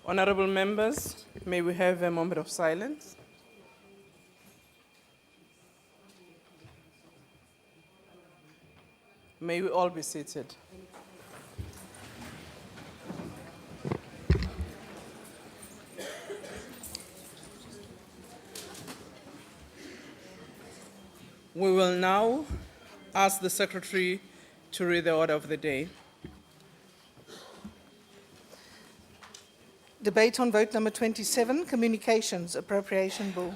Honorable members, may we have a moment of silence? May we all be seated. We will now ask the Secretary to read the order of the day. Debate on vote number 27, Communications Appropriation Bill.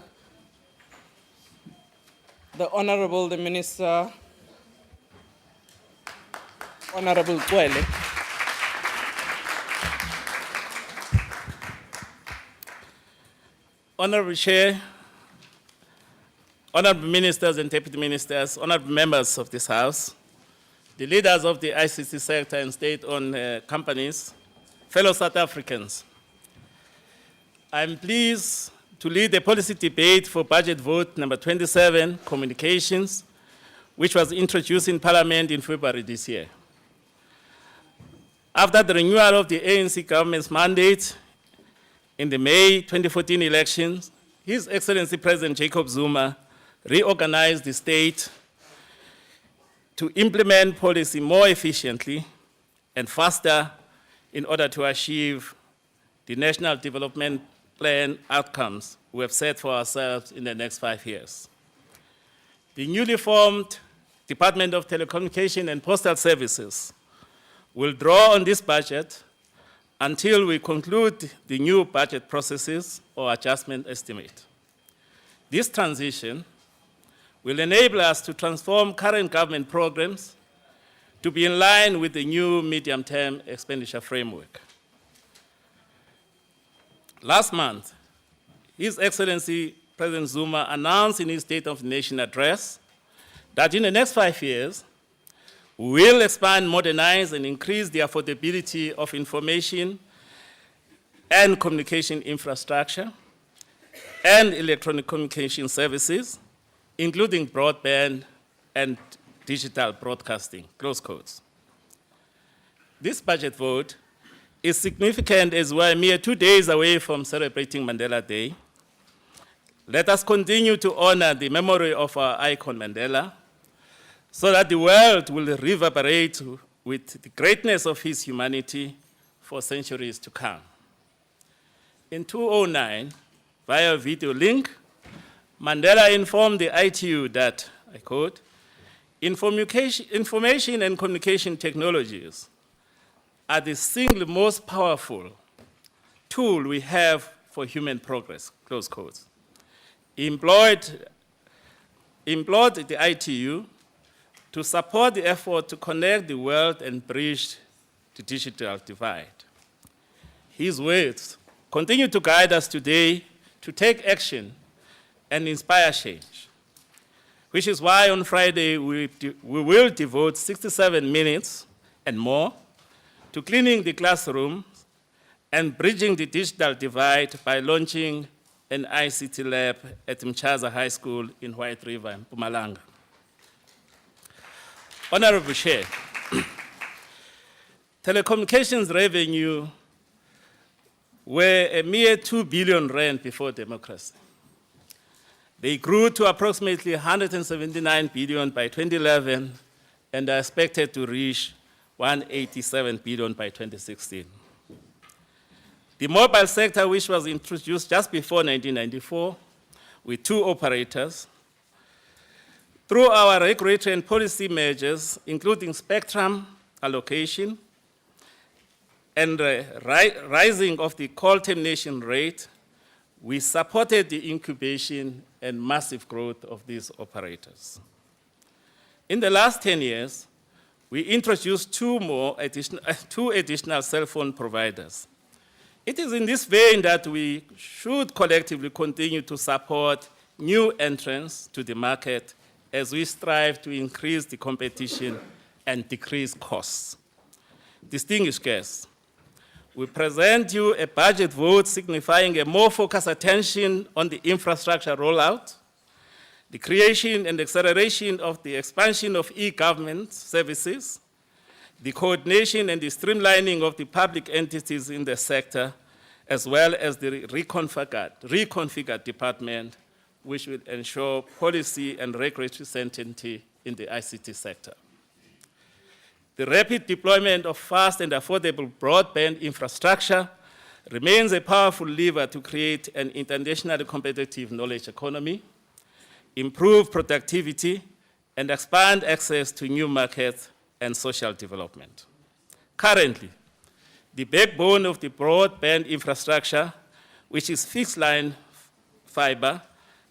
The Honorable the Minister, Honorable Kwele. Honorable Chair, Honorable Ministers and Deputy Ministers, Honorable Members of this House, the leaders of the ICT sector and state-owned companies, fellow South Africans, I'm pleased to lead the policy debate for budget vote number 27, Communications, which was introduced in Parliament in February this year. After the renewal of the ANC government's mandate in the May 2014 elections, His Excellency President Jacob Zuma reorganized the state to implement policy more efficiently and faster in order to achieve the National Development Plan outcomes we have set for ourselves in the next 5 years. The newly formed Department of Telecommunication and Postal Services will draw on this budget until we conclude the new budget processes or adjustment estimate. This transition will enable us to transform current government programs to be in line with the new medium-term expenditure framework. Last month, His Excellency President Zuma announced in his State of the Nation address that in the next 5 years, we will expand, modernize, and increase the affordability of information and communication infrastructure and electronic communication services, including broadband and digital broadcasting, close quotes. This budget vote is significant as we're mere 2 days away from celebrating Mandela Day. Let us continue to honor the memory of our icon Mandela so that the world will reverberate with the greatness of his humanity for centuries to come. In 2009, via a video link, Mandela informed the ITU that, I quote, information and communication technologies are the single most powerful tool we have for human progress, close quotes. He implored the ITU to support the effort to connect the world and bridge the digital divide. His words continue to guide us today to take action and inspire change, which is why on Friday we will devote 67 minutes and more to cleaning the classroom and bridging the digital divide by launching an ICT lab at Mchaza High School in White River, in Mpumalanga. Honorable Chair, telecommunications revenue were a mere 2 billion rand before democracy. They grew to approximately 179 billion by 2011 and are expected to reach 187 billion by 2016. The mobile sector, which was introduced just before 1994 with 2 operators, through our regulatory and policy measures, including spectrum allocation and rising of the call termination rate, we supported the incubation and massive growth of these operators. In the last 10 years, we introduced 2 additional cell phone providers. It is in this vein that we should collectively continue to support new entrants to the market as we strive to increase the competition and decrease costs. Distinguished guests, we present you a budget vote signifying a more focused attention on the infrastructure rollout, the creation and acceleration of the expansion of e-government services, the coordination and the streamlining of the public entities in the sector, as well as the reconfigured department, which will ensure policy and regulatory certainty in the ICT sector. The rapid deployment of fast and affordable broadband infrastructure remains a powerful lever to create an internationally competitive knowledge economy, improve productivity, and expand access to new markets and social development. Currently, the backbone of the broadband infrastructure, which is fixed line fiber,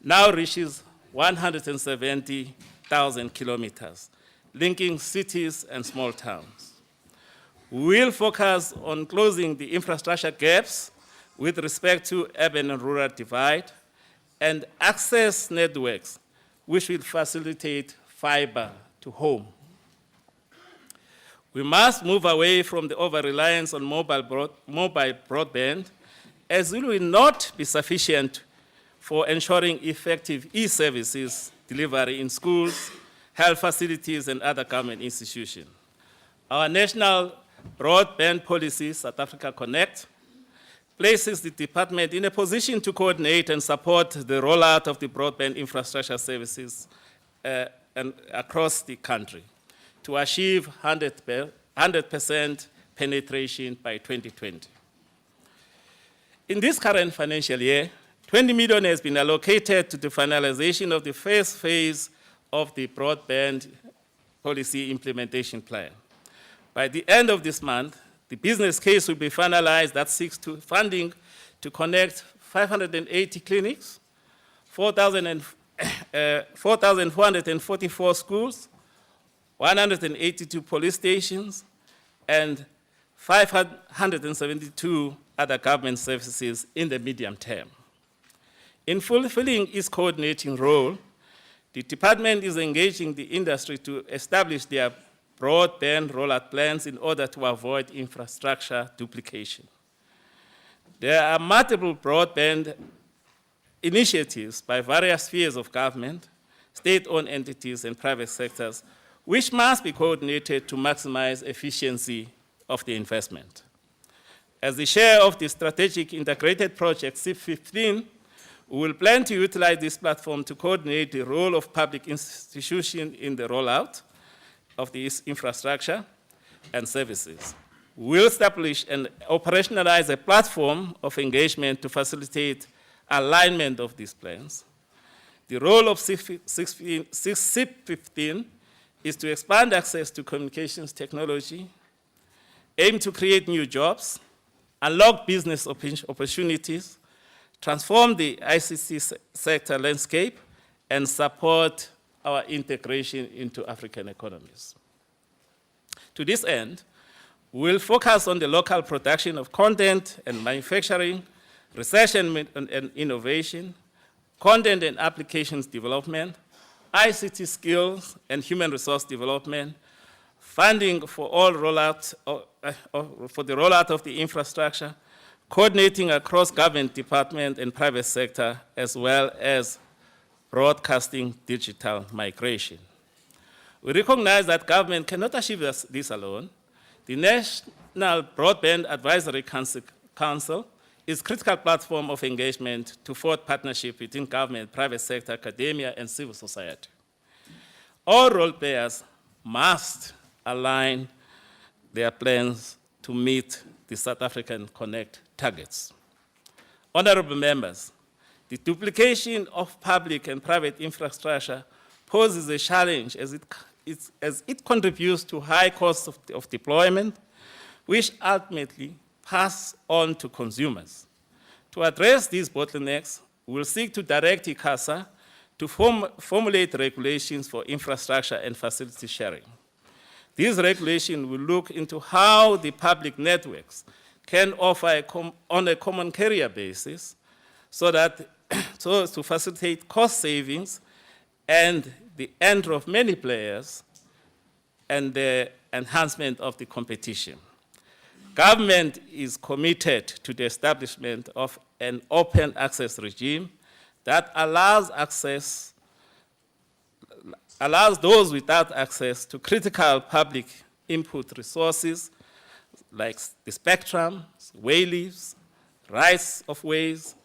now reaches 170,000 kilometers, linking cities and small towns. We will focus on closing the infrastructure gaps with respect to urban and rural divide and access networks, which will facilitate fiber to home. We must move away from the over-reliance on mobile broadband, as it will not be sufficient for ensuring effective e-services delivery in schools, health facilities, and other government institutions. Our national broadband policy, South Africa Connect, places the department in a position to coordinate and support the rollout of the broadband infrastructure services across the country to achieve 100% penetration by 2020. In this current financial year, 20 million has been allocated to the finalization of the first phase of the broadband policy implementation plan. By the end of this month, the business case will be finalized that seeks to funding to connect 580 clinics, 4,444 schools, 182 police stations, and 572 other government services in the medium term. In fulfilling its coordinating role, the department is engaging the industry to establish their broadband rollout plans in order to avoid infrastructure duplication. There are multiple broadband initiatives by various spheres of government, state-owned entities, and private sectors, which must be coordinated to maximize efficiency of the investment. As the share of the strategic integrated project CIP15, we will plan to utilize this platform to coordinate the role of public institutions in the rollout of this infrastructure and services. We will establish and operationalize a platform of engagement to facilitate alignment of these plans. The role of CIP15 is to expand access to communications technology, aim to create new jobs, unlock business opportunities, transform the ICT sector landscape, and support our integration into African economies. To this end, we'll focus on the local production of content and manufacturing, research and innovation, content and applications development, ICT skills and human resource development, funding for all rollout for the rollout of the infrastructure, coordinating across government department and private sector, as well as broadcasting digital migration. We recognize that government cannot achieve this alone. The National Broadband Advisory Council is a critical platform of engagement to forge partnership between government, private sector, academia, and civil society. All role players must align their plans to meet the South African Connect targets. Honorable members, the duplication of public and private infrastructure poses a challenge as it contributes to high costs of deployment, which ultimately pass on to consumers. To address these bottlenecks, we will seek to direct ICASA to formulate regulations for infrastructure and facility sharing. These regulations will look into how the public networks can offer on a common carrier basis so as to facilitate cost savings and the entry of many players and the enhancement of the competition. Government is committed to the establishment of an open access regime that allows those without access to critical public input resources like the spectrum, wayleaves, rights of ways,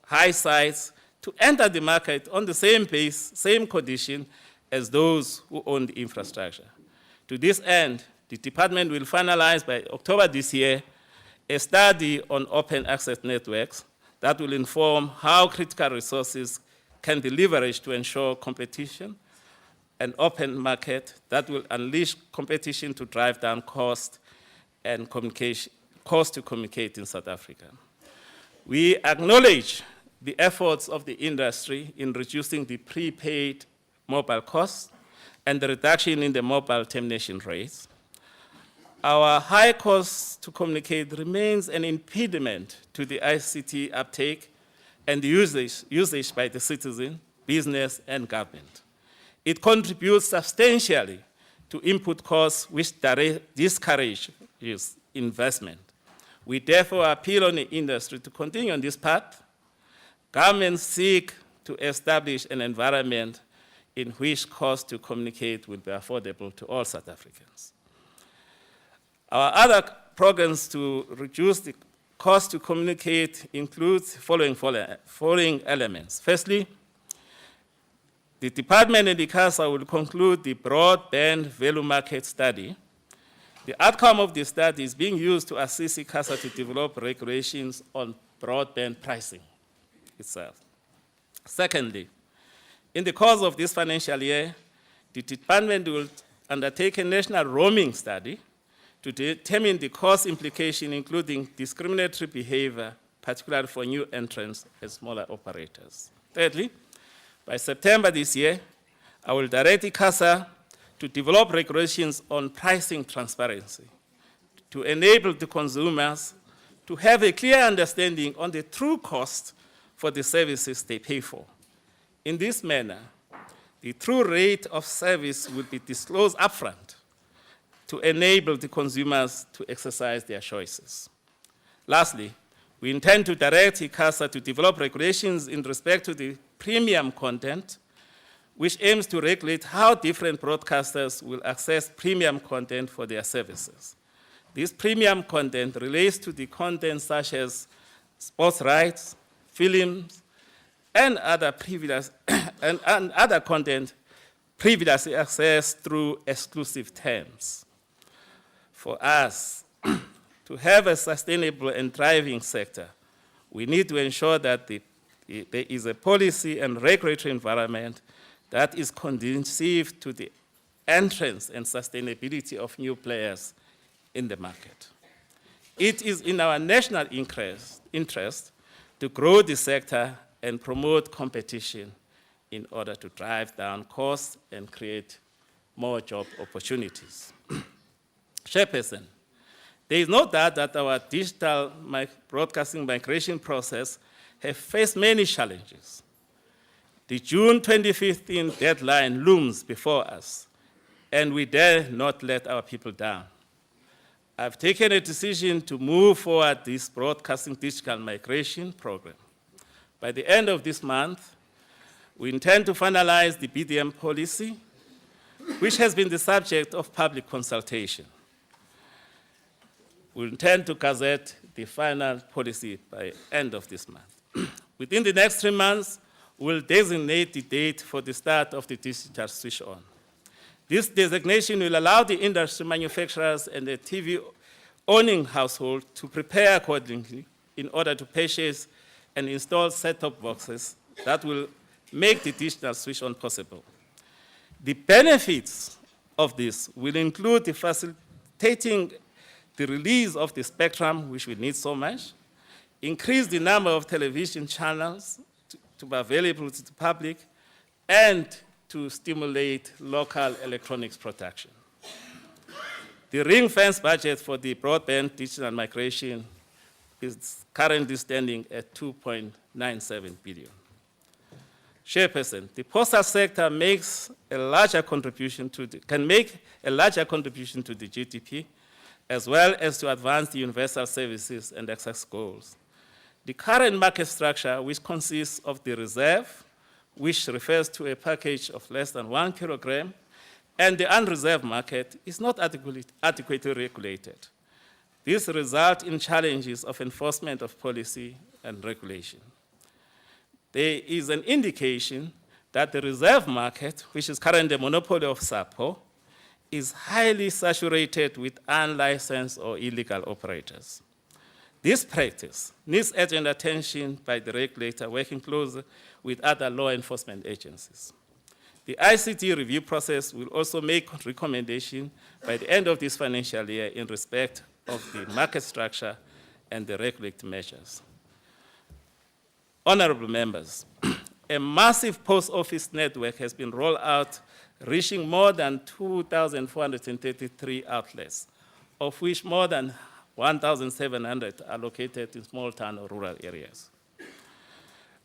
high sites, to enter the market on the same pace, same condition as those who own the infrastructure. To this end, the department will finalize by October this year a study on open access networks that will inform how critical resources can be leveraged to ensure competition, an open market that will unleash competition to drive down cost and cost to communicate in South Africa. We acknowledge the efforts of the industry in reducing the prepaid mobile costs and the reduction in the mobile termination rates. Our high cost to communicate remains an impediment to the ICT uptake and the usage by the citizen, business, and government. It contributes substantially to input costs which discourage investment. We therefore appeal on the industry to continue on this path. Governments seek to establish an environment in which cost to communicate will be affordable to all South Africans. Our other programs to reduce the cost to communicate include following elements. Firstly, the department and the CASA will conclude the broadband value market study. The outcome of the study is being used to assist ICASA to develop regulations on broadband pricing itself. Secondly, in the course of this financial year, the department will undertake a national roaming study to determine the cost implication, including discriminatory behavior, particularly for new entrants and smaller operators. Thirdly, by September this year, I will direct ICASA to develop regulations on pricing transparency to enable the consumers to have a clear understanding on the true cost for the services they pay for. In this manner, the true rate of service will be disclosed upfront to enable the consumers to exercise their choices. Lastly, we intend to direct ICASA to develop regulations in respect to the premium content, which aims to regulate how different broadcasters will access premium content for their services. This premium content relates to the content such as sports rights, films, and other content previously accessed through exclusive terms. For us to have a sustainable and thriving sector, we need to ensure that there is a policy and regulatory environment that is conducive to the entrance and sustainability of new players in the market. It is in our national interest to grow the sector and promote competition in order to drive down costs and create more job opportunities. Chairperson, there is no doubt that our digital broadcasting migration process has faced many challenges. The June 2015 deadline looms before us, and we dare not let our people down. I've taken a decision to move forward this broadcasting digital migration program. By the end of this month, we intend to finalize the BDM policy, which has been the subject of public consultation. We intend to gazette the final policy by end of this month. Within the next 3 months, we'll designate the date for the start of the digital switch on. This designation will allow the industry manufacturers and the TV owning household to prepare accordingly in order to purchase and install set-top boxes that will make the digital switch on possible. The benefits of this will include the facilitating the release of the spectrum, which we need so much, increase the number of television channels to be available to the public, and to stimulate local electronics production. The ring-fence budget for the broadband digital migration is currently standing at 2.97 billion. Chairperson, the postal sector can make a larger contribution to the GDP, as well as to advance the universal services and access goals. The current market structure, which consists of the reserve, which refers to a package of less than 1 kilogram, and the unreserved market, is not adequately regulated. This results in challenges of enforcement of policy and regulation. There is an indication that the reserve market, which is currently a monopoly of SAPO, is highly saturated with unlicensed or illegal operators. This practice needs urgent attention by the regulator working closely with other law enforcement agencies. The ICT review process will also make recommendations by the end of this financial year in respect of the market structure and the regulatory measures. Honorable members, a massive post office network has been rolled out, reaching more than 2,433 outlets, of which more than 1,700 are located in small town or rural areas,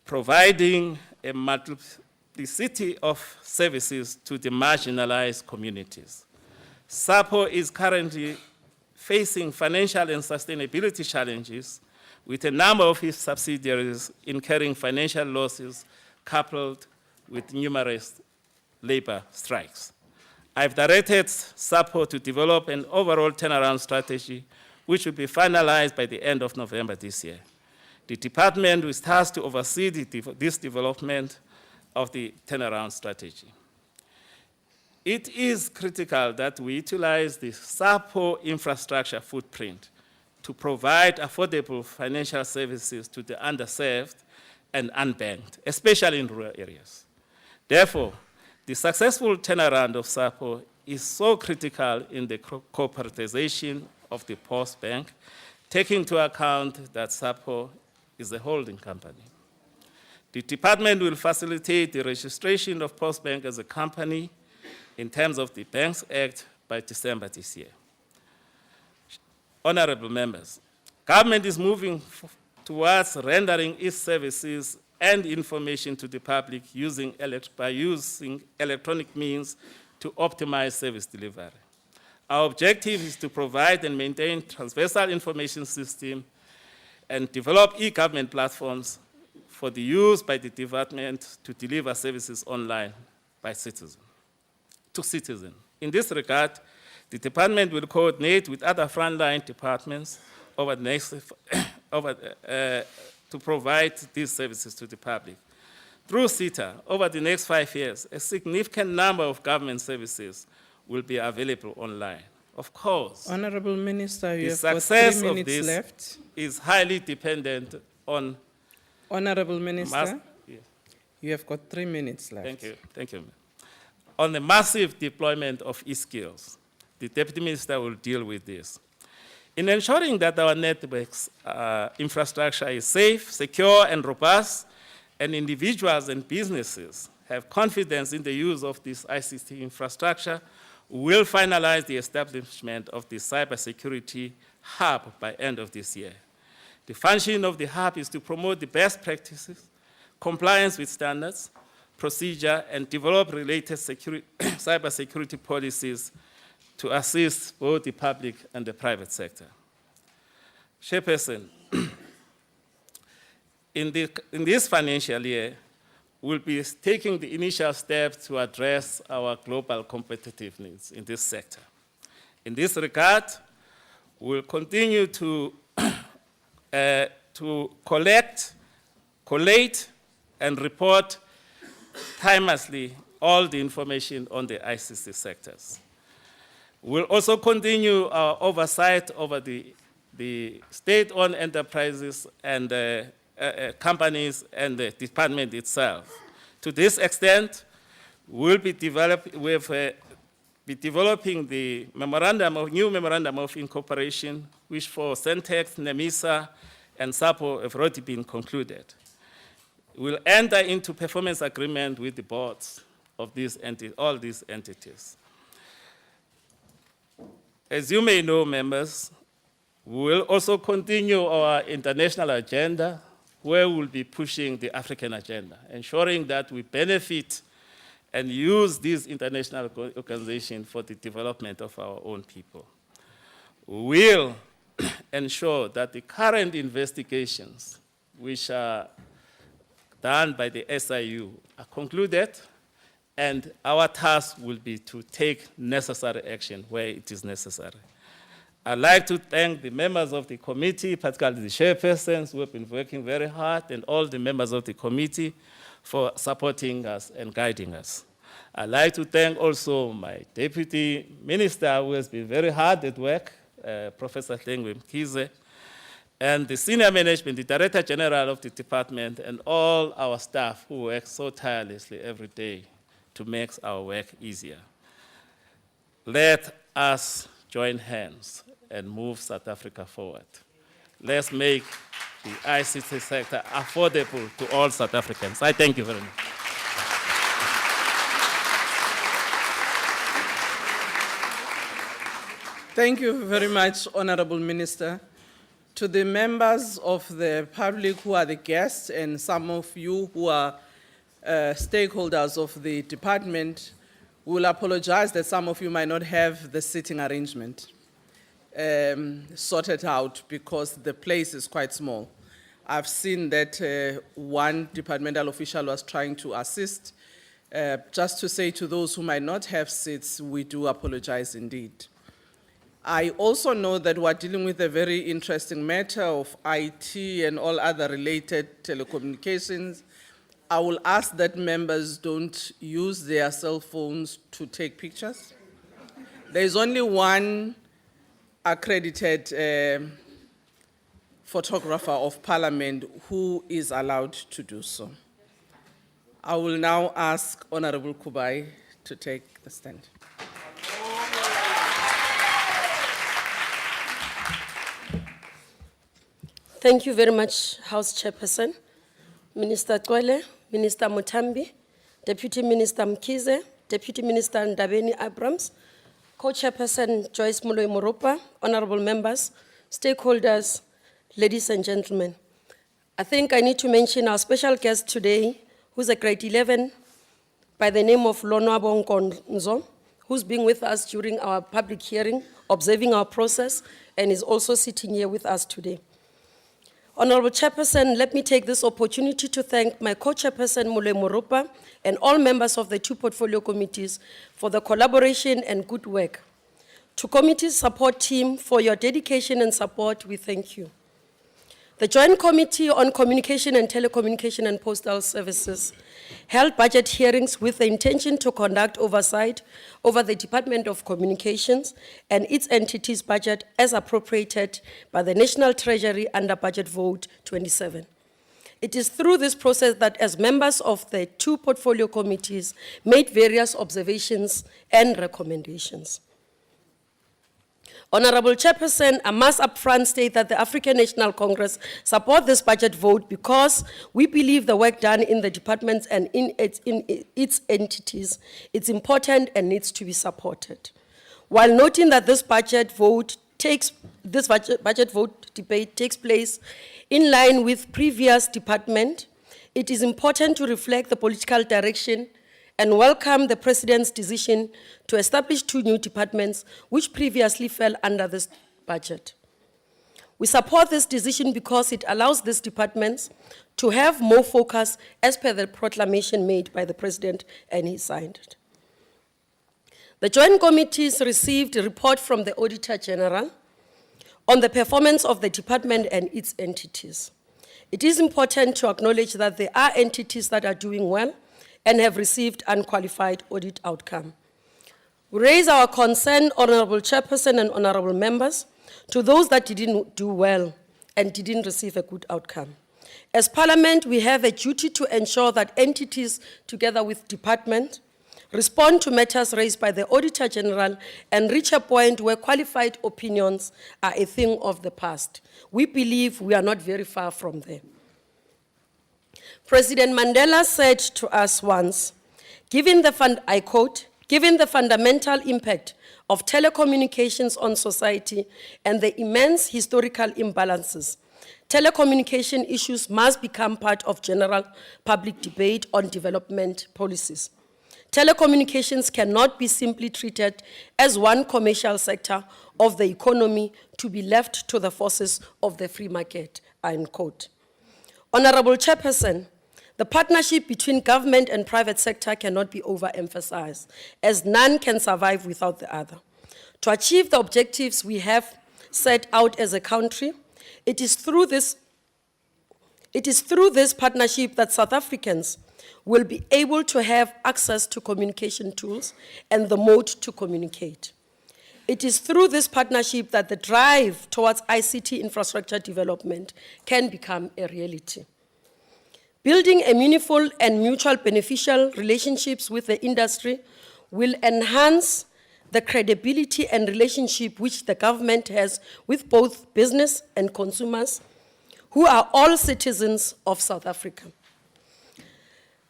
providing a multiplicity of services to the marginalized communities. SAPO is currently facing financial and sustainability challenges, with a number of its subsidiaries incurring financial losses coupled with numerous labor strikes. I've directed SAPO to develop an overall turnaround strategy, which will be finalized by the end of November this year. The department was tasked to oversee this development of the turnaround strategy. It is critical that we utilize the SAPO infrastructure footprint to provide affordable financial services to the underserved and unbanked, especially in rural areas. Therefore, the successful turnaround of SAPO is so critical in the corporatization of the Post Bank, taking into account that SAPO is a holding company. The department will facilitate the registration of Post Bank as a company in terms of the Banks Act by December this year. Honorable members, government is moving towards rendering its services and information to the public by using electronic means to optimize service delivery. Our objective is to provide and maintain transversal information system and develop e-government platforms for the use by the department to deliver services online to citizens. In this regard, the department will coordinate with other frontline departments to provide these services to the public. Through CETA, over the next 5 years, a significant number of government services will be available online. Of course, Honorable Minister, you the have got 3 success of minutes this left. is highly dependent on... Honorable Minister, Yes. you have got 3 minutes left. Thank you. On the massive deployment of e-skills, the Deputy Minister will deal with this. In ensuring that our networks infrastructure is safe, secure, and robust, and individuals and businesses have confidence in the use of this ICT infrastructure, we will finalize the establishment of the cybersecurity hub by end of this year. The function of the hub is to promote the best practices, compliance with standards, procedure, and develop related cybersecurity policies to assist both the public and the private sector. Chairperson, in this financial year, we'll be taking the initial steps to address our global competitiveness in this sector. In this regard, we'll continue to collate, and report timelessly all the information on the ICT sectors. We'll also continue our oversight over the state-owned enterprises and companies and the department itself. To this extent, we'll be developing the new memorandum of incorporation, which for Centex, NEMISA, and SAPO have already been concluded. We'll enter into performance agreement with the boards of all these entities. As you may know, members, we will also continue our international agenda, where we'll be pushing the African agenda, ensuring that we benefit and use this international organization for the development of our own people. We will ensure that the current investigations, which are done by the SIU, are concluded, and our task will be to take necessary action where it is necessary. I'd like to thank the members of the committee, particularly the chairpersons who have been working very hard, and all the members of the committee for supporting us and guiding us. I'd like to thank also my deputy minister who has been very hard at work, Professor Hlengwe Mkhize, and the senior management, the Director General of the department, and all our staff who work so tirelessly every day to make our work easier. Let us join hands and move South Africa forward. Let's make the ICT sector affordable to all South Africans. I thank you very much. Thank you very much, Honorable Minister. To the members of the public who are the guests and some of you who are stakeholders of the department, we will apologize that some of you might not have the seating arrangement sorted out because the place is quite small. I've seen that one departmental official was trying to assist. Just to say to those who might not have seats, we do apologize indeed. I also know that we're dealing with a very interesting matter of IT and all other related telecommunications. I will ask that members don't use their cell phones to take pictures. There is only one accredited photographer of Parliament who is allowed to do so. I will now ask Honorable Kubai to take the stand. Thank you very much, House Chairperson, Minister Twele, Minister Mutambi, Deputy Minister Mkhize, Deputy Minister Ndabeni Abrams, Co-Chairperson Joyce Moloi Moropa, honorable members, stakeholders, ladies and gentlemen. I think I need to mention our special guest today, who's a grade 11 by the name of Lonwabo Nkonzo, who's been with us during our public hearing, observing our process, and is also sitting here with us today. Honorable Chairperson, let me take this opportunity to thank my co-chairperson, Moloi Moropa, and all members of the two portfolio committees for the collaboration and good work. To committee support team for your dedication and support, we thank you. The Joint Committee on Communication and Telecommunication and Postal Services held budget hearings with the intention to conduct oversight over the Department of Communications and its entities' budget as appropriated by the National Treasury under Budget Vote 27. It is through this process that as members of the two portfolio committees made various observations and recommendations. Honorable Chairperson, I must upfront state that the African National Congress support this budget vote because we believe the work done in the departments and in its entities is important and needs to be supported. While noting that this budget vote debate takes place in line with previous department, it is important to reflect the political direction and welcome the President's decision to establish two new departments which previously fell under this budget. We support this decision because it allows these departments to have more focus as per the proclamation made by the President and he signed it. The Joint Committees received a report from the Auditor General on the performance of the department and its entities. It is important to acknowledge that there are entities that are doing well and have received unqualified audit outcome. We raise our concern, Honorable Chairperson and Honorable members, to those that didn't do well and didn't receive a good outcome. As Parliament, we have a duty to ensure that entities, together with department, respond to matters raised by the Auditor General and reach a point where qualified opinions are a thing of the past. We believe we are not very far from there. President Mandela said to us once, I quote, given the fundamental impact of telecommunications on society and the immense historical imbalances, telecommunication issues must become part of general public debate on development policies. Telecommunications cannot be simply treated as one commercial sector of the economy to be left to the forces of the free market, unquote. Honorable Chairperson, the partnership between government and private sector cannot be overemphasized, as none can survive without the other. To achieve the objectives we have set out as a country. It is through this partnership that South Africans will be able to have access to communication tools and the mode to communicate. It is through this partnership that the drive towards ICT infrastructure development can become a reality. Building a meaningful and mutual beneficial relationships with the industry will enhance the credibility and relationship which the government has with both business and consumers, who are all citizens of South Africa.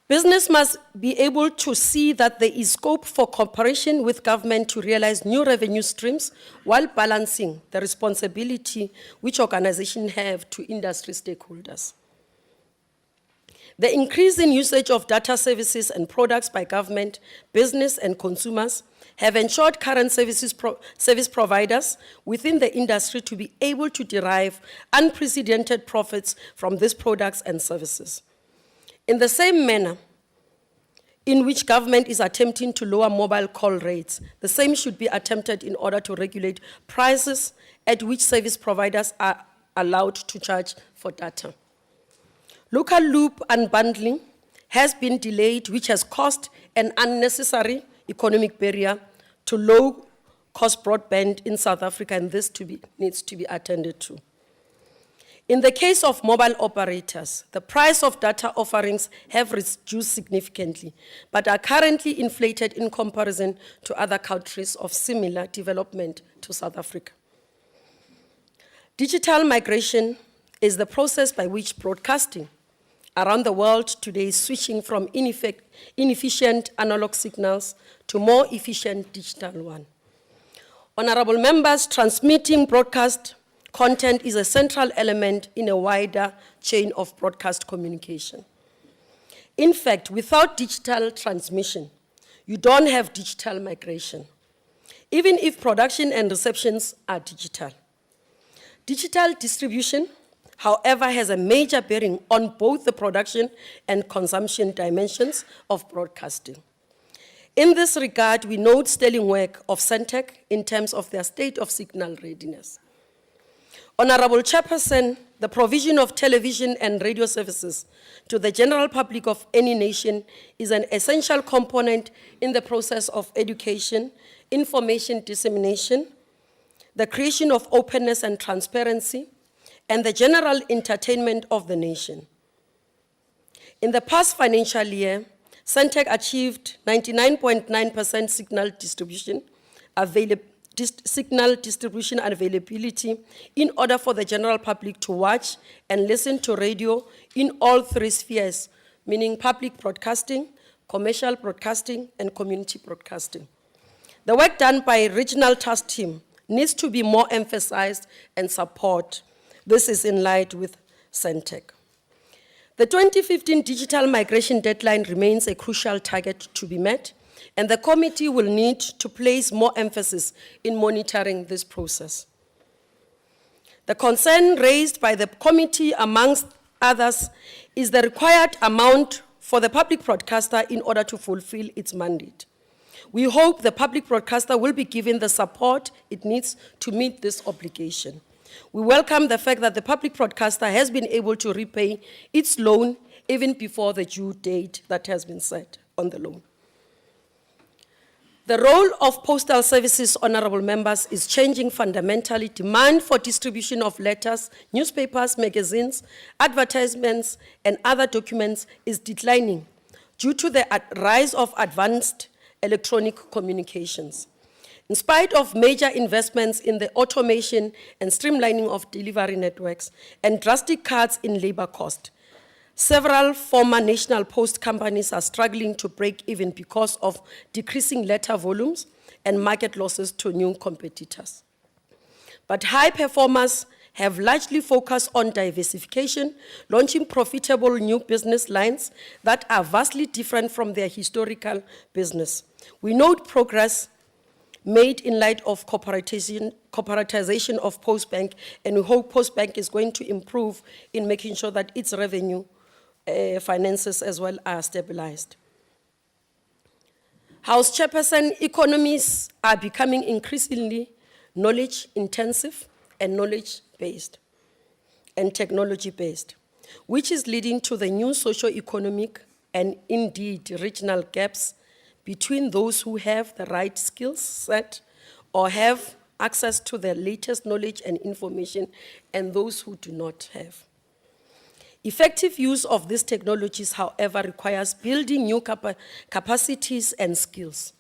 Business must be able to see that there is scope for cooperation with government to realize new revenue streams while balancing the responsibility which organizations have to industry stakeholders. The increase in usage of data services and products by government, business, and consumers have ensured current service providers within the industry to be able to derive unprecedented profits from these products and services. In the same manner in which government is attempting to lower mobile call rates, the same should be attempted in order to regulate prices at which service providers are allowed to charge for data. Local loop unbundling has been delayed, which has caused an unnecessary economic barrier to low-cost broadband in South Africa, and this needs to be attended to. In the case of mobile operators, the price of data offerings have reduced significantly, but are currently inflated in comparison to other countries of similar development to South Africa. Digital migration is the process by which broadcasting around the world today is switching from inefficient analog signals to more efficient digital one. Honorable members, transmitting broadcast content is a central element in a wider chain of broadcast communication. In fact, without digital transmission, you don't have digital migration, even if production and receptions are digital. Digital distribution, however, has a major bearing on both the production and consumption dimensions of broadcasting. In this regard, we note sterling work of Centec in terms of their state of signal readiness. Honorable Chairperson, the provision of television and radio services to the general public of any nation is an essential component in the process of education, information dissemination, the creation of openness and transparency, and the general entertainment of the nation. In the past financial year, Centec achieved 99.9% signal distribution availability in order for the general public to watch and listen to radio in all three spheres, meaning public broadcasting, commercial broadcasting, and community broadcasting. The work done by regional task team needs to be more emphasized and support. This is in line with Centec. The 2015 digital migration deadline remains a crucial target to be met, and the committee will need to place more emphasis in monitoring this process. The concern raised by the committee, amongst others, is the required amount for the public broadcaster in order to fulfill its mandate. We hope the public broadcaster will be given the support it needs to meet this obligation. We welcome the fact that the public broadcaster has been able to repay its loan even before the due date that has been set on the loan. The role of postal services, honorable members, is changing fundamentally. Demand for distribution of letters, newspapers, magazines, advertisements, and other documents is declining due to the rise of advanced electronic communications. In spite of major investments in the automation and streamlining of delivery networks and drastic cuts in labor cost, several former national post companies are struggling to break even because of decreasing letter volumes and market losses to new competitors. But high performers have largely focused on diversification, launching profitable new business lines that are vastly different from their historical business. We note progress made in light of corporatization of Postbank, and we hope Postbank is going to improve in making sure that its revenue finances as well are stabilized. House Chairperson, economies are becoming increasingly knowledge intensive and knowledge-based and technology-based, which is leading to the new socio-economic and indeed regional gaps between those who have the right skills set or have access to the latest knowledge and information and those who do not have. Effective use of these technologies, however, requires building new capacities and skills,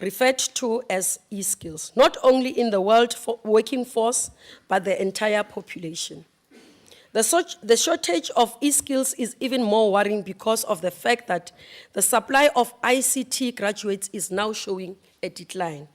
referred to as e-skills, not only in the working force, but the entire population. The shortage of e-skills is even more worrying because of the fact that the supply of ICT graduates is now showing a decline.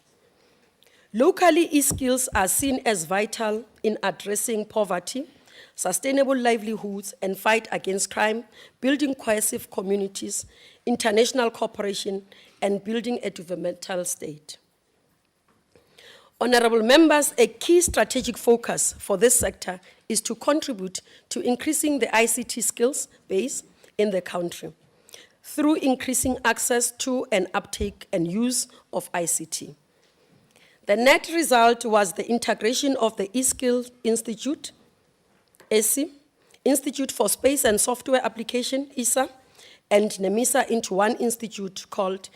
Locally, e-skills are seen as vital in addressing poverty, sustainable livelihoods, and fight against crime, building cohesive communities, international cooperation, and building a developmental state. Honorable members, a key strategic focus for this sector is to contribute to increasing the ICT skills base in the country through increasing access to and uptake and use of ICT. The net result was the integration of the eSkills Institute, ESI, Institute for Space and Software Application, ISA, and NEMISA into one institute called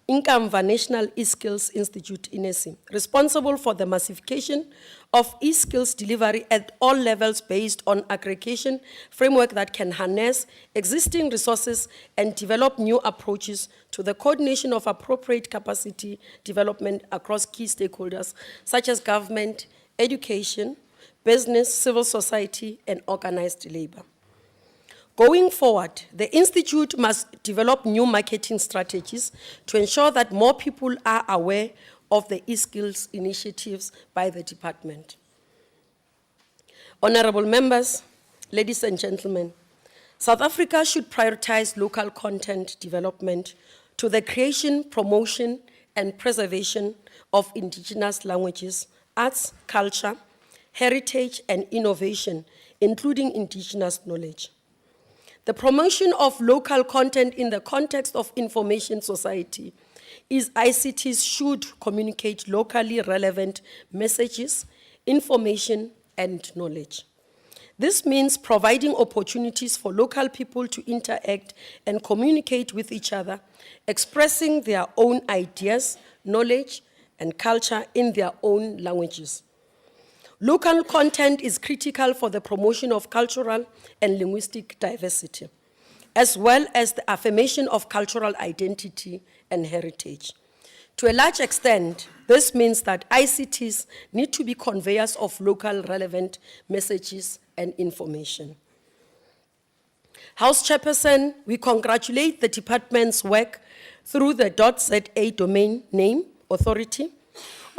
Inkamva National eSkills Institute, INESI, responsible for the massification of eSkills delivery at all levels based on aggregation framework that can harness existing resources and develop new approaches to the coordination of appropriate capacity development across key stakeholders such as government, education, business, civil society, and organized labor. Going forward, the Institute must develop new marketing strategies to ensure that more people are aware of the eSkills initiatives by the department. Honorable members, ladies and gentlemen, South Africa should prioritize local content development to the creation, promotion, and preservation of indigenous languages, arts, culture, heritage, and innovation, including indigenous knowledge. The promotion of local content in the context of information society is ICTs should communicate locally relevant messages, information, and knowledge. This means providing opportunities for local people to interact and communicate with each other, expressing their own ideas, knowledge, and culture in their own languages. Local content is critical for the promotion of cultural and linguistic diversity, as well as the affirmation of cultural identity and heritage. To a large extent, this means that ICTs need to be conveyors of local relevant messages and information. House Chairperson, we congratulate the department's work through the .za domain name authority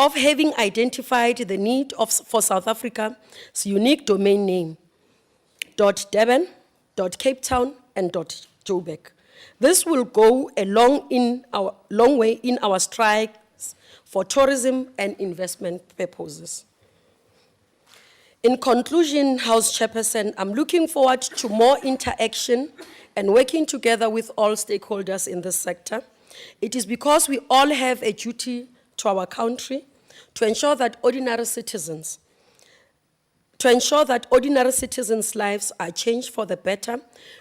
of having identified the need for South Africa's unique domain name, .durban, .cape Town, and .joburg. This will go a long way in our strides for tourism and investment purposes. In conclusion, House Chairperson, I'm looking forward to more interaction and working together with all stakeholders in this sector. It is because we all have a duty to our country to ensure that ordinary citizens' lives are changed for the better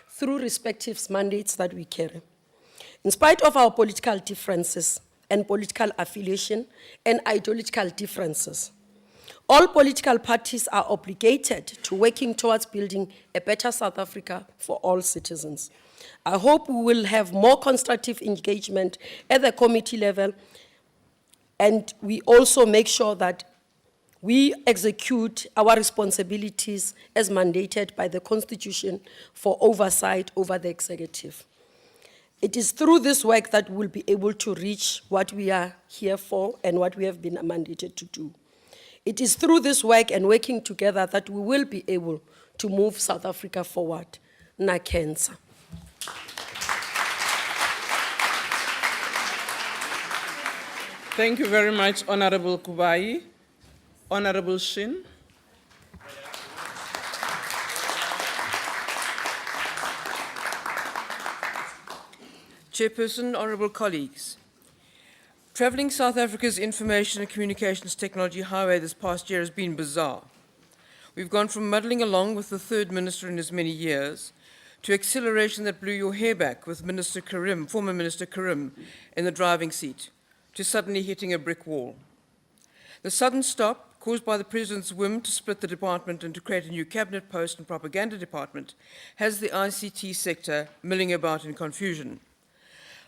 through respective mandates that we carry. In spite of our political differences and political affiliation and ideological differences, all political parties are obligated to working towards building a better South Africa for all citizens. I hope we will have more constructive engagement at the committee level, and we also make sure that we execute our responsibilities as mandated by the Constitution for oversight over the executive. It is through this work that we'll be able to reach what we are here for and what we have been mandated to do. It is through this work and working together that we will be able to move South Africa forward. Na cancer. Thank you very much, Honorable Kubai. Honorable Shin. Chairperson, honourable colleagues, Travelling South Africa's information and communications technology highway this past year has been bizarre. We've gone from muddling along with the third minister in as many years to acceleration that blew your hair back with Minister Karim, former Minister Karim, in the driving seat, to suddenly hitting a brick wall. The sudden stop, caused by the President's whim to split the department and to create a new cabinet post and propaganda department, has the ICT sector milling about in confusion.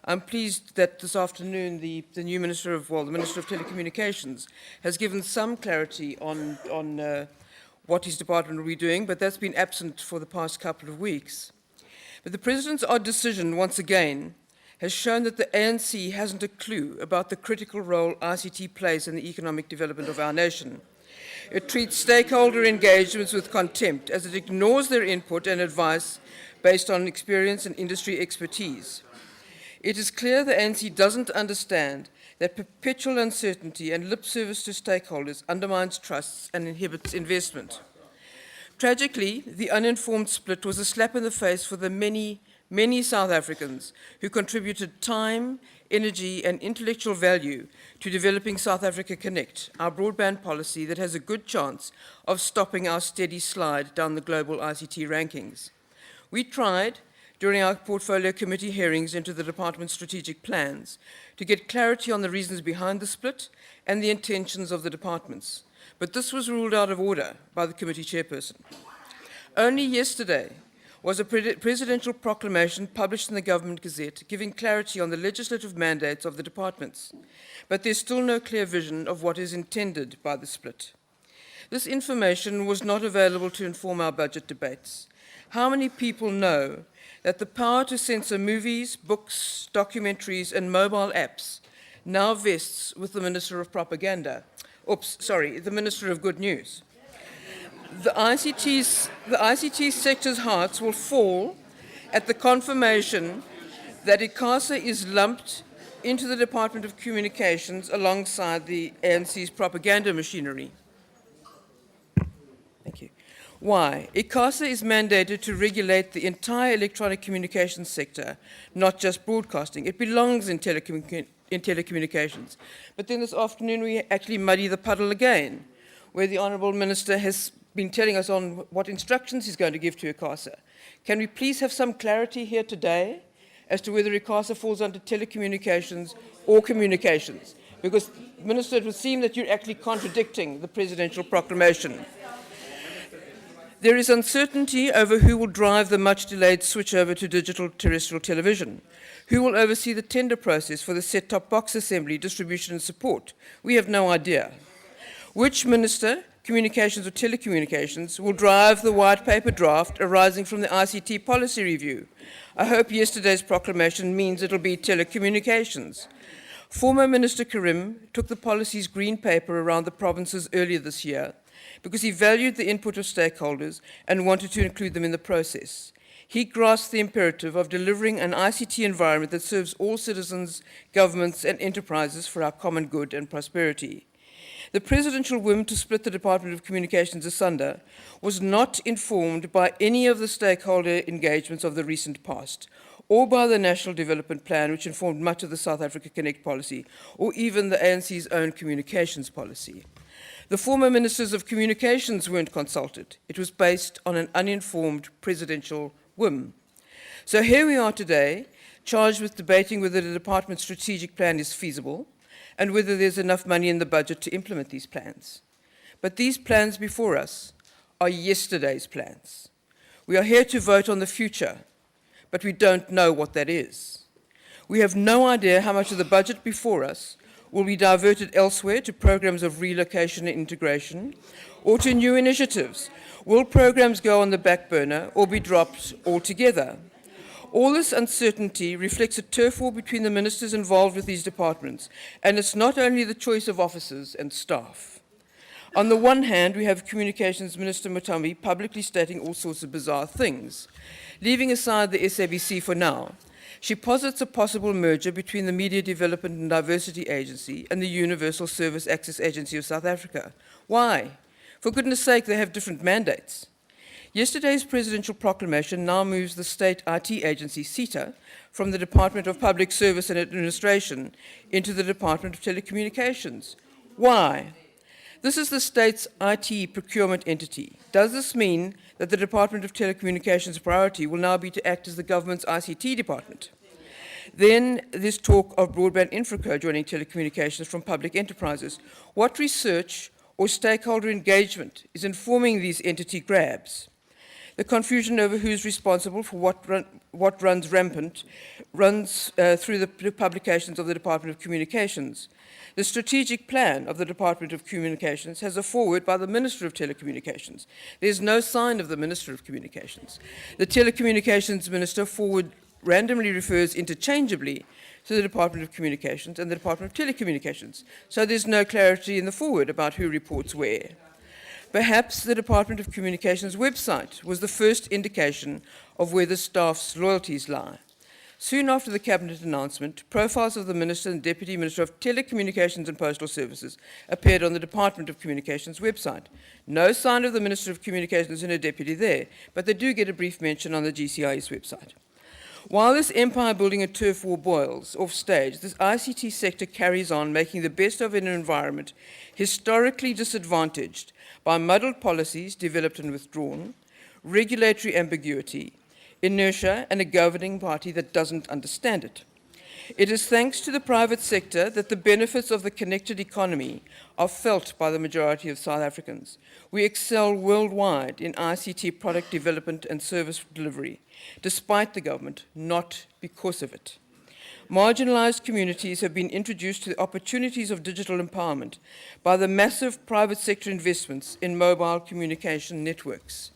I'm pleased that this afternoon the new Minister of, the Minister of Telecommunications has given some clarity on what his department will be doing, but that's been absent for the past couple of weeks. But the President's odd decision, once again, has shown that the ANC hasn't a clue about the critical role ICT plays in the economic development of our nation. It treats stakeholder engagements with contempt as it ignores their input and advice based on experience and industry expertise. It is clear the ANC doesn't understand that perpetual uncertainty and lip service to stakeholders undermines trusts and inhibits investment. Tragically, the uninformed split was a slap in the face for the many South Africans who contributed time, energy, and intellectual value to developing South Africa Connect, our broadband policy that has a good chance of stopping our steady slide down the global ICT rankings. We tried, during our portfolio committee hearings into the department's strategic plans, to get clarity on the reasons behind the split and the intentions of the departments. But this was ruled out of order by the committee chairperson. Only yesterday was a presidential proclamation published in the Government Gazette giving clarity on the legislative mandates of the departments. But there's still no clear vision of what is intended by the split. This information was not available to inform our budget debates. How many people know that the power to censor movies, books, documentaries, and mobile apps now vests with the Minister of Propaganda? The Minister of Good News. The ICT sector's hearts will fall at the confirmation that ICASA is lumped into the Department of Communications alongside the ANC's propaganda machinery. Thank you. Why? ICASA is mandated to regulate the entire electronic communications sector, not just broadcasting. It belongs in telecommunications. But then this afternoon we actually muddy the puddle again, where the Honourable Minister has been telling us on what instructions he's going to give to ICASA. Can we please have some clarity here today as to whether ICASA falls under telecommunications or communications? Because, Minister, it would seem that you're actually contradicting the presidential proclamation. There is uncertainty over who will drive the much-delayed switchover to digital terrestrial television. Who will oversee the tender process for the set-top box assembly, distribution and support? We have no idea. Which minister, communications or telecommunications, will drive the white paper draft arising from the ICT policy review? I hope yesterday's proclamation means it'll be telecommunications. Former Minister Karim took the policy's green paper around the provinces earlier this year because he valued the input of stakeholders and wanted to include them in the process. He grasped the imperative of delivering an ICT environment that serves all citizens, governments, and enterprises for our common good and prosperity. The presidential whim to split the Department of Communications asunder was not informed by any of the stakeholder engagements of the recent past, or by the National Development Plan, which informed much of the South Africa Connect policy, or even the ANC's own communications policy. The former ministers of communications weren't consulted. It was based on an uninformed presidential whim. So here we are today, charged with debating whether the department's strategic plan is feasible and whether there's enough money in the budget to implement these plans. But these plans before us are yesterday's plans. We are here to vote on the future, but we don't know what that is. We have no idea how much of the budget before us will be diverted elsewhere to programs of relocation and integration or to new initiatives. Will programs go on the back burner or be dropped altogether? All this uncertainty reflects a turf war between the ministers involved with these departments, and it's not only the choice of officers and staff. On the one hand, we have Communications Minister Mutambi publicly stating all sorts of bizarre things. Leaving aside the SABC for now, she posits a possible merger between the Media Development and Diversity Agency and the Universal Service Access Agency of South Africa. Why? For goodness sake, they have different mandates. Yesterday's presidential proclamation now moves the state IT agency, CETA, from the Department of Public Service and Administration into the Department of Telecommunications. Why? This is the state's IT procurement entity. Does this mean that the Department of Telecommunications' priority will now be to act as the government's ICT department? Then this talk of broadband infraco joining telecommunications from public enterprises. What research or stakeholder engagement is informing these entity grabs? The confusion over who's responsible for what runs rampant runs through the publications of the Department of Communications. The strategic plan of the Department of Communications has a foreword by the Minister of Telecommunications. There's no sign of the Minister of Communications. The Telecommunications Minister forward randomly refers interchangeably to the Department of Communications and the Department of Telecommunications. So there's no clarity in the foreword about who reports where. Perhaps the Department of Communications website was the first indication of where the staff's loyalties lie. Soon after the Cabinet announcement, profiles of the Minister and Deputy Minister of Telecommunications and Postal Services appeared on the Department of Communications website. No sign of the Minister of Communications and her deputy there, but they do get a brief mention on the GCIS website. While this empire-building and turf war boils off stage, this ICT sector carries on making the best of an environment historically disadvantaged by muddled policies developed and withdrawn, regulatory ambiguity, inertia, and a governing party that doesn't understand it. It is thanks to the private sector that the benefits of the connected economy are felt by the majority of South Africans. We excel worldwide in ICT product development and service delivery, despite the government, not because of it. Marginalized communities have been introduced to the opportunities of digital empowerment by the massive private sector investments in mobile communication networks.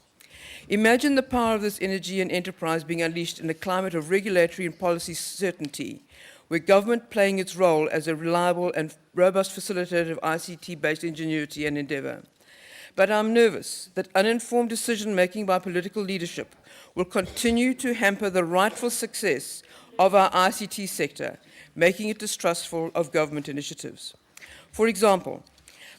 Imagine the power of this energy and enterprise being unleashed in a climate of regulatory and policy certainty, where government playing its role as a reliable and robust facilitator of ICT-based ingenuity and endeavor. But I'm nervous that uninformed decision-making by political leadership will continue to hamper the rightful success of our ICT sector, making it distrustful of government initiatives. For example,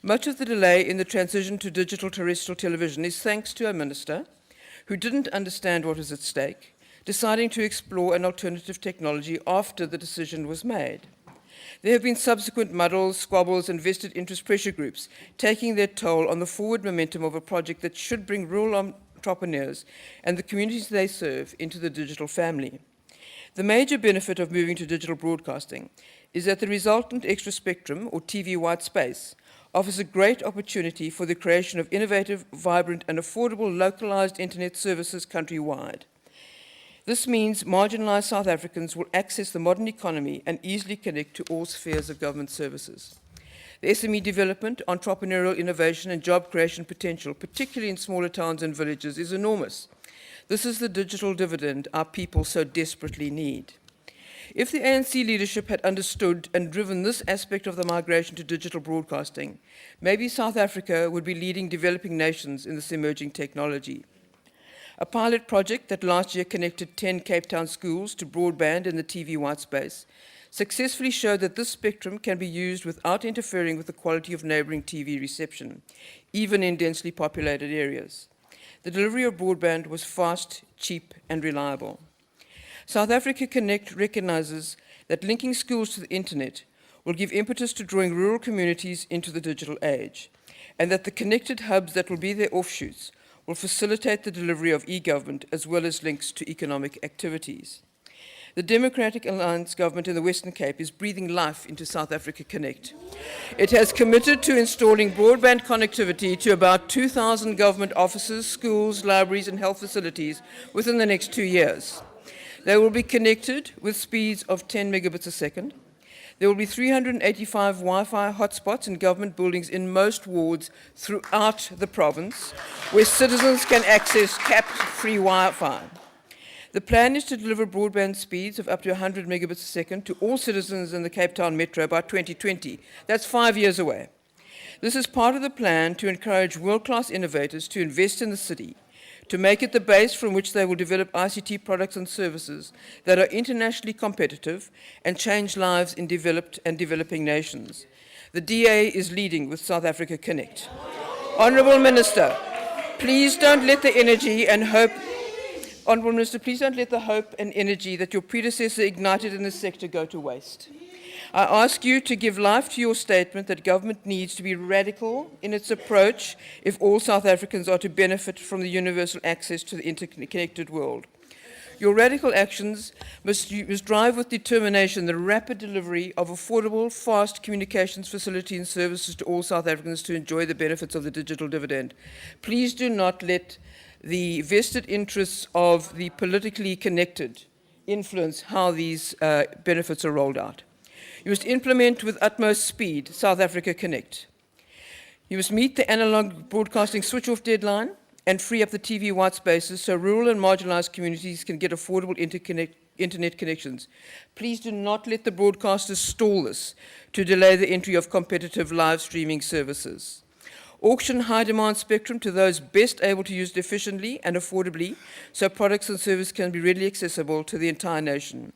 much of the delay in the transition to digital terrestrial television is thanks to a minister who didn't understand what was at stake, deciding to explore an alternative technology after the decision was made. There have been subsequent muddles, squabbles, and vested interest pressure groups taking their toll on the forward momentum of a project that should bring rural entrepreneurs and the communities they serve into the digital family. The major benefit of moving to digital broadcasting is that the resultant extra spectrum, or TV white space, offers a great opportunity for the creation of innovative, vibrant, and affordable localized internet services countrywide. This means marginalized South Africans will access the modern economy and easily connect to all spheres of government services. The SME development, entrepreneurial innovation, and job creation potential, particularly in smaller towns and villages, is enormous. This is the digital dividend our people so desperately need. If the ANC leadership had understood and driven this aspect of the migration to digital broadcasting, maybe South Africa would be leading developing nations in this emerging technology. A pilot project that last year connected 10 Cape Town schools to broadband in the TV white space successfully showed that this spectrum can be used without interfering with the quality of neighboring TV reception, even in densely populated areas. The delivery of broadband was fast, cheap, and reliable. South Africa Connect recognizes that linking schools to the internet will give impetus to drawing rural communities into the digital age, and that the connected hubs that will be their offshoots will facilitate the delivery of e-government as well as links to economic activities. The Democratic Alliance government in the Western Cape is breathing life into South Africa Connect. It has committed to installing broadband connectivity to about 2,000 government offices, schools, libraries, and health facilities within the next 2 years. They will be connected with speeds of 10 megabits a second. There will be 385 Wi-Fi hotspots in government buildings in most wards throughout the province, where citizens can access capped free Wi-Fi. The plan is to deliver broadband speeds of up to 100 megabits a second to all citizens in the Cape Town Metro by 2020. That's 5 years away. This is part of the plan to encourage world-class innovators to invest in the city, to make it the base from which they will develop ICT products and services that are internationally competitive and change lives in developed and developing nations. The DA is leading with South Africa Connect. Honourable Minister, Please don't let the energy and hope, Honourable Minister, please don't let the hope and energy that your predecessor ignited in this sector go to waste. I ask you to give life to your statement that government needs to be radical in its approach if all South Africans are to benefit from the universal access to the interconnected world. Your radical actions must drive with determination the rapid delivery of affordable, fast communications facilities and services to all South Africans to enjoy the benefits of the digital dividend. Please do not let the vested interests of the politically connected influence how these benefits are rolled out. You must implement with utmost speed South Africa Connect. You must meet the analog broadcasting switch-off deadline and free up the TV white spaces so rural and marginalized communities can get affordable internet connections. Please do not let the broadcasters stall this to delay the entry of competitive live streaming services. Auction high-demand spectrum to those best able to use it efficiently and affordably so products and services can be readily accessible to the entire nation.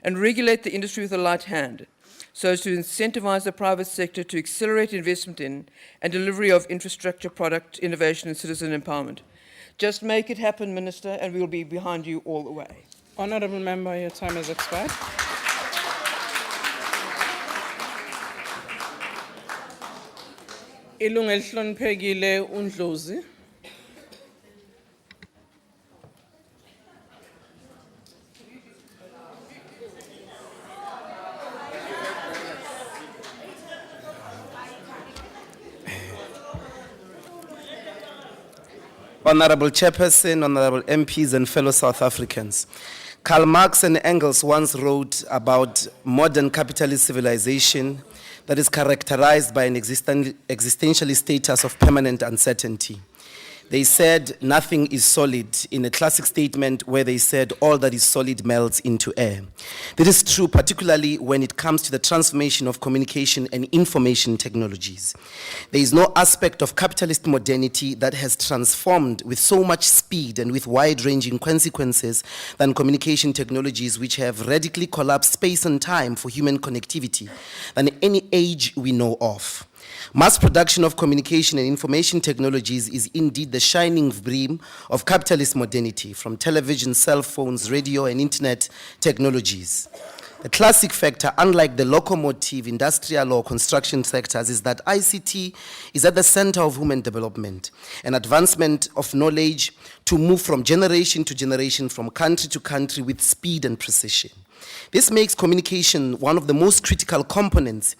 And regulate the industry with a light hand so as to incentivize the private sector to accelerate investment in and delivery of infrastructure, product innovation and citizen empowerment. Just make it happen, Minister, and we will be behind you all the way. Honourable Member, your time has expired. Ilungu elihloniphekile uNdlozi. Honorable Chairperson, Honorable MPs and fellow South Africans. Karl Marx and Engels once wrote about modern capitalist civilization that is characterized by an existential status of permanent uncertainty. They said nothing is solid in a classic statement where they said all that is solid melts into air. This is true particularly when it comes to the transformation of communication and information technologies. There is no aspect of capitalist modernity that has transformed with so much speed and with wide-ranging consequences than communication technologies which have radically collapsed space and time for human connectivity than any age we know of. Mass production of communication and information technologies is indeed the shining beam of capitalist modernity, from television, cell phones, radio, and internet technologies. The classic factor, unlike the locomotive, industrial, or construction sectors, is that ICT is at the center of human development and advancement of knowledge to move from generation to generation, from country to country with speed and precision. This makes communication one of the most critical components,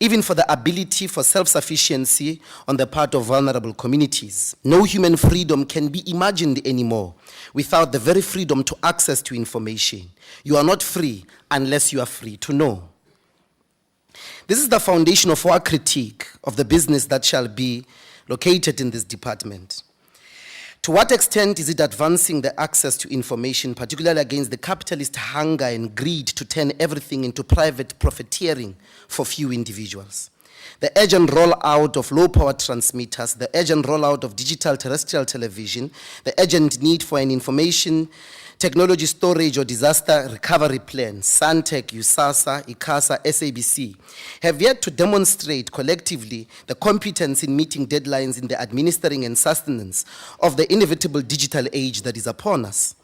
even for the ability for self-sufficiency on the part of vulnerable communities. No human freedom can be imagined anymore without the very freedom to access to information. You are not free unless you are free to know. This is the foundation of our critique of the business that shall be located in this department. To what extent is it advancing the access to information, particularly against the capitalist hunger and greed to turn everything into private profiteering for few individuals? The urgent rollout of low-power transmitters, the urgent rollout of digital terrestrial television, the urgent need for an information technology storage or disaster recovery plan, SANTEC, USASA, ICASA, SABC, have yet to demonstrate collectively the competence in meeting deadlines in the administering and sustenance of the inevitable digital age that is upon us.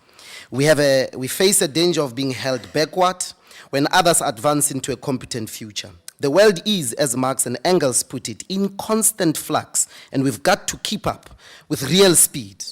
We face a danger of being held backward when others advance into a competent future. The world is, as Marx and Engels put it, in constant flux, and we've got to keep up with real speed.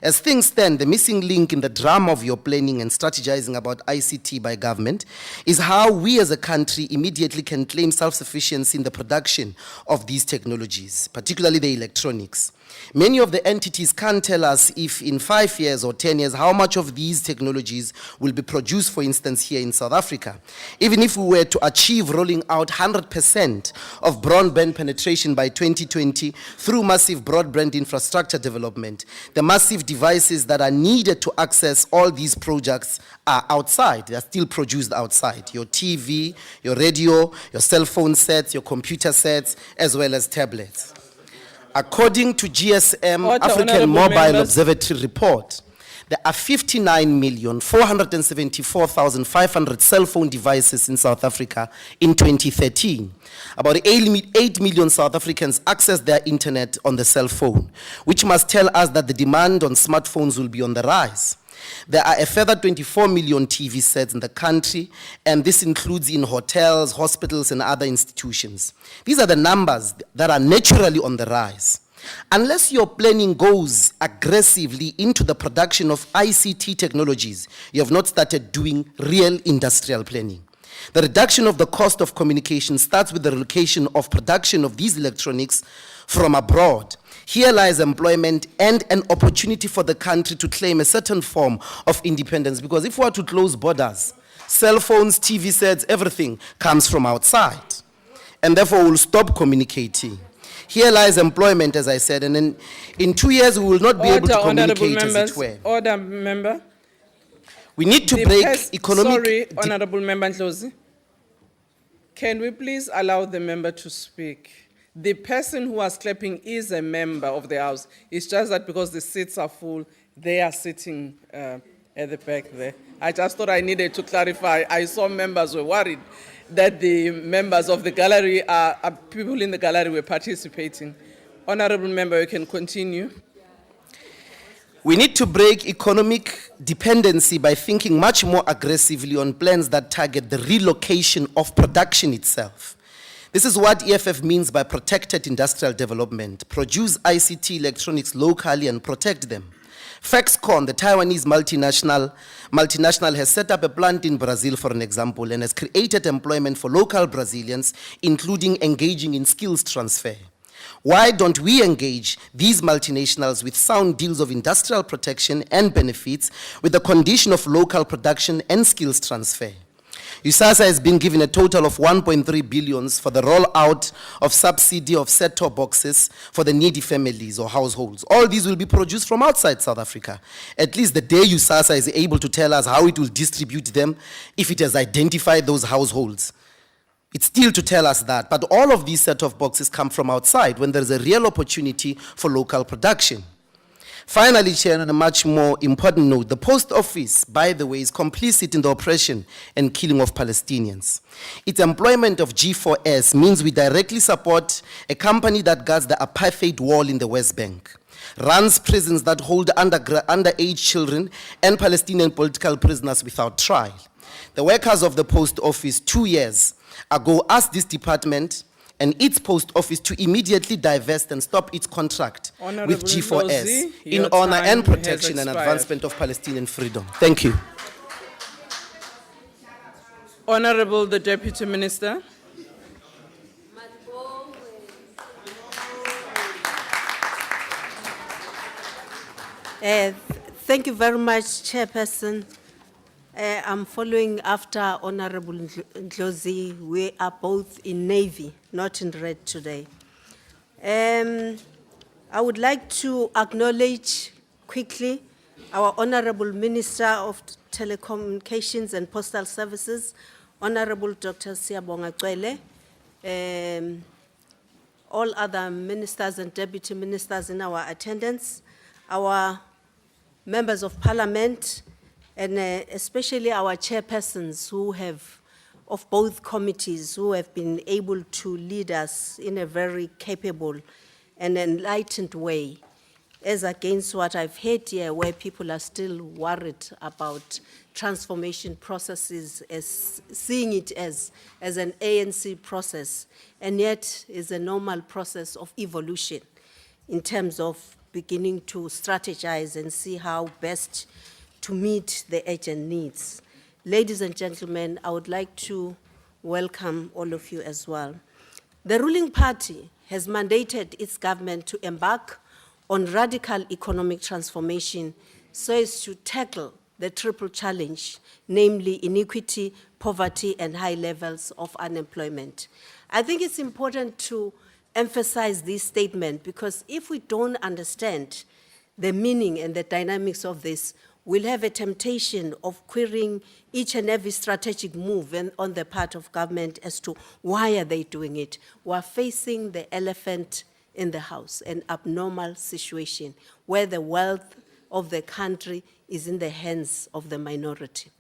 As things stand, the missing link in the drama of your planning and strategizing about ICT by government is how we as a country immediately can claim self-sufficiency in the production of these technologies, particularly the electronics. Many of the entities can't tell us if in 5 years or 10 years how much of these technologies will be produced, for instance, here in South Africa. Even if we were to achieve rolling out 100% of broadband penetration by 2020 through massive broadband infrastructure development, the massive devices that are needed to access all these projects are outside. They are still produced outside. Your TV, your radio, your cell phone sets, your computer sets, as well as tablets. According to GSM Order, African honourable Mobile members. Observatory report, There are 59,474,500 cell phone devices in South Africa in 2013. About 8 million South Africans access their internet on the cell phone, which must tell us that the demand on smartphones will be on the rise. There are a further 24 million TV sets in the country, and this includes in hotels, hospitals, and other institutions. These are the numbers that are naturally on the rise. Unless your planning goes aggressively into the production of ICT technologies, you have not started doing real industrial planning. The reduction of the cost of communication starts with the relocation of production of these electronics from abroad. Here lies employment and an opportunity for the country to claim a certain form of independence, because if we are to close borders, cell phones, TV sets, everything comes from outside. And therefore we'll stop communicating. Here lies employment, as I said, and in 2 years we will not be able to communicate as it were. Order, member. We need to break economic... Sorry, Honorable Member Ndlozi. Can we please allow the member to speak? The person who was clapping is a member of the House. It's just that because the seats are full, they are sitting at the back there. I just thought I needed to clarify. I saw members were worried that the members of the gallery people in the gallery were participating. Honorable member, you can continue. We need to break economic dependency by thinking much more aggressively on plans that target the relocation of production itself. This is what EFF means by protected industrial development. Produce ICT electronics locally and protect them. Foxconn, the Taiwanese multinational, has set up a plant in Brazil, for an example, and has created employment for local Brazilians, including engaging in skills transfer. Why don't we engage these multinationals with sound deals of industrial protection and benefits with the condition of local production and skills transfer? USASA has been given a total of 1.3 billion for the rollout of subsidy of set-top boxes for the needy families or households. All these will be produced from outside South Africa. At least the day USASA is able to tell us how it will distribute them, if it has identified those households. It's still to tell us that, but all of these set-top boxes come from outside when there is a real opportunity for local production. Finally, Chair, on a much more important note, the post office, by the way, is complicit in the oppression and killing of Palestinians. Its employment of G4S means we directly support a company that guards the apartheid wall in the West Bank, runs prisons that hold underage children and Palestinian political prisoners without trial. The workers of the post office 2 years ago asked this department and its post office to immediately divest and stop its contract Honorable with G4S Ndlozi, in your honor time and has protection and expired. advancement of Palestinian freedom. Thank you. Honorable the Deputy Minister. Thank you very much, Chairperson. I'm following after Honorable Ndlozi. We are both in Navy, not in red today. I would like to acknowledge quickly our Honorable Minister of Telecommunications and Postal Services, Honorable Dr. Siyabonga Cwele, all other ministers and deputy ministers in our attendance, our members of parliament, and especially our chairpersons who have, of both committees, who have been able to lead us in a very capable and enlightened way, as against what I've heard here, where people are still worried about transformation processes, as seeing it as an ANC process, and yet is a normal process of evolution in terms of beginning to strategize and see how best to meet the urgent needs. Ladies and gentlemen, I would like to welcome all of you as well. The ruling party has mandated its government to embark on radical economic transformation so as to tackle the triple challenge, namely inequity, poverty, and high levels of unemployment. I think it's important to emphasize this statement because if we don't understand the meaning and the dynamics of this, we'll have a temptation of querying each and every strategic move on the part of government as to why are they doing it. We're facing the elephant in the house, an abnormal situation where the wealth of the country is in the hands of the minority.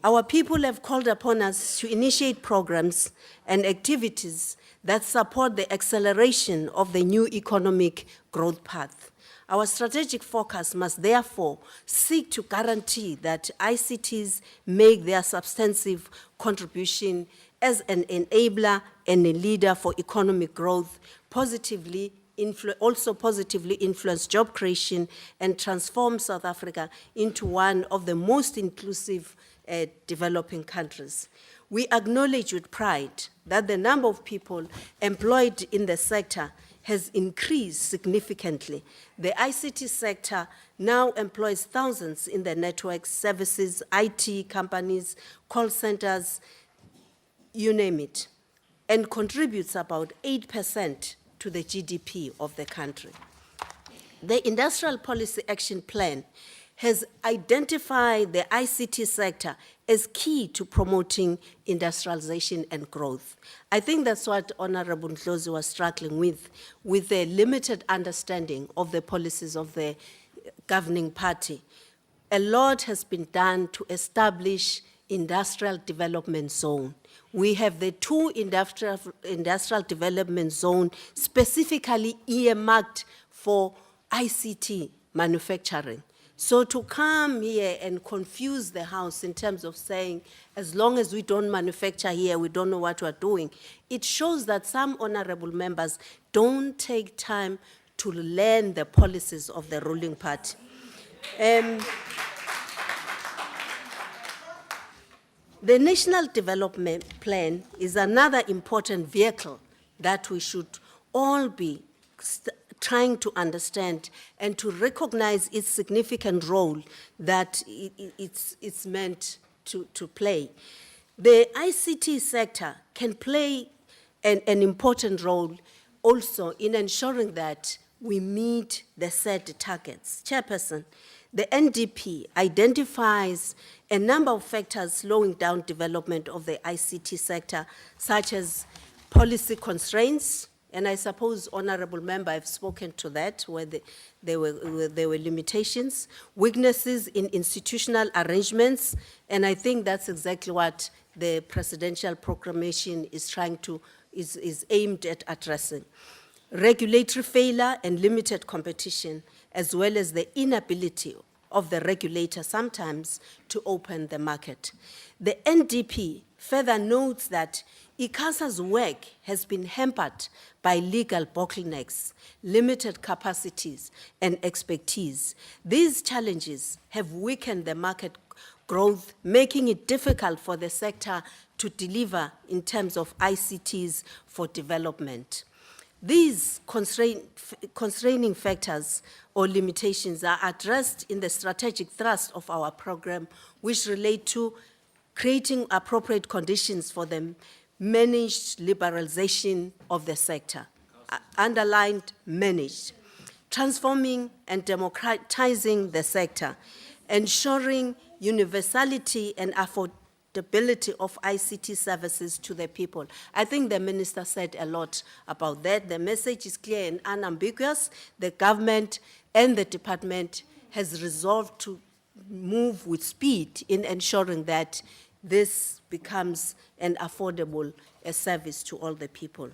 Our people have called upon us to initiate programs and activities that support the acceleration of the new economic growth path. Our strategic focus must therefore seek to guarantee that ICTs make their substantive contribution as an enabler and a leader for economic growth, also positively influence job creation and transform South Africa into one of the most inclusive developing countries. We acknowledge with pride that the number of people employed in the sector has increased significantly. The ICT sector now employs thousands in the networks, services, IT companies, call centers, you name it, and contributes about 8% to the GDP of the country. The Industrial Policy Action Plan has identified the ICT sector as key to promoting industrialization and growth. I think that's what Honorable Ndlozi was struggling with a limited understanding of the policies of the governing party. A lot has been done to establish industrial development zone. We have the 2 industrial development zone specifically earmarked for ICT manufacturing. So to come here and confuse the House in terms of saying, as long as we don't manufacture here, we don't know what we're doing, it shows that some honorable members don't take time to learn the policies of the ruling party. The National Development Plan is another important vehicle that we should all be trying to understand and to recognize its significant role that it's meant to play. The ICT sector can play an important role also in ensuring that we meet the set targets. Chairperson, the NDP identifies a number of factors slowing down development of the ICT sector, such as policy constraints, and I suppose honorable member have spoken to that, where there were limitations, weaknesses in institutional arrangements, and I think that's exactly what the presidential proclamation is is aimed at addressing. Regulatory failure and limited competition, as well as the inability of the regulator sometimes to open the market. The NDP further notes that ICASA's work has been hampered by legal bottlenecks, limited capacities, and expertise. These challenges have weakened the market growth, making it difficult for the sector to deliver in terms of ICTs for development. These constraining factors or limitations are addressed in the strategic thrust of our program, which relate to creating appropriate conditions for the managed liberalization of the sector, underlined managed, transforming and democratizing the sector, ensuring universality and affordability of ICT services to the people. I think the minister said a lot about that. The message is clear and unambiguous. The government and the department has resolved to move with speed in ensuring that this becomes an affordable service to all the people.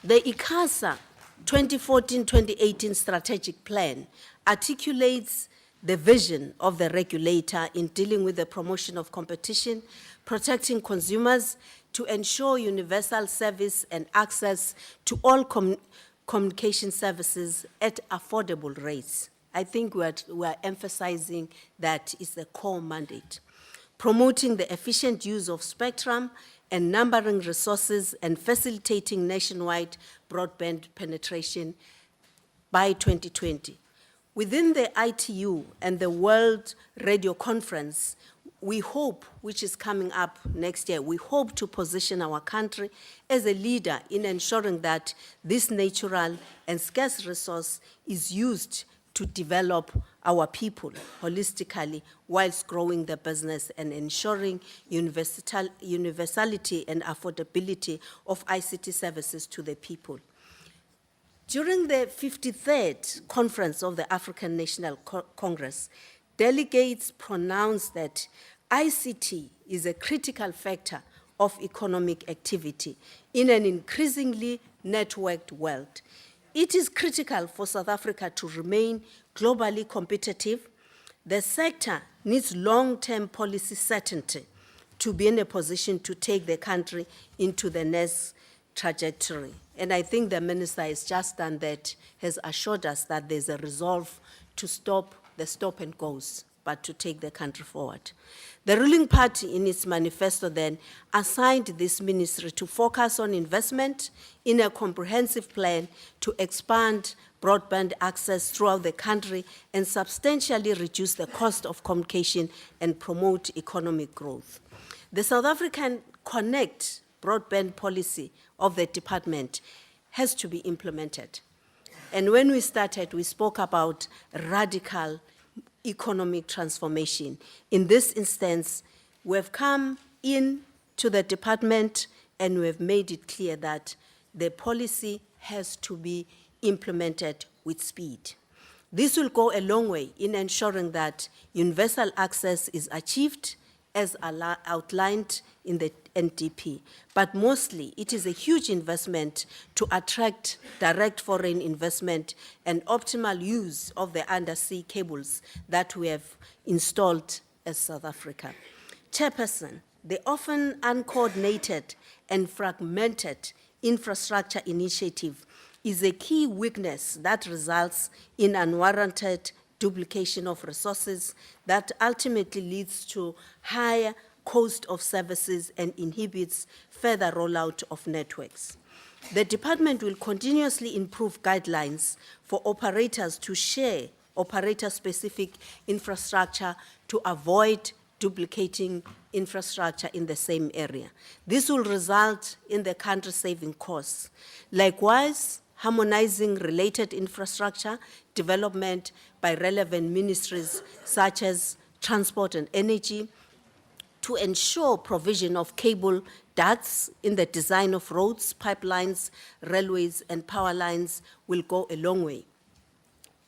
The ICASA 2014-2018 strategic plan articulates the vision of the regulator in dealing with the promotion of competition, protecting consumers, to ensure universal service and access to all communication services at affordable rates. I think we are emphasizing that is the core mandate. Promoting the efficient use of spectrum and numbering resources and facilitating nationwide broadband penetration by 2020. Within the ITU and the World Radio Conference, we hope, which is coming up next year, we hope to position our country as a leader in ensuring that this natural and scarce resource is used to develop our people holistically whilst growing the business and ensuring universality and affordability of ICT services to the people. During the 53rd Conference of the African National Congress, delegates pronounced that ICT is a critical factor of economic activity in an increasingly networked world. It is critical for South Africa to remain globally competitive. The sector needs long-term policy certainty to be in a position to take the country into the next trajectory. And I think the minister has just done that, has assured us that there's a resolve to stop the stop and goes, but to take the country forward. The ruling party in its manifesto then assigned this ministry to focus on investment in a comprehensive plan to expand broadband access throughout the country and substantially reduce the cost of communication and promote economic growth. The South African Connect broadband policy of the department has to be implemented. And when we started, we spoke about radical economic transformation. In this instance, we have come in to the department and we have made it clear that the policy has to be implemented with speed. This will go a long way in ensuring that universal access is achieved as outlined in the NDP. But mostly, it is a huge investment to attract direct foreign investment and optimal use of the undersea cables that we have installed as South Africa. Chairperson, the often uncoordinated and fragmented infrastructure initiative is a key weakness that results in unwarranted duplication of resources that ultimately leads to higher cost of services and inhibits further rollout of networks. The department will continuously improve guidelines for operators to share operator-specific infrastructure to avoid duplicating infrastructure in the same area. This will result in the country saving costs. Likewise, harmonizing related infrastructure development by relevant ministries such as transport and energy to ensure provision of cable ducts in the design of roads, pipelines, railways, and power lines will go a long way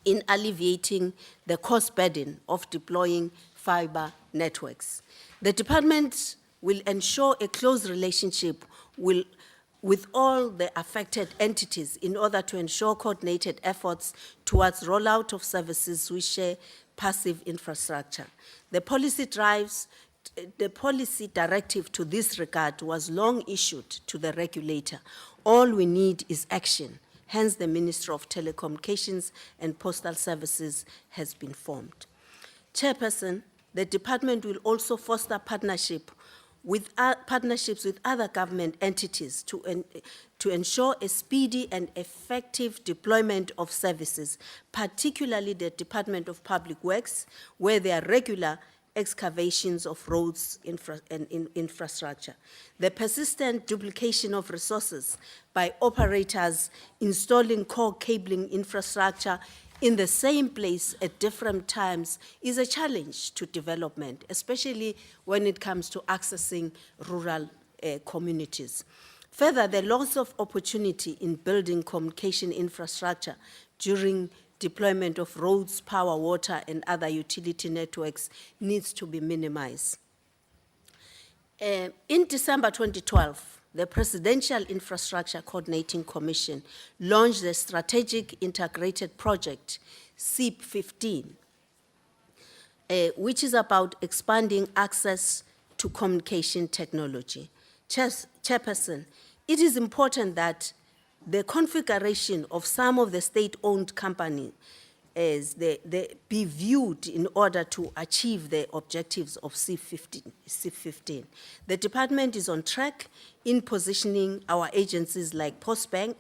in alleviating the cost burden of deploying fiber networks. The department will ensure a close relationship with all the affected entities in order to ensure coordinated efforts towards rollout of services which share passive infrastructure. The policy directive to this regard was long issued to the regulator. All we need is action. Hence, the Ministry of Telecommunications and Postal Services has been formed. Chairperson, the department will also foster partnerships with other government entities to ensure a speedy and effective deployment of services, particularly the Department of Public Works, where there are regular excavations of roads and infrastructure. The persistent duplication of resources by operators installing core cabling infrastructure in the same place at different times is a challenge to development, especially when it comes to accessing rural communities. Further, the loss of opportunity in building communication infrastructure during deployment of roads, power, water, and other utility networks needs to be minimized. In December 2012, the Presidential Infrastructure Coordinating Commission launched the Strategic Integrated Project, CIP15, which is about expanding access to communication technology. Chairperson, it is important that the configuration of some of the state-owned companies be viewed in order to achieve the objectives of CIP15. The department is on track in positioning our agencies like Postbank,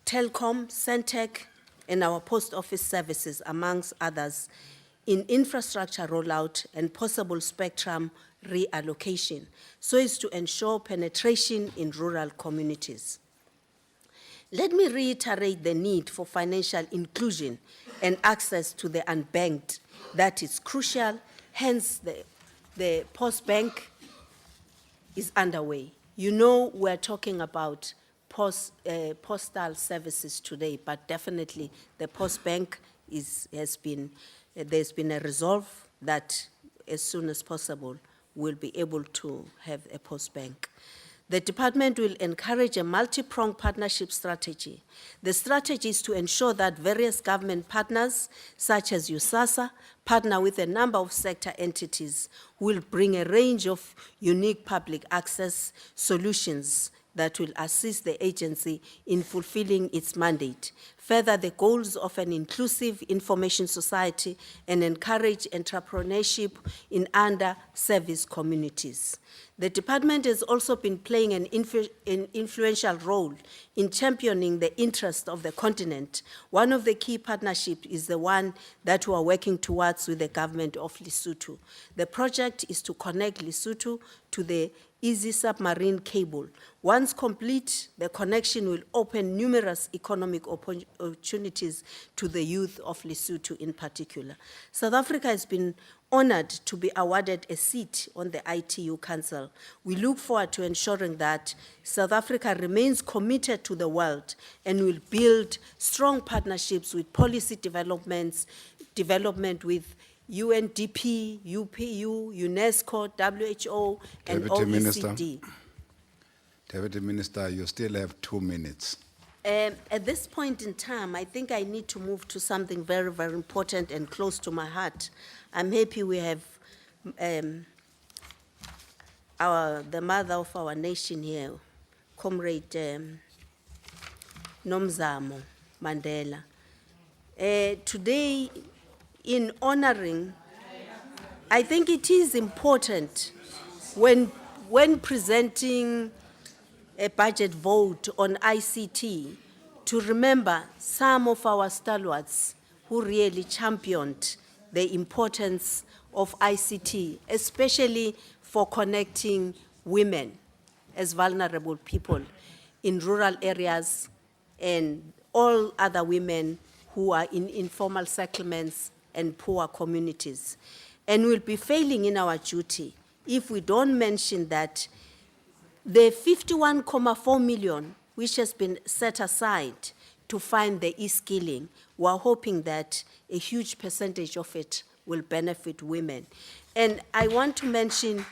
Telkom, Centec, and our post office services, amongst others, in infrastructure rollout and possible spectrum reallocation, so as to ensure penetration in rural communities. Let me reiterate the need for financial inclusion and access to the unbanked. That is crucial, hence the Postbank is underway. You know we're talking about postal services today, but definitely the post bank there's been a resolve that as soon as possible we'll be able to have a post bank. The department will encourage a multi-pronged partnership strategy. The strategy is to ensure that various government partners, such as USASA, partner with a number of sector entities who will bring a range of unique public access solutions that will assist the agency in fulfilling its mandate, further the goals of an inclusive information society, and encourage entrepreneurship in under-serviced communities. The department has also been playing an influential role in championing the interest of the continent. One of the key partnerships is the one that we are working towards with the government of Lesotho. The project is to connect Lesotho to the easy submarine cable. Once complete, the connection will open numerous economic opportunities to the youth of Lesotho in particular. South Africa has been honored to be awarded a seat on the ITU Council. We look forward to ensuring that South Africa remains committed to the world and will build strong partnerships with policy development with UNDP, UPU, UNESCO, WHO, and Deputy Minister. OECD. Deputy Minister, you still have 2 minutes. At this point in time, I think I need to move to something very, very important and close to my heart. I'm happy we have the mother of our nation here, Comrade Nomzamo Mandela. Today, in honoring, I think it is important when presenting a budget vote on ICT to remember some of our stalwarts who really championed the importance of ICT, especially for connecting women as vulnerable people in rural areas and all other women who are in informal settlements and poor communities. And we'll be failing in our duty if we don't mention that the 51.4 million which has been set aside to fund the e-skilling, we're hoping that a huge percentage of it will benefit women. And I want to mention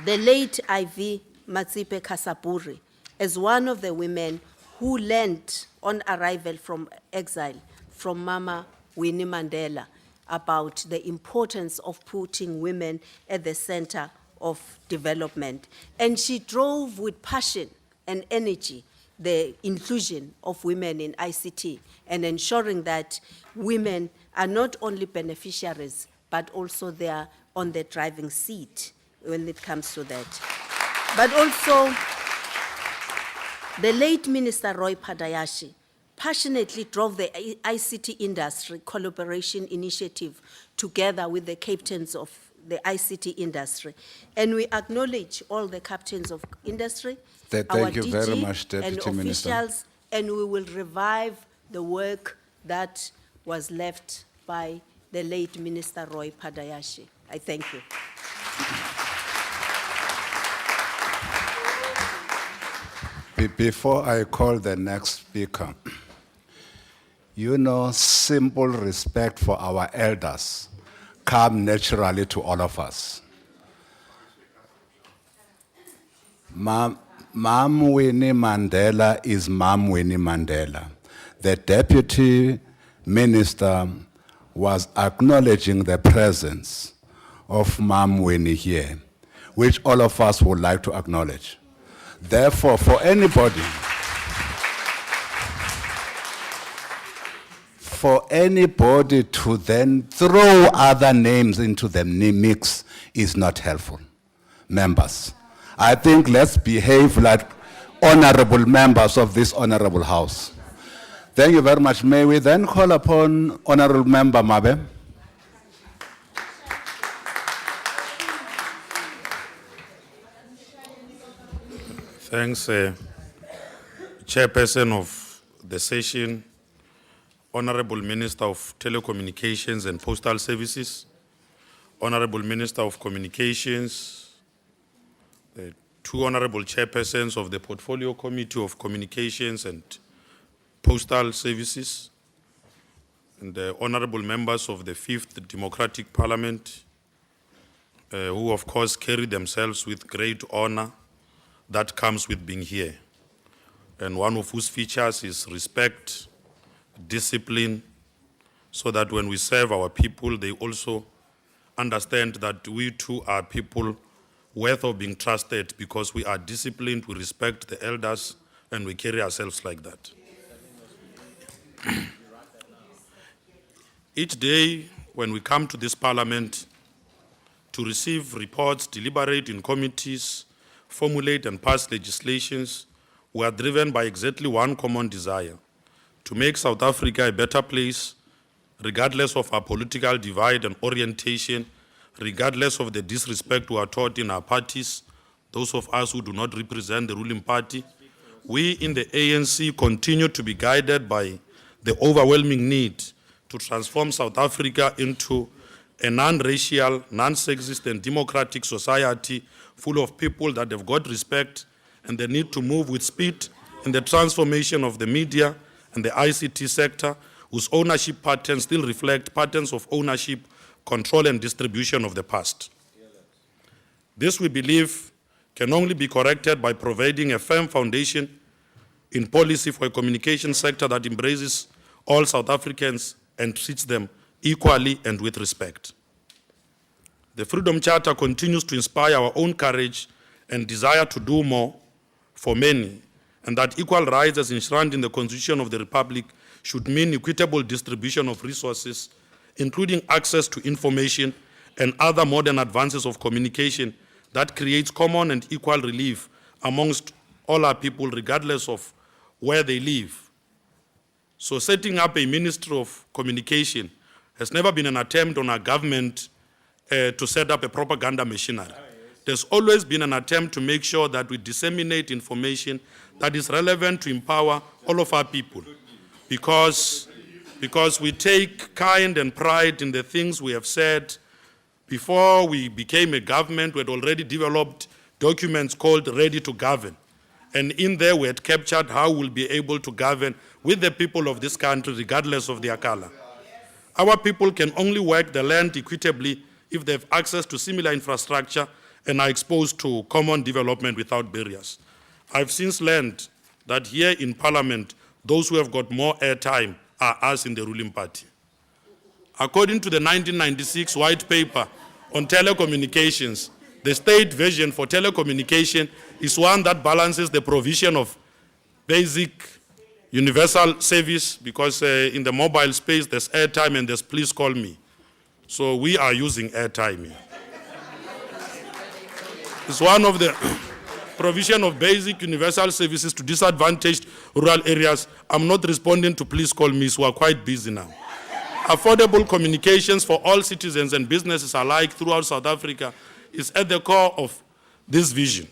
the late Ivy Matsipe Kasapuri as one of the women who learned on arrival from exile from Mama Winnie Mandela about the importance of putting women at the center of development. And she drove with passion and energy the inclusion of women in ICT and ensuring that women are not only beneficiaries, but also they are on the driving seat when it comes to that. But also, the late Minister Roy Padayashi passionately drove the ICT industry collaboration initiative together with the captains of the ICT industry. And we acknowledge all the captains of industry, Thank you very much, and Deputy Minister. officials, and we will revive the work that was left by the late Minister Roy Padayashi. I thank you. Before I call the next speaker, you know, simple respect for our elders come naturally to all of us. Ma'am Winnie Mandela is Ma'am Winnie Mandela. The Deputy Minister was acknowledging the presence of Ma'am Winnie here, which all of us would like to acknowledge. Therefore, for anybody to then throw other names into the mix is not helpful. Members, I think let's behave like honorable members of this honorable house. Thank you very much. May we then call upon Honorable Member Mabe? Thanks, Chairperson of the session, Honorable Minister of Telecommunications and Postal Services, Honorable Minister of Communications, the two honorable chairpersons of the Portfolio Committee of Communications and Postal Services, and the honorable members of the 5th Democratic Parliament, who of course carry themselves with great honor that comes with being here, and one of whose features is respect, discipline, so that when we serve our people, they also understand that we too are people worth of being trusted because we are disciplined, we respect the elders, and we carry ourselves like that. Each day when we come to this parliament to receive reports, deliberate in committees, formulate and pass legislations, we are driven by exactly one common desire: to make South Africa a better place, regardless of our political divide and orientation, regardless of the disrespect we are taught in our parties, those of us who do not represent the ruling party. We in the ANC continue to be guided by the overwhelming need to transform South Africa into a non-racial, non-sexist and democratic society full of people that have got respect, and the need to move with speed in the transformation of the media and the ICT sector, whose ownership patterns still reflect patterns of ownership, control and distribution of the past. This, we believe, can only be corrected by providing a firm foundation in policy for a communication sector that embraces all South Africans and treats them equally and with respect. The Freedom Charter continues to inspire our own courage and desire to do more for many, and that equal rights as enshrined in the Constitution of the Republic should mean equitable distribution of resources, including access to information and other modern advances of communication that creates common and equal relief amongst all our people, regardless of where they live. So setting up a Ministry of Communication has never been an attempt on our government to set up a propaganda machinery. There's always been an attempt to make sure that we disseminate information that is relevant to empower all of our people, because we take kind and pride in the things we have said. Before we became a government, we had already developed documents called Ready to Govern. And in there we had captured how we'll be able to govern with the people of this country, regardless of their color. Our people can only work the land equitably if they have access to similar infrastructure and are exposed to common development without barriers. I've since learned that here in Parliament, those who have got more airtime are us in the ruling party. According to the 1996 white paper on telecommunications, the state vision for telecommunication is one that balances the provision of basic universal service, because in the mobile space there's airtime and there's please call me. So we are using airtime here. It's one of the provision of basic universal services to disadvantaged rural areas. I'm not responding to please call me, so we're quite busy now. Affordable communications for all citizens and businesses alike throughout South Africa is at the core of this vision.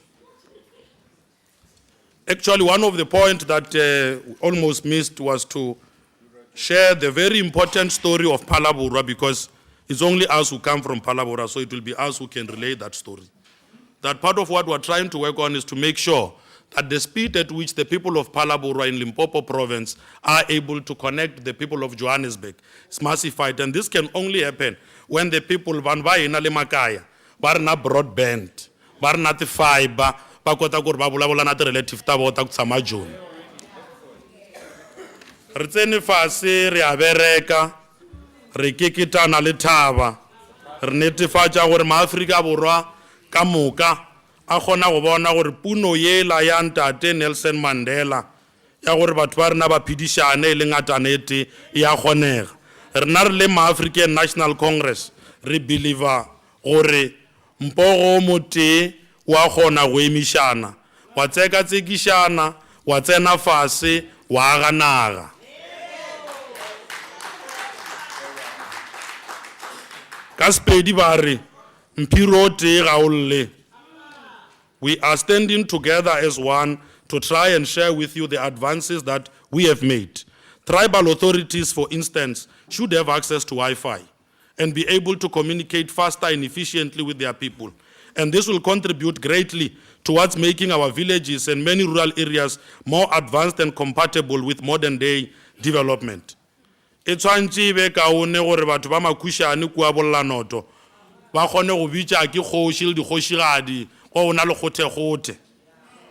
Actually, one of the points that almost missed was to share the very important story of Phalaborwa, because it's only us who come from Phalaborwa, so it will be us who can relay that story. That part of what we're trying to work on is to make sure that the speed at which the people of Phalaborwa in Limpopo province are able to connect the people of Johannesburg is massified. And this can only happen when the people van ba ena le makaya ba rena broadband, ba rena te fiber, ba kota gore ba bolabola na te relative ta bota ku tsama Joni. Re tsene fase re a bereka, re keketana le thaba, re netefatsa gore maAfrika Borwa ka moka a kgona go bona gore puno yela ya ntate Nelson Mandela ya gore batho ba rena ba phedišane le ngatanete ya kgonega. Rena re le Ma-African National Congress re believer gore mpogo mote wa kgona go emišana, wa tsekatsekišana, wa tsena fase, wa aga naga. Ka Sepedi ba re mpiro o tee ga o lle. We are standing together as one to try and share with you the advances that we have made. Tribal authorities, for instance, should have access to Wi-Fi and be able to communicate faster and efficiently with their people. and this will contribute greatly towards making our villages and many rural areas more advanced and compatible with modern day development. E tshwantse e be kaone gore batho ba makhushane kua bollanoto ba kgone go bitša ke kgoši le dikgošigadi go ona le kgothe-kgothe.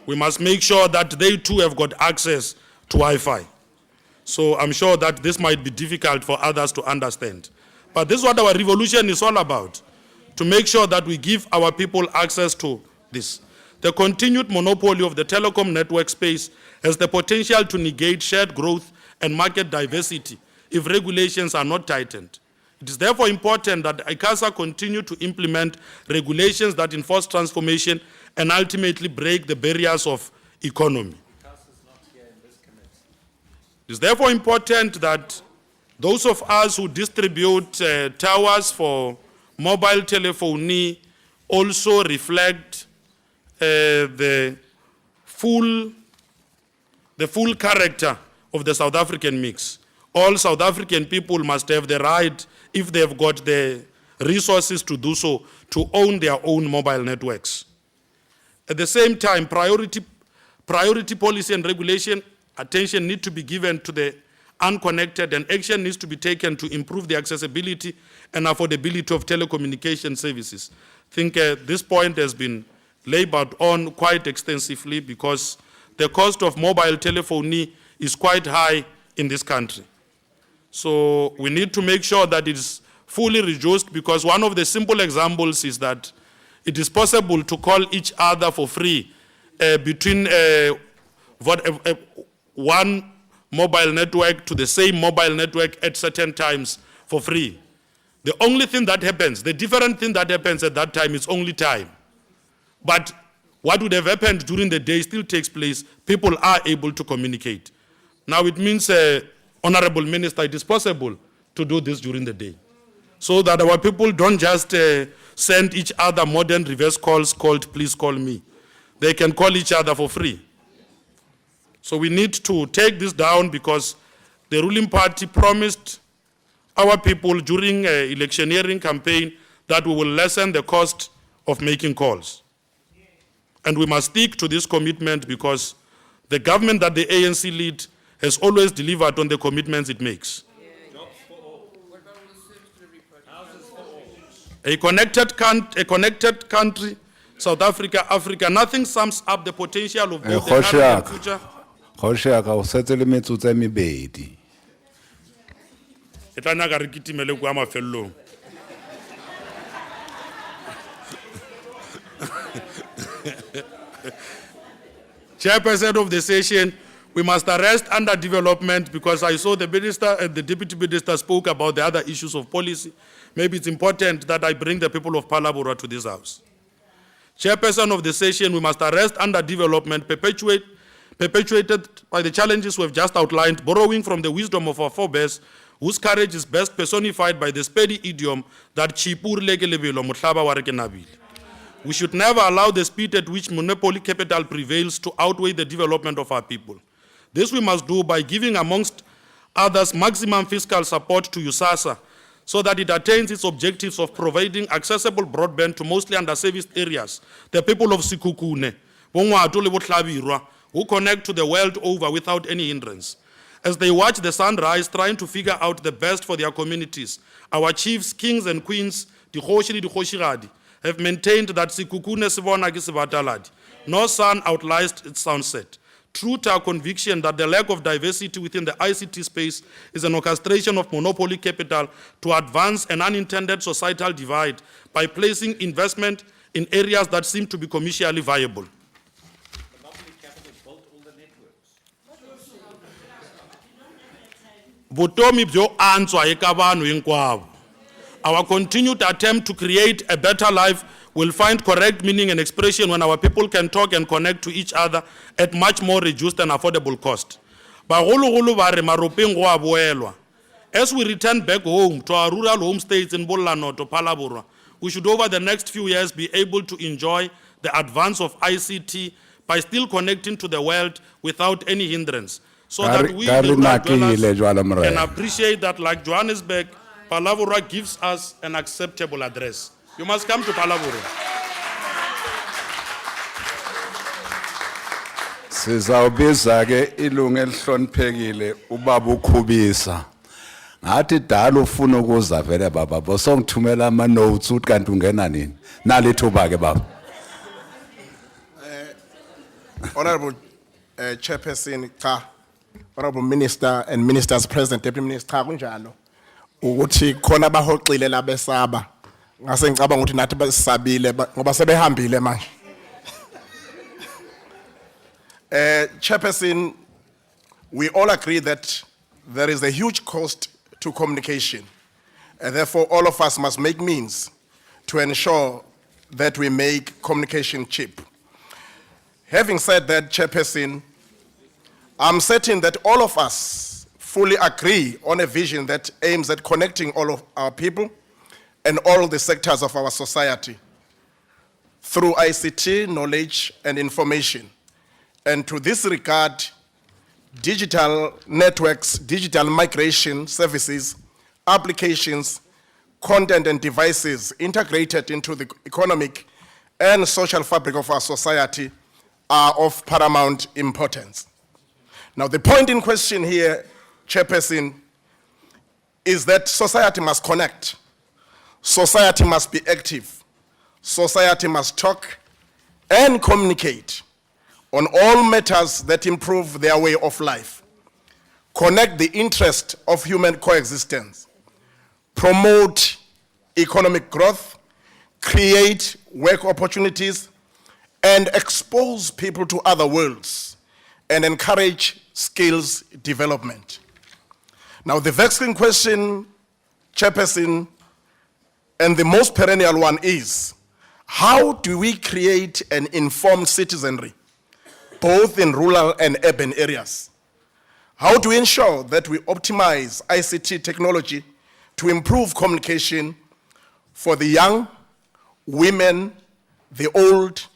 We must make sure that they too have got access to Wi-Fi. So I'm sure that this might be difficult for others to understand. But this is what our revolution is all about, to make sure that we give our people access to this. The continued monopoly of the telecom network space has the potential to negate shared growth and market diversity if regulations are not tightened. It is therefore important that ICASA continue to implement regulations that enforce transformation and ultimately break the barriers of economy. It is therefore important that those of us who distribute towers for mobile telephony also reflect the full character of the South African mix. All South African people must have the right, if they've got the resources to do so, to own their own mobile networks. At the same time, priority policy and regulation attention need to be given to the unconnected, and action needs to be taken to improve the accessibility and affordability of telecommunication services. I think this point has been labored on quite extensively because the cost of mobile telephony is quite high in this country. So we need to make sure that it is fully reduced, because one of the simple examples is that it is possible to call each other for free between one mobile network to the same mobile network at certain times for free. The only thing that happens, the different thing that happens at that time is only time. But what would have happened during the day still takes place. People are able to communicate. Now it means, Honorable Minister, it is possible to do this during the day, so that our people don't just send each other modern reverse calls called "please call me." They can call each other for free. So we need to take this down, because the ruling party promised our people during an electioneering campaign that we will lessen the cost of making calls. And we must stick to this commitment, because the government that the ANC lead has always delivered on the commitments it makes. A connected country, South Africa, nothing sums up the potential of both the current and future. Khoshaka o setse le metsotso e mebedi. E tla nyaka re kitimele kwa mafellong. Chairperson of the session, we must arrest underdevelopment, because I saw the minister and the deputy minister spoke about the other issues of policy. Maybe it's important that I bring the people of Palabora to this house. Chairperson of the session, we must arrest underdevelopment perpetuated by the challenges we have just outlined, borrowing from the wisdom of our forebears, whose courage is best personified by the speedy idiom that chipur leke lebelo mohlaba wa re ke nabile. We should never allow the speed at which monopoly capital prevails to outweigh the development of our people. This we must do by giving, amongst others, maximum fiscal support to USASA, so that it attains its objectives of providing accessible broadband to mostly underserviced areas, the people of Sekhukhune, Bongwato le Bohlabirwa, who connect to the world over without any hindrance. As they watch the sun rise, trying to figure out the best for their communities, our chiefs, kings and queens, dikgoši le dikgošigadi, have maintained that Sekhukhune se bona ke sebataladi. No sun outlies its sunset. True to our conviction that the lack of diversity within the ICT space is an orchestration of monopoly capital to advance an unintended societal divide by placing investment in areas that seem to be commercially viable. Vutomi byo antswa eka vanhu hinkwavo. Our continued attempt to create a better life will find correct meaning and expression when our people can talk and connect to each other at much more reduced and affordable cost. Bagologolo ba re maropeng go a boelwa. As we return back home to our rural home states in Bollanoto, Phalaborwa, we should over the next few years be able to enjoy the advance of ICT by still connecting to the world without any hindrance, so that we the rural dwellers can appreciate that, like Johannesburg, Phalaborwa gives us an acceptable address. You must come to Phalaborwa. Sizawubiza ke ilungu elihloniphekile ubaba ukhubisa. Ngathi dala ufuna ukuza vele baba bosongithumela ama notes uthi kanti ungena nini. Nalithuba ke baba. Honorable Chairperson, cha, Honorable Minister and Ministers Present, Deputy Minister, cha kunjalo. Ukuthi khona abahoxile labesaba. Ngase ngicabanga ukuthi nathi basabile ngoba sebehambile manje. Chairperson, we all agree that there is a huge cost to communication. And therefore, all of us must make means to ensure that we make communication cheap. Having said that, Chairperson, I'm certain that all of us fully agree on a vision that aims at connecting all of our people and all the sectors of our society through ICT, knowledge, and information. And to this regard, digital networks, digital migration services, applications, content and devices integrated into the economic and social fabric of our society are of paramount importance. Now, the point in question here, Chairperson, is that society must connect. Society must be active. Society must talk and communicate on all matters that improve their way of life, connect the interest of human coexistence, promote economic growth, create work opportunities, and expose people to other worlds, and encourage skills development. Now, the vexing question, Chairperson, and the most perennial one is, how do we create an informed citizenry, both in rural and urban areas? How do we ensure that we optimize ICT technology to improve communication for the young, women, the old,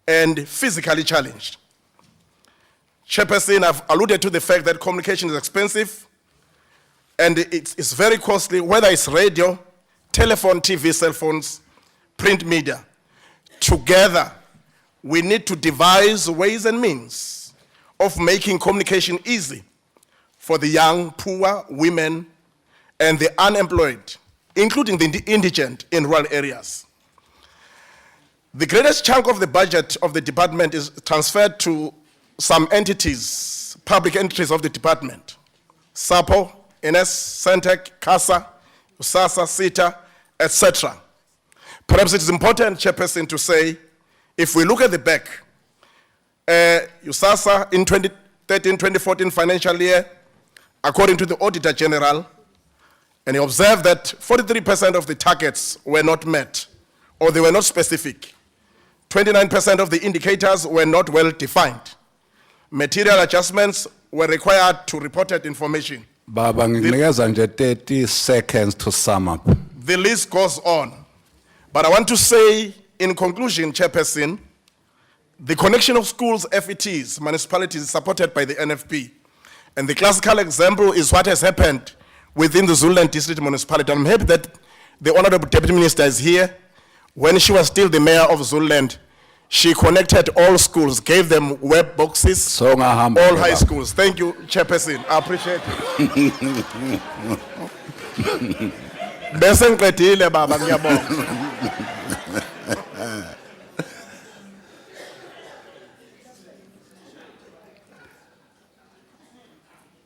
and physically challenged? Chairperson, I've alluded to the fact that communication is expensive and it's very costly, whether it's radio, telephone, TV, cell phones, print media. Together, we need to devise ways and means of making communication easy for the young, poor, women, and the unemployed, including the indigent in rural areas. The greatest chunk of the budget of the department is transferred to some entities, public entities of the department: SAPO, NS, Centec, CASA, USASA, SITA, etc. Perhaps it is important, Chairperson, to say, if we look at the back, USASA in 2013-2014 financial year, according to the Auditor General, and he observed that 43% of the targets were not met, or they were not specific. 29% of the indicators were not well defined. Material adjustments were required to reported information. Baba ngikunikeza nje 30 seconds to sum up. The list goes on. But I want to say, in conclusion, Chairperson, the connection of schools, FETs, municipalities is supported by the NFP. And the classical example is what has happened within the Zululand District Municipality. I'm happy that the Honorable Deputy Minister is here. When she was still the mayor of Zululand, she connected all schools, gave them web boxes, all high schools. Thank you, Chairperson. I appreciate it. Bese ngiqedile baba, ngiyabonga.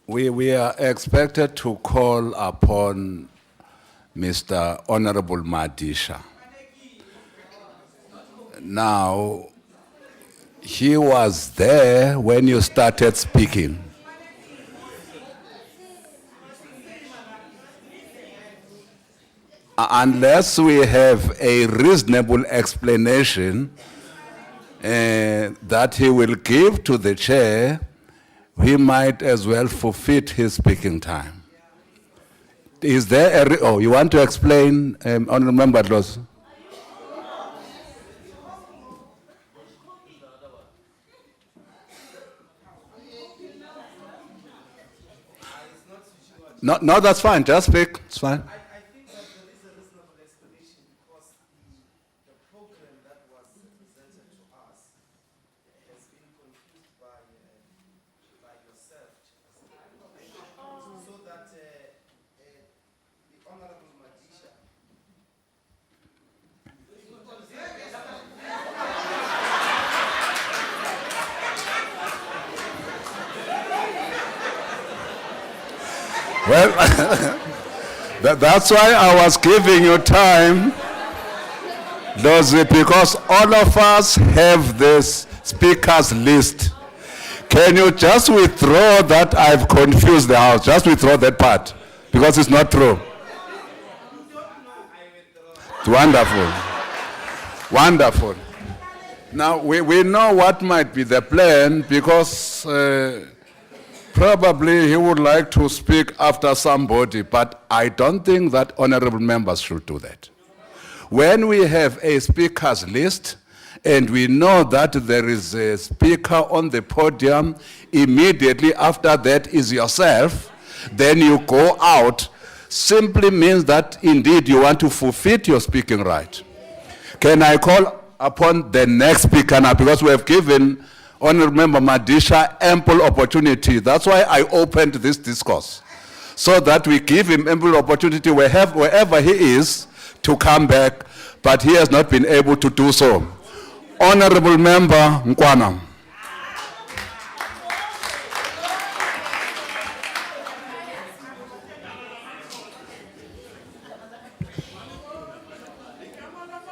We are expected to call upon Mr. Honorable Madisha. Now, he was there when you started speaking. Unless we have a reasonable explanation that he will give to the chair, he might as well forfeit his speaking time. Is there a, you want to explain, Honorable Member Dlos? No, that's fine, just speak, it's fine. I think that there is a reasonable explanation because the program that was presented to us has been confused by Well, that's why I was giving you time, Dozie, because all of us have this speakers list. Can you just withdraw that I've confused the House? Just withdraw that part, because it's not true. It's wonderful. Wonderful. Now, we know what might be the plan, because probably he would like to speak after somebody, but I don't think that honorable members should do that. When we have a speakers list, and we know that there is a speaker on the podium, immediately after that is yourself, then you go out, simply means that indeed you want to forfeit your speaking right. Can I call upon the next speaker now, because we have given Honorable Member Madisha ample opportunity. That's why I opened this discourse, so that we give him ample opportunity wherever he is to come back, but he has not been able to do so. Honorable Member Nkwana.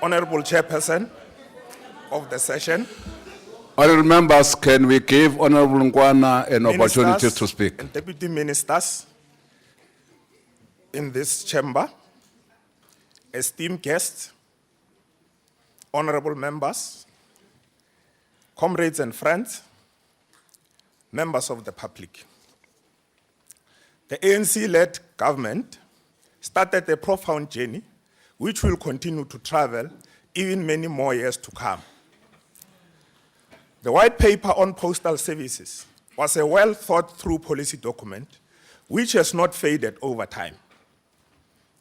Honorable Chairperson of the session, Honorable members, can we give Honorable Nkwana an opportunity Ministers to speak? and Deputy Ministers in this chamber, esteemed guests, honorable members, comrades and friends, members of the public. The ANC-led government started a profound journey which will continue to travel even many more years to come. The white paper on postal services was a well thought through policy document which has not faded over time.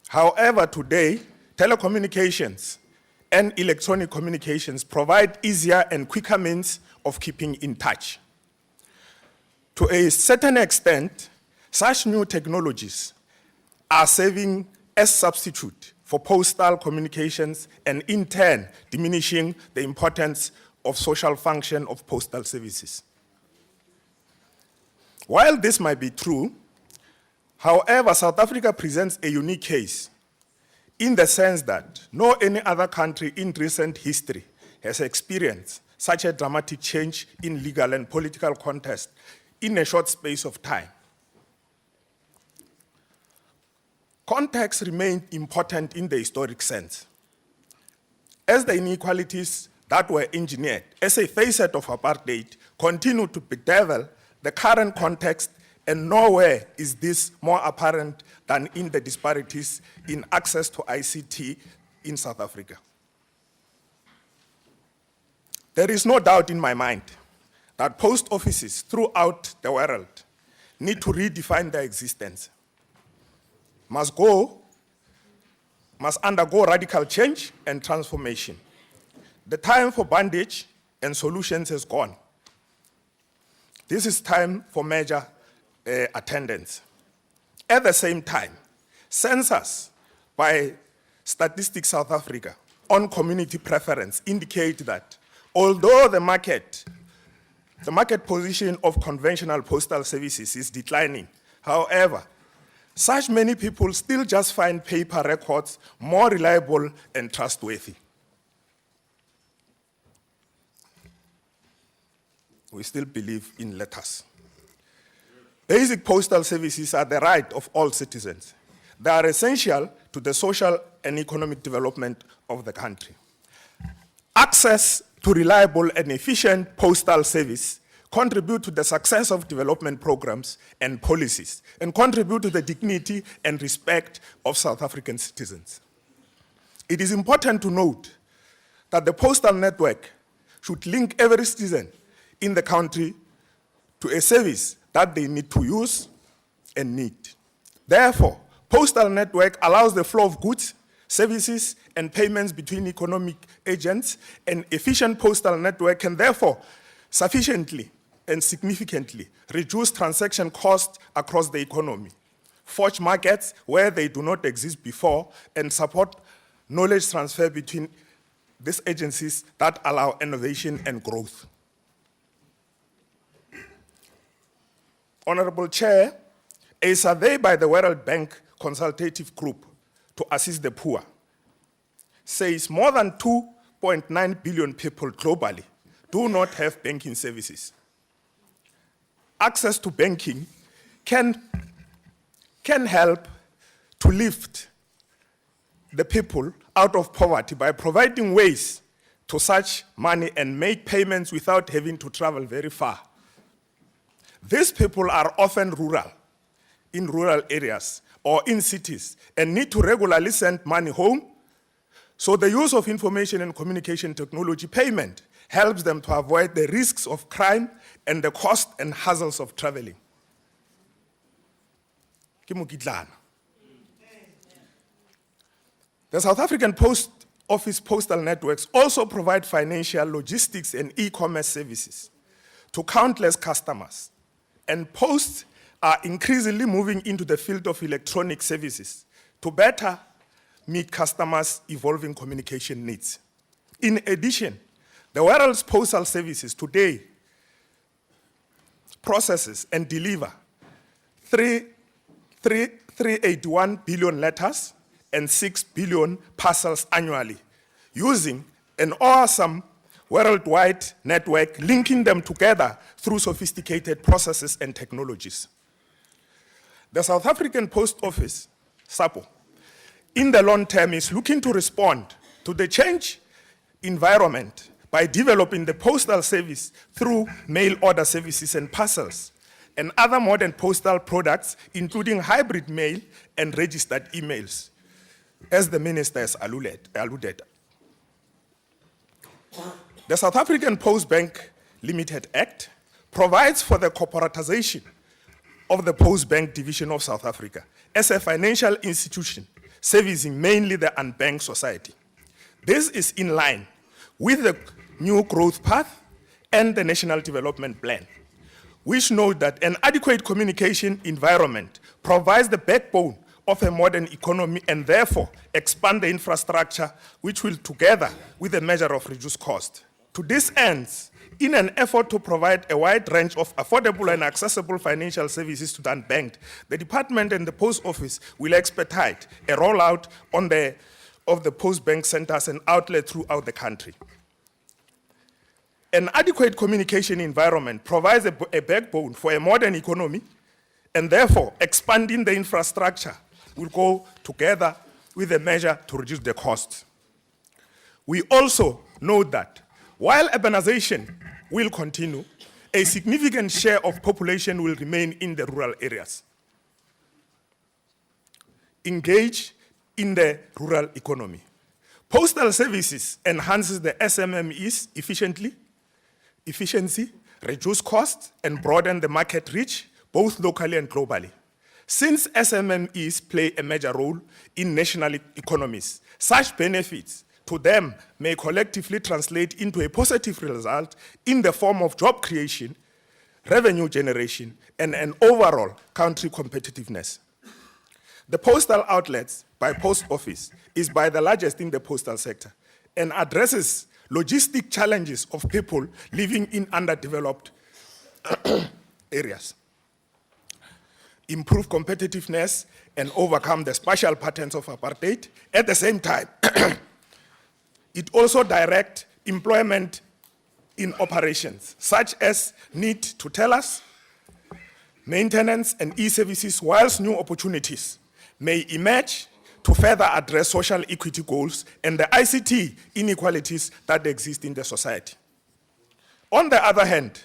However, today, telecommunications and electronic communications provide easier and quicker means of keeping in touch. To a certain extent, such new technologies are serving as substitute for postal communications and in turn diminishing the importance of social function of postal services. While this might be true, however, South Africa presents a unique case in the sense that no any other country in recent history has experienced such a dramatic change in legal and political context in a short space of time. Context remained important in the historic sense, as the inequalities that were engineered as a facet of apartheid continue to bedevil the current context, and nowhere is this more apparent than in the disparities in access to ICT in South Africa. There is no doubt in my mind that post offices throughout the world need to redefine their existence, must undergo radical change and transformation. The time for bandage and solutions has gone. This is time for major attendance. At the same time, census by Statistics South Africa on community preference indicate that although the market position of conventional postal services is declining, however, such many people still just find paper records more reliable and trustworthy. We still believe in letters. Basic postal services are the right of all citizens. They are essential to the social and economic development of the country. Access to reliable and efficient postal service contribute to the success of development programs and policies, and contribute to the dignity and respect of South African citizens. It is important to note that the postal network should link every citizen in the country to a service that they need to use and need. Therefore, postal network allows the flow of goods, services, and payments between economic agents. An efficient postal network can therefore sufficiently and significantly reduce transaction costs across the economy, forge markets where they do not exist before, and support knowledge transfer between these agencies that allow innovation and growth. Honorable Chair A survey by the World Bank Consultative Group to Assist the Poor says more than 2.9 billion people globally do not have banking services. Access to banking can help to lift the people out of poverty by providing ways to search money and make payments without having to travel very far. These people are often rural, in rural areas or in cities, and need to regularly send money home. So the use of information and communication technology payment helps them to avoid the risks of crime and the cost and hassles of traveling. Ke mokitlana. The South African Post Office postal networks also provide financial, logistics, and e-commerce services to countless customers. And posts are increasingly moving into the field of electronic services to better meet customers' evolving communication needs. In addition, the world's postal services today processes and deliver 381 billion letters and 6 billion parcels annually, using an awesome worldwide network linking them together through sophisticated processes and technologies. The South African Post Office, SAPO, in the long term is looking to respond to the change environment by developing the postal service through mail order services and parcels and other modern postal products, including hybrid mail and registered emails, as the minister has alluded. The South African Post Bank Limited Act provides for the corporatization of the Post Bank Division of South Africa as a financial institution servicing mainly the unbanked society. This is in line with the new growth path and the National Development Plan, which note that an adequate communication environment provides the backbone of a modern economy and therefore expand the infrastructure, which will, together with a measure of reduced cost. To this end, in an effort to provide a wide range of affordable and accessible financial services to the unbanked, the department and the post office will expedite a rollout of the post bank centers and outlets throughout the country. An adequate communication environment provides a backbone for a modern economy, and therefore expanding the infrastructure will go together with a measure to reduce the costs. We also note that while urbanization will continue, a significant share of population will remain in the rural areas. Engage in the rural economy. Postal services enhances the SMMEs efficiency, reduce costs, and broaden the market reach, both locally and globally. Since SMMEs play a major role in national economies, such benefits to them may collectively translate into a positive result in the form of job creation, revenue generation, and an overall country competitiveness. The postal outlets by post office is by the largest in the postal sector and addresses logistic challenges of people living in underdeveloped areas, improve competitiveness, and overcome the spatial patterns of apartheid. At the same time, it also directs employment in operations, such as need to tell us, maintenance, and e-services, whilst new opportunities may emerge to further address social equity goals and the ICT inequalities that exist in the society. On the other hand,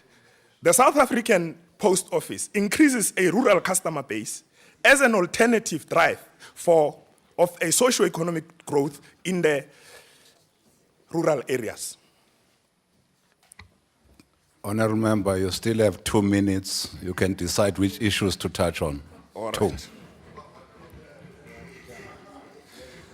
the South African Post Office increases a rural customer base as an alternative drive of a socio-economic growth in the rural areas. Honourable Member, you still have 2 minutes. You can decide which issues to touch on. All right. 2.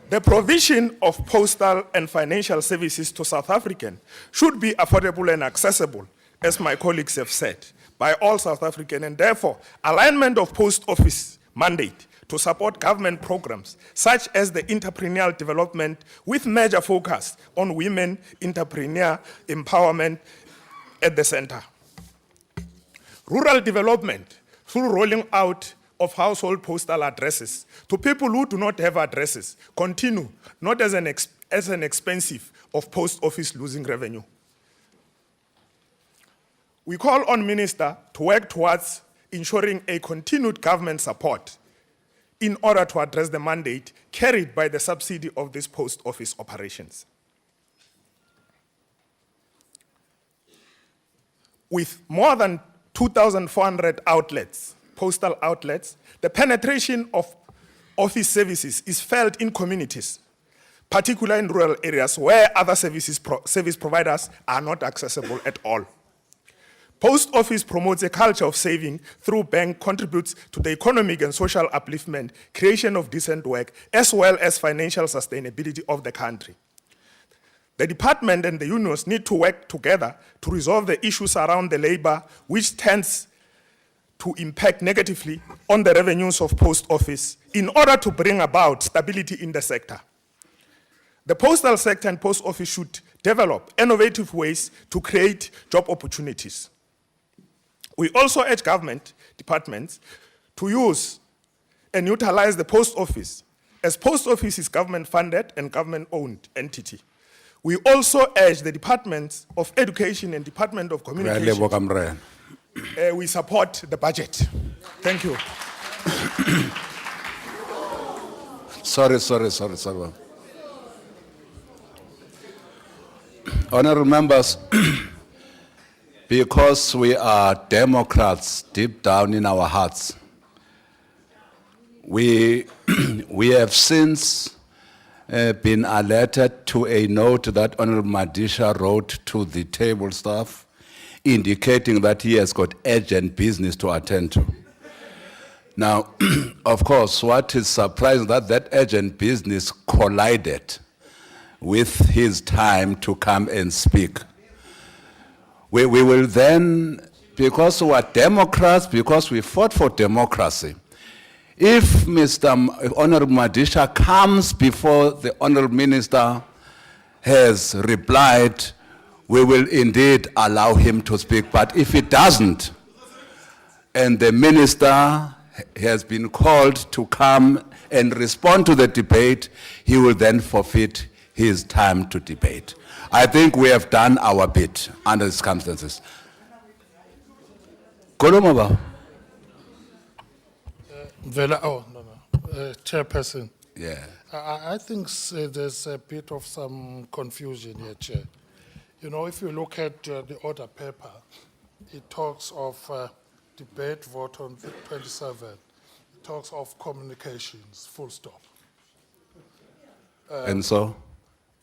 The provision of postal and financial services to South Africans should be affordable and accessible, as my colleagues have said, by all South Africans, and therefore alignment of post office mandate to support government programs such as the entrepreneurial development with major focus on women entrepreneur empowerment at the center. Rural development through rolling out of household postal addresses to people who do not have addresses continue, not as an expensive of post office losing revenue. We call on Minister to work towards ensuring a continued government support in order to address the mandate carried by the subsidy of these post office operations. With more than 2,400 outlets, postal outlets, the penetration of office services is felt in communities, particularly in rural areas where other service providers are not accessible at all. Post office promotes a culture of saving through bank, contributes to the economic and social upliftment, creation of decent work, as well as financial sustainability of the country. The department and the unions need to work together to resolve the issues around the labor, which tends to impact negatively on the revenues of post office in order to bring about stability in the sector. The postal sector and post office should develop innovative ways to create job opportunities. We also urge government departments to use and utilize the post office, as post office is government-funded and government-owned entity. We also urge the Departments of Education and Department of Communication. We support the budget. Thank you. Sorry. Honorable members, because we are Democrats deep down in our hearts, we have since been alerted to a note that Honorable Madisha wrote to the table staff indicating that he has got urgent business to attend to. Now, of course, what is surprising that that urgent business collided with his time to come and speak. We will then, because we are Democrats, because we fought for democracy, if Mr. Honorable Madisha comes before the Honorable Minister has replied, we will indeed allow him to speak. But if he doesn't, and the Minister has been called to come and respond to the debate, he will then forfeit his time to debate. I think we have done our bit under the circumstances. Kolomaba. Chairperson. Yeah. I think there's a bit of some confusion here, Chair. You know, if you look at the order paper, it talks of debate vote on 27. It talks of communications, full stop. And so?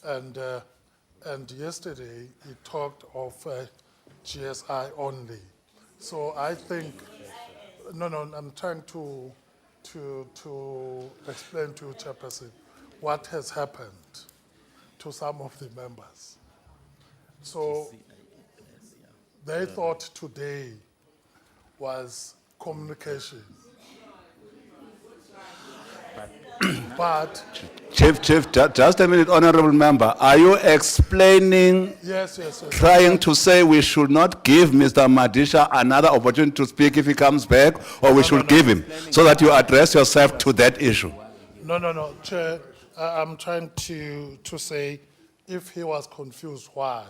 And yesterday, it talked of GSI only. So I think, I'm trying to explain to you, Chairperson, what has happened to some of the members. So they thought today was communication. But Chief, just a minute, Honorable Member. Are you explaining, yes. trying to say we should not give Mr. Madisha another opportunity to speak if he comes back, or we should give him, so that you address yourself to that issue? No, Chair. I'm trying to say, if he was confused, why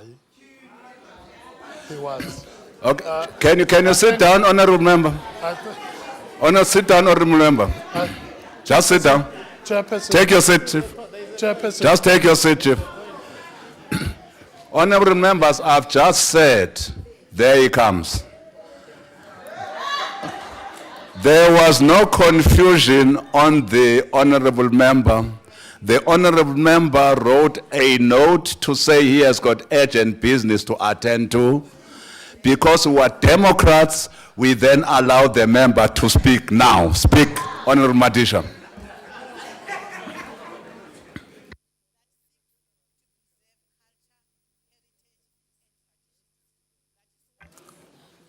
he was. Okay. Can you sit down, Honorable Member? Sit down, Honorable Member. Just sit down. Chairperson. Take your seat, Chief. Chairperson. Just take your seat, Chief. Honorable members, I've just said, there he comes. There was no confusion on the honorable member. The honorable member wrote a note to say he has got urgent business to attend to. Because we are Democrats, we then allow the member to speak now. Speak, Honorable Madisha.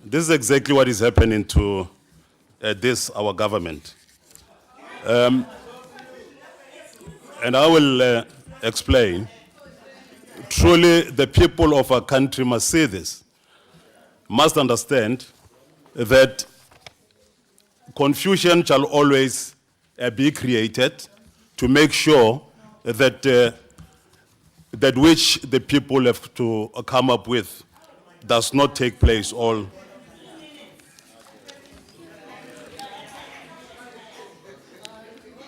This is exactly what is happening to our government. And I will explain. Truly, the people of our country must see this, must understand that confusion shall always be created to make sure that that which the people have to come up with does not take place all.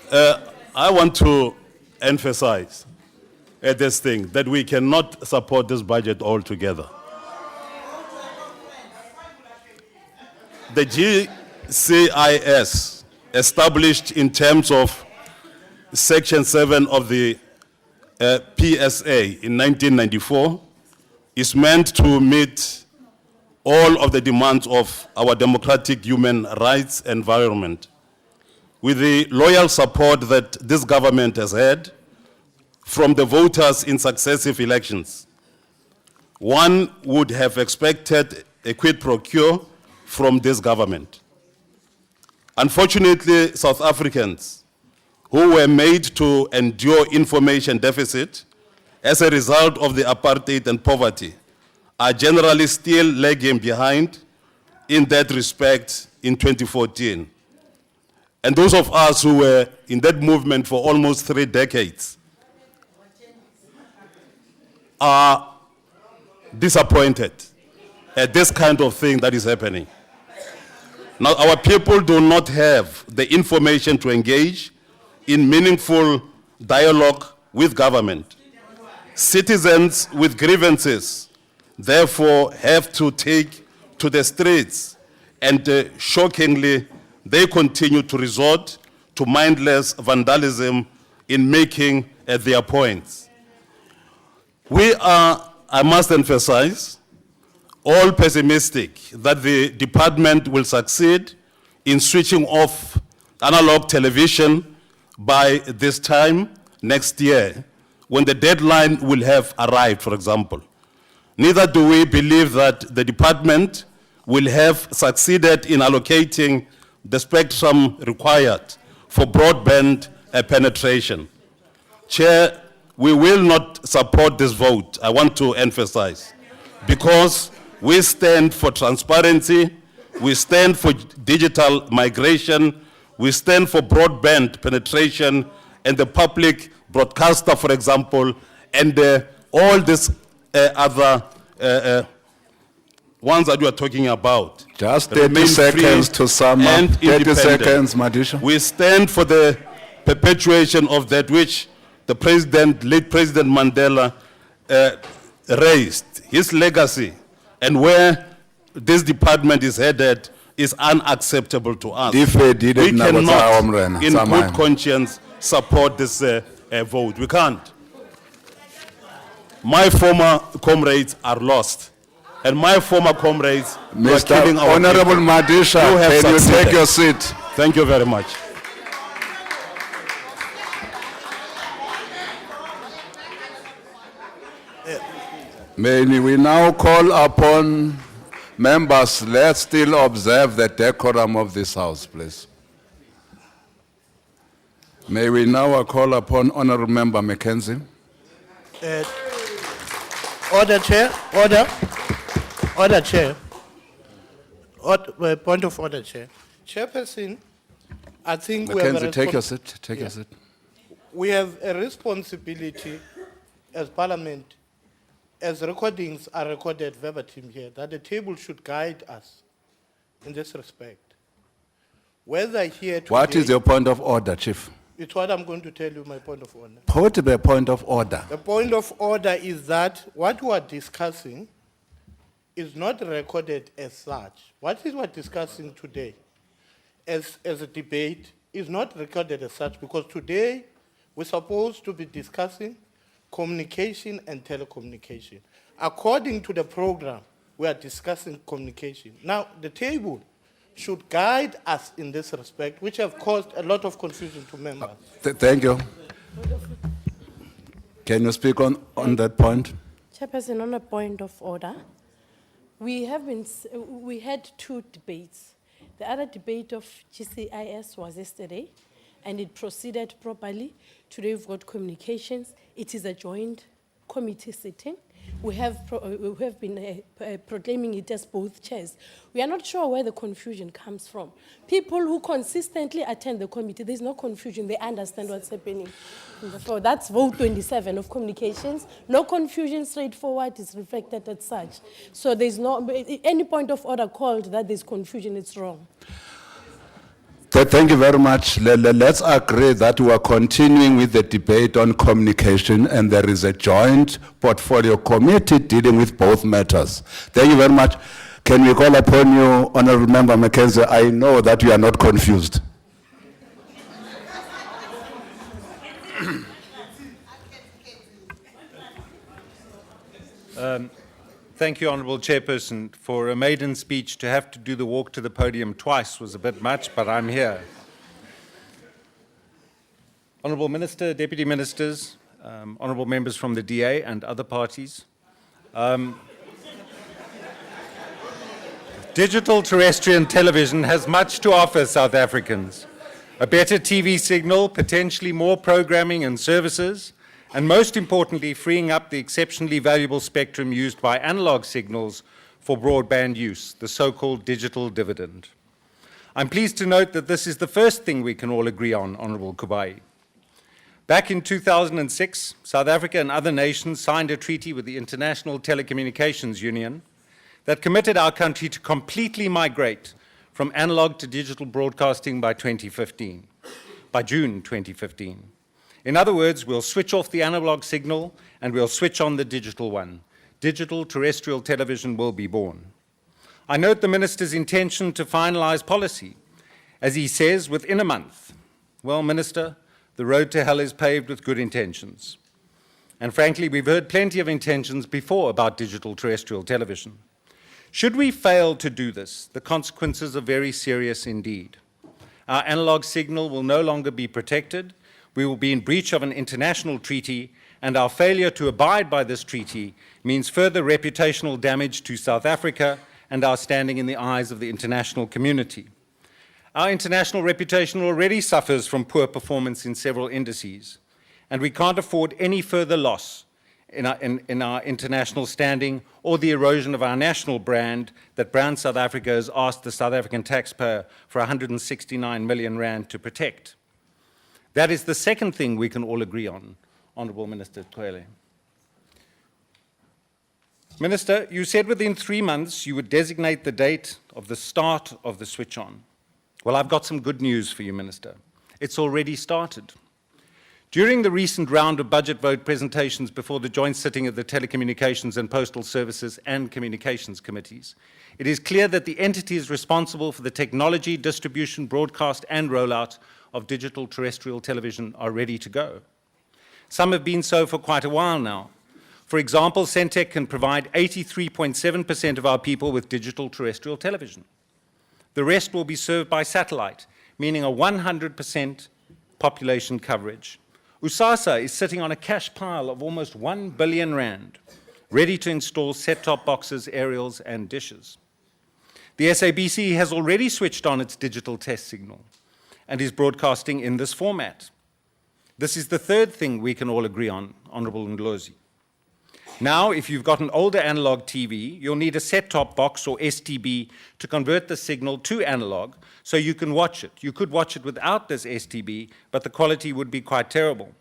I want to emphasize this thing, that we cannot support this budget altogether. The GCIS, established in terms of Section 7 of the PSA in 1994, is meant to meet all of the demands of our democratic human rights environment. With the loyal support that this government has had from the voters in successive elections, one would have expected a quid pro quo from this government. Unfortunately, South Africans who were made to endure information deficit as a result of the apartheid and poverty are generally still lagging behind in that respect in 2014. And those of us who were in that movement for almost 3 decades are disappointed at this kind of thing that is happening. Now, our people do not have the information to engage in meaningful dialogue with government. Citizens with grievances, therefore, have to take to the streets, and shockingly, they continue to resort to mindless vandalism in making their points. We are, I must emphasize, all pessimistic that the department will succeed in switching off analog television by this time next year, when the deadline will have arrived, for example. Neither do we believe that the department will have succeeded in allocating the spectrum required for broadband penetration. Chair, we will not support this vote, I want to emphasize, because we stand for transparency, we stand for digital migration, we stand for broadband penetration, and the public broadcaster, for example, and all these other ones that you are talking about. Just 30 remain seconds free to sum up. and 30 independent. seconds, Madisha. We stand for the perpetuation of that which the president, late President Mandela, raised. His legacy and where this department is headed is unacceptable to us. We cannot, in Samai. good conscience, support this vote. We can't. My former comrades are lost. And my former comrades were killing Mr. our Honorable people. Madisha, You have can you succeeded. take your seat? Thank you very much. May we now call upon members, let's still observe the decorum of this house, please. May we now call upon Honorable Member Mackenzie. Order, Chair. Order. Order, Chair. Point of order, Chair. Chairperson, I think we have Mackenzie, take your seat. Take your Yeah. seat. We have a responsibility as Parliament, as recordings are recorded verbatim here, that the table should guide us in this respect. Whether here today, What is your point of order, Chief? it's what I'm going to tell you, my point of order. Put the point of order. The point of order is that what we are discussing is not recorded as such. What is we're discussing today as a debate is not recorded as such, because today we're supposed to be discussing communication and telecommunication. According to the program, we are discussing communication. Now, the table should guide us in this respect, which have caused a lot of confusion to members. Thank you. Can you speak on that point? Chairperson, on a point of order, we had 2 debates. The other debate of GCIS was yesterday, and it proceeded properly. Today we've got communications. It is a joint committee sitting. We have been proclaiming it as both chairs. We are not sure where the confusion comes from. People who consistently attend the committee, there's no confusion, they understand what's happening. And therefore, that's vote 27 of communications. No confusion, straightforward, is reflected as such. So there's no, any point of order called that there's confusion, it's wrong. Thank you very much. Let's agree that we are continuing with the debate on communication, and there is a joint portfolio committee dealing with both matters. Thank you very much. Can we call upon you, Honorable Member Mackenzie? I know that you are not confused. Thank you, Honourable Chairperson. For a maiden speech, to have to do the walk to the podium twice was a bit much, but I'm here. Honourable Minister, Deputy Ministers, Honourable members from the DA and other parties. Digital terrestrial television has much to offer South Africans. A better TV signal, potentially more programming and services, and most importantly, freeing up the exceptionally valuable spectrum used by analog signals for broadband use, the so-called digital dividend. I'm pleased to note that this is the first thing we can all agree on, Honourable Kubai. Back in 2006, South Africa and other nations signed a treaty with the International Telecommunications Union that committed our country to completely migrate from analog to digital broadcasting by 2015, by June 2015. In other words, we'll switch off the analog signal and we'll switch on the digital one. Digital terrestrial television will be born. I note the Minister's intention to finalize policy, as he says, within a month. Well, Minister, the road to hell is paved with good intentions. And frankly, we've heard plenty of intentions before about digital terrestrial television. Should we fail to do this, the consequences are very serious indeed. Our analog signal will no longer be protected. We will be in breach of an international treaty, and our failure to abide by this treaty means further reputational damage to South Africa and our standing in the eyes of the international community. Our international reputation already suffers from poor performance in several indices, and we can't afford any further loss in our international standing or the erosion of our national brand that Brown South Africa has asked the South African taxpayer for 169 million rand to protect. That is the second thing we can all agree on, Honourable Minister Cwele. Minister, you said within 3 months you would designate the date of the start of the switch on. Well, I've got some good news for you, Minister. It's already started. During the recent round of budget vote presentations before the joint sitting of the Telecommunications and Postal Services and Communications Committees, it is clear that the entities responsible for the technology, distribution, broadcast and rollout of digital terrestrial television are ready to go. Some have been so for quite a while now. For example, Centec can provide 83.7% of our people with digital terrestrial television. The rest will be served by satellite, meaning a 100% population coverage. USASA is sitting on a cash pile of almost 1 billion rand, ready to install set-top boxes, aerials and dishes. The SABC has already switched on its digital test signal and is broadcasting in this format. This is the third thing we can all agree on, Honourable Ndlozi. Now, if you've got an older analog TV, you'll need a set-top box or STB to convert the signal to analog so you can watch it. You could watch it without this STB, but the quality would be quite terrible.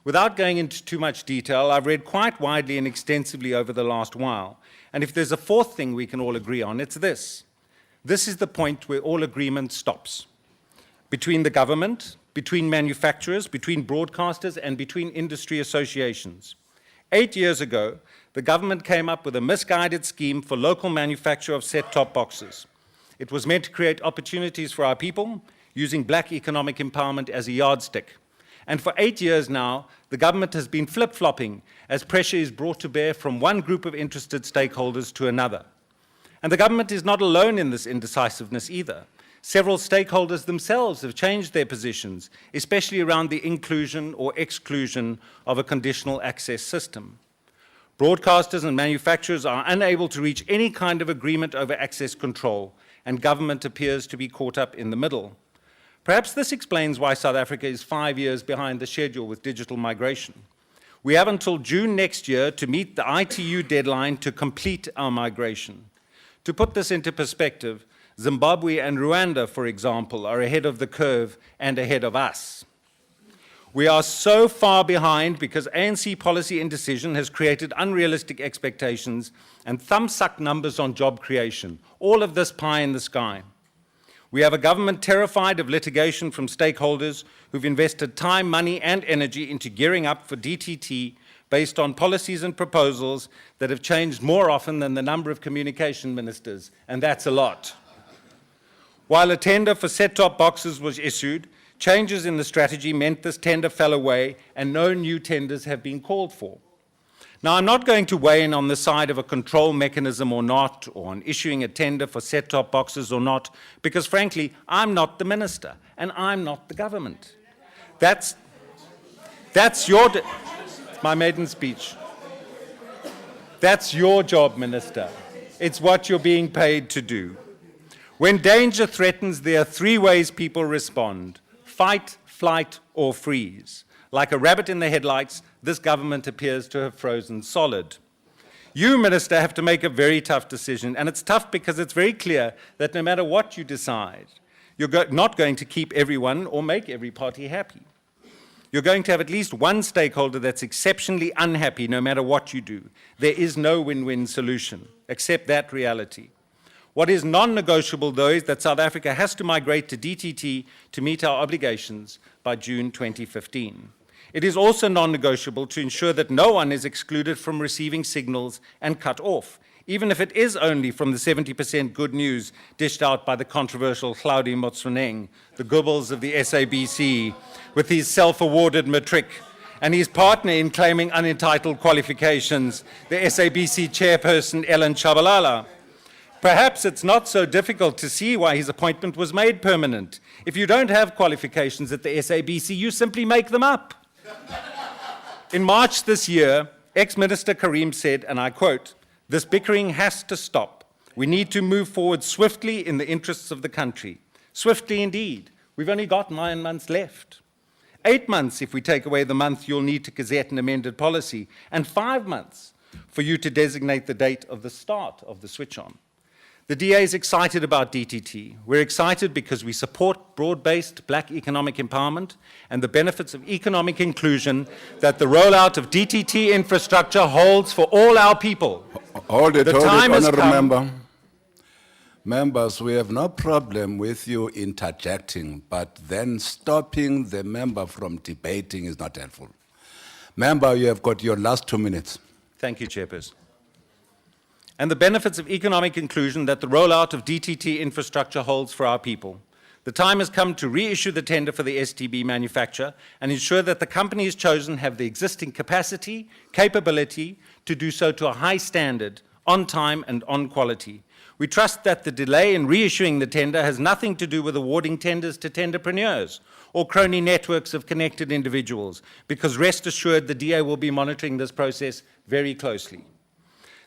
Without going into too much detail, I've read quite widely and extensively over the last while, and if there's a fourth thing we can all agree on, it's this. This is the point where all agreement stops. Between the government, between manufacturers, between broadcasters, and between industry associations. 8 years ago, the government came up with a misguided scheme for local manufacture of set-top boxes. It was meant to create opportunities for our people, using black economic empowerment as a yardstick. And for 8 years now, the government has been flip-flopping as pressure is brought to bear from one group of interested stakeholders to another. And the government is not alone in this indecisiveness either. Several stakeholders themselves have changed their positions, especially around the inclusion or exclusion of a conditional access system. Broadcasters and manufacturers are unable to reach any kind of agreement over access control, and government appears to be caught up in the middle. Perhaps this explains why South Africa is 5 years behind the schedule with digital migration. We have until June next year to meet the ITU deadline to complete our migration. To put this into perspective, Zimbabwe and Rwanda, for example, are ahead of the curve and ahead of us. We are so far behind because ANC policy indecision has created unrealistic expectations and thumbsuck numbers on job creation, all of this pie in the sky. We have a government terrified of litigation from stakeholders who've invested time, money, and energy into gearing up for DTT based on policies and proposals that have changed more often than the number of communication ministers, and that's a lot. While a tender for set-top boxes was issued, changes in the strategy meant this tender fell away and no new tenders have been called for. Now, I'm not going to weigh in on the side of a control mechanism or not, or on issuing a tender for set-top boxes or not, because frankly, I'm not the minister and I'm not the government. That's my maiden speech. That's your job, Minister. It's what you're being paid to do. When danger threatens, there are three ways people respond: fight, flight, or freeze. Like a rabbit in the headlights, this government appears to have frozen solid. You, Minister, have to make a very tough decision, and it's tough because it's very clear that no matter what you decide, you're not going to keep everyone or make every party happy. You're going to have at least one stakeholder that's exceptionally unhappy no matter what you do. There is no win-win solution. Accept that reality. What is non-negotiable, though, is that South Africa has to migrate to DTT to meet our obligations by June 2015. It is also non-negotiable to ensure that no one is excluded from receiving signals and cut off, even if it is only from the 70% good news dished out by the controversial Hlaudi Motsoeneng, the Goebbels of the SABC, with his self-awarded matric, and his partner in claiming unentitled qualifications, the SABC chairperson Ellen Chabalala. Perhaps it's not so difficult to see why his appointment was made permanent. If you don't have qualifications at the SABC, you simply make them up. In March this year, ex-Minister Karim said, and I quote, "This bickering has to stop. We need to move forward swiftly in the interests of the country." Swiftly indeed. We've only got 9 months left. 8 months if we take away the month you'll need to gazette an amended policy, and 5 months for you to designate the date of the start of the switch on. The DA is excited about DTT. We're excited because we support broad-based black economic empowerment and the benefits of economic inclusion that the rollout of DTT infrastructure holds for all our people. Hold it, honourable come. member. Members, we have no problem with you interjecting, but then stopping the member from debating is not helpful. Member, you have got your last 2 minutes. Thank you, Chairperson. And the benefits of economic inclusion that the rollout of DTT infrastructure holds for our people. The time has come to reissue the tender for the STB manufacture and ensure that the companies chosen have the existing capacity, capability to do so to a high standard, on time and on quality. We trust that the delay in reissuing the tender has nothing to do with awarding tenders to tenderpreneurs or crony networks of connected individuals, because rest assured the DA will be monitoring this process very closely.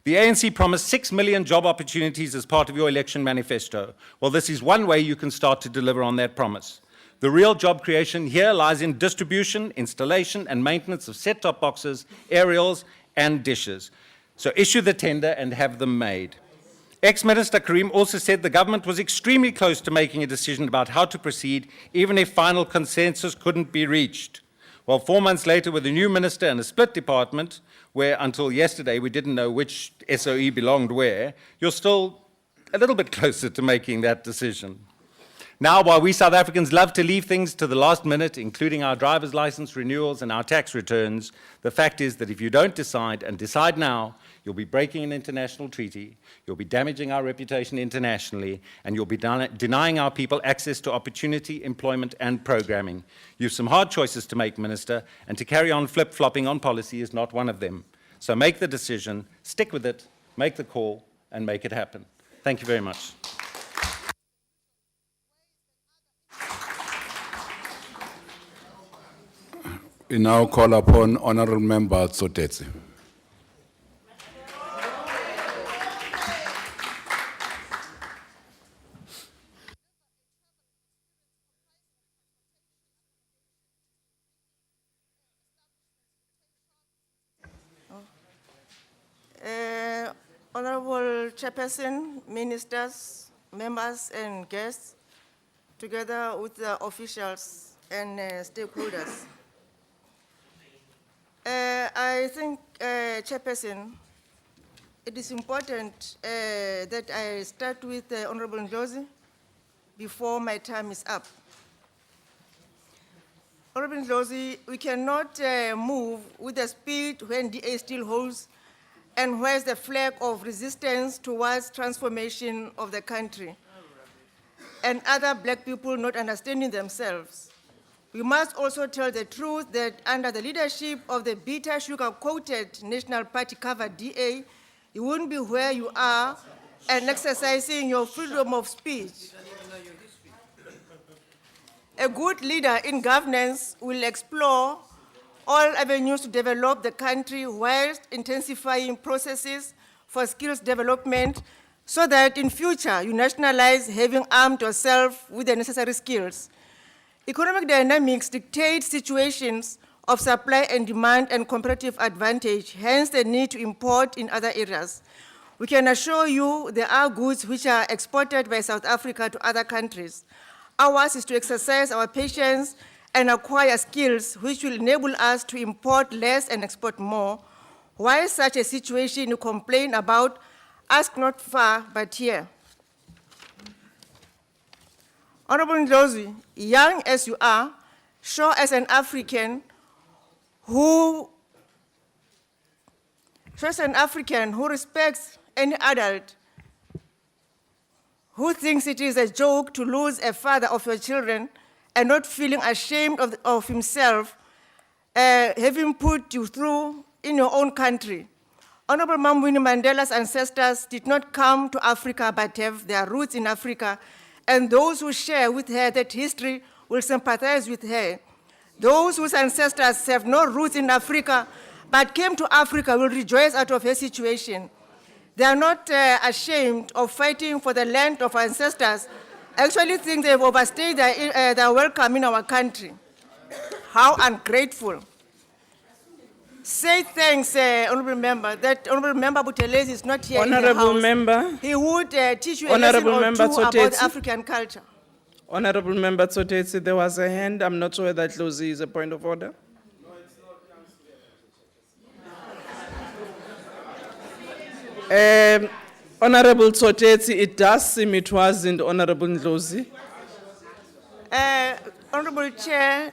The ANC promised 6 million job opportunities as part of your election manifesto. Well, this is one way you can start to deliver on that promise. The real job creation here lies in distribution, installation, and maintenance of set-top boxes, aerials, and dishes. So issue the tender and have them made. Ex-Minister Karim also said the government was extremely close to making a decision about how to proceed, even if final consensus couldn't be reached. Well, 4 months later, with a new minister and a split department, where until yesterday we didn't know which SOE belonged where, you're still a little bit closer to making that decision. Now, while we South Africans love to leave things to the last minute, including our driver's license renewals and our tax returns, the fact is that if you don't decide, and decide now, you'll be breaking an international treaty, you'll be damaging our reputation internationally, and you'll be denying our people access to opportunity, employment, and programming. You have some hard choices to make, Minister, and to carry on flip-flopping on policy is not one of them. So make the decision, stick with it, make the call, and make it happen. Thank you very much. We now call upon Honourable Member Tsotetsi. Chairperson, ministers, members and guests, together with the officials and stakeholders. I think, Chairperson, it is important that I start with Honorable Ndlozi before my time is up. Honorable Ndlozi, we cannot move with the speed when DA still holds and where's the flag of resistance towards transformation of the country and other black people not understanding themselves. We must also tell the truth that under the leadership of the bitter sugar-coated National Party-covered DA, you wouldn't be where you are and exercising your freedom of speech. A good leader in governance will explore all avenues to develop the country whilst intensifying processes for skills development so that in future you nationalize having armed yourself with the necessary skills. Economic dynamics dictate situations of supply and demand and comparative advantage, hence the need to import in other areas. We can assure you there are goods which are exported by South Africa to other countries. Ours is to exercise our patience and acquire skills which will enable us to import less and export more. Why such a situation you complain about, ask not far, but here. Honorable Ndlozi, young as you are, show as an African who respects any adult, who thinks it is a joke to lose a father of your children and not feeling ashamed of himself, having put you through in your own country. Honorable Mam Winnie Mandela's ancestors did not come to Africa but have their roots in Africa, and those who share with her that history will sympathize with her. Those whose ancestors have no roots in Africa but came to Africa will rejoice out of her situation. They are not ashamed of fighting for the land of our ancestors. I actually think they've overstayed their welcome in our country. How ungrateful. Say thanks, Honorable Member, that Honorable Member Buthelezi is not here Honorable in the House. Member. He would teach you a Honorable lesson or Member two about Tsotetsi. African culture. Honorable Member Tsotetsi, there was a hand. I'm not sure whether Ndlozi is a point of order. Honorable Tsotetsi, it does seem it wasn't Honorable Ndlozi. Honorable Chair,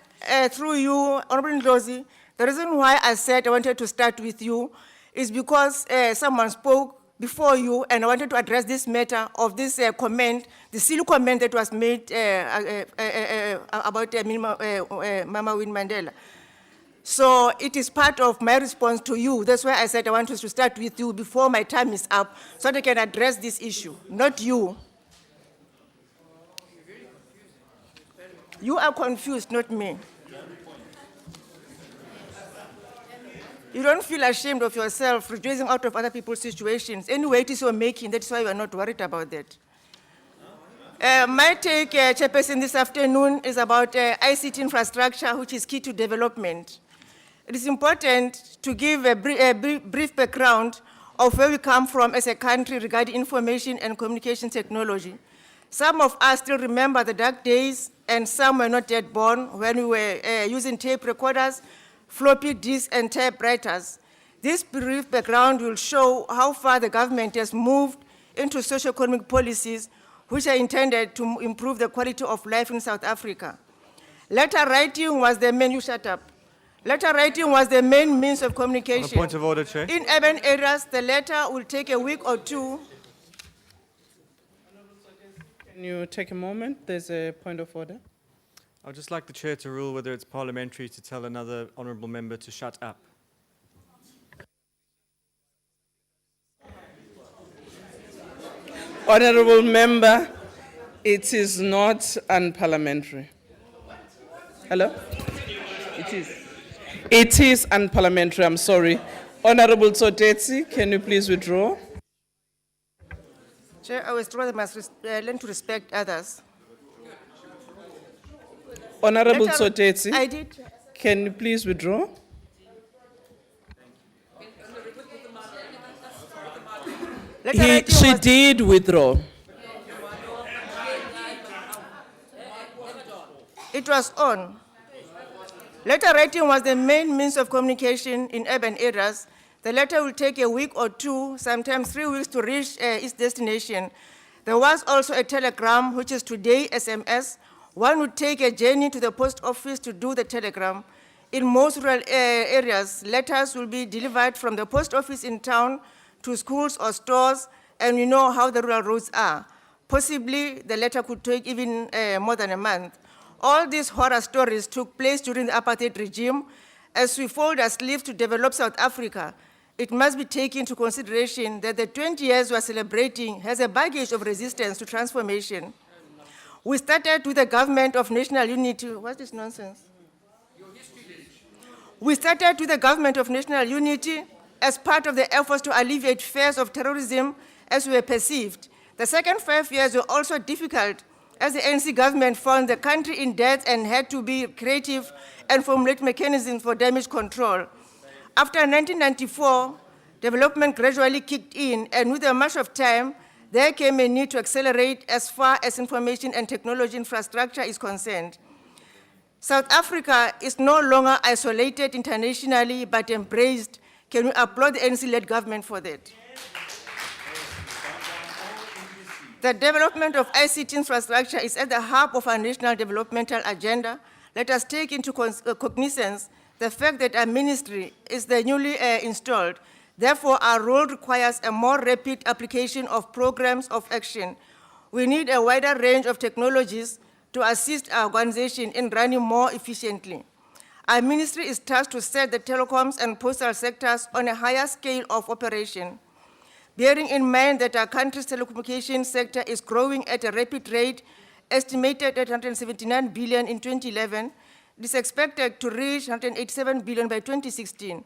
through you, Honorable Ndlozi, the reason why I said I wanted to start with you is because someone spoke before you and I wanted to address this matter of this comment, the silly comment that was made about Mama Winnie Mandela. So it is part of my response to you. That's why I said I wanted to start with you before my time is up so that I can address this issue, not you. You are confused, not me. You don't feel ashamed of yourself, rejoicing out of other people's situations. Anyway, it is your making. That's why you are not worried about that. My take, Chairperson, this afternoon is about ICT infrastructure, which is key to development. It is important to give a brief background of where we come from as a country regarding information and communication technology. Some of us still remember the dark days, and some were not yet born when we were using tape recorders, floppy disks, and typewriters. This brief background will show how far the government has moved into socio-economic policies which are intended to improve the quality of life in South Africa. Letter writing was the main, you shut up. Letter writing was the main means of communication. On a point of order, Chair. In urban areas, the letter will take a week or two. Can you take a moment? There's a point of order. I would just like the Chair to rule whether it's parliamentary to tell another honourable member to shut up. Honorable Member, it is not unparliamentary. Hello? It is. It is unparliamentary, I'm sorry. Honorable Tsotetsi, can you please withdraw? Chair, I withdraw. They must learn to respect others. Honorable Letter- Tsotetsi, I did. can you please withdraw? Letter writing She was- did withdraw. It was on. Letter writing was the main means of communication in urban areas. The letter will take a week or two, sometimes 3 weeks to reach its destination. There was also a telegram, which is today SMS. One would take a journey to the post office to do the telegram. In most rural areas, letters will be delivered from the post office in town to schools or stores, and we know how the rural roads are. Possibly, the letter could take even more than a month. All these horror stories took place during the apartheid regime. As we fold our sleeves to develop South Africa, it must be taken into consideration that the 20 years we are celebrating has a baggage of resistance to transformation. We started with the government of national unity. What's this nonsense? We started with the government of national unity as part of the efforts to alleviate fears of terrorism as we were perceived. The second 5 years were also difficult as the ANC government found the country in debt and had to be creative and formulate mechanisms for damage control. After 1994, development gradually kicked in, and with the march of time, there came a need to accelerate as far as information and technology infrastructure is concerned. South Africa is no longer isolated internationally, but embraced. Can we applaud the ANC-led government for that? The development of ICT infrastructure is at the heart of our national developmental agenda. Let us take into cognizance the fact that our ministry is the newly installed. Therefore, our role requires a more rapid application of programs of action. We need a wider range of technologies to assist our organization in running more efficiently. Our ministry is tasked to set the telecoms and postal sectors on a higher scale of operation. Bearing in mind that our country's telecommunications sector is growing at a rapid rate, estimated at 179 billion in 2011, it is expected to reach 187 billion by 2016.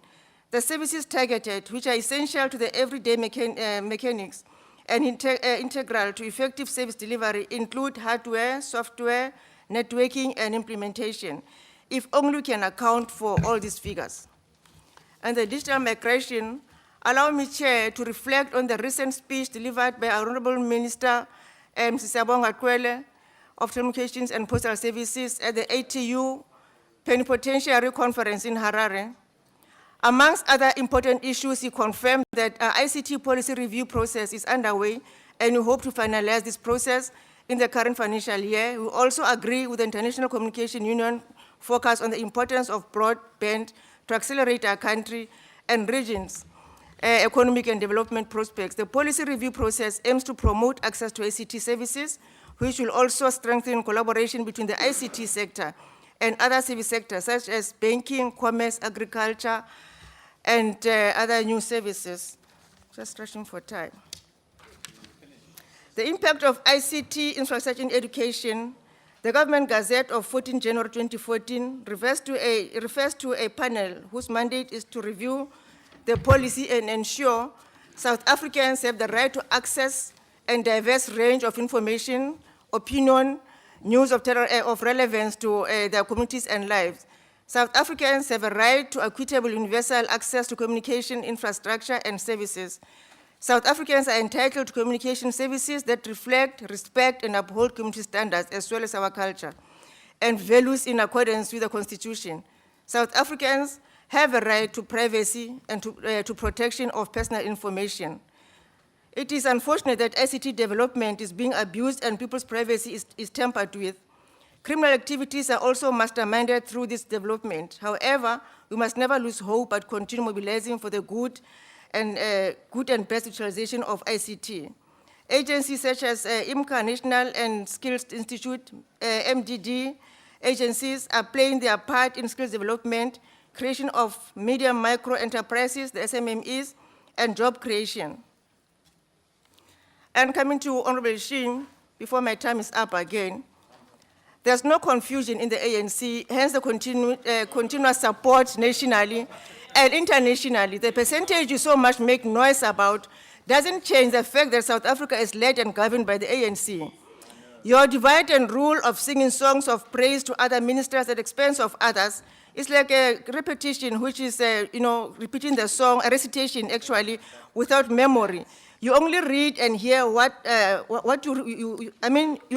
The services targeted, which are essential to the everyday mechanics and integral to effective service delivery, include hardware, software, networking, and implementation, if only we can account for all these figures. And the digital migration, allow me, Chair, to reflect on the recent speech delivered by our Honorable Minister, Mrs. Abonga Kwele, of Telecommunications and Postal Services at the ATU Plenipotentiary Conference in Harare. Amongst other important issues, he confirmed that our ICT policy review process is underway, and we hope to finalize this process in the current financial year. We also agree with the International Communication Union focus on the importance of broadband to accelerate our country and regions' economic and development prospects. The policy review process aims to promote access to ICT services, which will also strengthen collaboration between the ICT sector and other service sectors, such as banking, commerce, agriculture, and other new services. Just rushing for time. The impact of ICT infrastructure in education, the Government Gazette of 14 January 2014 refers to a panel whose mandate is to review the policy and ensure South Africans have the right to access and diverse range of information, opinion, news of relevance to their communities and lives. South Africans have a right to equitable universal access to communication infrastructure and services. South Africans are entitled to communication services that reflect, respect, and uphold community standards, as well as our culture and values in accordance with the Constitution. South Africans have a right to privacy and to protection of personal information. It is unfortunate that ICT development is being abused and people's privacy is tampered with. Criminal activities are also masterminded through this development. However, we must never lose hope but continue mobilizing for the good and best utilization of ICT. Agencies such as IMCA, National and Skills Institute, MDD agencies are playing their part in skills development, creation of medium micro enterprises, the SMMEs, and job creation. And coming to Honorable Shin, before my time is up again, there's no confusion in the ANC, hence the continuous support nationally and internationally. The percentage you so much make noise about doesn't change the fact that South Africa is led and governed by the ANC. Your divide and rule of singing songs of praise to other ministers at the expense of others is like a repetition, which is, repeating the song, a recitation actually, without memory. You only read and hear you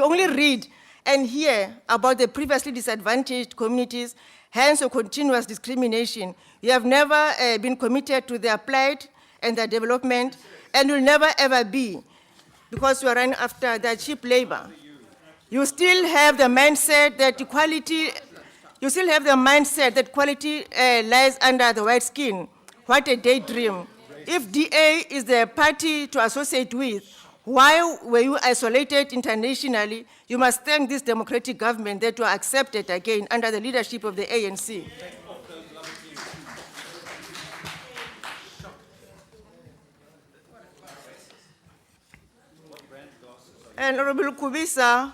only read and hear about the previously disadvantaged communities, hence your continuous discrimination. You have never been committed to their plight and their development, and will never ever be, because you are running after their cheap labor. You still have the mindset that equality, quality lies under the white skin. What a daydream. If DA is the party to associate with, why were you isolated internationally? You must thank this democratic government that you are accepted again under the leadership of the ANC. And Honorable Kubisa,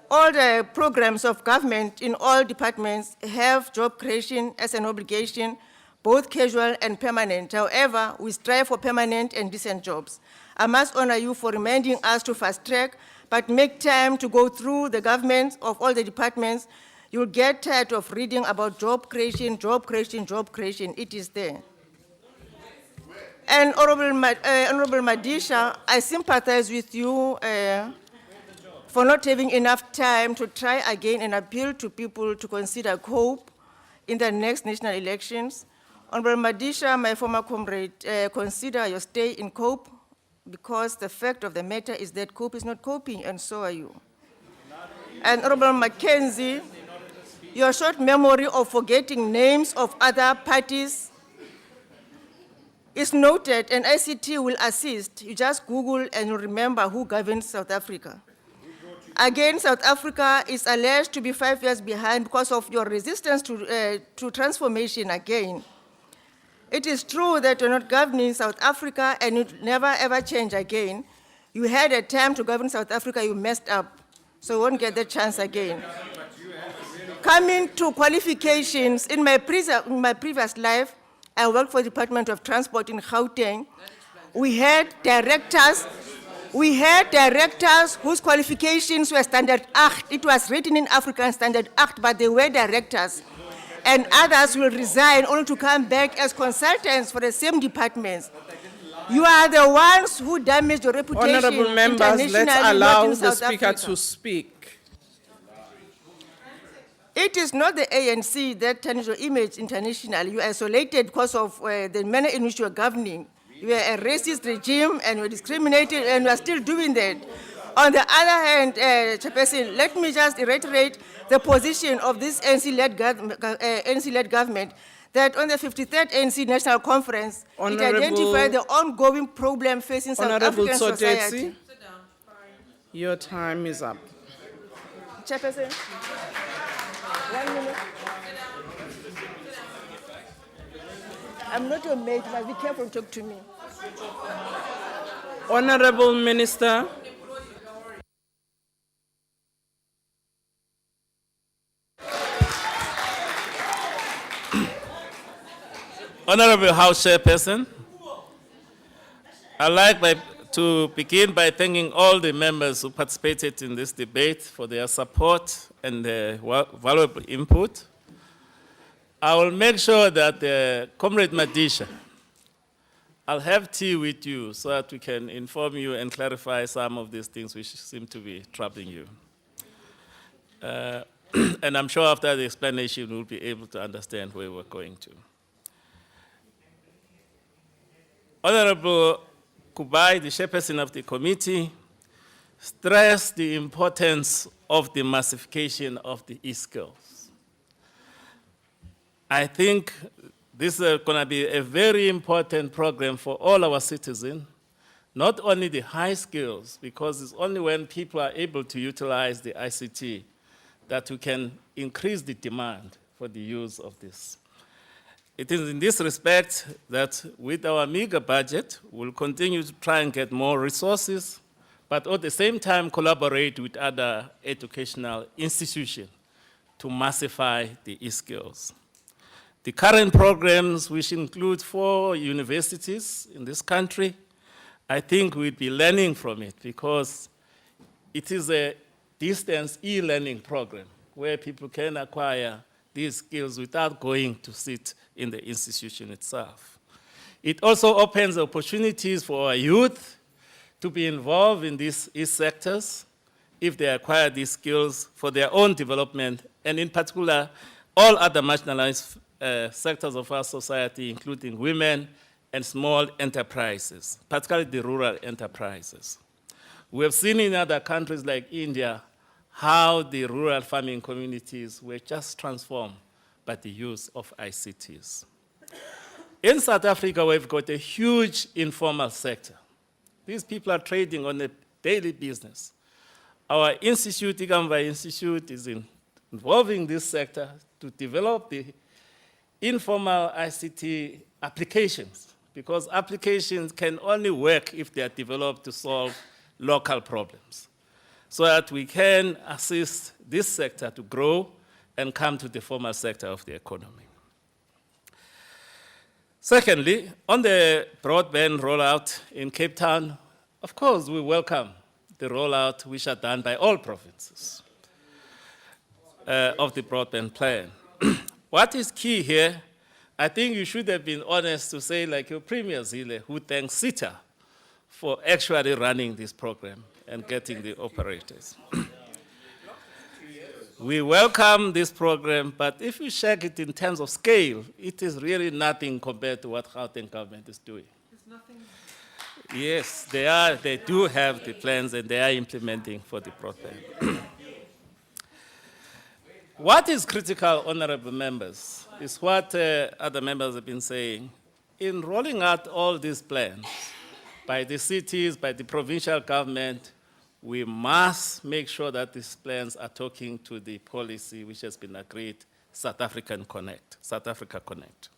all the programs of government in all departments have job creation as an obligation, both casual and permanent. However, we strive for permanent and decent jobs. I must honor you for reminding us to fast track, but make time to go through the governments of all the departments. You'll get tired of reading about job creation, job creation, job creation. It is there. And Honorable Madisha, I sympathize with you for not having enough time to try again and appeal to people to consider COPE in the next national elections. Honorable Madisha, my former comrade, consider your stay in COPE, because the fact of the matter is that COPE is not coping, and so are you. And Honorable Mackenzie, your short memory of forgetting names of other parties is noted, and ICT will assist. You just Google and you remember who governs South Africa. Again, South Africa is alleged to be 5 years behind because of your resistance to transformation again. It is true that you're not governing South Africa and it never ever change again. You had a time to govern South Africa, you messed up, so you won't get the chance again. Coming to qualifications, in my previous life, I worked for the Department of Transport in Gauteng. We had directors whose qualifications were standard 8. It was written in African standard 8, but they were directors. And others will resign only to come back as consultants for the same departments. You are the ones who damaged your reputation. Honorable members, let's allow the speaker to speak. It is not the ANC that tarnished your image internationally. You are isolated because of the manner in which you are governing. You are a racist regime and you are discriminated, and you are still doing that. On the other hand, Chairperson, let me just reiterate the position of this ANC-led government, that on the 53rd ANC National Conference, it identified the ongoing problem facing South African society. Your time is up. Chairperson, 1 minute. I'm not your mate, but be careful to talk to me. Honorable Minister. Honorable House Chairperson, I'd like to begin by thanking all the members who participated in this debate for their support and their valuable input. I will make sure that Comrade Madisha, I'll have tea with you so that we can inform you and clarify some of these things which seem to be troubling you. And I'm sure after the explanation, we'll be able to understand where we're going to. Honorable Kubai, the chairperson of the committee, stressed the importance of the massification of the e-skills. I think this is going to be a very important program for all our citizens, not only the high skills, because it's only when people are able to utilize the ICT that we can increase the demand for the use of this. It is in this respect that with our meager budget, we'll continue to try and get more resources, but at the same time collaborate with other educational institutions to massify the e-skills. The current programs, which include 4 universities in this country, I think we'd be learning from it because it is a distance e-learning program where people can acquire these skills without going to sit in the institution itself. It also opens opportunities for our youth to be involved in these sectors if they acquire these skills for their own development, and in particular, all other marginalized sectors of our society, including women and small enterprises, particularly the rural enterprises. We have seen in other countries like India how the rural farming communities were just transformed by the use of ICTs. In South Africa, we've got a huge informal sector. These people are trading on a daily business. Our institute, Ikamva Institute, is involving this sector to develop the informal ICT applications, because applications can only work if they are developed to solve local problems, so that we can assist this sector to grow and come to the formal sector of the economy. Secondly, on the broadband rollout in Cape Town, of course, we welcome the rollout which are done by all provinces of the broadband plan. What is key here, I think you should have been honest to say, like your Premier Zille, who thanks SITA for actually running this program and getting the operators. We welcome this program, but if you check it in terms of scale, it is really nothing compared to what Gauteng government is doing. Yes, they do have the plans and they are implementing for the broadband. What is critical, honorable members, is what other members have been saying. In rolling out all these plans by the cities, by the provincial government, we must make sure that these plans are talking to the policy which has been agreed, South Africa Connect.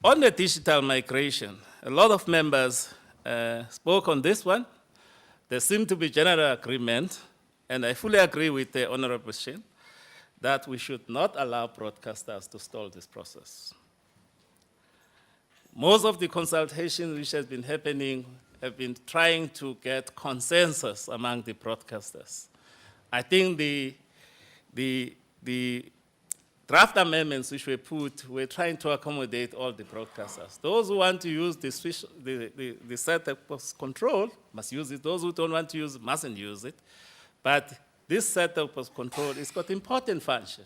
On the digital migration, a lot of members spoke on this one. There seemed to be general agreement, and I fully agree with the Honorable Shin, that we should not allow broadcasters to stall this process. Most of the consultations which has been happening have been trying to get consensus among the broadcasters. I think the draft amendments which were put were trying to accommodate all the broadcasters. Those who want to use the set-top control must use it. Those who don't want to use it mustn't use it. But this set-top control has got important function.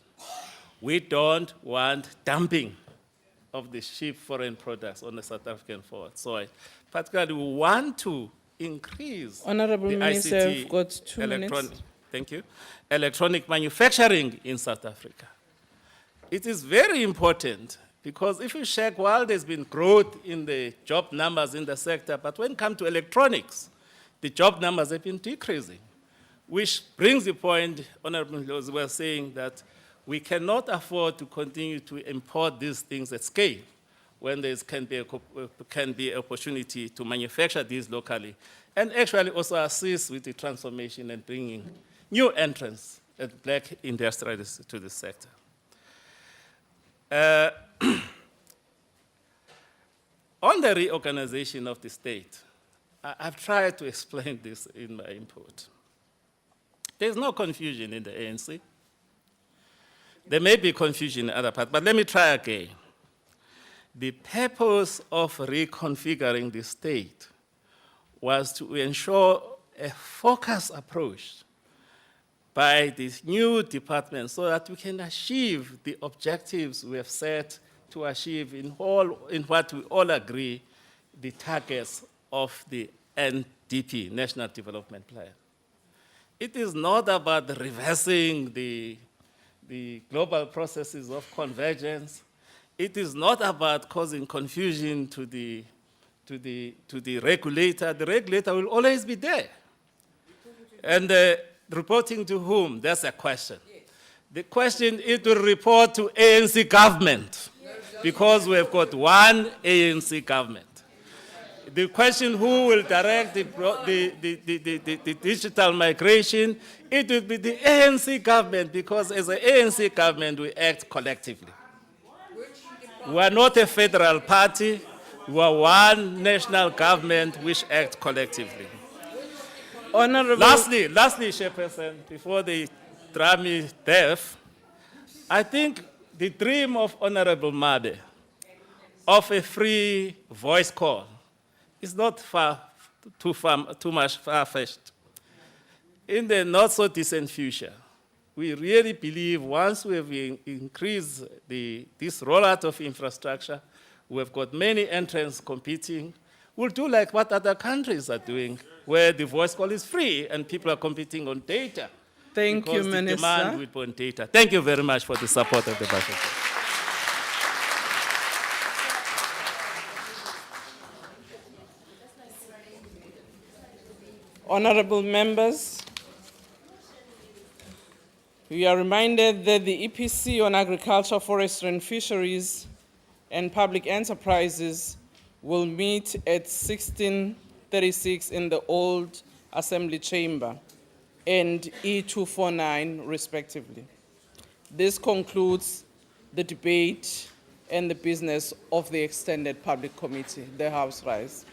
We don't want dumping of the cheap foreign products on the South African soil. Particularly, we want to increase Honorable the Minister, ICT you've got 2 minutes. Thank you. Electronic manufacturing in South Africa. It is very important because if you check, while there's been growth in the job numbers in the sector, but when it comes to electronics, the job numbers have been decreasing, which brings the point, Honorable Ndlozi was saying, that we cannot afford to continue to import these things at scale when there can be an opportunity to manufacture these locally and actually also assist with the transformation and bringing new entrants and black industrialists to the sector. On the reorganization of the state, I've tried to explain this in my input. There's no confusion in the ANC. There may be confusion in other parts, but let me try again. The purpose of reconfiguring the state was to ensure a focused approach by this new department so that we can achieve the objectives we have set to achieve in what we all agree, the targets of the NDP, National Development Plan. It is not about reversing the global processes of convergence. It is not about causing confusion to the regulator. The regulator will always be there. And reporting to whom? That's a question. The question is to report to ANC government, because we've got one ANC government. The question who will direct the digital migration, it will be the ANC government, because as an ANC government, we act collectively. We are not a federal party. We are one national government which acts collectively. Honorable. Lastly, Chairperson, before they drum me deaf, I think the dream of Honorable Mabe of a free voice call is not far too much far-fetched. In the not-so-distant future, we really believe once we have increased this rollout of infrastructure, we have got many entrants competing, we'll do like what other countries are doing, where the voice call is free and people are competing on data. Thank you, because the Minister. demand will be on data. Thank you very much for the support of the budget. Honorable members, we are reminded that the EPC on agriculture, forestry and fisheries and public enterprises will meet at 16:36 in the old Assembly Chamber and E249 respectively. This concludes the debate and the business of the extended public committee. The House rise.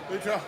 Peter.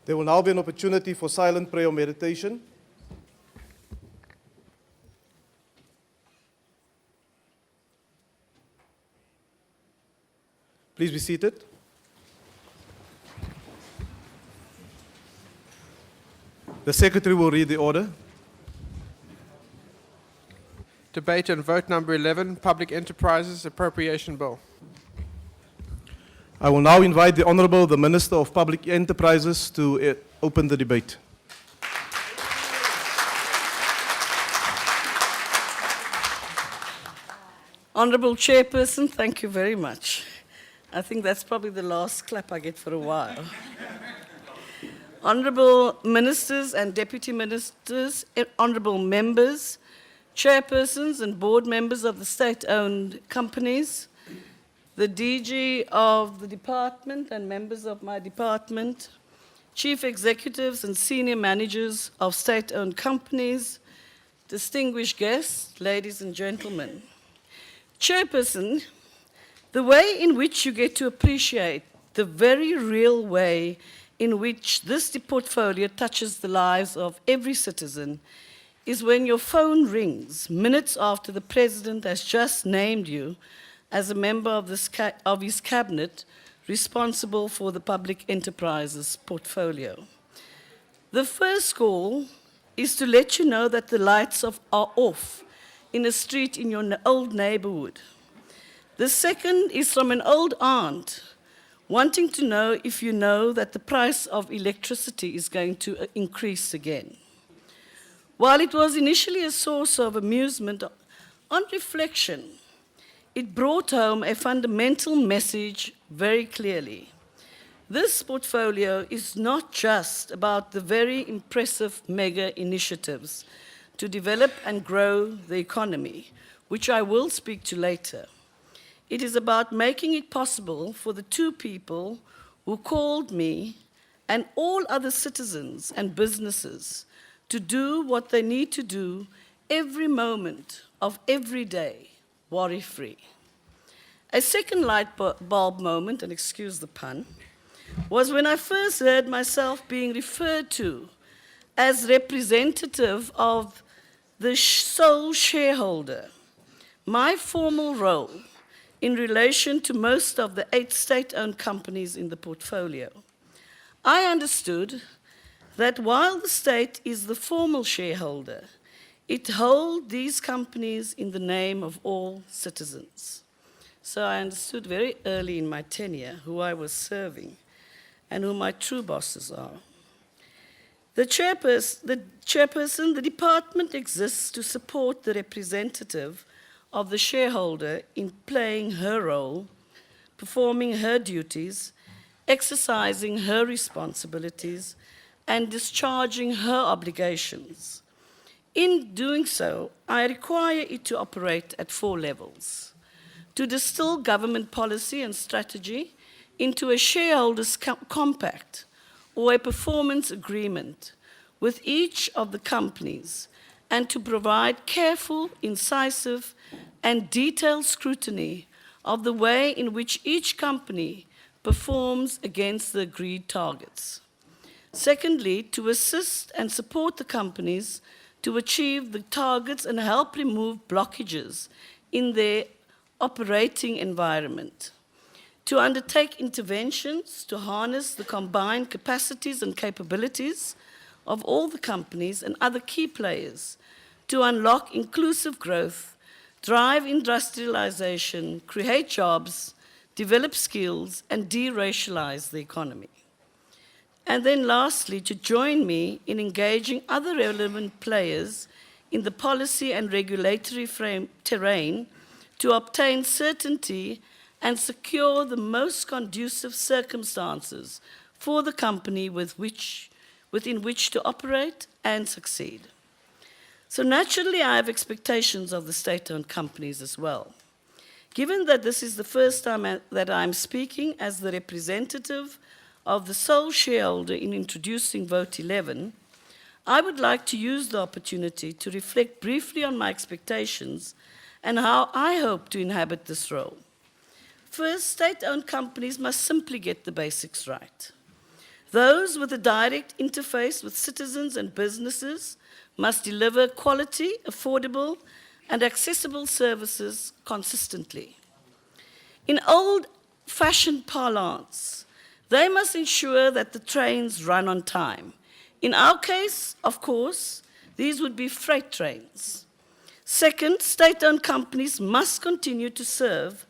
There will now be an opportunity for silent prayer or meditation. Please be seated. The Secretary will read the order. Debate and vote number 11, Public Enterprises Appropriation Bill. I will now invite the Honourable, the Minister of Public Enterprises, to open the debate. Honourable Chairperson, thank you very much. I think that's probably the last clap I get for a while. Honourable Ministers and Deputy Ministers, Honourable Members, Chairpersons and Board Members of the state-owned companies, the DG of the department and members of my department, Chief Executives and Senior Managers of state-owned companies, distinguished guests, ladies and gentlemen. Chairperson, the way in which you get to appreciate the very real way in which this portfolio touches the lives of every citizen is when your phone rings minutes after the President has just named you as a member of his cabinet responsible for the public enterprises portfolio. The first call is to let you know that the lights are off in a street in your old neighborhood. The second is from an old aunt wanting to know if you know that the price of electricity is going to increase again. While it was initially a source of amusement, on reflection, it brought home a fundamental message very clearly. This portfolio is not just about the very impressive mega initiatives to develop and grow the economy, which I will speak to later. It is about making it possible for the two people who called me and all other citizens and businesses to do what they need to do every moment of every day, worry-free. A second light bulb moment, and excuse the pun, was when I first heard myself being referred to as representative of the sole shareholder. My formal role in relation to most of the 8 state-owned companies in the portfolio. I understood that while the state is the formal shareholder, it holds these companies in the name of all citizens. So I understood very early in my tenure who I was serving and who my true bosses are. The chairperson, the department exists to support the representative of the shareholder in playing her role, performing her duties, exercising her responsibilities, and discharging her obligations. In doing so, I require it to operate at 4 levels: to distill government policy and strategy into a shareholders' compact or a performance agreement with each of the companies, and to provide careful, incisive, and detailed scrutiny of the way in which each company performs against the agreed targets. Secondly, to assist and support the companies to achieve the targets and help remove blockages in their operating environment. To undertake interventions to harness the combined capacities and capabilities of all the companies and other key players to unlock inclusive growth, drive industrialization, create jobs, develop skills, and de-racialize the economy. And then lastly, to join me in engaging other relevant players in the policy and regulatory terrain to obtain certainty and secure the most conducive circumstances for the company within which to operate and succeed. So naturally, I have expectations of the state-owned companies as well. Given that this is the first time that I'm speaking as the representative of the sole shareholder in introducing Vote 11, I would like to use the opportunity to reflect briefly on my expectations and how I hope to inhabit this role. First, state-owned companies must simply get the basics right. Those with a direct interface with citizens and businesses must deliver quality, affordable, and accessible services consistently. In old-fashioned parlance, they must ensure that the trains run on time. In our case, of course, these would be freight trains. Second, state-owned companies must continue to serve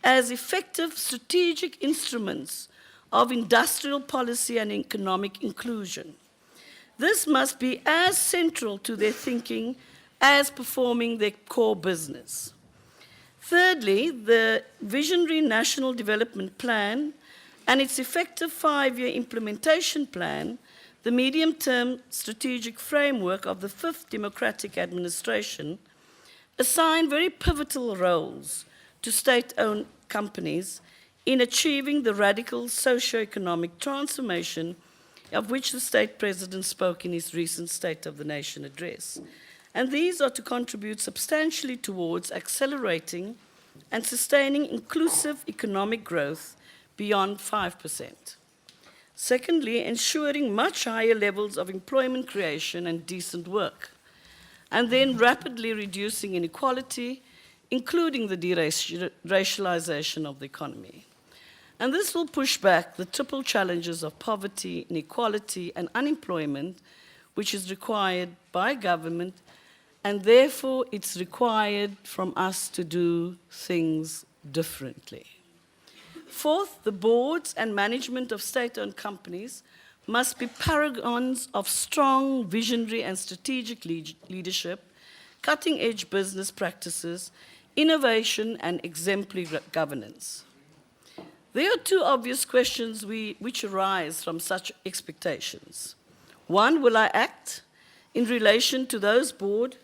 as effective strategic instruments of industrial policy and economic inclusion. This must be as central to their thinking as performing their core business. Thirdly, the Visionary National Development Plan and its effective 5-year implementation plan, the medium-term strategic framework of the 5th Democratic Administration, assign very pivotal roles to state-owned companies in achieving the radical socio-economic transformation of which the State President spoke in his recent State of the Nation address. And these are to contribute substantially towards accelerating and sustaining inclusive economic growth beyond 5%. Secondly, ensuring much higher levels of employment creation and decent work. And then rapidly reducing inequality, including the deracialization of the economy. And this will push back the triple challenges of poverty, inequality, and unemployment, which is required by government, and therefore it's required from us to do things differently. Fourth, the boards and management of state-owned companies must be paragons of strong visionary and strategic leadership, cutting-edge business practices, innovation, and exemplary governance. There are two obvious questions which arise from such expectations. One, will I act in relation to those boards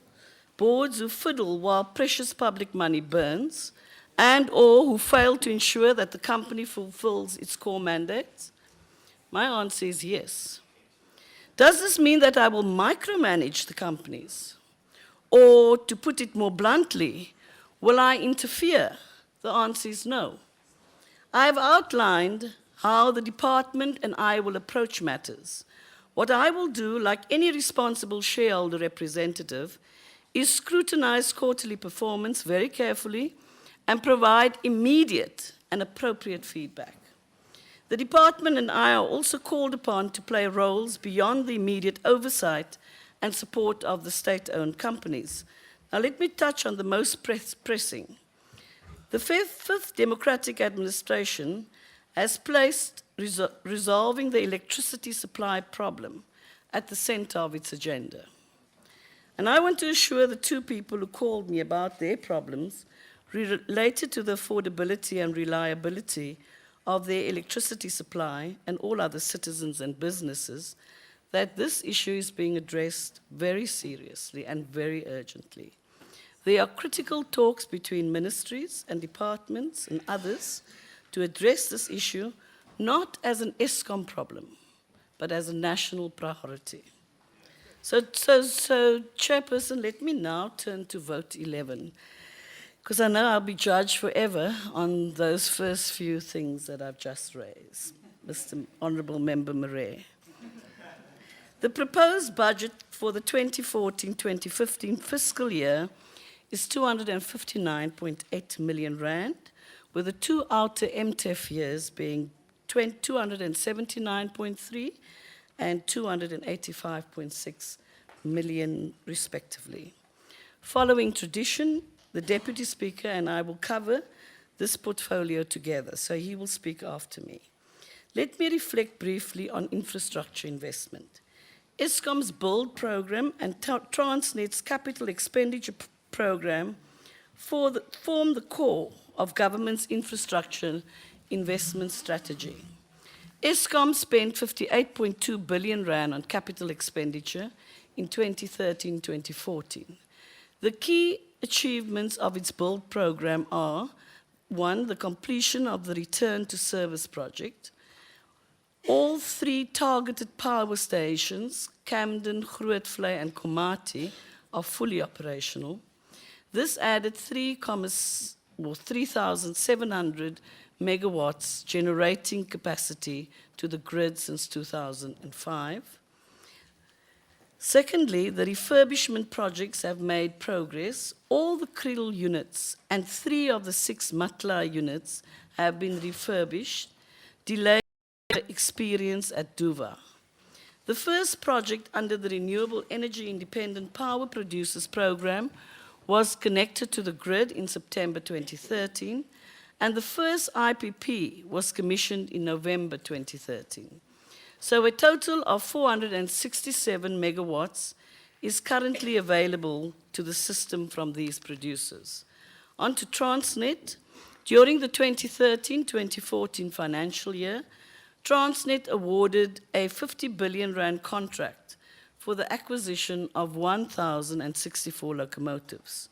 who fiddle while precious public money burns, and/or who fail to ensure that the company fulfills its core mandates? My answer is yes. Does this mean that I will micromanage the companies? Or, to put it more bluntly, will I interfere? The answer is no. I have outlined how the department and I will approach matters. What I will do, like any responsible shareholder representative, is scrutinize quarterly performance very carefully and provide immediate and appropriate feedback. The department and I are also called upon to play roles beyond the immediate oversight and support of the state-owned companies. Now let me touch on the most pressing. The fifth Democratic Administration has placed resolving the electricity supply problem at the center of its agenda. And I want to assure the two people who called me about their problems related to the affordability and reliability of their electricity supply and all other citizens and businesses that this issue is being addressed very seriously and very urgently. There are critical talks between ministries and departments and others to address this issue not as an ESCOM problem, but as a national priority. So Chairperson, let me now turn to vote 11, because I know I'll be judged forever on those first few things that I've just raised, Mr. Honourable Member Murray. The proposed budget for the 2014-2015 fiscal year is 259.8 million rand, with the two outer MTEF years being 279.3 and 285.6 million respectively. Following tradition, the Deputy Speaker and I will cover this portfolio together, so he will speak after me. Let me reflect briefly on infrastructure investment. ESCOM's Build program and Transnet's capital expenditure program form the core of government's infrastructure investment strategy. ESCOM spent 58.2 billion rand on capital expenditure in 2013-2014. The key achievements of its Build program are: 1, the completion of the Return to Service project. All 3 targeted power stations, Camden, Grootvlei, and Komati, are fully operational. This added 3,700 megawatts generating capacity to the grid since 2005. Secondly, the refurbishment projects have made progress. All the Krill units and 3 of the 6 Matla units have been refurbished, delaying the experience at Duva. The first project under the Renewable Energy Independent Power Producers Program was connected to the grid in September 2013, and the first IPP was commissioned in November 2013. So a total of 467 megawatts is currently available to the system from these producers. On to Transnet. During the 2013-2014 financial year, Transnet awarded a 50 billion rand contract for the acquisition of 1,064 locomotives.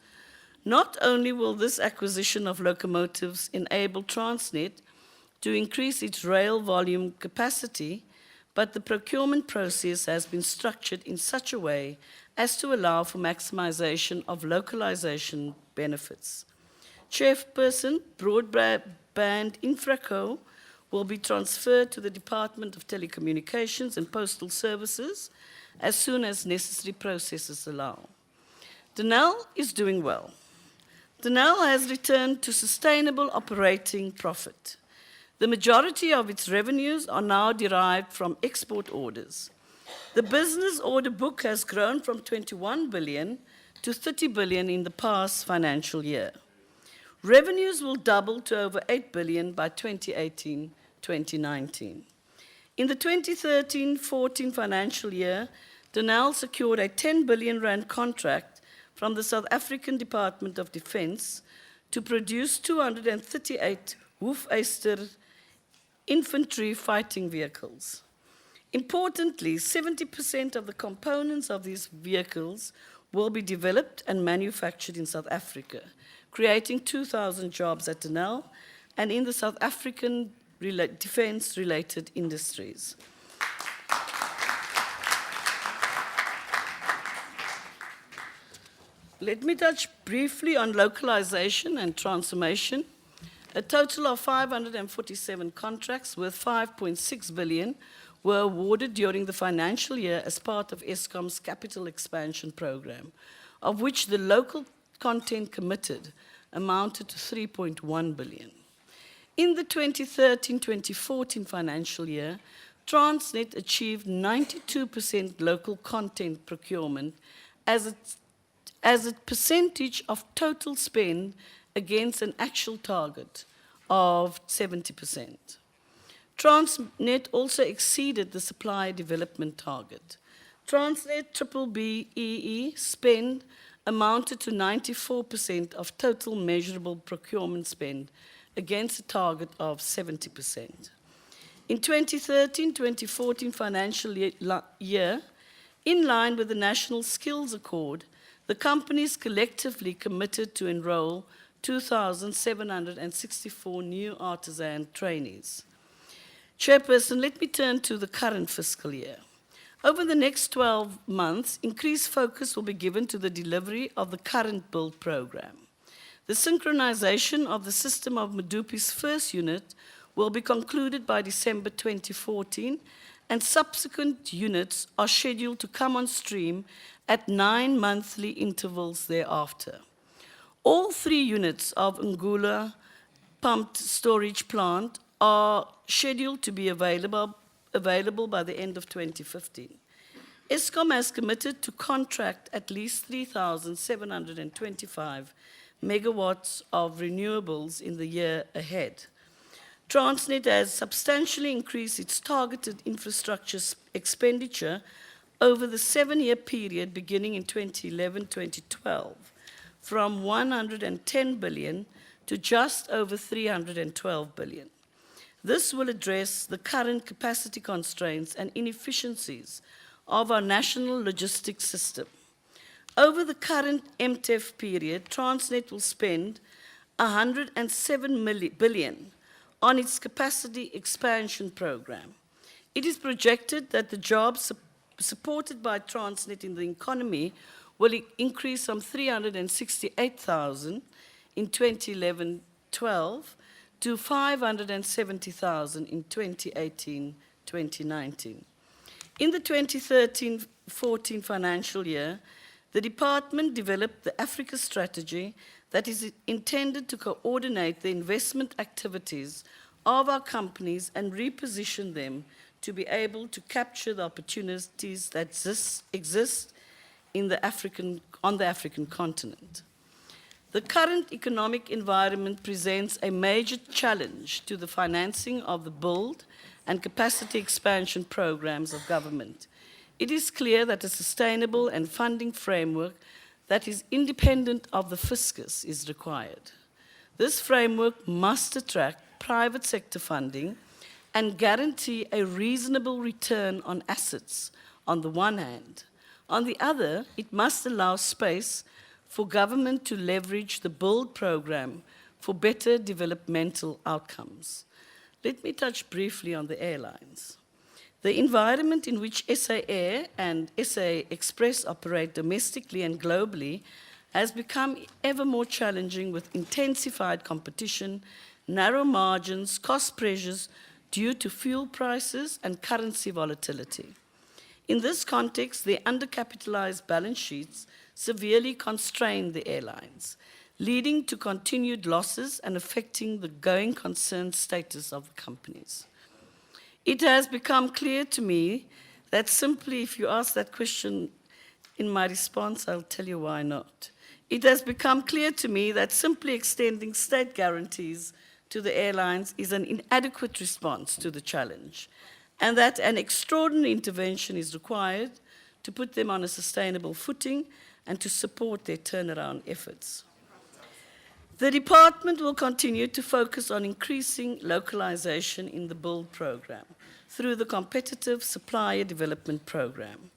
Not only will this acquisition of locomotives enable Transnet to increase its rail volume capacity, but the procurement process has been structured in such a way as to allow for maximization of localization benefits. Chairperson, Broadband Infraco will be transferred to the Department of Telecommunications and Postal Services as soon as necessary processes allow. Denel is doing well. Denel has returned to sustainable operating profit. The majority of its revenues are now derived from export orders. The business order book has grown from 21 billion to 30 billion in the past financial year. Revenues will double to over 8 billion by 2018-2019. In the 2013-14 financial year, Denel secured a 10 billion rand contract from the South African Department of Defence to produce 238 Hoefyster infantry fighting vehicles. Importantly, 70% of the components of these vehicles will be developed and manufactured in South Africa, creating 2,000 jobs at Denel and in the South African defence-related industries. Let me touch briefly on localization and transformation. A total of 547 contracts worth 5.6 billion were awarded during the financial year as part of Eskom's capital expansion program, of which the local content committed amounted to 3.1 billion. In the 2013-2014 financial year, Transnet achieved 92% local content procurement as a percentage of total spend against an actual target of 70%. Transnet also exceeded the supply development target. Transnet BBEE spend amounted to 94% of total measurable procurement spend against a target of 70%. In 2013-2014 financial year, in line with the National Skills Accord, the companies collectively committed to enroll 2,764 new artisan trainees. Chairperson, let me turn to the current fiscal year. Over the next 12 months, increased focus will be given to the delivery of the current build program. The synchronization of the system of Medupi's first unit will be concluded by December 2014, and subsequent units are scheduled to come on stream at 9 monthly intervals thereafter. All 3 units of Ngula pumped storage plant are scheduled to be available by the end of 2015. Eskom has committed to contract at least 3,725 megawatts of renewables in the year ahead. Transnet has substantially increased its targeted infrastructure expenditure over the 7-year period beginning in 2011-2012, from 110 billion to just over 312 billion. This will address the current capacity constraints and inefficiencies of our national logistics system. Over the current MTEF period, Transnet will spend 107 billion on its capacity expansion program. It is projected that the jobs supported by Transnet in the economy will increase from 368,000 in 2011-12 to 570,000 in 2018-2019. In the 2013-14 financial year, the department developed the Africa strategy that is intended to coordinate the investment activities of our companies and reposition them to be able to capture the opportunities that exist on the African continent. The current economic environment presents a major challenge to the financing of the build and capacity expansion programs of government. It is clear that a sustainable and funding framework that is independent of the fiscus is required. This framework must attract private sector funding and guarantee a reasonable return on assets on the one hand. On the other, it must allow space for government to leverage the BUILD program for better developmental outcomes. Let me touch briefly on the airlines. The environment in which SA Air and SA Express operate domestically and globally has become ever more challenging with intensified competition, narrow margins, cost pressures due to fuel prices and currency volatility. In this context, their undercapitalized balance sheets severely constrain the airlines, leading to continued losses and affecting the going concern status of the companies. It has become clear to me that simply, if you ask that question in my response, I'll tell you why not. It has become clear to me that simply extending state guarantees to the airlines is an inadequate response to the challenge, and that an extraordinary intervention is required to put them on a sustainable footing and to support their turnaround efforts. The department will continue to focus on increasing localization in the BUILD program through the Competitive Supplier Development Program.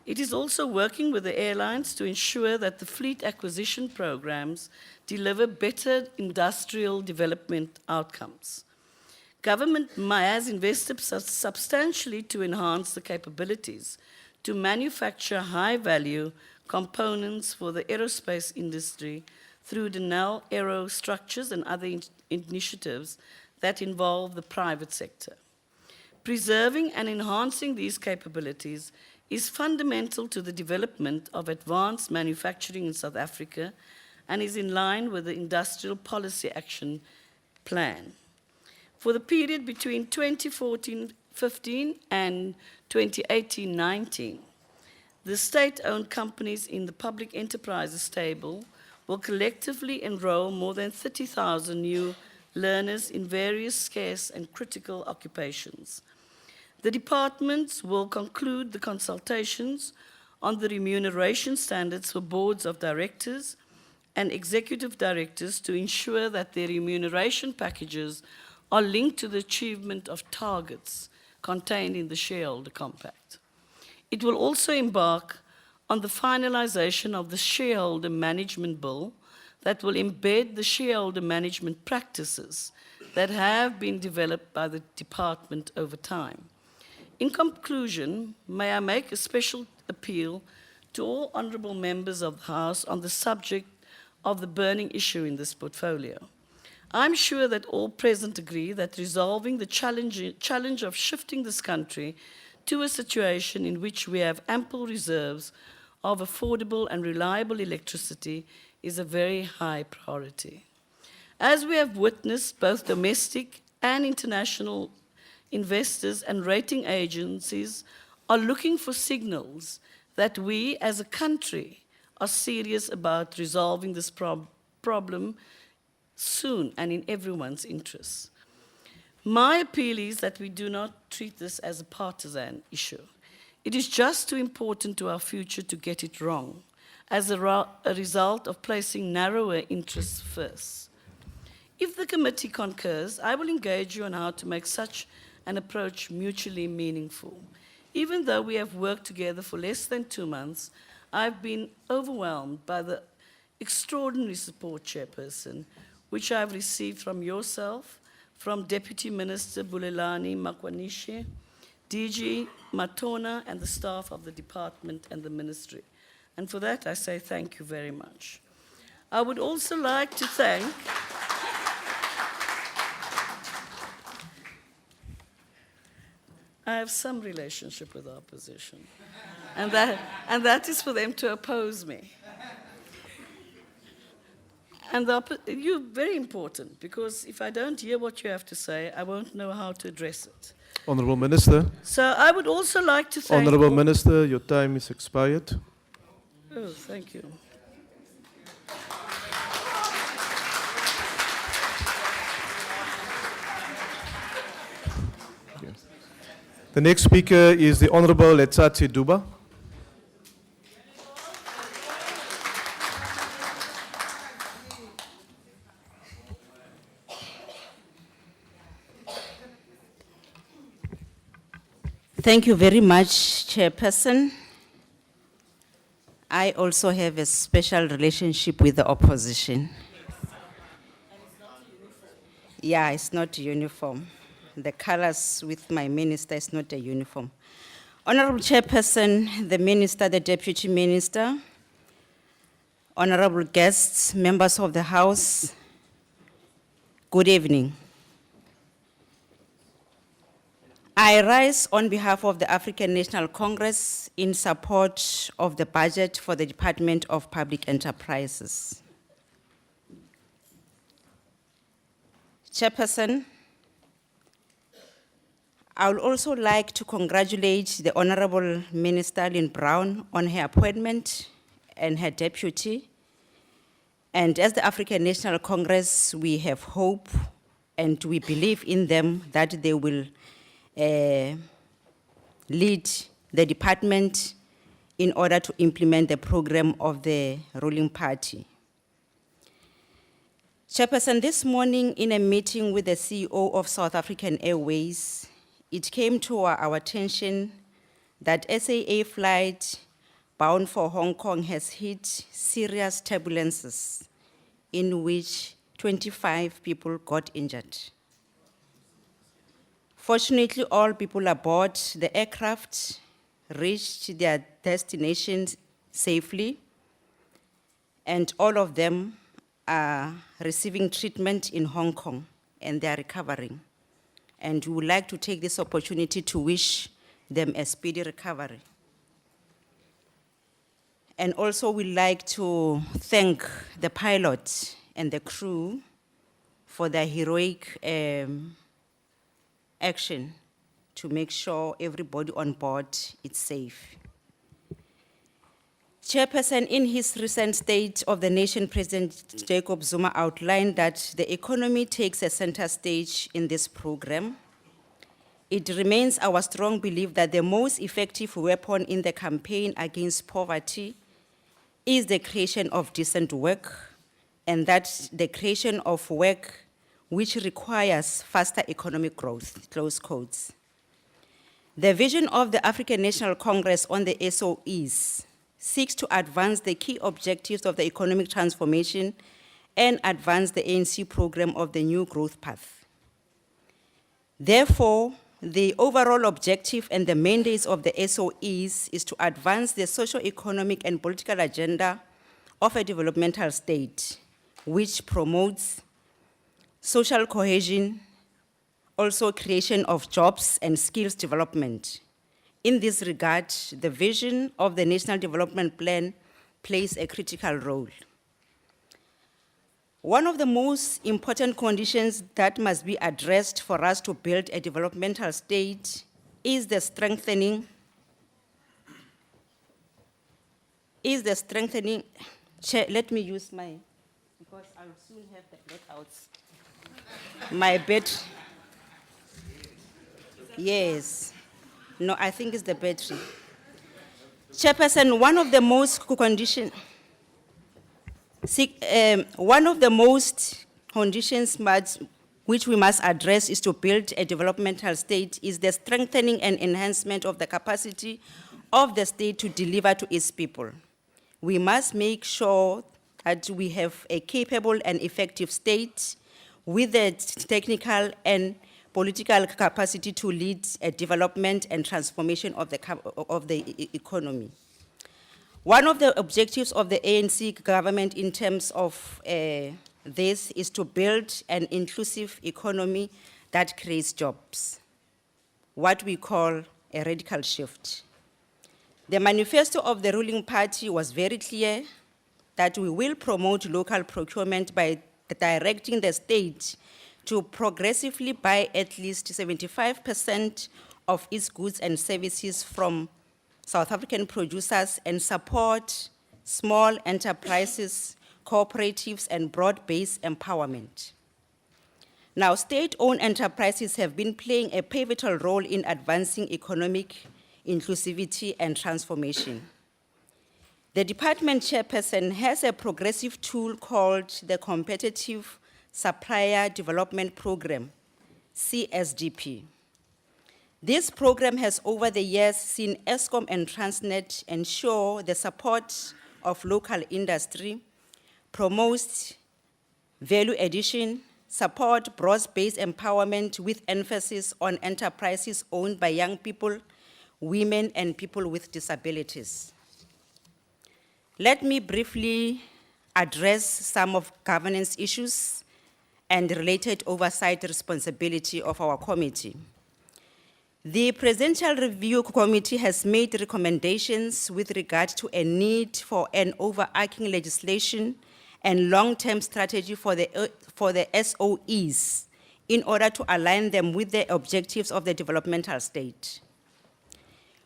It is also working with the airlines to ensure that the fleet acquisition programs deliver better industrial development outcomes. Government has invested substantially to enhance the capabilities to manufacture high-value components for the aerospace industry through Denel Aero Structures and other initiatives that involve the private sector. Preserving and enhancing these capabilities is fundamental to the development of advanced manufacturing in South Africa and is in line with the Industrial Policy Action Plan. For the period between 2014-15 and 2018-19, the state-owned companies in the public enterprises table will collectively enroll more than 30,000 new learners in various scarce and critical occupations. The departments will conclude the consultations on the remuneration standards for boards of directors and executive directors to ensure that their remuneration packages are linked to the achievement of targets contained in the shareholder compact. It will also embark on the finalization of the shareholder management bill that will embed the shareholder management practices that have been developed by the department over time. In conclusion, may I make a special appeal to all honourable members of the House on the subject of the burning issue in this portfolio. I'm sure that all present agree that resolving the challenge of shifting this country to a situation in which we have ample reserves of affordable and reliable electricity is a very high priority. As we have witnessed, both domestic and international investors and rating agencies are looking for signals that we as a country are serious about resolving this problem soon and in everyone's interests. My appeal is that we do not treat this as a partisan issue. It is just too important to our future to get it wrong as a result of placing narrower interests first. If the committee concurs, I will engage you on how to make such an approach mutually meaningful. Even though we have worked together for less than 2 months, I've been overwhelmed by the extraordinary support, Chairperson, which I've received from yourself, from Deputy Minister Bulelani Makwanishe, DG Matona, and the staff of the department and the ministry. And for that, I say thank you very much. I would also like to thank I have some relationship with the opposition. And that is for them to oppose me. And you're very important, because if I don't hear what you have to say, I won't know how to address it. Honourable Minister. So I would also like to thank... Honourable Minister, your time is expired. Oh, thank you. The next speaker is the Honourable Letsatsi Duba. Thank you very much, Chairperson. I also have a special relationship with the opposition. Yeah, it's not uniform. The colors with my minister is not a uniform. Honorable Chairperson, the Minister, the Deputy Minister, honorable guests, members of the House, good evening. I rise on behalf of the African National Congress in support of the budget for the Department of Public Enterprises. Chairperson, I would also like to congratulate the Honorable Minister Lynn Brown on her appointment and her deputy. And as the African National Congress, we have hope and we believe in them that they will lead the department in order to implement the program of the ruling party. Chairperson, this morning in a meeting with the CEO of South African Airways, it came to our attention that SAA flight bound for Hong Kong has hit serious turbulences in which 25 people got injured. Fortunately, all people aboard the aircraft reached their destinations safely, and all of them are receiving treatment in Hong Kong, and they are recovering. And we would like to take this opportunity to wish them a speedy recovery. And also we'd like to thank the pilot and the crew for their heroic action to make sure everybody on board is safe. Chairperson, in his recent State of the Nation, President Jacob Zuma outlined that the economy takes a center stage in this program. It remains our strong belief that the most effective weapon in the campaign against poverty is the creation of decent work, and that the creation of work which requires faster economic growth, close quotes. The vision of the African National Congress on the SOEs seeks to advance the key objectives of the economic transformation and advance the ANC program of the new growth path. Therefore, the overall objective and the mandates of the SOEs is to advance the socio-economic and political agenda of a developmental state, which promotes social cohesion, also creation of jobs and skills development. In this regard, the vision of the National Development Plan plays a critical role. One of the most important conditions that must be addressed for us to build a developmental state is the strengthening, let me use my, because I'll soon have the blackouts. My bed, yes. No, I think it's the battery. Chairperson, one of the most conditions which we must address is to build a developmental state is the strengthening and enhancement of the capacity of the state to deliver to its people. We must make sure that we have a capable and effective state with the technical and political capacity to lead a development and transformation of the economy. One of the objectives of the ANC government in terms of this is to build an inclusive economy that creates jobs. what we call a radical shift. The manifesto of the ruling party was very clear that we will promote local procurement by directing the state to progressively buy at least 75% of its goods and services from South African producers and support small enterprises, cooperatives, and broad-based empowerment. Now, state-owned enterprises have been playing a pivotal role in advancing economic inclusivity and transformation. The department chairperson has a progressive tool called the Competitive Supplier Development Program, CSDP. This program has over the years seen Eskom and Transnet ensure the support of local industry, promotes value addition, support broad-based empowerment with emphasis on enterprises owned by young people, women, and people with disabilities. Let me briefly address some of governance issues and related oversight responsibility of our committee. The Presidential Review Committee has made recommendations with regard to a need for an overarching legislation and long-term strategy for the SOEs in order to align them with the objectives of the developmental state.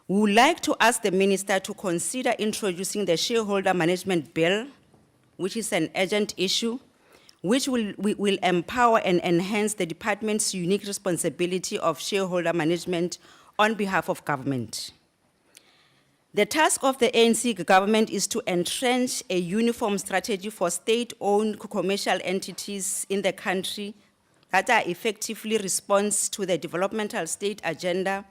We would like to ask the Minister to consider introducing the Shareholder Management Bill, which is an urgent issue, which will empower and enhance the department's unique responsibility of shareholder management on behalf of government. The task of the ANC government is to entrench a uniform strategy for state-owned commercial entities in the country that are effectively response to the developmental state agenda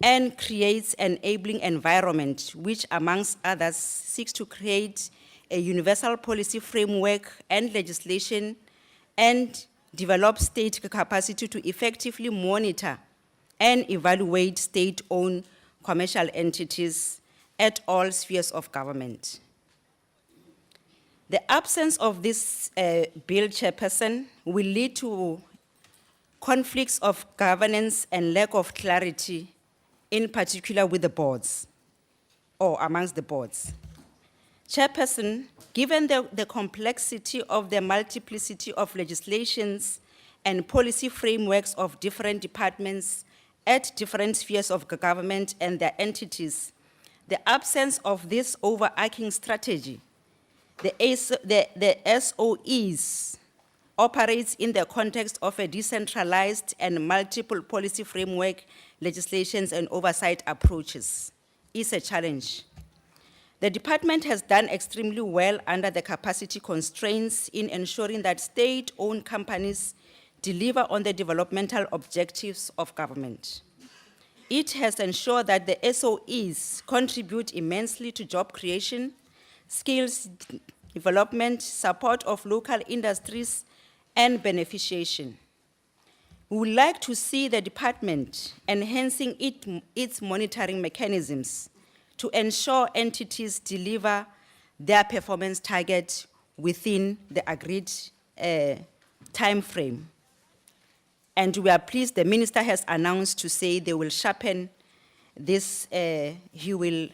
and creates an enabling environment which, amongst others, seeks to create a universal policy framework and legislation and develop state capacity to effectively monitor and evaluate state-owned commercial entities at all spheres of government. The absence of this bill, Chairperson, will lead to conflicts of governance and lack of clarity, in particular with the boards, or amongst the boards. Chairperson, given the complexity of the multiplicity of legislations and policy frameworks of different departments at different spheres of government and their entities, the absence of this overarching strategy, the SOEs operates in the context of a decentralized and multiple policy framework, legislations, and oversight approaches, is a challenge. The department has done extremely well under the capacity constraints in ensuring that state-owned companies deliver on the developmental objectives of government. It has ensured that the SOEs contribute immensely to job creation, skills development, support of local industries, and beneficiation. We would like to see the department enhancing its monitoring mechanisms to ensure entities deliver their performance target within the agreed time frame. And we are pleased the minister has announced to say they will sharpen this, he will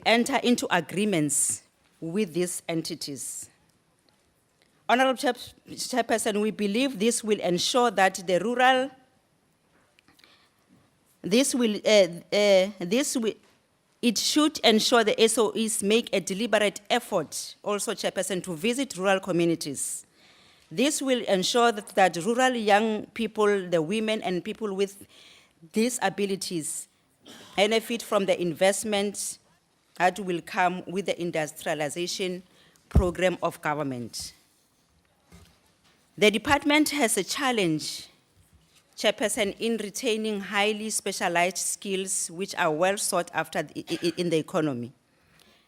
enter into agreements with these entities. Honorable Chairperson, we believe this will ensure that the rural, it should ensure the SOEs make a deliberate effort, also Chairperson, to visit rural communities. This will ensure that rural young people, the women and people with disabilities benefit from the investment that will come with the industrialization program of government. The department has a challenge, Chairperson, in retaining highly specialized skills which are well sought after in the economy.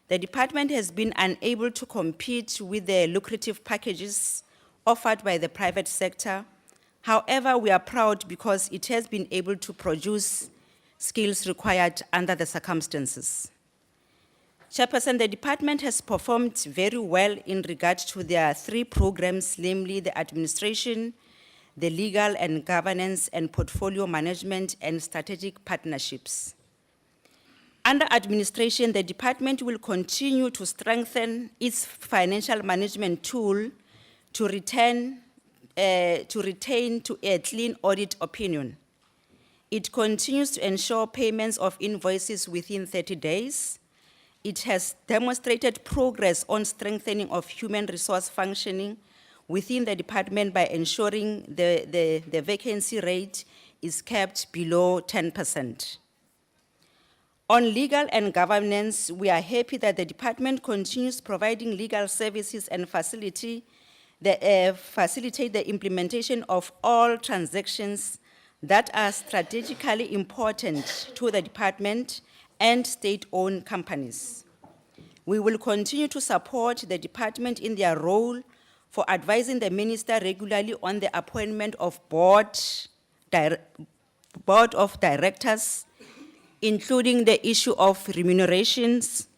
The department has been unable to compete with the lucrative packages offered by the private sector. However, we are proud because it has been able to produce skills required under the circumstances. Chairperson, the department has performed very well in regard to their three programs, namely the administration, the legal and governance and portfolio management and strategic partnerships. Under administration, the department will continue to strengthen its financial management tool to retain to a clean audit opinion. It continues to ensure payments of invoices within 30 days. It has demonstrated progress on strengthening of human resource functioning within the department by ensuring the vacancy rate is kept below 10%. On legal and governance, we are happy that the department continues providing legal services and facilitate the implementation of all transactions that are strategically important to the department and state-owned companies. We will continue to support the department in their role for advising the minister regularly on the appointment of board of directors, including the issue of remunerations,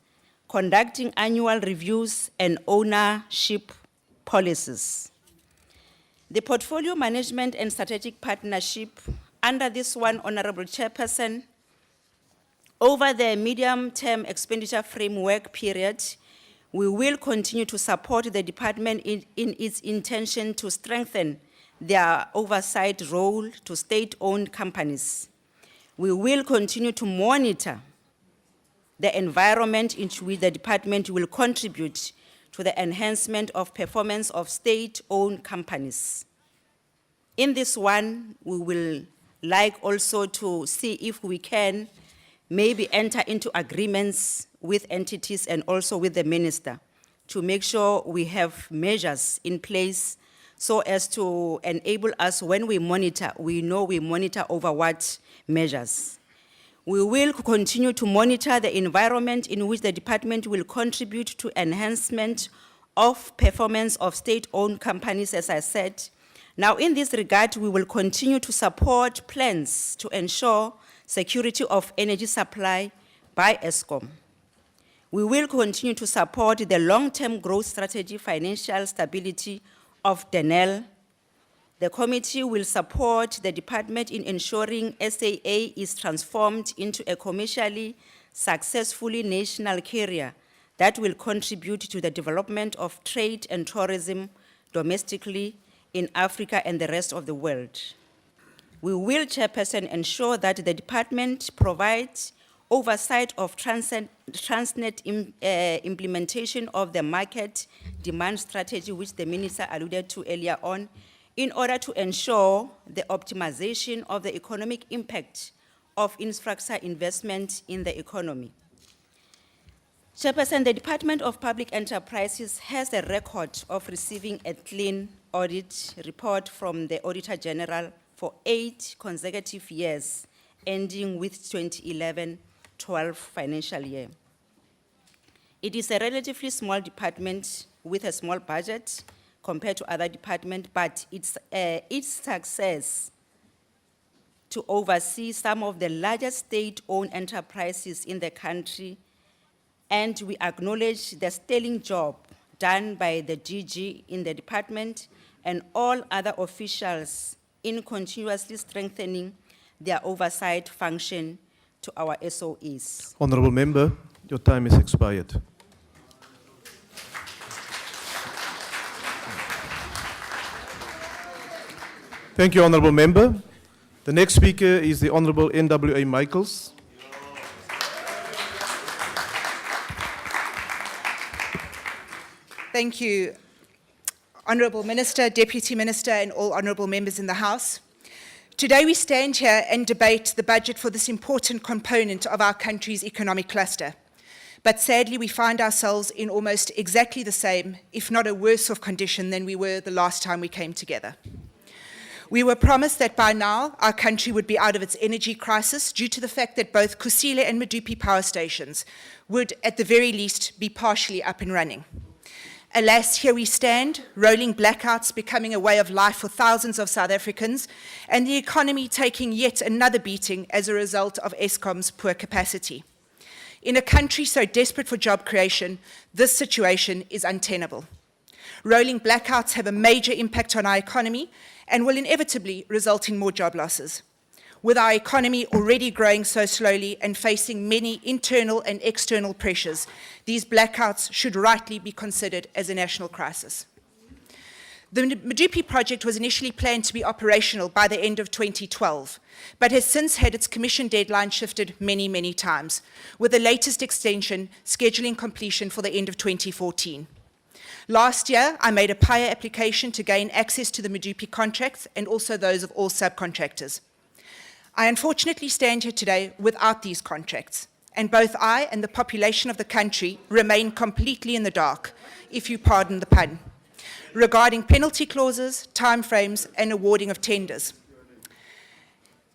conducting annual reviews, and ownership policies. The portfolio management and strategic partnership, under this one, Honorable Chairperson, over the medium-term expenditure framework period, we will continue to support the department in its intention to strengthen their oversight role to state-owned companies. We will continue to monitor the environment in which the department will contribute to the enhancement of performance of state-owned companies. In this one, we will like also to see if we can maybe enter into agreements with entities and also with the minister to make sure we have measures in place so as to enable us when we monitor, we know we monitor over what measures. We will continue to monitor the environment in which the department will contribute to enhancement of performance of state-owned companies, as I said. Now, in this regard, we will continue to support plans to ensure security of energy supply by ESCOM. We will continue to support the long-term growth strategy, financial stability of DENEL. The committee will support the department in ensuring SAA is transformed into a commercially successfully national carrier that will contribute to the development of trade and tourism domestically in Africa and the rest of the world. We will, Chairperson, ensure that the department provides oversight of Transnet implementation of the market demand strategy, which the minister alluded to earlier on, in order to ensure the optimization of the economic impact of infrastructure investment in the economy. Chairperson, the Department of Public Enterprises has a record of receiving a clean audit report from the Auditor General for 8 consecutive years, ending with 2011-12 financial year. It is a relatively small department with a small budget compared to other departments, but its success to oversee some of the largest state-owned enterprises in the country, and we acknowledge the sterling job done by the DG in the department and all other officials in continuously strengthening their oversight function to our SOEs. Honourable Member, your time is expired. Thank you, Honourable Member. The next speaker is the Honourable NWA Michaels. Thank you, Honourable Minister, Deputy Minister, and all honourable members in the House. Today we stand here and debate the budget for this important component of our country's economic cluster. But sadly, we find ourselves in almost exactly the same, if not a worse off condition than we were the last time we came together. We were promised that by now our country would be out of its energy crisis due to the fact that both Kusile and Medupi power stations would at the very least be partially up and running. Alas, here we stand, rolling blackouts becoming a way of life for thousands of South Africans, and the economy taking yet another beating as a result of Eskom's poor capacity. In a country so desperate for job creation, this situation is untenable. Rolling blackouts have a major impact on our economy and will inevitably result in more job losses. With our economy already growing so slowly and facing many internal and external pressures, these blackouts should rightly be considered as a national crisis. The Medupi project was initially planned to be operational by the end of 2012, but has since had its commission deadline shifted many, many times, with the latest extension scheduling completion for the end of 2014. Last year, I made a PIA application to gain access to the Medupi contracts and also those of all subcontractors. I unfortunately stand here today without these contracts, and both I and the population of the country remain completely in the dark, if you pardon the pun, regarding penalty clauses, timeframes, and awarding of tenders.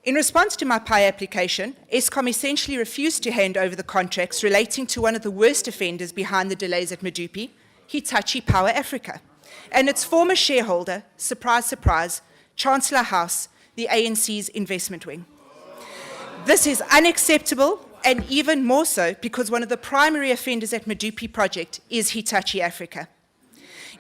In response to my PIA application, Eskom essentially refused to hand over the contracts relating to one of the worst offenders behind the delays at Medupi, Hitachi Power Africa, and its former shareholder, surprise, surprise, Chancellor House, the ANC's investment wing. This is unacceptable, and even more so because one of the primary offenders at Medupi project is Hitachi Africa.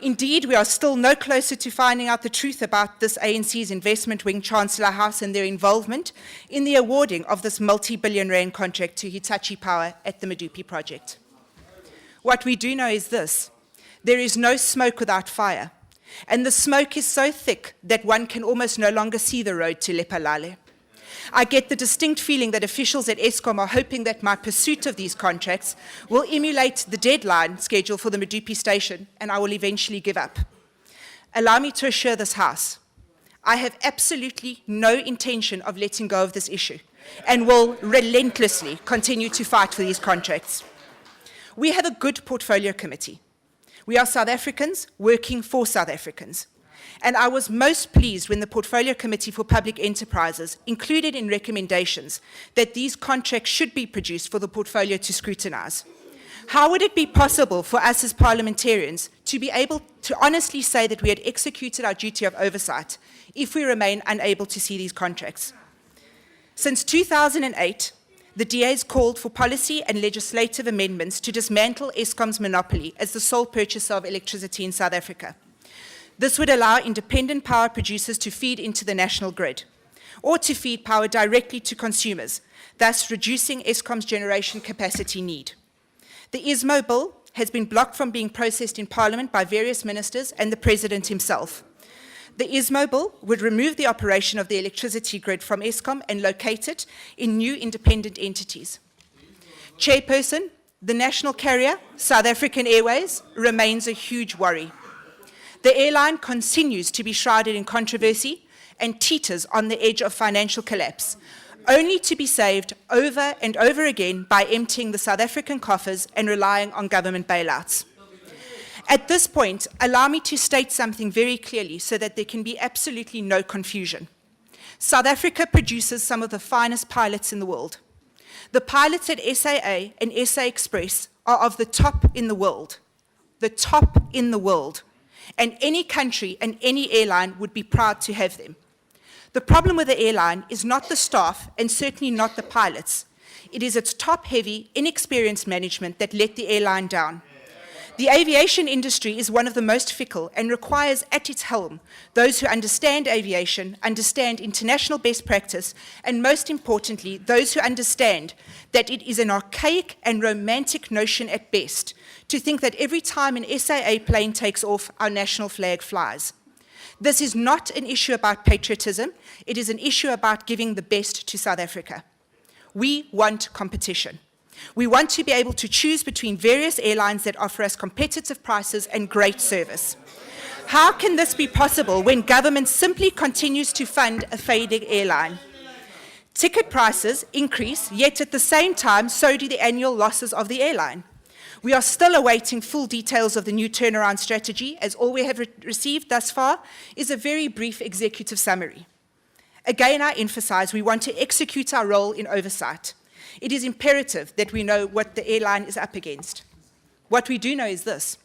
Indeed, we are still no closer to finding out the truth about this ANC's investment wing, Chancellor House, and their involvement in the awarding of this multi-billion rand contract to Hitachi Power at the Medupi project. What we do know is this: there is no smoke without fire, and the smoke is so thick that one can almost no longer see the road to Lephalale. I get the distinct feeling that officials at Eskom are hoping that my pursuit of these contracts will emulate the deadline schedule for the Medupi station, and I will eventually give up. Allow me to assure this House, I have absolutely no intention of letting go of this issue and will relentlessly continue to fight for these contracts. We have a good portfolio committee. We are South Africans working for South Africans. And I was most pleased when the Portfolio Committee for Public Enterprises included in recommendations that these contracts should be produced for the portfolio to scrutinize. How would it be possible for us as parliamentarians to be able to honestly say that we had executed our duty of oversight if we remain unable to see these contracts? Since 2008, the DA's called for policy and legislative amendments to dismantle Eskom's monopoly as the sole purchaser of electricity in South Africa. This would allow independent power producers to feed into the national grid, or to feed power directly to consumers, thus reducing Eskom's generation capacity need. The ISMO bill has been blocked from being processed in Parliament by various ministers and the President himself. The ISMO bill would remove the operation of the electricity grid from Eskom and locate it in new independent entities. Chairperson, the national carrier, South African Airways, remains a huge worry. The airline continues to be shrouded in controversy and teeters on the edge of financial collapse, only to be saved over and over again by emptying the South African coffers and relying on government bailouts. At this point, allow me to state something very clearly so that there can be absolutely no confusion. South Africa produces some of the finest pilots in the world. The pilots at SAA and SA Express are of the top in the world. The top in the world. And any country and any airline would be proud to have them. The problem with the airline is not the staff and certainly not the pilots. It is its top-heavy, inexperienced management that let the airline down. The aviation industry is one of the most fickle and requires at its helm those who understand aviation, understand international best practice, and most importantly, those who understand that it is an archaic and romantic notion at best to think that every time an SAA plane takes off, our national flag flies. This is not an issue about patriotism, it is an issue about giving the best to South Africa. We want competition. We want to be able to choose between various airlines that offer us competitive prices and great service. How can this be possible when government simply continues to fund a fading airline? Ticket prices increase, yet at the same time, so do the annual losses of the airline. We are still awaiting full details of the new turnaround strategy, as all we have received thus far is a very brief executive summary. Again, I emphasize we want to execute our role in oversight. It is imperative that we know what the airline is up against. What we do know is this: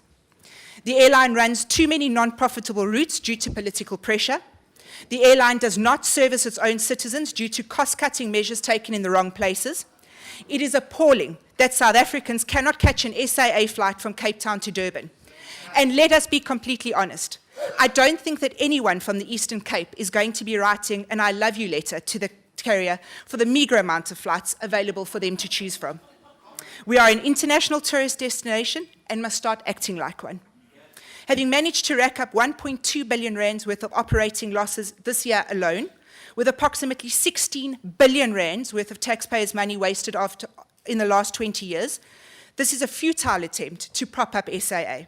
the airline runs too many non-profitable routes due to political pressure. The airline does not service its own citizens due to cost-cutting measures taken in the wrong places. It is appalling that South Africans cannot catch an SAA flight from Cape Town to Durban. And let us be completely honest. I don't think that anyone from the Eastern Cape is going to be writing an I love you letter to the carrier for the meagre amount of flights available for them to choose from. We are an international tourist destination and must start acting like one. Having managed to rack up 1.2 billion rands worth of operating losses this year alone, with approximately 16 billion rands worth of taxpayers' money wasted in the last 20 years, this is a futile attempt to prop up SAA.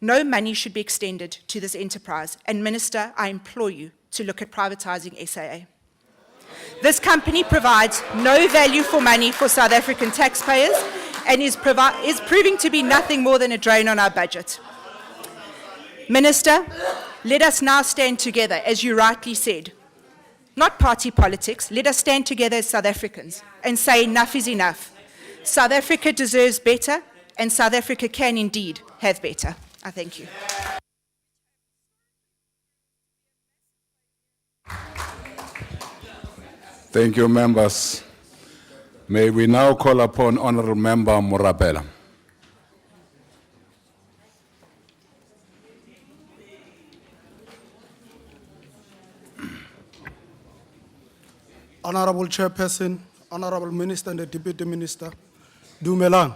No money should be extended to this enterprise, and Minister, I implore you to look at privatizing SAA. This company provides no value for money for South African taxpayers and is proving to be nothing more than a drain on our budget. Minister, let us now stand together, as you rightly said. Not party politics, let us stand together as South Africans and say enough is enough. South Africa deserves better, and South Africa can indeed have better. I thank you. Thank you, members. May we now call upon Honorable Member Morabella. Honorable Chairperson, Honorable Minister and the Deputy Minister, Dumelang.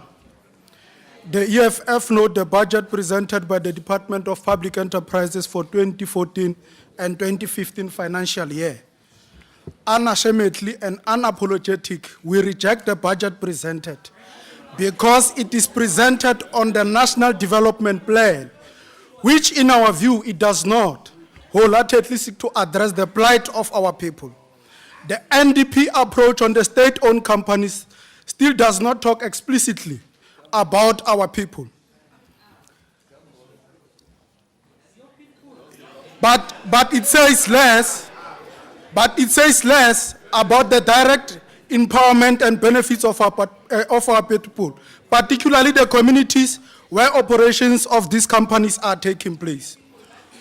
The EFF note the budget presented by the Department of Public Enterprises for 2014 and 2015 financial year. Unashamedly and unapologetic, we reject the budget presented because it is presented on the National Development Plan, which in our view, it does not wholeheartedly seek to address the plight of our people. The NDP approach on the state-owned companies still does not talk explicitly about our people. But it says less about the direct empowerment and benefits of our people, particularly the communities where operations of these companies are taking place.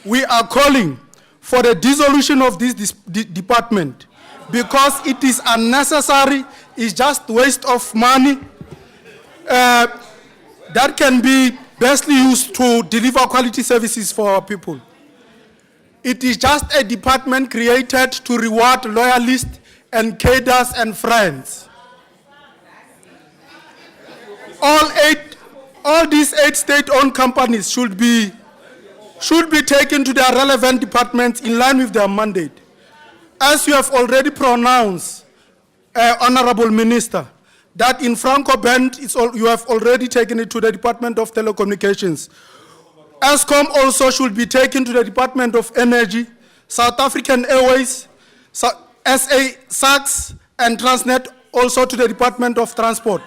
We are calling for the dissolution of this department because it is unnecessary, it's just waste of money that can be bestly used to deliver quality services for our people. It is just a department created to reward loyalists and cadres and friends. All these 8 state-owned companies should be taken to their relevant departments in line with their mandate. As you have already pronounced, Honorable Minister, that in Franco-Bend, you have already taken it to the Department of Telecommunications. ESCOM also should be taken to the Department of Energy, South African Airways, SA, SACS, and Transnet also to the Department of Transport.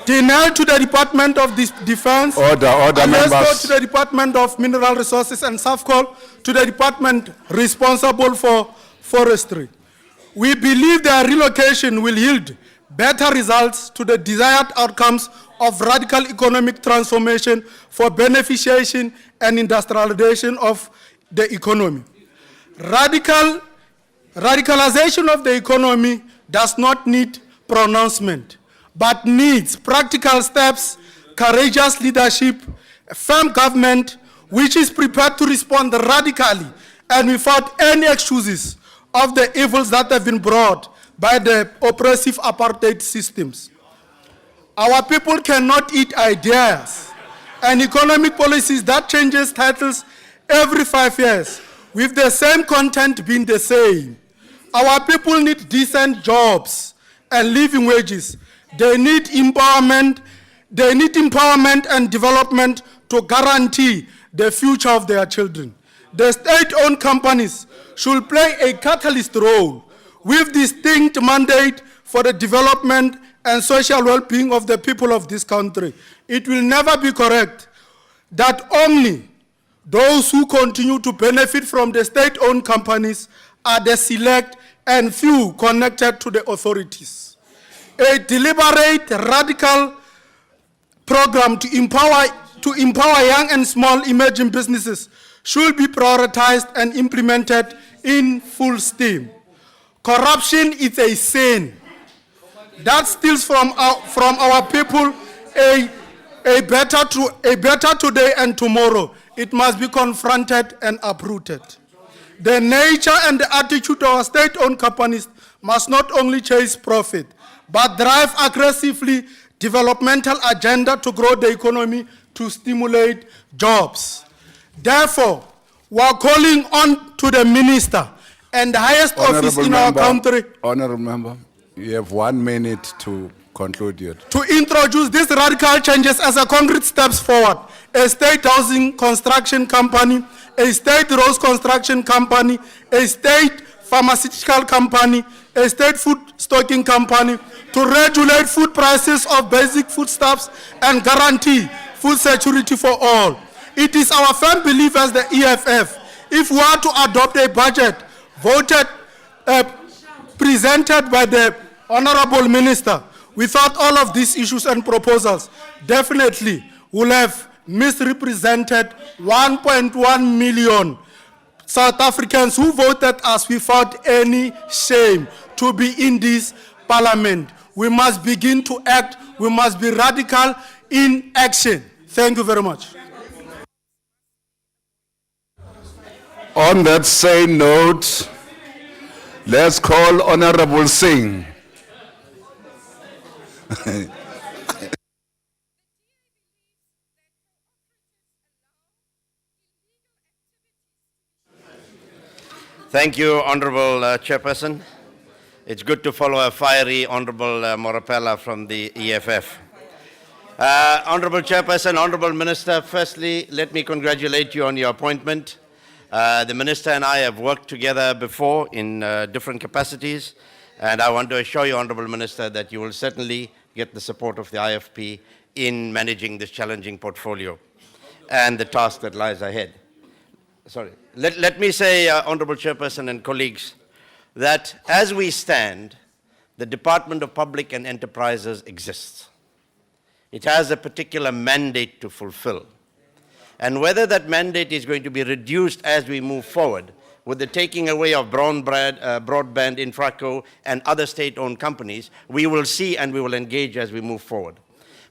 Denel to the Department of Defense. Order, and members. let's go to the Department of Mineral Resources, and SAFCOL to the department responsible for forestry. We believe their relocation will yield better results to the desired outcomes of radical economic transformation for beneficiation and industrialization of the economy. Radicalization of the economy does not need pronouncement, but needs practical steps, courageous leadership, a firm government which is prepared to respond radically and without any excuses of the evils that have been brought by the oppressive apartheid systems. Our people cannot eat ideas and economic policies that changes titles every 5 years with the same content being the same. Our people need decent jobs and living wages. They need empowerment and development to guarantee the future of their children. The state-owned companies should play a catalyst role with distinct mandate for the development and social well-being of the people of this country. It will never be correct that only those who continue to benefit from the state-owned companies are the select and few connected to the authorities. A deliberate, radical program to empower young and small emerging businesses should be prioritized and implemented in full steam. Corruption is a sin that steals from our people a A better today and tomorrow, it must be confronted and uprooted. The nature and the attitude of our state-owned companies must not only chase profit, but drive aggressively developmental agenda to grow the economy to stimulate jobs. Therefore, we are calling on to the minister and the highest office in our country Honorable Member, you have 1 minute to conclude your... to introduce these radical changes as a concrete steps forward. A state housing construction company, a state roads construction company, a state pharmaceutical company, a state food stocking company to regulate food prices of basic foodstuffs and guarantee food security for all. It is our firm belief as the EFF, if we are to adopt a budget voted, presented by the Honorable Minister, without all of these issues and proposals, definitely will have misrepresented 1.1 million South Africans who voted us without any shame to be in this parliament. We must begin to act. We must be radical in action. Thank you very much. On that same note, let's call Honorable Singh. Thank you, Honorable Chairperson. It's good to follow a fiery Honorable Morapella from the EFF. Honorable Chairperson, Honorable Minister, firstly, let me congratulate you on your appointment. The Minister and I have worked together before in different capacities, and I want to assure you, Honorable Minister, that you will certainly get the support of the IFP in managing this challenging portfolio and the task that lies ahead. Sorry. Let me say, Honorable Chairperson and colleagues, that as we stand, the Department of Public and Enterprises exists. It has a particular mandate to fulfill. And whether that mandate is going to be reduced as we move forward with the taking away of broadband, Infraco, and other state-owned companies, we will see and we will engage as we move forward.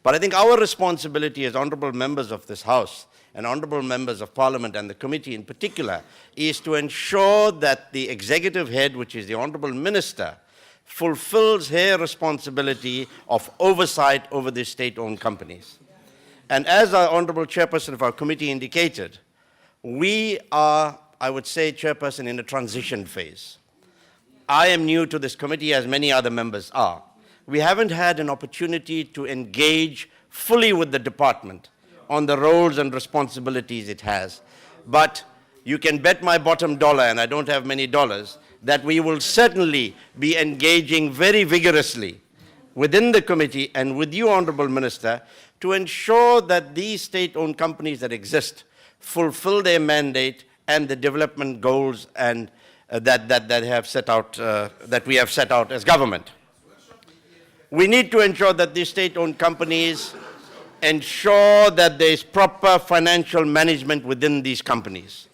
But I think our responsibility as honorable members of this House and honorable members of Parliament and the committee in particular is to ensure that the executive head, which is the Honorable Minister, fulfills her responsibility of oversight over these state-owned companies. And as our Honorable Chairperson of our committee indicated, we are, I would say, Chairperson, in a transition phase. I am new to this committee, as many other members are. We haven't had an opportunity to engage fully with the department on the roles and responsibilities it has. But you can bet my bottom dollar, and I don't have many dollars, that we will certainly be engaging very vigorously within the committee and with you, Honorable Minister, to ensure that these state-owned companies that exist fulfill their mandate and the development goals and that we have set out as government. We need to ensure that these state-owned companies ensure that there is proper financial management within these companies.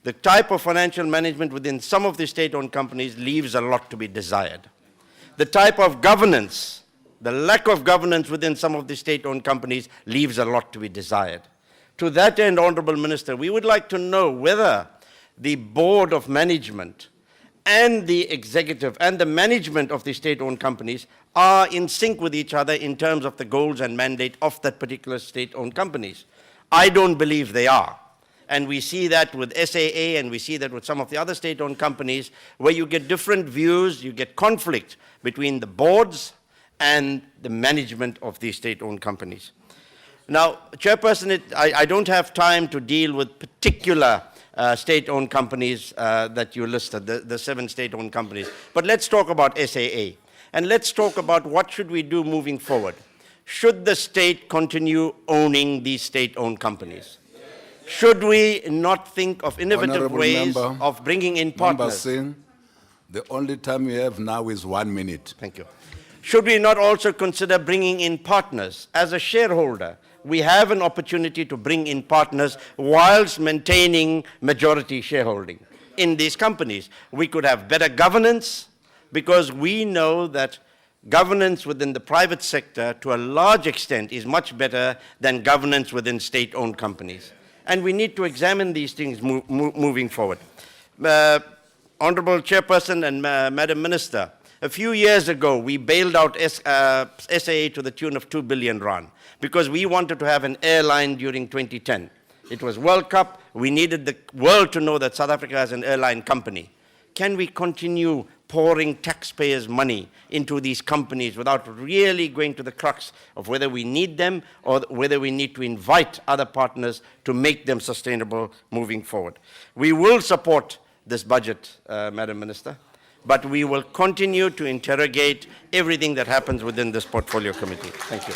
The type of financial management within some of the state-owned companies leaves a lot to be desired. The type of governance, the lack of governance within some of the state-owned companies leaves a lot to be desired. To that end, Honorable Minister, we would like to know whether the board of management and the executive and the management of the state-owned companies are in sync with each other in terms of the goals and mandate of that particular state-owned companies. I don't believe they are. And we see that with SAA and we see that with some of the other state-owned companies where you get different views, you get conflict between the boards and the management of these state-owned companies. Now, Chairperson, I don't have time to deal with particular state-owned companies that you listed, the 7 state-owned companies. But let's talk about SAA. And let's talk about what should we do moving forward. Should the state continue owning these state-owned companies? Should we not think of innovative ways of bringing in partners? Member Singh, the only time you have now is 1 minute. Thank you. Should we not also consider bringing in partners? As a shareholder, we have an opportunity to bring in partners whilst maintaining majority shareholding in these companies. We could have better governance because we know that governance within the private sector, to a large extent, is much better than governance within state-owned companies. And we need to examine these things moving forward. Honorable Chairperson and Madam Minister, a few years ago, we bailed out SAA to the tune of 2 billion rand because we wanted to have an airline during 2010. It was World Cup. We needed the world to know that South Africa has an airline company. Can we continue pouring taxpayers' money into these companies without really going to the crux of whether we need them or whether we need to invite other partners to make them sustainable moving forward? We will support this budget, Madam Minister, but we will continue to interrogate everything that happens within this portfolio committee. Thank you.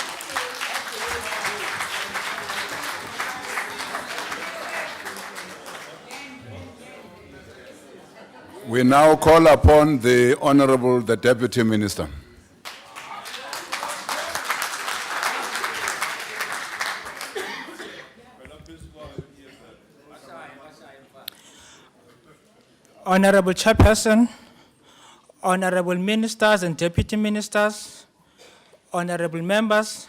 We now call upon the Honorable, the Deputy Minister. Honorable Chairperson, Honorable Ministers and Deputy Ministers, Honorable Members,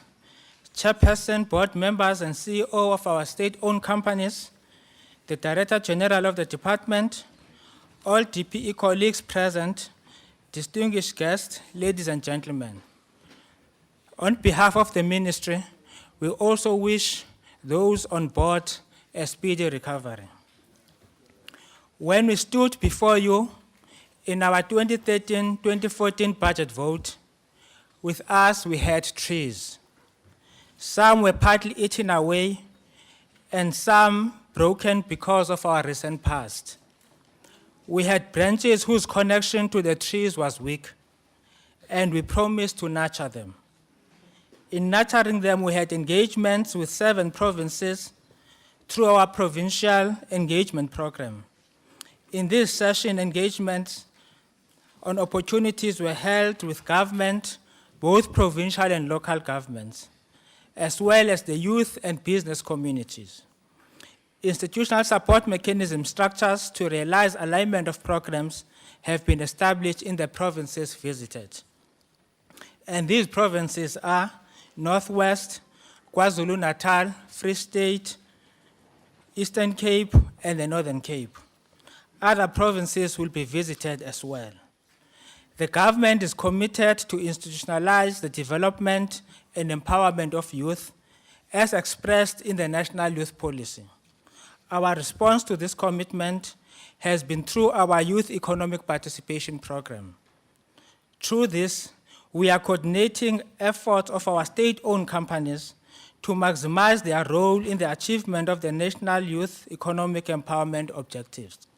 Chairperson, Board Members and CEO of our state-owned companies, the Director General of the Department, all DPE colleagues present, distinguished guests, ladies and gentlemen. On behalf of the Ministry, we also wish those on board a speedy recovery. When we stood before you in our 2013-2014 budget vote, with us we had trees. Some were partly eaten away and some broken because of our recent past. We had branches whose connection to the trees was weak, and we promised to nurture them. In nurturing them, we had engagements with 7 provinces through our provincial engagement program. In this session, engagements on opportunities were held with government, both provincial and local governments, as well as the youth and business communities. Institutional support mechanism structures to realize alignment of programs have been established in the provinces visited. And these provinces are Northwest, KwaZulu-Natal, Free State, Eastern Cape, and the Northern Cape. Other provinces will be visited as well. The government is committed to institutionalize the development and empowerment of youth as expressed in the National Youth Policy. Our response to this commitment has been through our Youth Economic Participation Program. Through this, we are coordinating efforts of our state-owned companies to maximize their role in the achievement of the National Youth Economic Empowerment Objectives.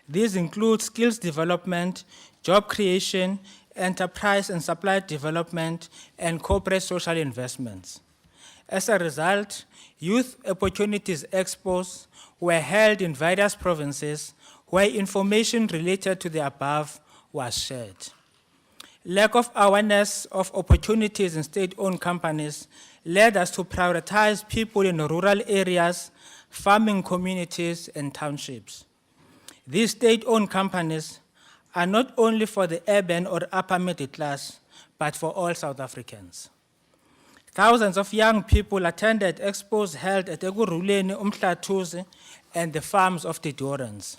These include skills development, job creation, enterprise and supply development, and corporate social investments. As a result, Youth Opportunities Expos were held in various provinces where information related to the above was shared. Lack of awareness of opportunities in state-owned companies led us to prioritize people in rural areas, farming communities, and townships. These state-owned companies are not only for the urban or upper middle class, but for all South Africans. Thousands of young people attended expos held at Eguruleni, Umhlathuze, and the farms of the Dorans.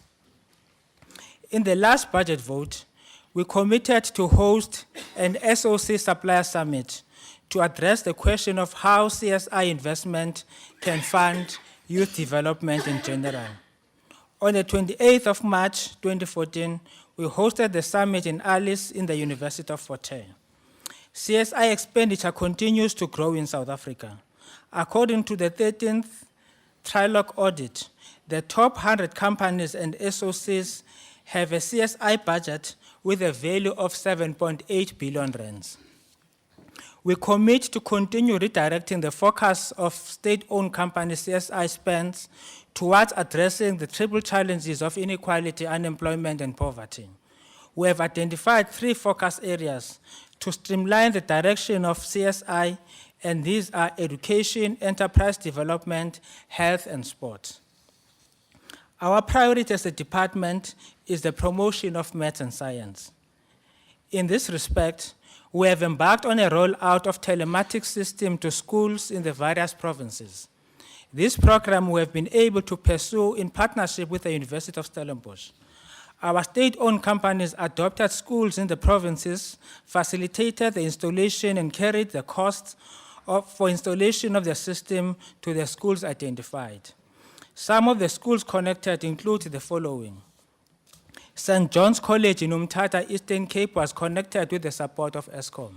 In the last budget vote, we committed to host an SOC Supplier Summit to address the question of how CSI investment can fund youth development in general. On the 28th of March 2014, we hosted the summit in Alice in the University of Fort Hare. CSI expenditure continues to grow in South Africa. According to the 13th Trilogue audit, the top 100 companies and SOCs have a CSI budget with a value of 7.8 billion rands. We commit to continue redirecting the focus of state-owned company CSI spends towards addressing the triple challenges of inequality, unemployment, and poverty. We have identified 3 focus areas to streamline the direction of CSI, and these are education, enterprise development, health, and sport. Our priority as a department is the promotion of maths and science. In this respect, we have embarked on a rollout of telematics system to schools in the various provinces. This program we have been able to pursue in partnership with the University of Stellenbosch. Our state-owned companies adopted schools in the provinces, facilitated the installation and carried the costs for installation of the system to the schools identified. Some of the schools connected include the following. St. John's College in Umtata, Eastern Cape was connected with the support of ESCOM.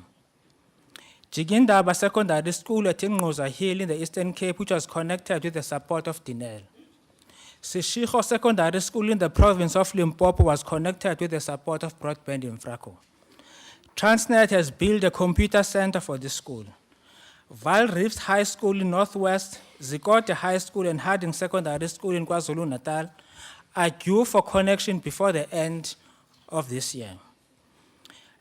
Jigindaba Secondary School at Ngoza Hill in the Eastern Cape, which was connected with the support of Dinel. Sishigo Secondary School in the province of Limpopo was connected with the support of Broadband Infraco. Transnet has built a computer center for this school. Val Reefs High School in Northwest, Zikote High School and Harding Secondary School in KwaZulu-Natal are due for connection before the end of this year.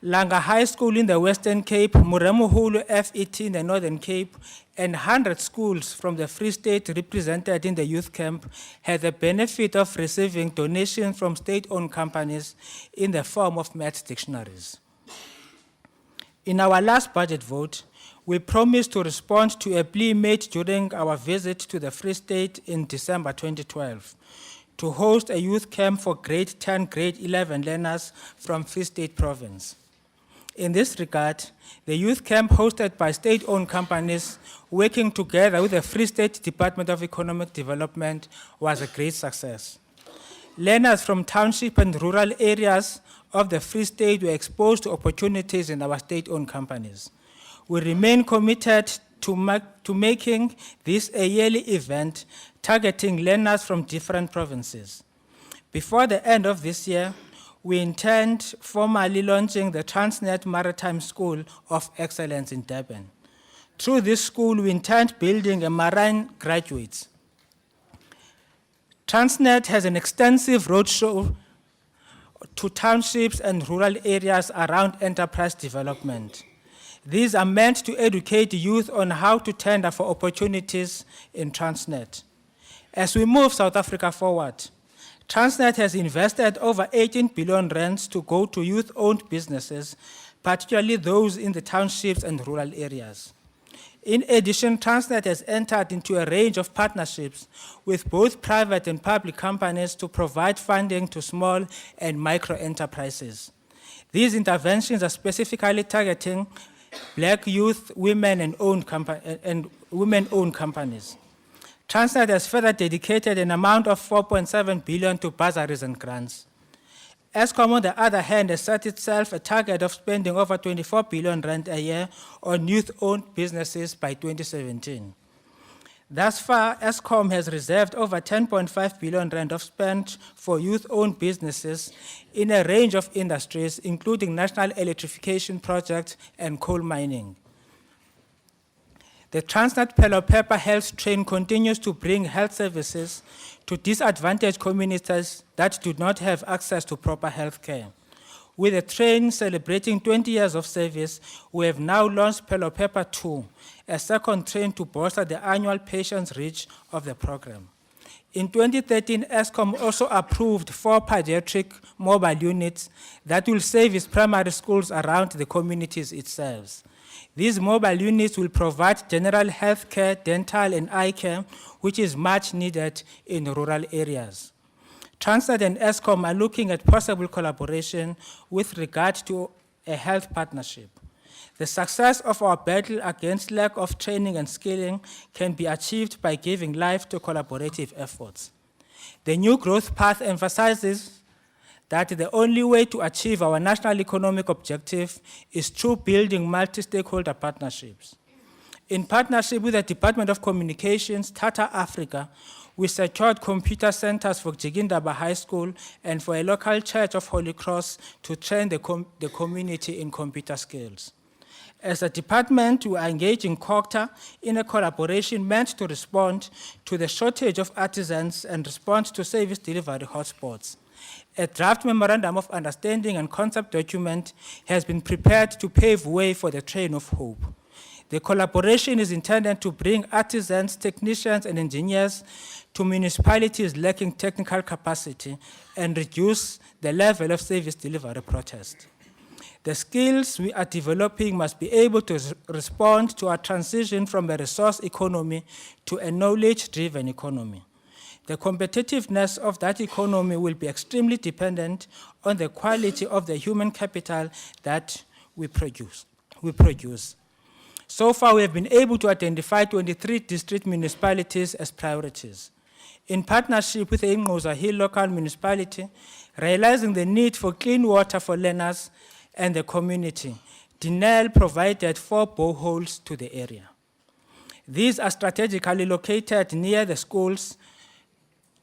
Langa High School in the Western Cape, Muremuhulu FET in the Northern Cape, and 100 schools from the Free State represented in the youth camp had the benefit of receiving donations from state-owned companies in the form of maths dictionaries. In our last budget vote, we promised to respond to a plea made during our visit to the Free State in December 2012 to host a youth camp for grade 10, grade 11 learners from Free State Province. In this regard, the youth camp hosted by state-owned companies working together with the Free State Department of Economic Development was a great success. Learners from township and rural areas of the Free State were exposed to opportunities in our state-owned companies. We remain committed to making this a yearly event targeting learners from different provinces. Before the end of this year, we intend formally launching the Transnet Maritime School of Excellence in Durban. Through this school, we intend building a marine graduates. Transnet has an extensive roadshow to townships and rural areas around enterprise development. These are meant to educate youth on how to tender for opportunities in Transnet. As we move South Africa forward, Transnet has invested over 18 billion rands to go to youth-owned businesses, particularly those in the townships and rural areas. In addition, Transnet has entered into a range of partnerships with both private and public companies to provide funding to small and micro enterprises. These interventions are specifically targeting Black youth, women, and women-owned companies. Transnet has further dedicated an amount of 4.7 billion to bursaries and grants. ESCOM, on the other hand, has set itself a target of spending over 24 billion rand a year on youth-owned businesses by 2017. Thus far, ESCOM has reserved over 10.5 billion rand of spend for youth-owned businesses in a range of industries, including national electrification projects and coal mining. The Transnet Pelo Pepper Health Train continues to bring health services to disadvantaged communities that do not have access to proper health care. With the train celebrating 20 years of service, we have now launched Pelo Pepper 2, a second train to bolster the annual patients' reach of the program. In 2013, ESCOM also approved 4 pediatric mobile units that will service primary schools around the communities it serves. These mobile units will provide general health care, dental, and eye care, which is much needed in rural areas. Transnet and ESCOM are looking at possible collaboration with regard to a health partnership. The success of our battle against lack of training and skilling can be achieved by giving life to collaborative efforts. The new growth path emphasizes that the only way to achieve our national economic objective is through building multi-stakeholder partnerships. In partnership with the Department of Communications, Tata Africa, we secured computer centers for Jigindaba High School and for a local church of Holy Cross to train the community in computer skills. As a department, we are engaging COCTA in a collaboration meant to respond to the shortage of artisans and respond to service delivery hotspots. A draft memorandum of understanding and concept document has been prepared to pave way for the train of hope. The collaboration is intended to bring artisans, technicians, and engineers to municipalities lacking technical capacity and reduce the level of service delivery protest. The skills we are developing must be able to respond to our transition from a resource economy to a knowledge-driven economy. The competitiveness of that economy will be extremely dependent on the quality of the human capital that we produce. So far, we have been able to identify 23 district municipalities as priorities. In partnership with the Ingquza Hill local municipality, realizing the need for clean water for learners and the community, Dinel provided 4 boreholes to the area. These are strategically located near the schools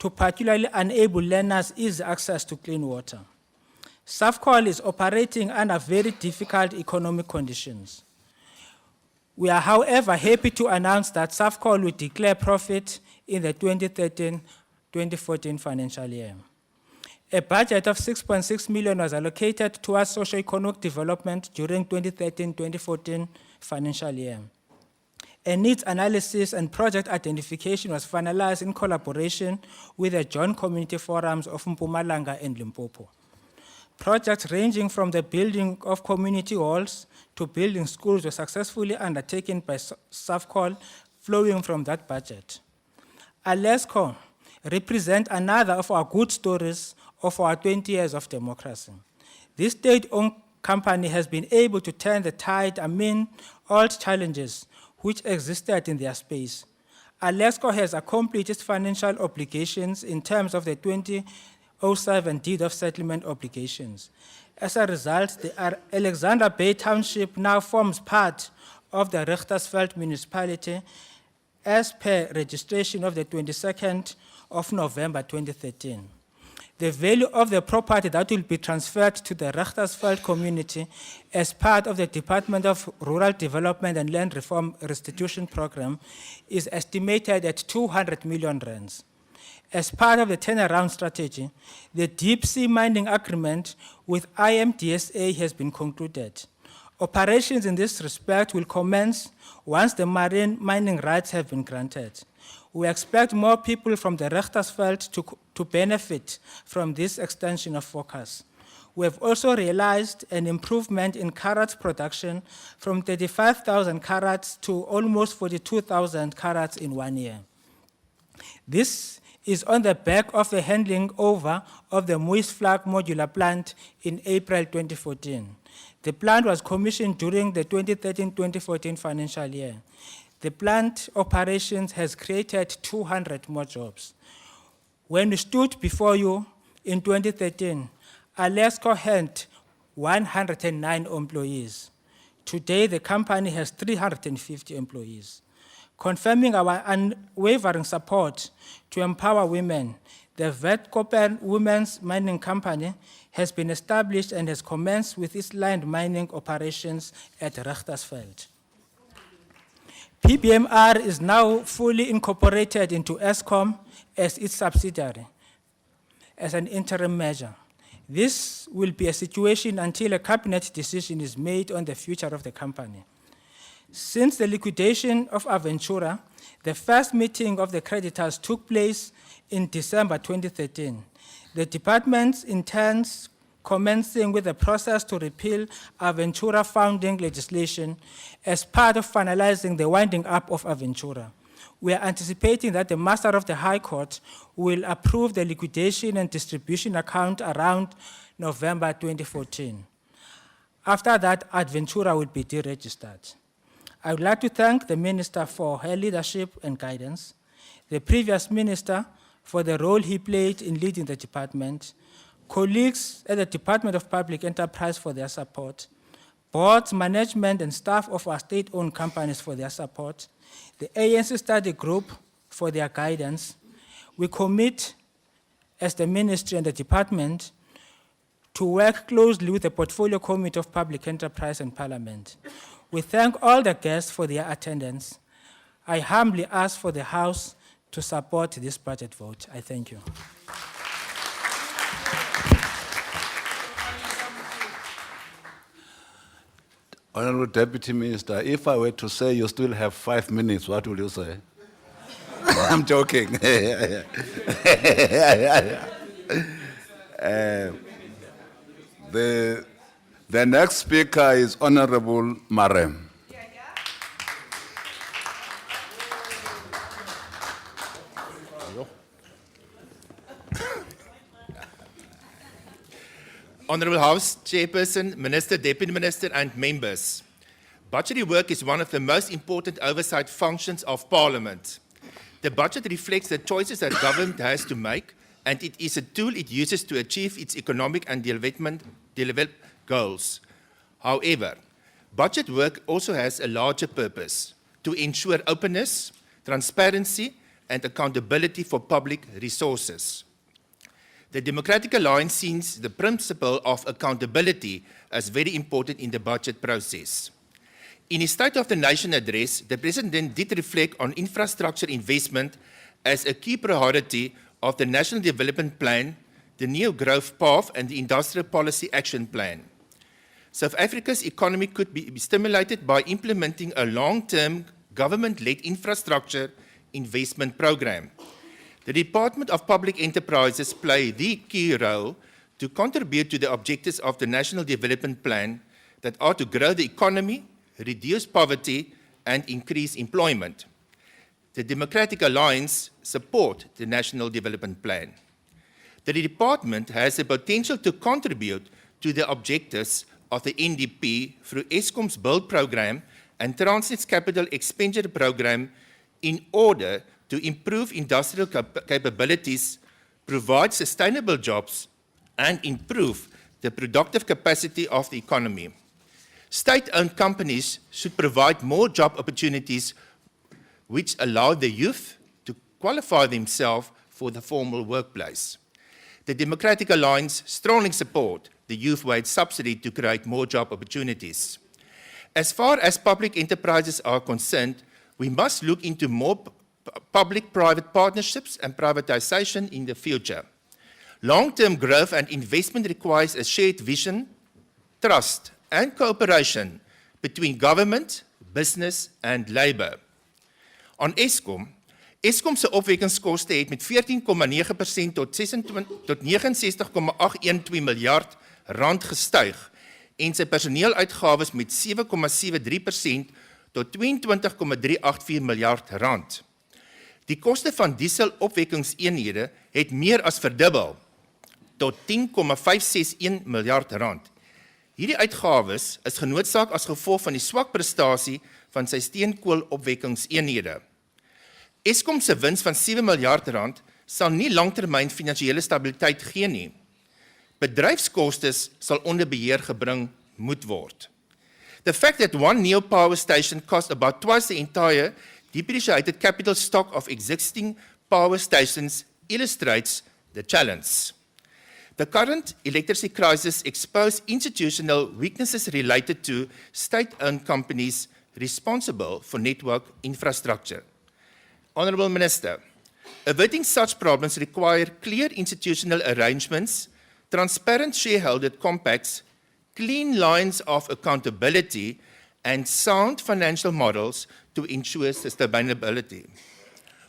to particularly enable learners easy access to clean water. SAFCOL is operating under very difficult economic conditions. We are, however, happy to announce that SAFCOL will declare profit in the 2013-2014 financial year. A budget of 6.6 million was allocated towards socio-economic development during 2013-2014 financial year. A needs analysis and project identification was finalized in collaboration with the joint community forums of Mpumalanga and Limpopo. Projects ranging from the building of community halls to building schools were successfully undertaken by SAFCOL, flowing from that budget. Alesco represents another of our good stories of our 20 years of democracy. This state-owned company has been able to turn the tide amid all challenges which existed in their space. Alesco has accomplished its financial obligations in terms of the 2007 deed of settlement obligations. As a result, the Alexander Bay Township now forms part of the Richtersveld municipality as per registration of the 22nd of November 2013. The value of the property that will be transferred to the Richtersveld community as part of the Department of Rural Development and Land Reform Restitution Program is estimated at 200 million rands. As part of the turnaround strategy, the deep sea mining agreement with IMDSA has been concluded. Operations in this respect will commence once the marine mining rights have been granted. We expect more people from the Richtersveld to benefit from this extension of focus. We have also realized an improvement in carrots production from 35,000 carrots to almost 42,000 carrots in 1 year. This is on the back of the handing over of the Moist Flag modular plant in April 2014. The plant was commissioned during the 2013-2014 financial year. The plant operations has created 200 more jobs. When we stood before you in 2013, Alesco had 109 employees. Today, the company has 350 employees. Confirming our unwavering support to empower women, the Vetkoper Women's Mining Company has been established and has commenced with its land mining operations at Richtersveld. PBMR is now fully incorporated into Eskom as its subsidiary as an interim measure. This will be a situation until a cabinet decision is made on the future of the company. Since the liquidation of Aventura, the first meeting of the creditors took place in December 2013. The department intends commencing with the process to repeal Aventura founding legislation as part of finalizing the winding up of Aventura. We are anticipating that the Master of the High Court will approve the liquidation and distribution account around November 2014. After that, Aventura will be deregistered. I would like to thank the Minister for her leadership and guidance, the previous Minister for the role he played in leading the department, colleagues at the Department of Public Enterprise for their support, boards, management, and staff of our state-owned companies for their support, the ANC study group for their guidance. We commit, as the ministry and the department, to work closely with the Portfolio Committee of Public Enterprise and Parliament. We thank all the guests for their attendance. I humbly ask for the House to support this budget vote. I thank you. Honorable Deputy Minister, if I were to say you still have 5 minutes, what will you say? I'm joking. The The next speaker is Honorable Marem. Honourable House, Chairperson, Minister, Deputy Minister and members. Budgetary work is one of the most important oversight functions of Parliament. The budget reflects the choices that government has to make, and it is a tool it uses to achieve its economic and development goals. However, budget work also has a larger purpose, to ensure openness, transparency and accountability for public resources. The Democratic Alliance sees the principle of accountability as very important in the budget process. In his State of the Nation address, the President did reflect on infrastructure investment as a key priority of the National Development Plan, the New Growth Path and the Industrial Policy Action Plan. South Africa's economy could be stimulated by implementing a long-term government-led infrastructure investment program. The Department of Public Enterprises play the key role to contribute to the objectives of the National Development Plan that are to grow the economy, reduce poverty, and increase employment. The Democratic Alliance support the National Development Plan. The department has the potential to contribute to the objectives of the NDP through Eskom's Build Program and Transnet's Capital Expenditure Program in order to improve industrial capabilities, provide sustainable jobs, and improve the productive capacity of the economy. State-owned companies should provide more job opportunities which allow the youth to qualify themselves for the formal workplace. The Democratic Alliance strongly support the youth wage subsidy to create more job opportunities. As far as public enterprises are concerned, we must look into more public-private partnerships and privatization in the future. Long-term growth and investment requires a shared vision, trust, and cooperation between government, business, and labor. On Eskom, Eskom se opwekkingskoste het met 14,9% tot 69,812 miljard rand gestyg en sy personeeluitgawes met 7,73% tot 22,384 miljard rand. Die koste van dieselopwekkingseenhede het meer as verdubbel tot 10,561 miljard rand. Hierdie uitgawes is genoodsaak as gevolg van die swak prestasie van sy steenkoolopwekkingseenhede. Eskom se wins van 7 miljard rand sal nie langtermyn finansiële stabiliteit gee nie. Bedryfskostes sal onder beheer gebring moet word. The fact that one new power station costs about twice the entire depreciated capital stock of existing power stations illustrates the challenge. The current electricity crisis exposed institutional weaknesses related to state-owned companies responsible for network infrastructure. Honourable Minister, averting such problems require clear institutional arrangements, transparent shareholder compacts, clean lines of accountability, and sound financial models to ensure sustainability.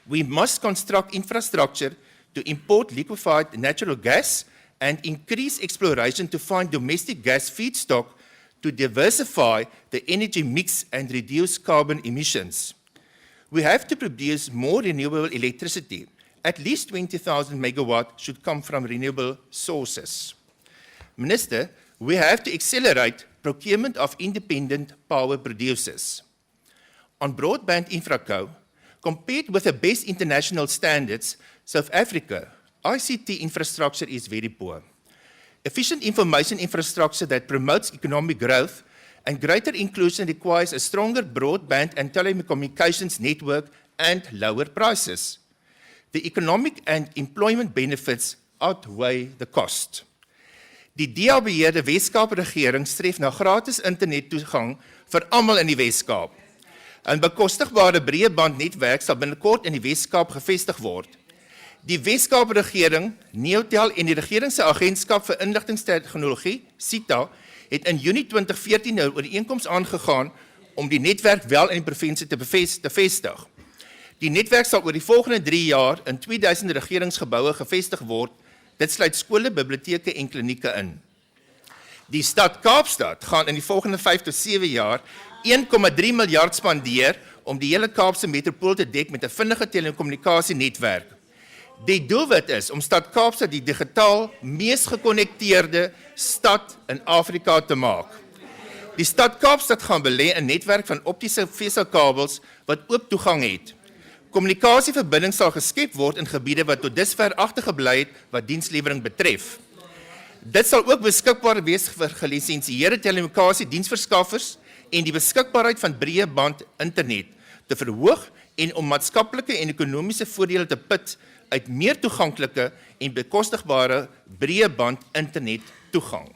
We must construct infrastructure to import liquefied natural gas and increase exploration to find domestic gas feedstock to diversify the energy mix and reduce carbon emissions. We have to produce more renewable electricity. At least 20,000 megawatts should come from renewable sources. Minister, we have to accelerate procurement of independent power producers. On broadband infraco, compared with the best international standards, South Africa, ICT infrastructure is very poor. Efficient information infrastructure that promotes economic growth and greater inclusion requires a stronger broadband and telecommunications network and lower prices. The economic and employment benefits outweigh the cost. Die DA-beheerde Wes-Kaap regering streef na gratis internettoegang vir almal in die Wes-Kaap. 'n bekostigbare breëbandnetwerk sal binnekort in die Wes-Kaap gevestig word. Die Wes-Kaap regering, Neotel en die regering se agentskap vir inligtingstegnologie, SITA, het in Junie 2014 'n ooreenkoms aangegaan om die netwerk wel in die provinsie te vestig. Die netwerk sal oor die volgende 3 jaar in 2000 regeringsgeboue gevestig word. Dit sluit skole, biblioteke en klinieke in. Die stad Kaapstad gaan in die volgende 5 tot 7 jaar 1,3 miljard spandeer om die hele Kaapse metropool te dek met 'n vinnige telekommunikasienetwerk. Die doelwit is om stad Kaapstad die digitaal mees gekonnekteerde stad in Afrika te maak. Die stad Kaapstad gaan belê in 'n netwerk van optiese veselkabels wat oop toegang het. Kommunikasieverbindings sal geskep word in gebiede wat tot dusver agtergebly het wat dienslewering betref. Dit sal ook beskikbaar wees vir gelisensieerde telekommunikasiediensverskaffers en die beskikbaarheid van breëband internet te verhoog en om maatskaplike en ekonomiese voordele te put uit meer toeganklike en bekostigbare breëband internet toegang.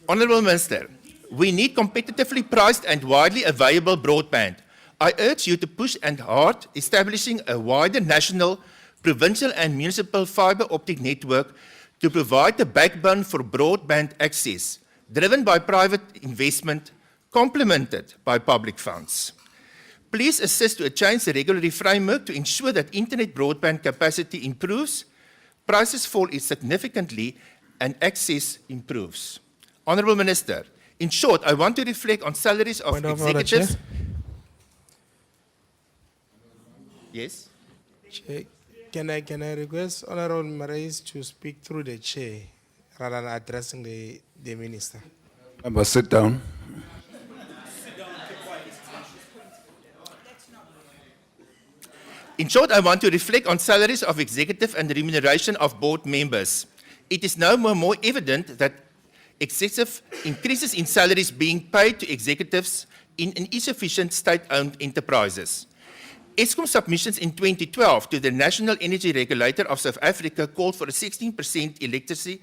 Honourable Minister, we need competitively priced and widely available broadband. I urge you to push and hard establishing a wider national, provincial and municipal fibre optic network to provide the backbone for broadband access, driven by private investment, complemented by public funds. Please assist to change the regulatory framework to ensure that internet broadband capacity improves, prices fall significantly, and access improves. Honourable Minister, in short, I want to reflect on salaries of executives. Yes? Chair, can I request Honourable Marais to speak through the chair rather than addressing the minister? Member, sit down. In short, I want to reflect on salaries of executive and remuneration of board members. It is now more evident that excessive increases in salaries being paid to executives in insufficient state-owned enterprises. Eskom submissions in 2012 to the National Energy Regulator of South Africa called for a 16% electricity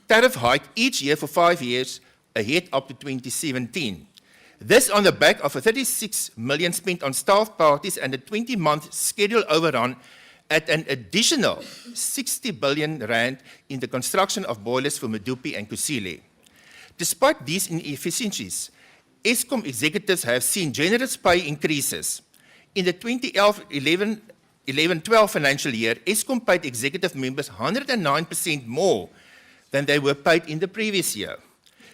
tariff hike each year for 5 years ahead up to 2017. This on the back of a 36 million spent on staff parties and a 20-month schedule overrun at an additional 60 billion rand in the construction of boilers for Medupi and Kusile. Despite these inefficiencies, Eskom executives have seen generous pay increases. In the 2011-12 financial year, Eskom paid executive members 109% more than they were paid in the previous year.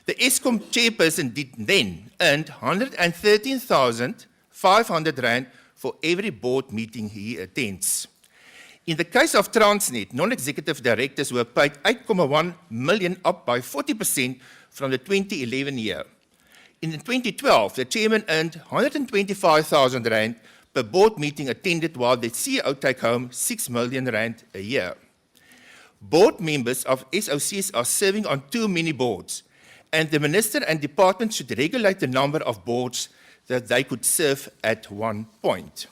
The Eskom chairperson did then earn 113,500 rand for every board meeting he attends. In the case of Transnet, non-executive directors were paid 8.1 million, up by 40% from the 2011 year. In 2012, the chairman earned 125,000 rand per board meeting attended, while the CEO take home 6 million rand a year. Board members of SOCs are serving on too many boards, and the minister and department should regulate the number of boards that they could serve at one point.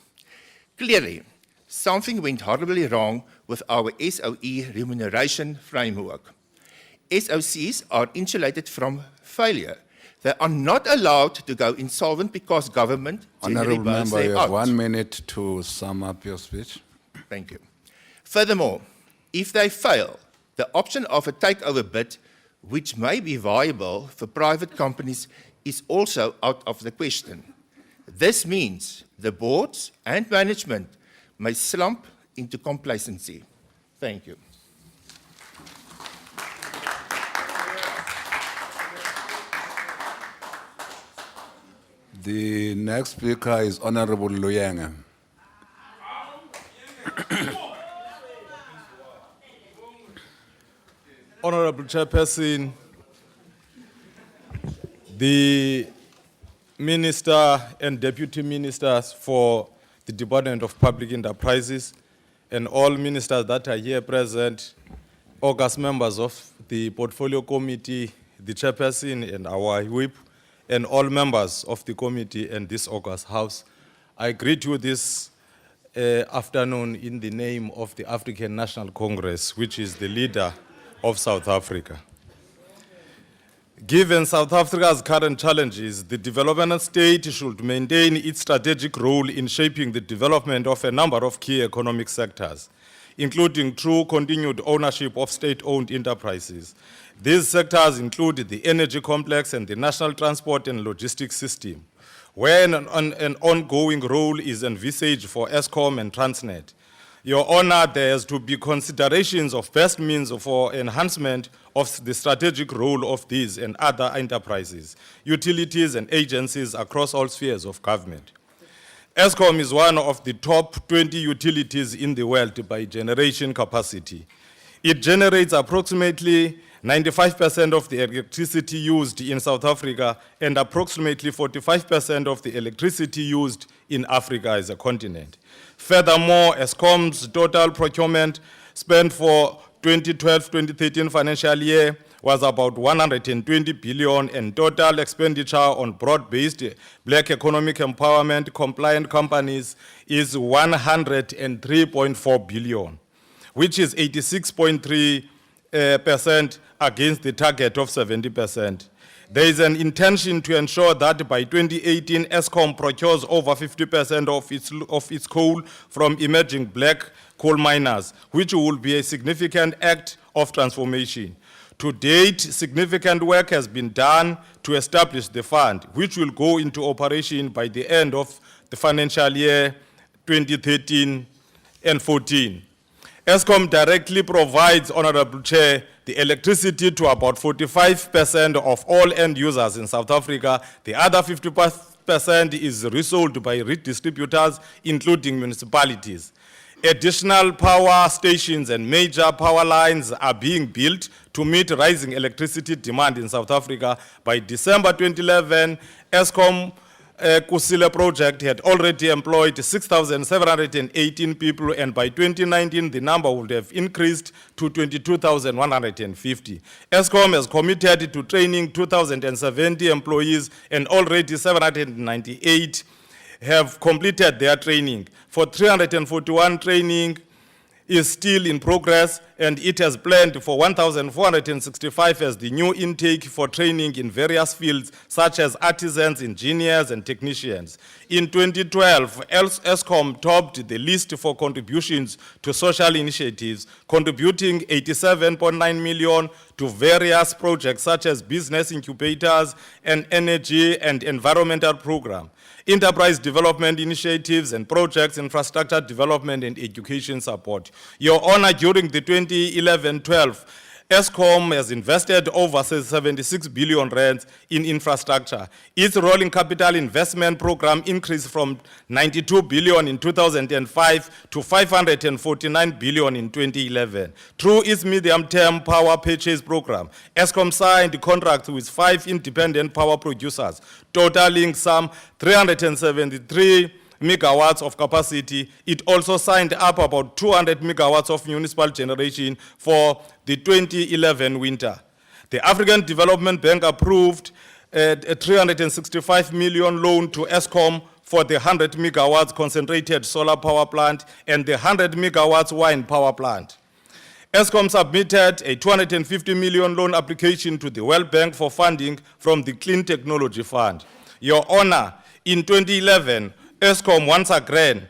Clearly, something went horribly wrong with our SOE remuneration framework. SOCs are insulated from failure. They are not allowed to go insolvent because government generally Honourable bails Member, them you have out. 1 minute to sum up your speech. Thank you. Furthermore, if they fail, the option of a takeover bid, which may be viable for private companies, is also out of the question. This means the boards and management may slump into complacency. Thank you. The next speaker is Honourable Luyenge. Honourable Chairperson, the Minister and Deputy Ministers for the Department of Public Enterprises, and all ministers that are here present, August members of the Portfolio Committee, the Chairperson and our whip, and all members of the committee and this August House. I greet you this afternoon in the name of the African National Congress, which is the leader of South Africa. Given South Africa's current challenges, the development state should maintain its strategic role in shaping the development of a number of key economic sectors, including through continued ownership of state-owned enterprises. These sectors include the energy complex and the national transport and logistics system, where an ongoing role is envisaged for Eskom and Transnet. Your Honor, there has to be considerations of best means for enhancement of the strategic role of these and other enterprises, utilities and agencies across all spheres of government. Eskom is one of the top 20 utilities in the world by generation capacity. It generates approximately 95% of the electricity used in South Africa and approximately 45% of the electricity used in Africa as a continent. Furthermore, Eskom's total procurement spent for 2012-2013 financial year was about 120 billion, and total expenditure on broad-based black economic empowerment compliant companies is 103.4 billion, which is 86.3% against the target of 70%. There is an intention to ensure that by 2018, Eskom procures over 50% of its coal from emerging black coal miners, which will be a significant act of transformation. To date, significant work has been done to establish the fund, which will go into operation by the end of the financial year 2013 and 14. Eskom directly provides, Honorable Chair, the electricity to about 45% of all end users in South Africa. The other 50% is resold by redistributors, including municipalities. Additional power stations and major power lines are being built to meet rising electricity demand in South Africa. By December 2011, Eskom Kusile project had already employed 6,718 people, and by 2019, the number would have increased to 22,150. Eskom has committed to training 2,070 employees, and already 798 have completed their training. For 341 training is still in progress, and it has planned for 1,465 as the new intake for training in various fields such as artisans, engineers, and technicians. In 2012, Eskom topped the list for contributions to social initiatives, contributing 87.9 million to various projects such as business incubators and energy and environmental program, enterprise development initiatives and projects, infrastructure development and education support. Your Honor, during the 2011-12, Eskom has invested over 76 billion rands in infrastructure. Its rolling capital investment program increased from 92 billion in 2005 to 549 billion in 2011. Through its medium-term power purchase program, Eskom signed contracts with 5 independent power producers, totaling some 373 megawatts of capacity. It also signed up about 200 megawatts of municipal generation for the 2011 winter. The African Development Bank approved a 365 million loan to Eskom for the 100 megawatts concentrated solar power plant and the 100 megawatts wind power plant. Eskom submitted a 250 million loan application to the World Bank for funding from the Clean Technology Fund. Your Honor, in 2011, Eskom once again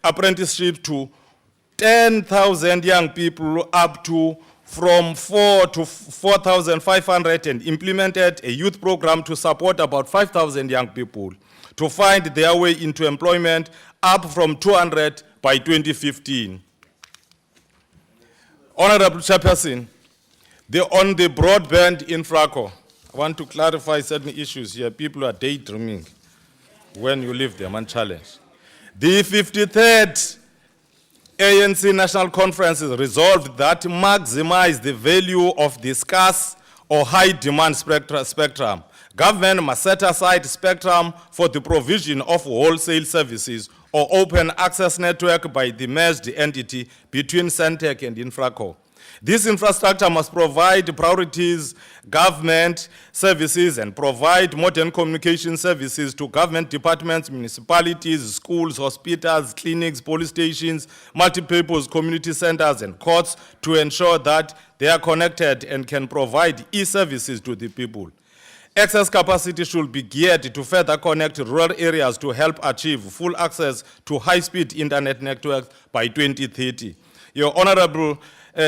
apprenticeship to 10,000 young people up to from 4 to 4,500 and implemented a youth program to support about 5,000 young people to find their way into employment, up from 200 by 2015. Honorable Chairperson, on the broadband infraco, I want to clarify certain issues here. People are daydreaming when you leave them unchallenged. The 53rd ANC National Conference has resolved that maximize the value of the scarce or high demand spectrum. Government must set aside spectrum for the provision of wholesale services or open access network by the merged entity between Centec and Infraco. This infrastructure must provide priorities government services and provide modern communication services to government departments, municipalities, schools, hospitals, clinics, police stations, multipurpose community centers, and courts to ensure that they are connected and can provide e-services to the people. Access capacity should be geared to further connect rural areas to help achieve full access to high-speed internet networks by 2030. Your Honorable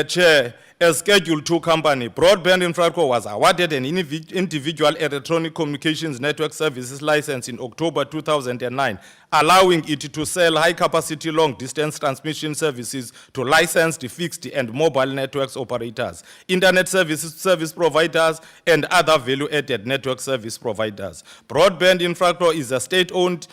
Chair, as Schedule 2 company, Broadband Infraco was awarded an individual electronic communications network services license in October 2009 allowing it to sell high-capacity long-distance transmission services to licensed fixed and mobile networks operators, internet service providers, and other value-added network service providers. Broadband Infrastructure is a state-owned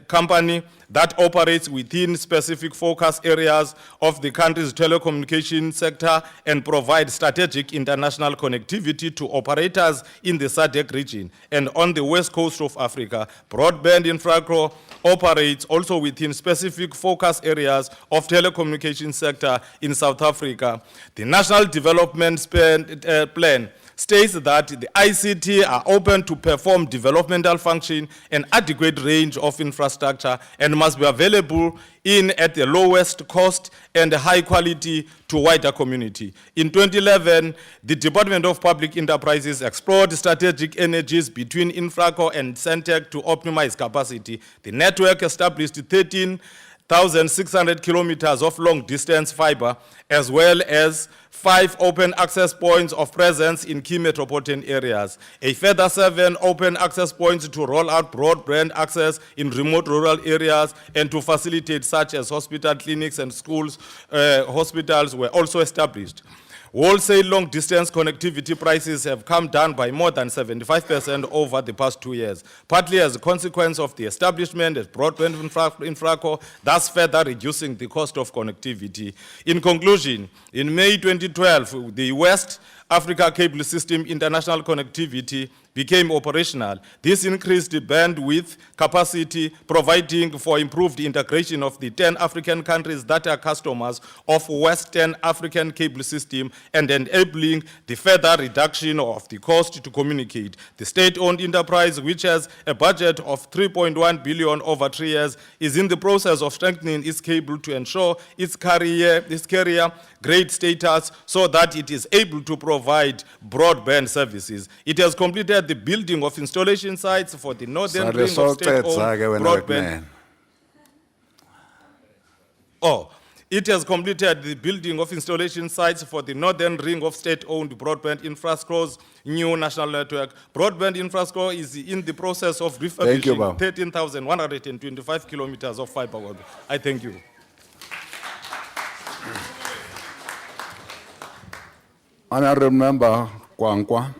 company that operates within specific focus areas of the country's telecommunication sector and provides strategic international connectivity to operators in the SADC region and on the west coast of Africa. Broadband Infrastructure operates also within specific focus areas of telecommunication sector in South Africa. The National Development Plan states that the ICT are open to perform developmental function and adequate range of infrastructure and must be available at the lowest cost and high quality to wider community. In 2011, the Department of Public Enterprises explored strategic energies between Infraco and Centec to optimize capacity. The network established 13,600 kilometers of long-distance fiber, as well as 5 open access points of presence in key metropolitan areas. A further 7 open access points to roll out broadband access in remote rural areas and to facilitate such as hospital, clinics, and schools, hospitals were also established. Wholesale long-distance connectivity prices have come down by more than 75% over the past 2 years, partly as a consequence of the establishment of broadband infrastructure, thus further reducing the cost of connectivity. In conclusion, in May 2012, the West Africa Cable System International Connectivity became operational. This increased the bandwidth capacity, providing for improved integration of the 10 African countries that are customers of Western African Cable System and enabling the further reduction of the cost to communicate. The state-owned enterprise, which has a budget of 3.1 billion over 3 years, is in the process of strengthening its cable to ensure its carrier grade status so that it is able to provide broadband services. It has completed the building of installation sites for the northern ring of state-owned broadband. It has completed the building of installation sites for the northern ring of state-owned broadband infrastructure's new national network. Broadband infrastructure is in the process of refurbishing 13,125 kilometers of fiber. I thank you. Honorable Member Kwankwa.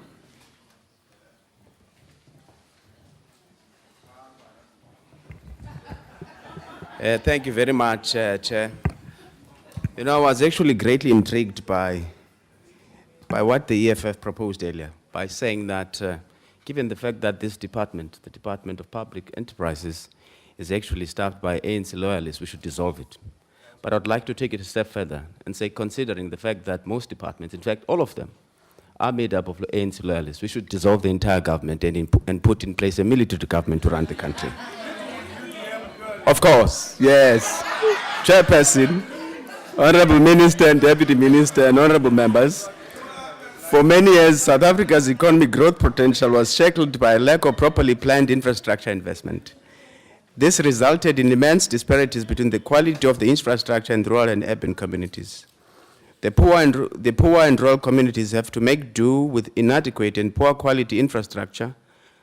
Thank you very much, Chair. You know, I was actually greatly intrigued by what the EFF proposed earlier, by saying that given the fact that this department, the Department of Public Enterprises, is actually staffed by ANC loyalists, we should dissolve it. But I'd like to take it a step further and say, considering the fact that most departments, in fact, all of them, are made up of ANC loyalists, we should dissolve the entire government and put in place a military government to run the country. Of course, yes. Chairperson, Honorable Minister and Deputy Minister, and Honorable Members, for many years, South Africa's economic growth potential was shackled by a lack of properly planned infrastructure investment. This resulted in immense disparities between the quality of the infrastructure in rural and urban communities. The poor and rural communities have to make do with inadequate and poor quality infrastructure,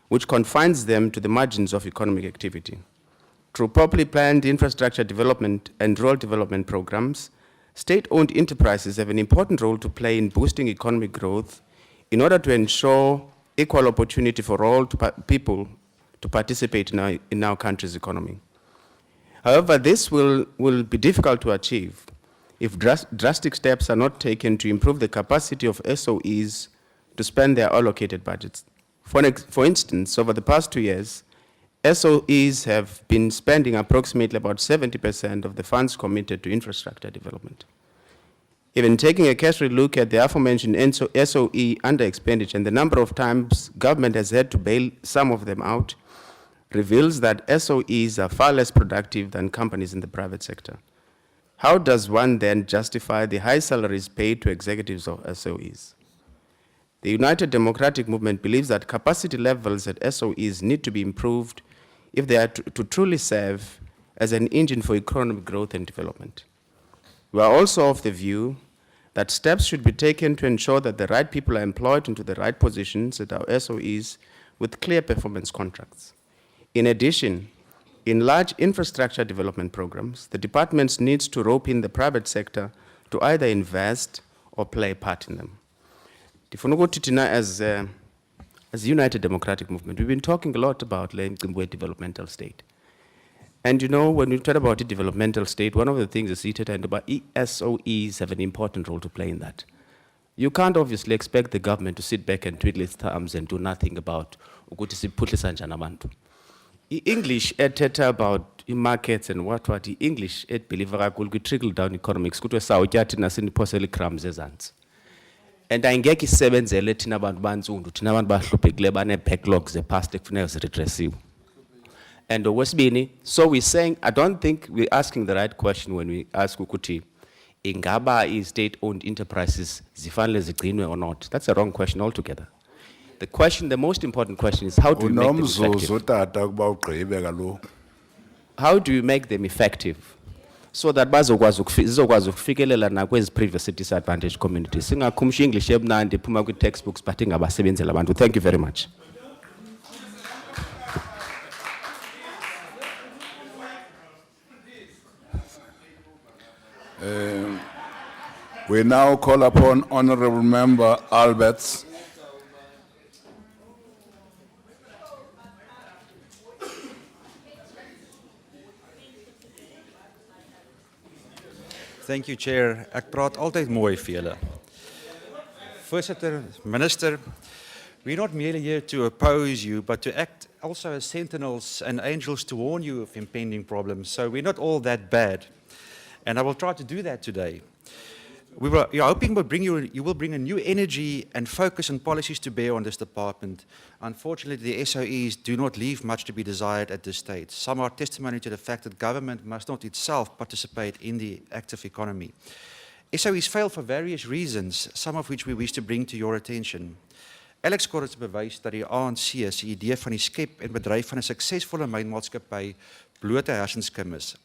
which confines them to the margins of economic activity. Through properly planned infrastructure development and rural development programs, state-owned enterprises have an important role to play in boosting economic growth in order to ensure equal opportunity for all people to participate in our country's economy. However, this will be difficult to achieve if drastic steps are not taken to improve the capacity of SOEs to spend their allocated budgets. For instance, over the past 2 years, SOEs have been spending approximately about 70% of the funds committed to infrastructure development. Even taking a cursory look at the aforementioned SOE under expenditure and the number of times government has had to bail some of them out reveals that SOEs are far less productive than companies in the private sector. How does one then justify the high salaries paid to executives of SOEs? The United Democratic Movement believes that capacity levels at SOEs need to be improved if they are to truly serve as an engine for economic growth and development. We are also of the view that steps should be taken to ensure that the right people are employed into the right positions at our SOEs with clear performance contracts. In addition, in large infrastructure development programs, the department needs to rope in the private sector to either invest or play a part in them. Ndifuna ukuthi thina as United Democratic Movement, we've been talking a lot about the developmental state. And you know, when we talk about the developmental state, one of the things is about ESOEs have an important role to play in that. You can't obviously expect the government to sit back and twiddle its thumbs and do nothing about ukuthi siphuhlisa njani abantu. English ethetha about markets and what English et believer kakhulu kwi trickle down economics kuthiwe sawutya thina siniphosela crumbs ezantsi. And ayingekho isebenzele thina abantu bantsundu thina abantu bahluphekileyo bane-backlogs ze-past ekufuneka ziredressiwe. And okwesibini, so we're saying, I don't think we're asking the right question when we ask ukuthi ingaba state-owned enterprises zifanele zigcinwe or not. That's a wrong question altogether. The question, the most important question is how do we make them effective? How do you make them effective? So that zizokwazi ukufikelela nakwezi previously disadvantaged communities. Singakhumsha English ebnandi ephuma kwi-textbooks but ingabasebenzela abantu. Thank you very much. We now call upon Honorable Member Alberts. Thank you, Chair. Ek praat altyd mooi vir julle. Voorsitter, Minister, we're not merely here to oppose you, but to act also as sentinels and angels to warn you of impending problems. So we're not all that bad. And I will try to do that today. We are hoping you will bring a new energy and focus on policies to bear on this department. Unfortunately, the SOEs do not leave much to be desired at this stage. Some are testimony to the fact that government must not itself participate in the active economy. SOEs fail for various reasons, some of which we wish to bring to your attention. Alex Kort het bewys dat die ANC se idee van die skep en bedryf van 'n suksesvolle mynmaatskappy blote hersenskim is.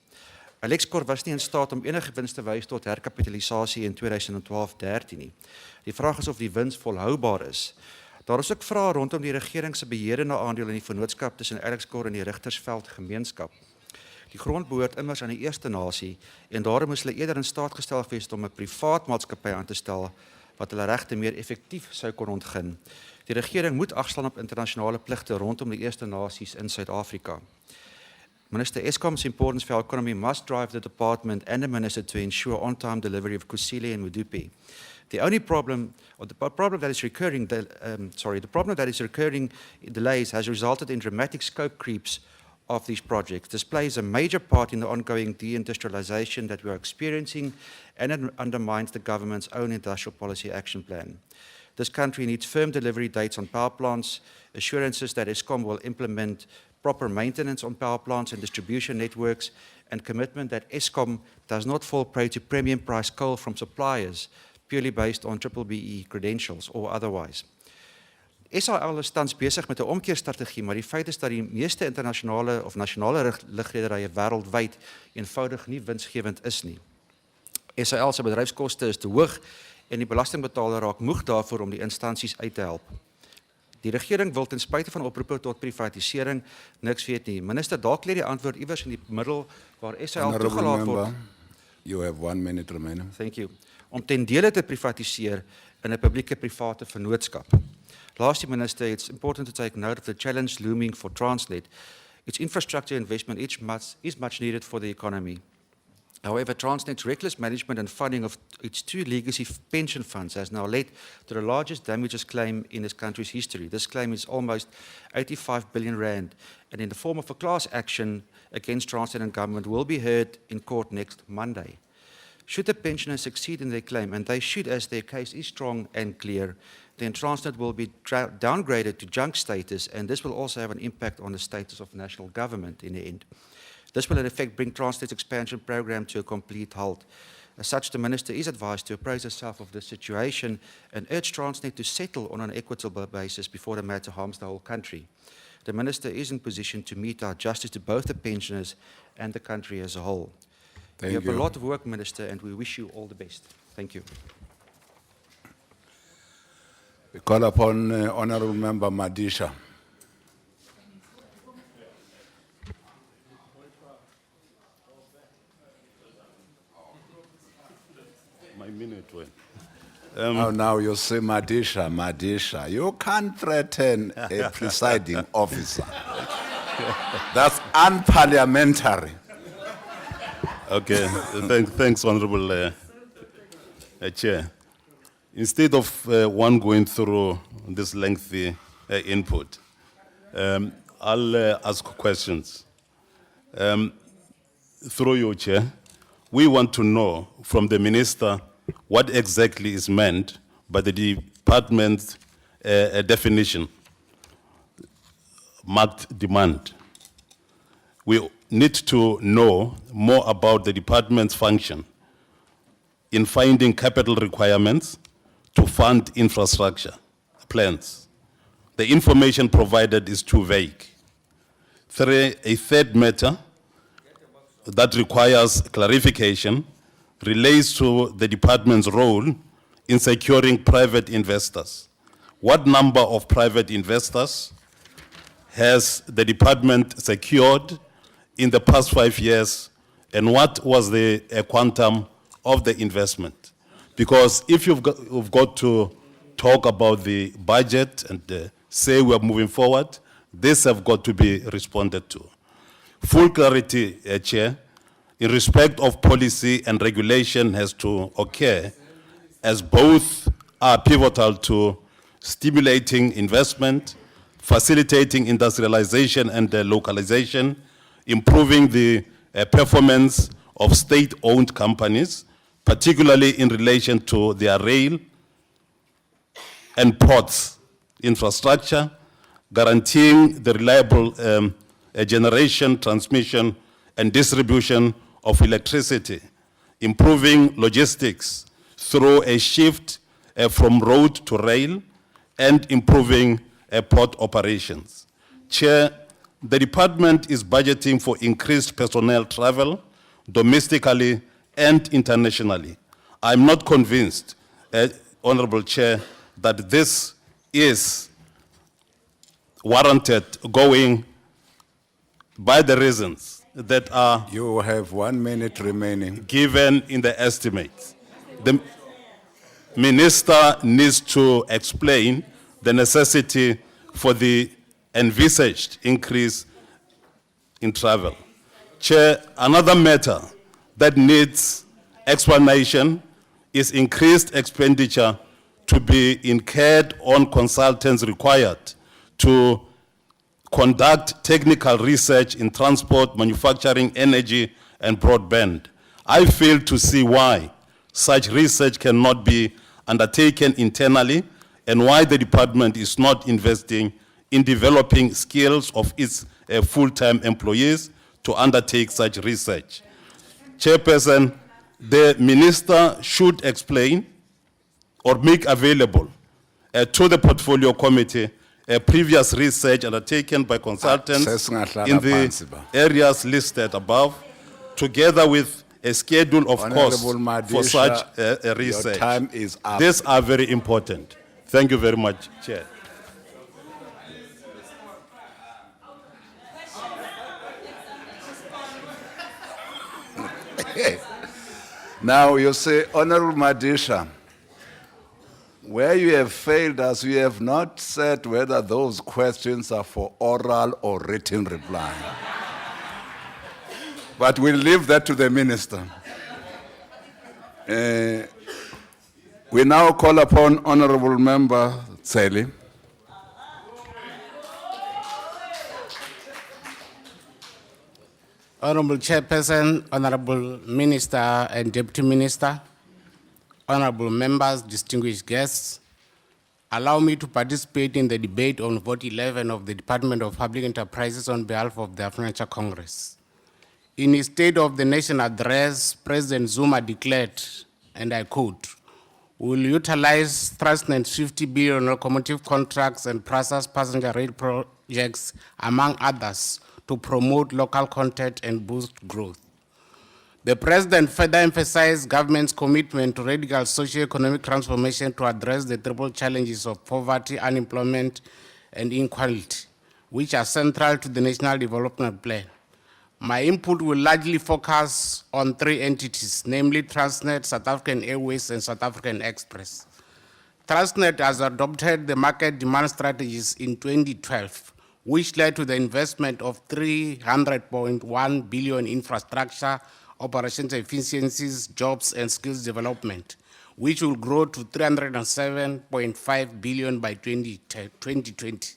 Alex Kort was nie in staat om enige wins te wys tot herkapitalisasie in 2012-13 nie. Die vraag is of die wins volhoubaar is. Daar is ook vrae rondom die regering se beheer na aandele in die vennootskap tussen Alex Kort en die Rigtersveld gemeenskap. Die grond behoort immers aan die Eerste Nasie en daarom moes hulle eerder in staat gestel wees om 'n privaat maatskappy aan te stel wat hulle regte meer effektief sou kon ontgin. Die regering moet agslaan op internasionale pligte rondom die Eerste Nasies in Suid-Afrika. Minister Eskom's importance for our economy must drive the department and the minister to ensure on-time delivery of Kusile and Mudupi. The only problem, or the problem that is recurring, delays has resulted in dramatic scope creeps of these projects. This plays a major part in the ongoing deindustrialization that we are experiencing, and it undermines the government's own industrial policy action plan. This country needs firm delivery dates on power plants, assurances that Eskom will implement proper maintenance on power plants and distribution networks, and commitment that Eskom does not fall prey to premium price coal from suppliers purely based on BBBE credentials or otherwise. SAL is tans besig met 'n omkeerstrategie, maar die feit is dat die meeste internasionale of nasionale lugrederye wêreldwyd eenvoudig nie winsgewend is nie. SAL se bedryfskoste is te hoog en die belastingbetaler raak moeg daarvoor om die instansies uit te help. Die regering wil ten spyte van oproepe tot privatisering niks weet nie. Minister, dalk lê die antwoord iewers in die middel waar SAL toegelaat word. You have 1 minute remaining. Thank you. Om ten dele te privatiseer in 'n publieke-private vennootskap. Lastly, Minister, it's important to take note of the challenge looming for Transnet. Its infrastructure investment is much needed for the economy. However, Transnet's reckless management and funding of its two legacy pension funds has now led to the largest damages claim in this country's history. This claim is almost 85 billion rand, and in the form of a class action against Transnet and government will be heard in court next Monday. Should the pensioners succeed in their claim, and they should as their case is strong and clear, then Transnet will be downgraded to junk status, and this will also have an impact on the status of national government in the end. This will in effect bring Transnet's expansion program to a complete halt. As such, the Minister is advised to appraise herself of this situation and urge Transnet to settle on an equitable basis before the matter harms the whole country. The Minister is in position to mete out justice to both the pensioners and the country as a whole. Thank you have you. a lot of work, Minister, and we wish you all the best. Thank you. We call upon Honorable Member Madisha. minute when. Now you say, Madisha, you can't threaten a presiding officer. That's unparliamentary. Okay, thanks, Honorable Chair. Instead of one going through this lengthy input, I'll ask questions. Through you, Chair, we want to know from the Minister what exactly is meant by the department's definition, marked demand. We need to know more about the department's function in finding capital requirements to fund infrastructure plans. The information provided is too vague. A third matter that requires clarification relates to the department's role in securing private investors. What number of private investors has the department secured in the past 5 years, and what was the quantum of the investment? Because if you've got to talk about the budget and say we're moving forward, these have got to be responded to. Full clarity, Chair, in respect of policy and regulation has to occur, as both are pivotal to stimulating investment, facilitating industrialization and localization, improving the performance of state-owned companies, particularly in relation to their rail and ports infrastructure, guaranteeing the reliable generation, transmission, and distribution of electricity, improving logistics through a shift from road to rail, and improving port operations. Chair, the department is budgeting for increased personnel travel domestically and internationally. I'm not convinced, Honorable Chair, that this is warranted going by the reasons that are You have 1 minute remaining. given in the estimates. The minister needs to explain the necessity for the envisaged increase in travel. Chair, another matter that needs explanation is increased expenditure to be incurred on consultants required to conduct technical research in transport, manufacturing, energy, and broadband. I fail to see why such research cannot be undertaken internally and why the department is not investing in developing skills of its full-time employees to undertake such research. Chairperson, the minister should explain or make available to the portfolio committee previous research undertaken by consultants in the areas listed above, together with a schedule of costs for such research. Your time is up. These are very important. Thank you very much, Chair. Now you say, Honorable Madisha, where you have failed us, you have not said whether those questions are for oral or written reply. But we'll leave that to the minister. We now call upon Honorable Member Tseli. Honorable Chairperson, Honorable Minister and Deputy Minister, Honorable members, distinguished guests, allow me to participate in the debate on Vote 11 of the Department of Public Enterprises on behalf of the African National Congress. In his State of the Nation address, President Zuma declared, and I quote, "We will utilize 350 billion locomotive contracts and process passenger rail projects, among others, to promote local content and boost growth." The President further emphasized government's commitment to radical socio-economic transformation to address the triple challenges of poverty, unemployment, and inequality, which are central to the National Development Plan. My input will largely focus on three entities, namely Transnet, South African Airways, and South African Express. Transnet has adopted the market demand strategies in 2012, which led to the investment of 300.1 billion infrastructure, operations efficiencies, jobs, and skills development, which will grow to 307.5 billion by 2020.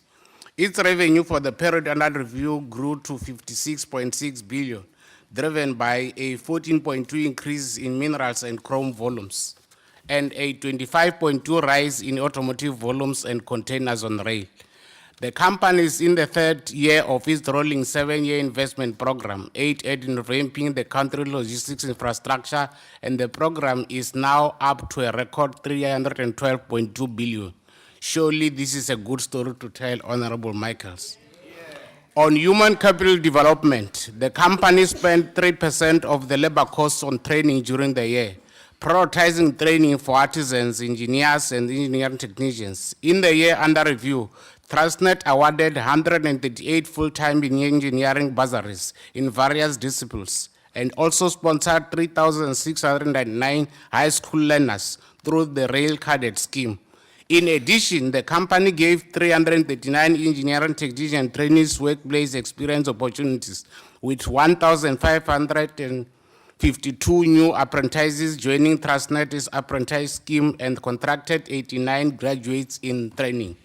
Its revenue for the period under review grew to 56.6 billion, driven by a 14.2 increase in minerals and chrome volumes, and a 25.2 rise in automotive volumes and containers on rail. The company is in the third year of its rolling 7-year investment program, aimed at revamping the country's logistics infrastructure, and the program is now up to a record 312.2 billion. Surely this is a good story to tell, Honorable Michaels. On human capital development, the company spent 3% of the labor costs on training during the year, prioritizing training for artisans, engineers, and engineering technicians. In the year under review, Transnet awarded 138 full-time engineering bursaries in various disciplines, and also sponsored 3,609 high school learners through the Rail Cadet Scheme. In addition, the company gave 339 engineering technician trainees workplace experience opportunities, with 1,552 new apprentices joining Transnet's apprentice scheme and contracted 89 graduates in training.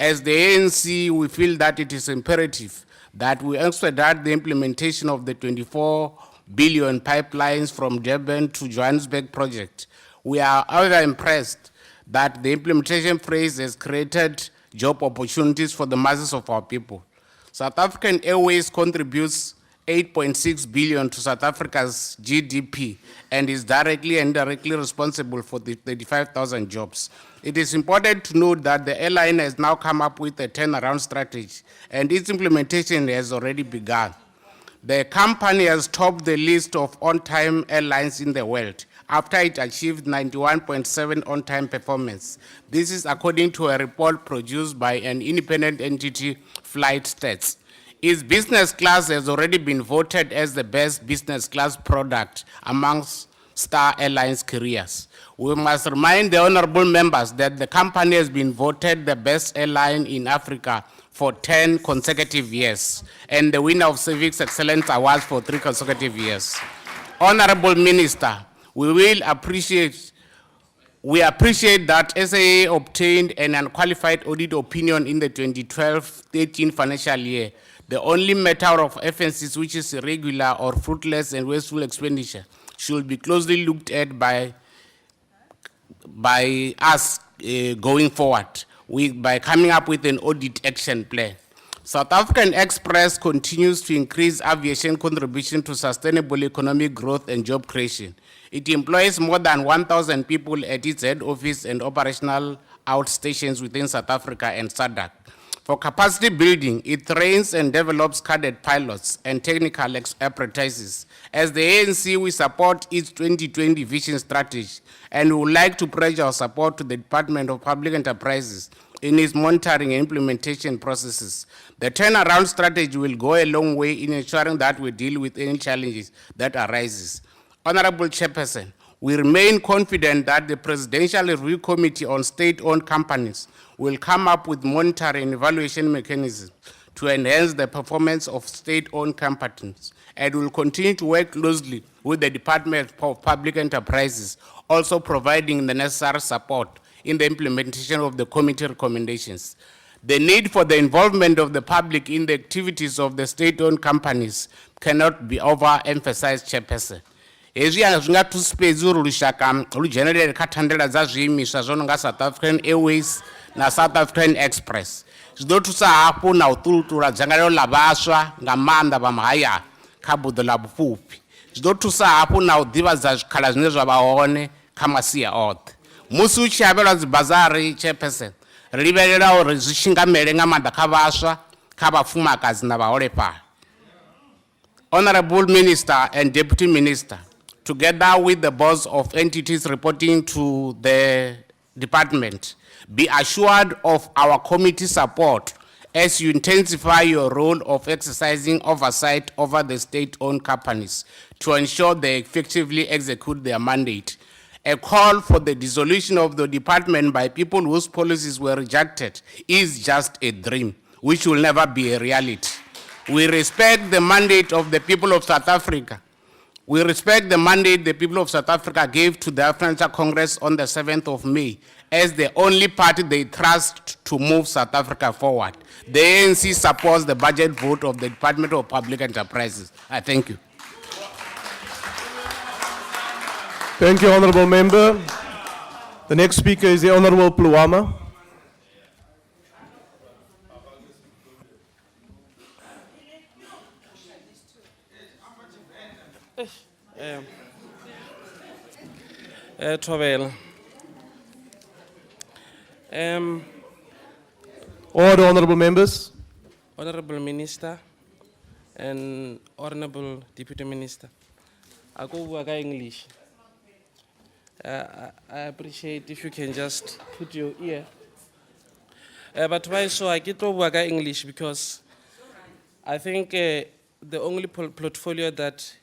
As the ANC, we feel that it is imperative that we expedite the implementation of the 24 billion pipelines from Durban to Johannesburg project. We are however impressed that the implementation phase has created job opportunities for the masses of our people. South African Airways contributes 8.6 billion to South Africa's GDP and is directly and indirectly responsible for the 35,000 jobs. It is important to note that the airline has now come up with a turnaround strategy, and its implementation has already begun. The company has topped the list of on-time airlines in the world after it achieved 91.7 on-time performance. This is according to a report produced by an independent entity, Flight Stats. Its business class has already been voted as the best business class product amongst Star Airlines carriers. We must remind the honorable members that the company has been voted the best airline in Africa for 10 consecutive years, and the winner of Civics Excellence Awards for 3 consecutive years. Honorable Minister, we appreciate that SAA obtained an unqualified audit opinion in the 2012-13 financial year. The only matter of offenses which is irregular or fruitless and wasteful expenditure should be closely looked at by us going forward by coming up with an audit action plan. South African Express continues to increase aviation contribution to sustainable economic growth and job creation. It employs more than 1,000 people at its head office and operational outstations within South Africa and SADC. For capacity building, it trains and develops cadet pilots and technical apprentices. As the ANC, we support its 2020 vision strategy, and we would like to pledge our support to the Department of Public Enterprises in its monitoring and implementation processes. The turnaround strategy will go a long way in ensuring that we deal with any challenges that arises. Honorable Chairperson, we remain confident that the Presidential Review Committee on State-Owned Companies will come up with monitoring and evaluation mechanisms to enhance the performance of state-owned companies, and will continue to work closely with the Department of Public Enterprises, also providing the necessary support in the implementation of the committee recommendations. The need for the involvement of the public in the activities of the state-owned companies cannot be overemphasized, Chairperson. Hezwi zvinga tusipedzi uri lushaka lugenerere kathandela dza zviimiswa zvononga South African Airways na South African Express. Zvinothusa hapo na utulutula dzangalelo la vhaswa nga maanḓa vha mahayani kha buḓo ḽa vhufhufhi. Zvinothusa hapo na u ḓivhadza zwikhala zwine zwa vha hone kha masia oṱhe. Musi u tshi avhelwa dzibazari, Chairperson, ri livhelela uri zwi tshingamele nga maanḓa kha vhaswa, kha vhafumakadzi na vhaholefhali. Honorable Minister and Deputy Minister, together with the boards of entities reporting to the department, be assured of our committee support as you intensify your role of exercising oversight over the state-owned companies to ensure they effectively execute their mandate. A call for the dissolution of the department by people whose policies were rejected is just a dream, which will never be a reality. We respect the mandate of the people of South Africa. We respect the mandate the people of South Africa gave to the African Congress on the 7th of May as the only party they trust to move South Africa forward. The ANC supports the budget vote of the Department of Public Enterprises. I thank you. Thank you, Honorable Member. The next speaker is the Honorable Pluama. Travel. Order, Honorable Members. Honorable Minister and Honorable Deputy Minister. I go work English. I appreciate if you can just put your ear. But why so I get to work English because I think the only portfolio that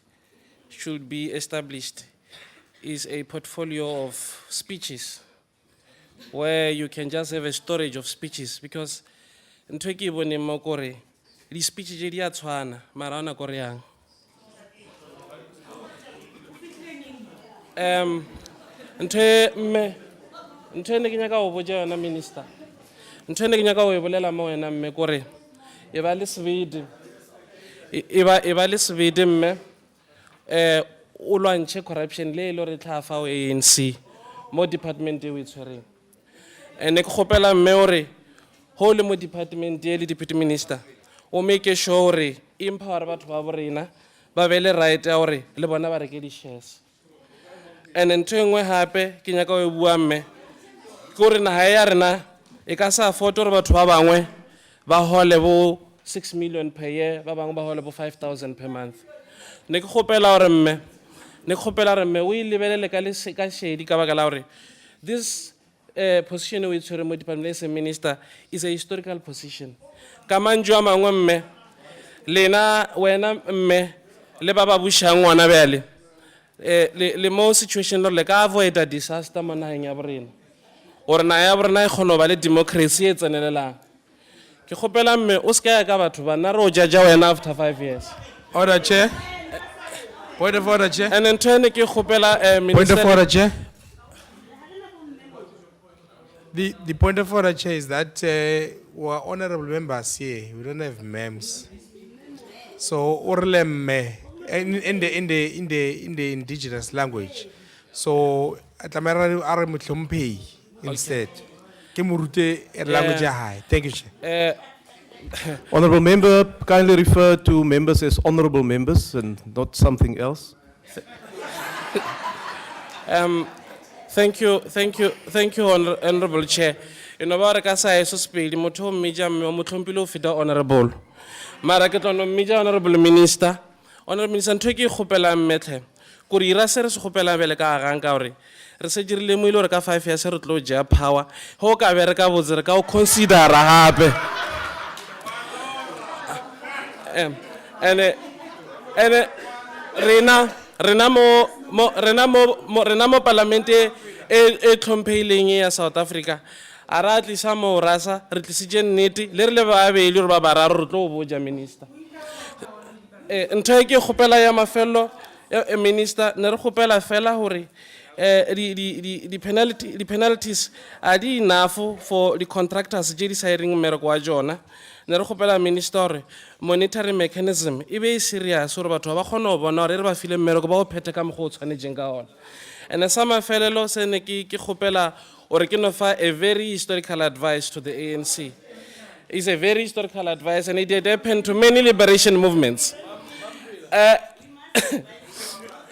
should be established is a portfolio of speeches where you can just have a storage of speeches because in Turkey when you mokore the speeches je dia tshwana mara ona koreang ntwe ne ke nyaka go botsa yona minister ntwe ne ke nyaka go e bolela mo wena mme kore e ba le sebedi mme o lwantse corruption le lo re tla fa o ANC mo department e o itshwereng ene ke gopela mme ore ho le mo department e le deputy minister o make sure re empower batho ba borena ba be le right ya ore le bona ba reke di shares and ntho engwe hape ke nyaka o bua mme ke ore na ha ya rena e ka sa afford gore batho ba bangwe ba hole bo 6 million per year ba bangwe ba hole bo 5,000 per month ne ke gopela gore mme o ilebelele ka shedi ka baka la gore this position o itshwere mo department as a minister is a historical position ka manju a mangwe mme wena mme le ba ba bushang ngwana bjale le mo situation le ka avoid a disaster mo nageng ya borena gore na ya borena e kgone go ba le democracy e tsenelelang ke gopela mme o se ka ya ka batho ba nna re o jaja wena after 5 years. Order, Chair. Point of order, Chair. And then turn ke gopela Point of order, Chair. The point of order, Chair, is that we're honorable members here. We don't have MEMS. So orlemme in the indigenous language. So atamara are mutlompei instead. Ke morute language ya hae. Thank you, Chair. Honorable Member, kindly refer to members as honorable members and not something else. Thank you, Honorable Chair. You know what I say? So speed. Moto mija motompilo fida honorable. Mara ke tono mija honorable minister. Honorable minister, nthoki khopela mmethe. Kuri ira se re se khopela bele ka ganga hore re se dirile mo ile re ka 5 years re tlo ja power. Ho ka be re ka botse re ka o consider hape. And rena mo parlamente e tlhompheileng ya South Africa a ra tlisa mo rasa re tlisitse nnete le re le ba be ile re ba bararo re tlo boja minister ntho e ke gopela ya mafelo minister ne re gopela fela hore the penalties are enough for the contractors je di hiring mmereko wa jona ne re gopela minister monitoring mechanism e be serious gore batho ba kgone go bona gore re ba file mmereko ba go phete ka mogho o tshwanetseng ka ona and sa mafelelo se ne ke gopela gore ke no fa a very historical advice to the ANC. It's a very historical advice and it happened to many liberation movements.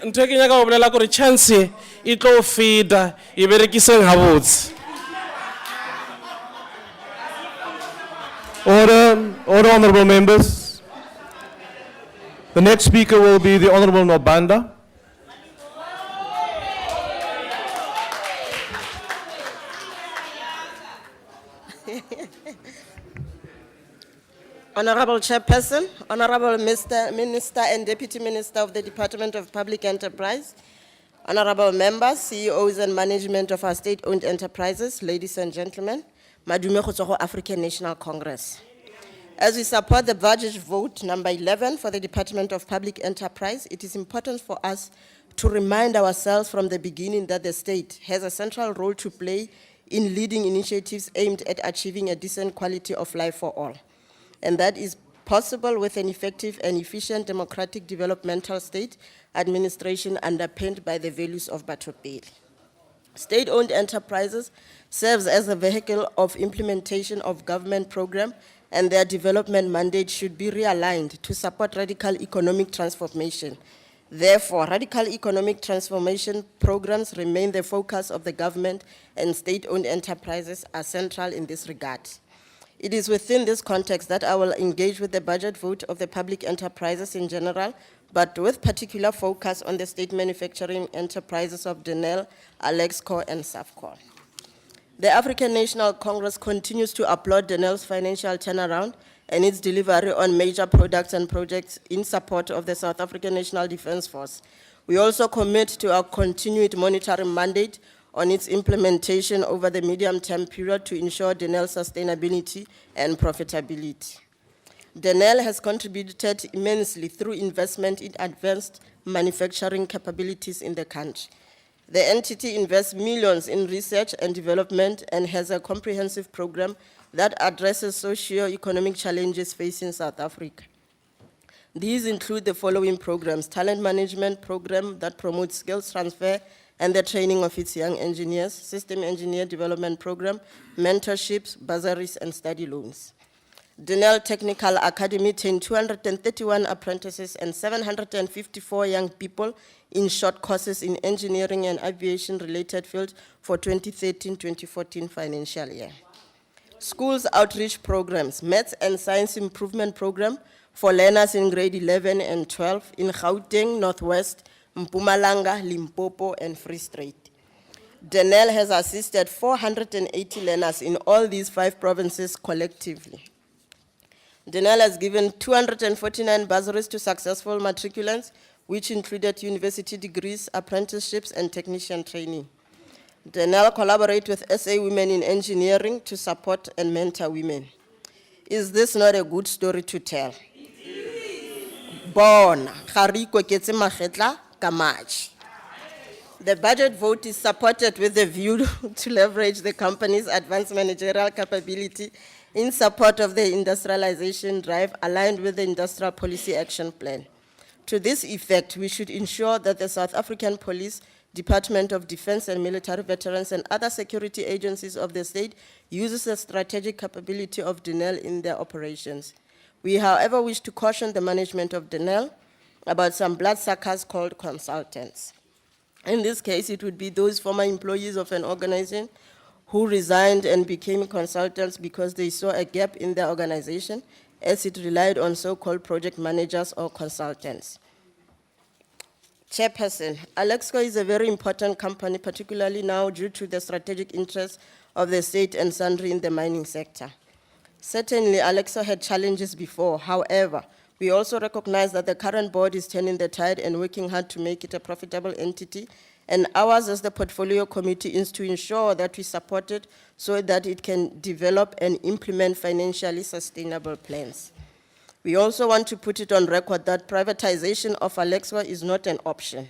Ntho ke nyaka go bolela gore chance e tlo fida e berekiseng ha botse. Order, honorable members. The next speaker will be the Honorable Nobanda. Honorable Chairperson, Honorable Mr. Minister and Deputy Minister of the Department of Public Enterprise, Honorable members, CEOs and management of our state-owned enterprises, ladies and gentlemen, Madume go tswa go African National Congress. As we support the budget vote number 11 for the Department of Public Enterprise, it is important for us to remind ourselves from the beginning that the state has a central role to play in leading initiatives aimed at achieving a decent quality of life for all. And that is possible with an effective and efficient democratic developmental state administration underpinned by the values of Batho. State-owned enterprises serves as a vehicle of implementation of government program, and their development mandate should be realigned to support radical economic transformation. Therefore, radical economic transformation programs remain the focus of the government, and state-owned enterprises are central in this regard. It is within this context that I will engage with the budget vote of the public enterprises in general, but with particular focus on the state manufacturing enterprises of Denel, Alexco, and Safcol. The African National Congress continues to applaud Denel's financial turnaround and its delivery on major products and projects in support of the South African National Defence Force. We also commit to our continued monitoring mandate on its implementation over the medium-term period to ensure Denel's sustainability and profitability. Denel has contributed immensely through investment in advanced manufacturing capabilities in the country. The entity invests millions in research and development and has a comprehensive program that addresses socio-economic challenges facing South Africa. These include the following programs: talent management program that promotes skills transfer and the training of its young engineers, system engineer development program, mentorships, bursaries, and study loans. Denel Technical Academy trained 231 apprentices and 754 young people in short courses in engineering and aviation-related fields for 2013-2014 financial year. Schools outreach programs, maths and science improvement program for learners in grade 11 and 12 in Gauteng, Northwest, Mpumalanga, Limpopo, and Free State. Denel has assisted 480 learners in all these 5 provinces collectively. Denel has given 249 bursaries to successful matriculants, which included university degrees, apprenticeships, and technician training. Denel collaborates with SA Women in Engineering to support and mentor women. Is this not a good story to tell? Bona, Hariko ketse magetla ka match. The budget vote is supported with a view to leverage the company's advanced managerial capability in support of the industrialization drive aligned with the Industrial Policy Action Plan. To this effect, we should ensure that the South African Police, Department of Defense and Military Veterans and other security agencies of the state uses the strategic capability of Denel in their operations. We, however, wish to caution the management of Denel about some bloodsuckers called consultants. In this case, it would be those former employees of an organization who resigned and became consultants because they saw a gap in their organization as it relied on so-called project managers or consultants. Chairperson, Alexco is a very important company, particularly now due to the strategic interests of the state and sundry in the mining sector. Certainly, Alexco had challenges before. However, we also recognize that the current board is turning the tide and working hard to make it a profitable entity, and ours as the portfolio committee is to ensure that we support it so that it can develop and implement financially sustainable plans. We also want to put it on record that privatization of Alexco is not an option.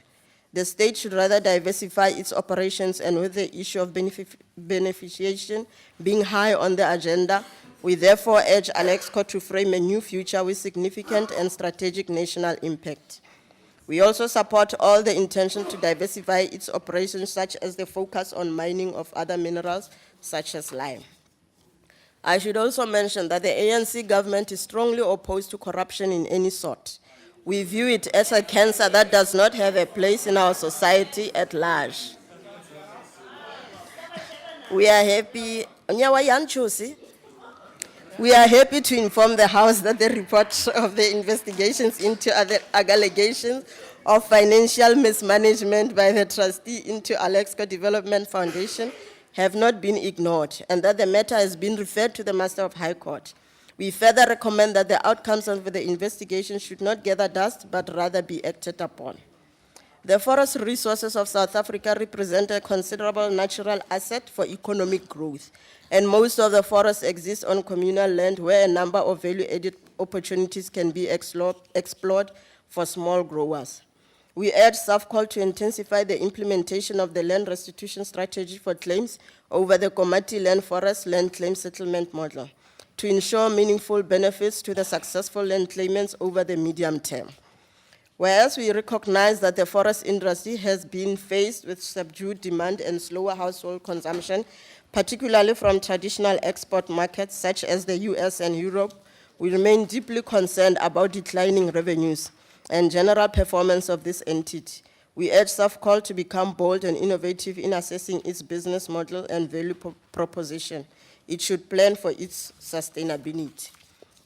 The state should rather diversify its operations, and with the issue of beneficiation being high on the agenda, we therefore urge Alexco to frame a new future with significant and strategic national impact. We also support all the intention to diversify its operations, such as the focus on mining of other minerals, such as lime. I should also mention that the ANC government is strongly opposed to corruption in any sort. We view it as a cancer that does not have a place in our society at large. We are happy to inform the House that the report of the investigations into other allegations of financial mismanagement by the trustee into Alexco Development Foundation have not been ignored, and that the matter has been referred to the Master of High Court. We further recommend that the outcomes of the investigation should not gather dust, but rather be acted upon. The forest resources of South Africa represent a considerable natural asset for economic growth, and most of the forests exist on communal land where a number of value-added opportunities can be explored for small growers. We urge SAFCOL to intensify the implementation of the land restitution strategy for claims over the Komati Land Forest Land Claim Settlement Model to ensure meaningful benefits to the successful land claimants over the medium term. Whereas we recognize that the forest industry has been faced with subdued demand and slower household consumption, particularly from traditional export markets such as the US and Europe, we remain deeply concerned about declining revenues and general performance of this entity. We urge SAFCOL to become bold and innovative in assessing its business model and value proposition. It should plan for its sustainability.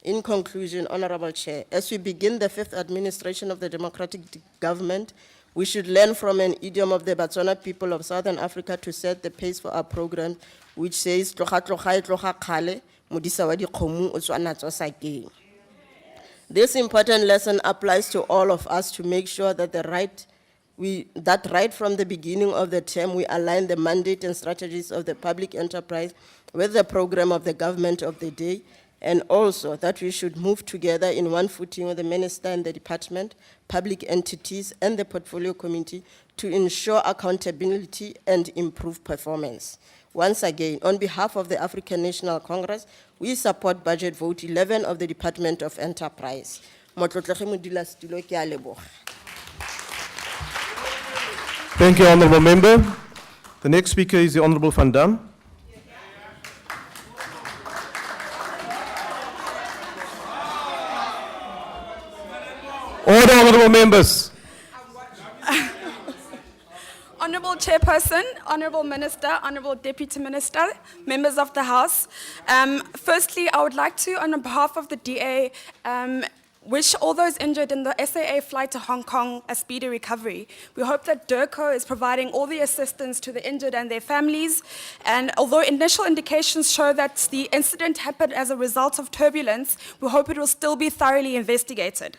In conclusion, Honorable Chair, as we begin the 5th administration of the democratic government, we should learn from an idiom of the Botswana people of Southern Africa to set the pace for our program, which says, "Tloga tloga e tloga kgale, modisa wa dikgomo o tswana tswa sakeng." This important lesson applies to all of us to make sure that right from the beginning of the term, we align the mandate and strategies of the public enterprise with the program of the government of the day, and also that we should move together in one footing with the minister and the department, public entities, and the portfolio committee to ensure accountability and improve performance. Once again, on behalf of the African National Congress, we support Budget Vote 11 of the Department of Enterprise. Motlotloge modulasetulo, ke a leboga. Thank you, Honorable Member. The next speaker is the Honorable Van Dam. Order, Honorable Members. Honorable Chairperson, Honorable Minister, Honorable Deputy Minister, members of the House. Firstly, I would like to, on behalf of the DA, wish all those injured in the SAA flight to Hong Kong a speedy recovery. We hope that DIRCO is providing all the assistance to the injured and their families. And although initial indications show that the incident happened as a result of turbulence, we hope it will still be thoroughly investigated.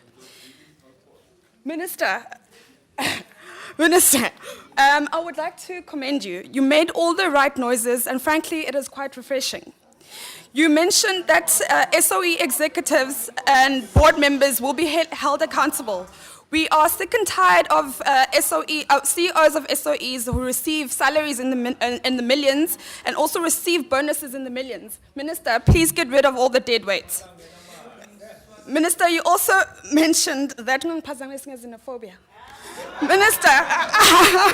Minister, I would like to commend you. You made all the right noises, and frankly, it is quite refreshing. You mentioned that SOE executives and board members will be held accountable. We are sick and tired of CEOs of SOEs who receive salaries in the millions and also receive bonuses in the millions. Minister, please get rid of all the dead weights. Minister, you also mentioned that xenophobia. Minister.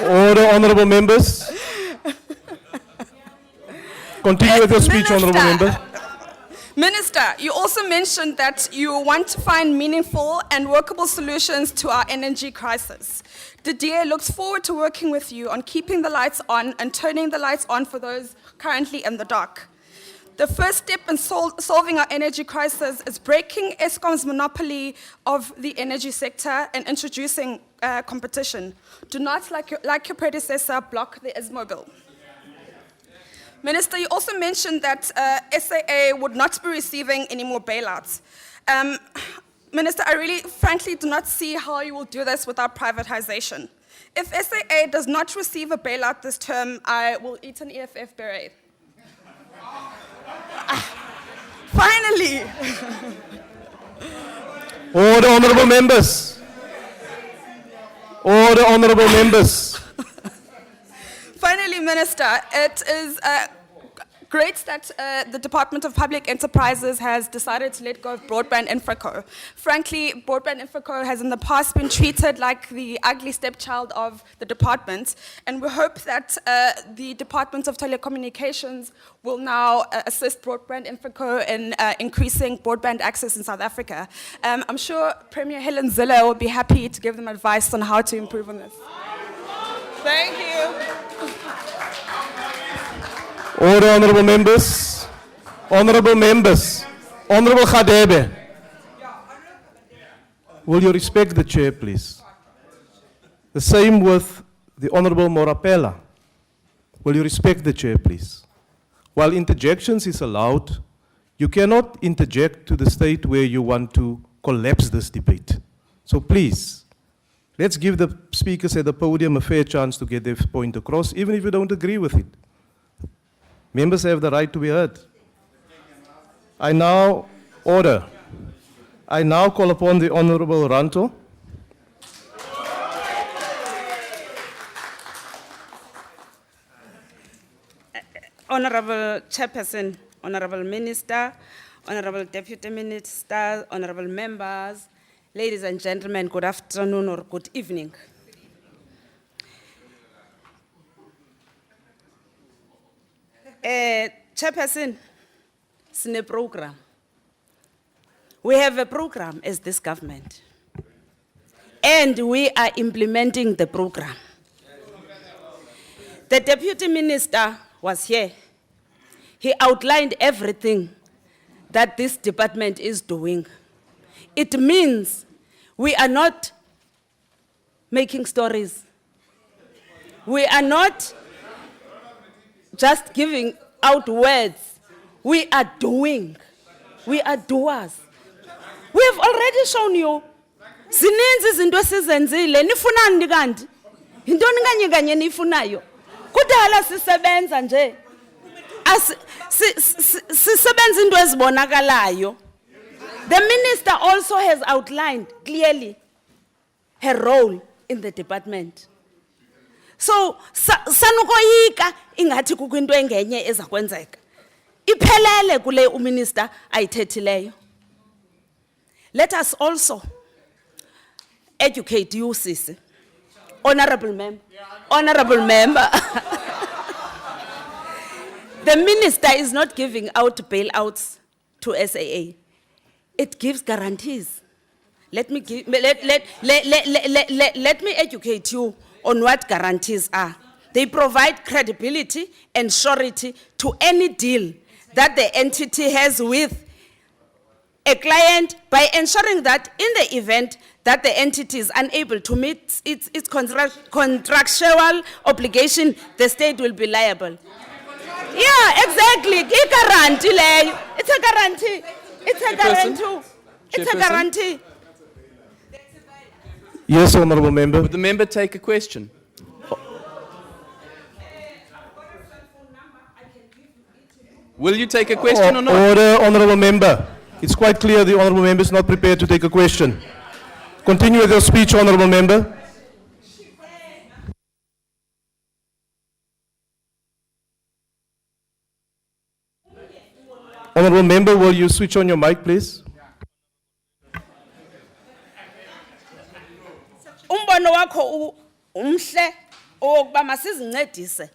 Order, Honorable Members. Continue with your speech, Honorable Member. Minister, you also mentioned that you want to find meaningful and workable solutions to our energy crisis. The DA looks forward to working with you on keeping the lights on and turning the lights on for those currently in the dark. The first step in solving our energy crisis is breaking Eskom's monopoly of the energy sector and introducing competition. Do not, like your predecessor, block the ISMO bill. Minister, you also mentioned that SAA would not be receiving any more bailouts. Minister, I really, frankly, do not see how you will do this without privatization. If SAA does not receive a bailout this term, I will eat an EFF beret. Finally. Order, Honorable Members. Order, Honorable Members. Finally, Minister, it is great that the Department of Public Enterprises has decided to let go of Broadband Infraco. Frankly, Broadband Infraco has in the past been treated like the ugly stepchild of the department, and we hope that the Department of Telecommunications will now assist Broadband Infraco in increasing broadband access in South Africa. I'm sure Premier Helen Zille will be happy to give them advice on how to improve on this. Thank you. Order, Honorable Members. Honorable Members. Honorable Khadebe. Will you respect the chair, please? The same with the Honorable Morapela. Will you respect the chair, please? While interjections is allowed, You cannot interject to the state where you want to collapse this debate. So please, let's give the speakers at the podium a fair chance to get their point across, even if you don't agree with it. Members have the right to be heard. I now call upon the Honorable Ranto. Honorable Chairperson, Honorable Minister, Honorable Deputy Minister, Honorable Members, ladies and gentlemen, good afternoon or good evening. Chairperson, sine program. We have a program as this government, and we are implementing the program. The Deputy Minister was here. He outlined everything that this department is doing. It means we are not making stories. We are not just giving out words. We are doing. We are doers. We have already shown you. Zininzi izinto esizenzile. Nifunani kanti? Yintoni kanye kanye nifunayo? Kudala sisebenza nje. Sisebenza into ezibonakalayo. The minister also has outlined clearly her role in the department. So sanukoyika ingathi kukho into engenye ezakwenzeka. Iphelele kule uminister ayithethileyo. Let us also educate you, Sisi. Honorable member. Honorable member. The minister is not giving out bailouts to SAA. It gives guarantees. Let me educate you on what guarantees are. They provide credibility and surety to any deal that the entity has with a client by ensuring that in the event that the entity is unable to meet its contractual obligation, the state will be liable. Yeah, exactly. It's a guarantee. It's a guarantee. It's a guarantee. Yes, Honorable Member. Would the member take a question? Will you take a question or not? Order, Honorable Member. It's quite clear the Honorable Member is not prepared to take a question. Continue with your speech, Honorable Member. Honorable Member, will you switch on your mic, please? Umbono wakho umhle owokuba masizincedise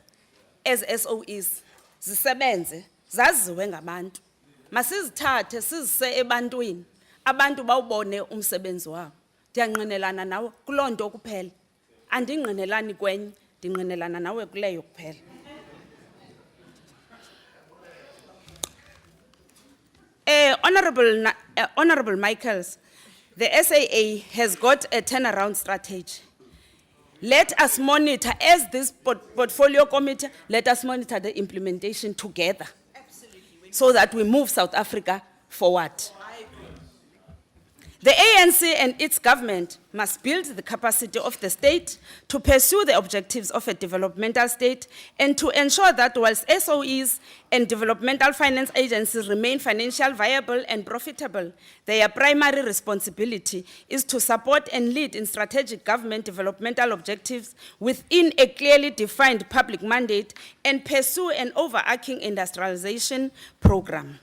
as SOEs zisebenze zaziwe ngabantu. Masizithathe sizise ebantwini abantu bawubone umsebenzi wabo. Ndiyanqinelana nawe kulonto kuphela. Andingqinelani kwenye, ndingqinelana nawe kuleyo kuphela. Honorable Michaels, the SAA has got a turnaround strategy. Let us monitor, as this portfolio committee, let us monitor the implementation together. Absolutely. So that we move South Africa forward. The ANC and its government must build the capacity of the state to pursue the objectives of a developmental state and to ensure that whilst SOEs and developmental finance agencies remain financially viable and profitable, their primary responsibility is to support and lead in strategic government developmental objectives within a clearly defined public mandate and pursue an overarching industrialization program.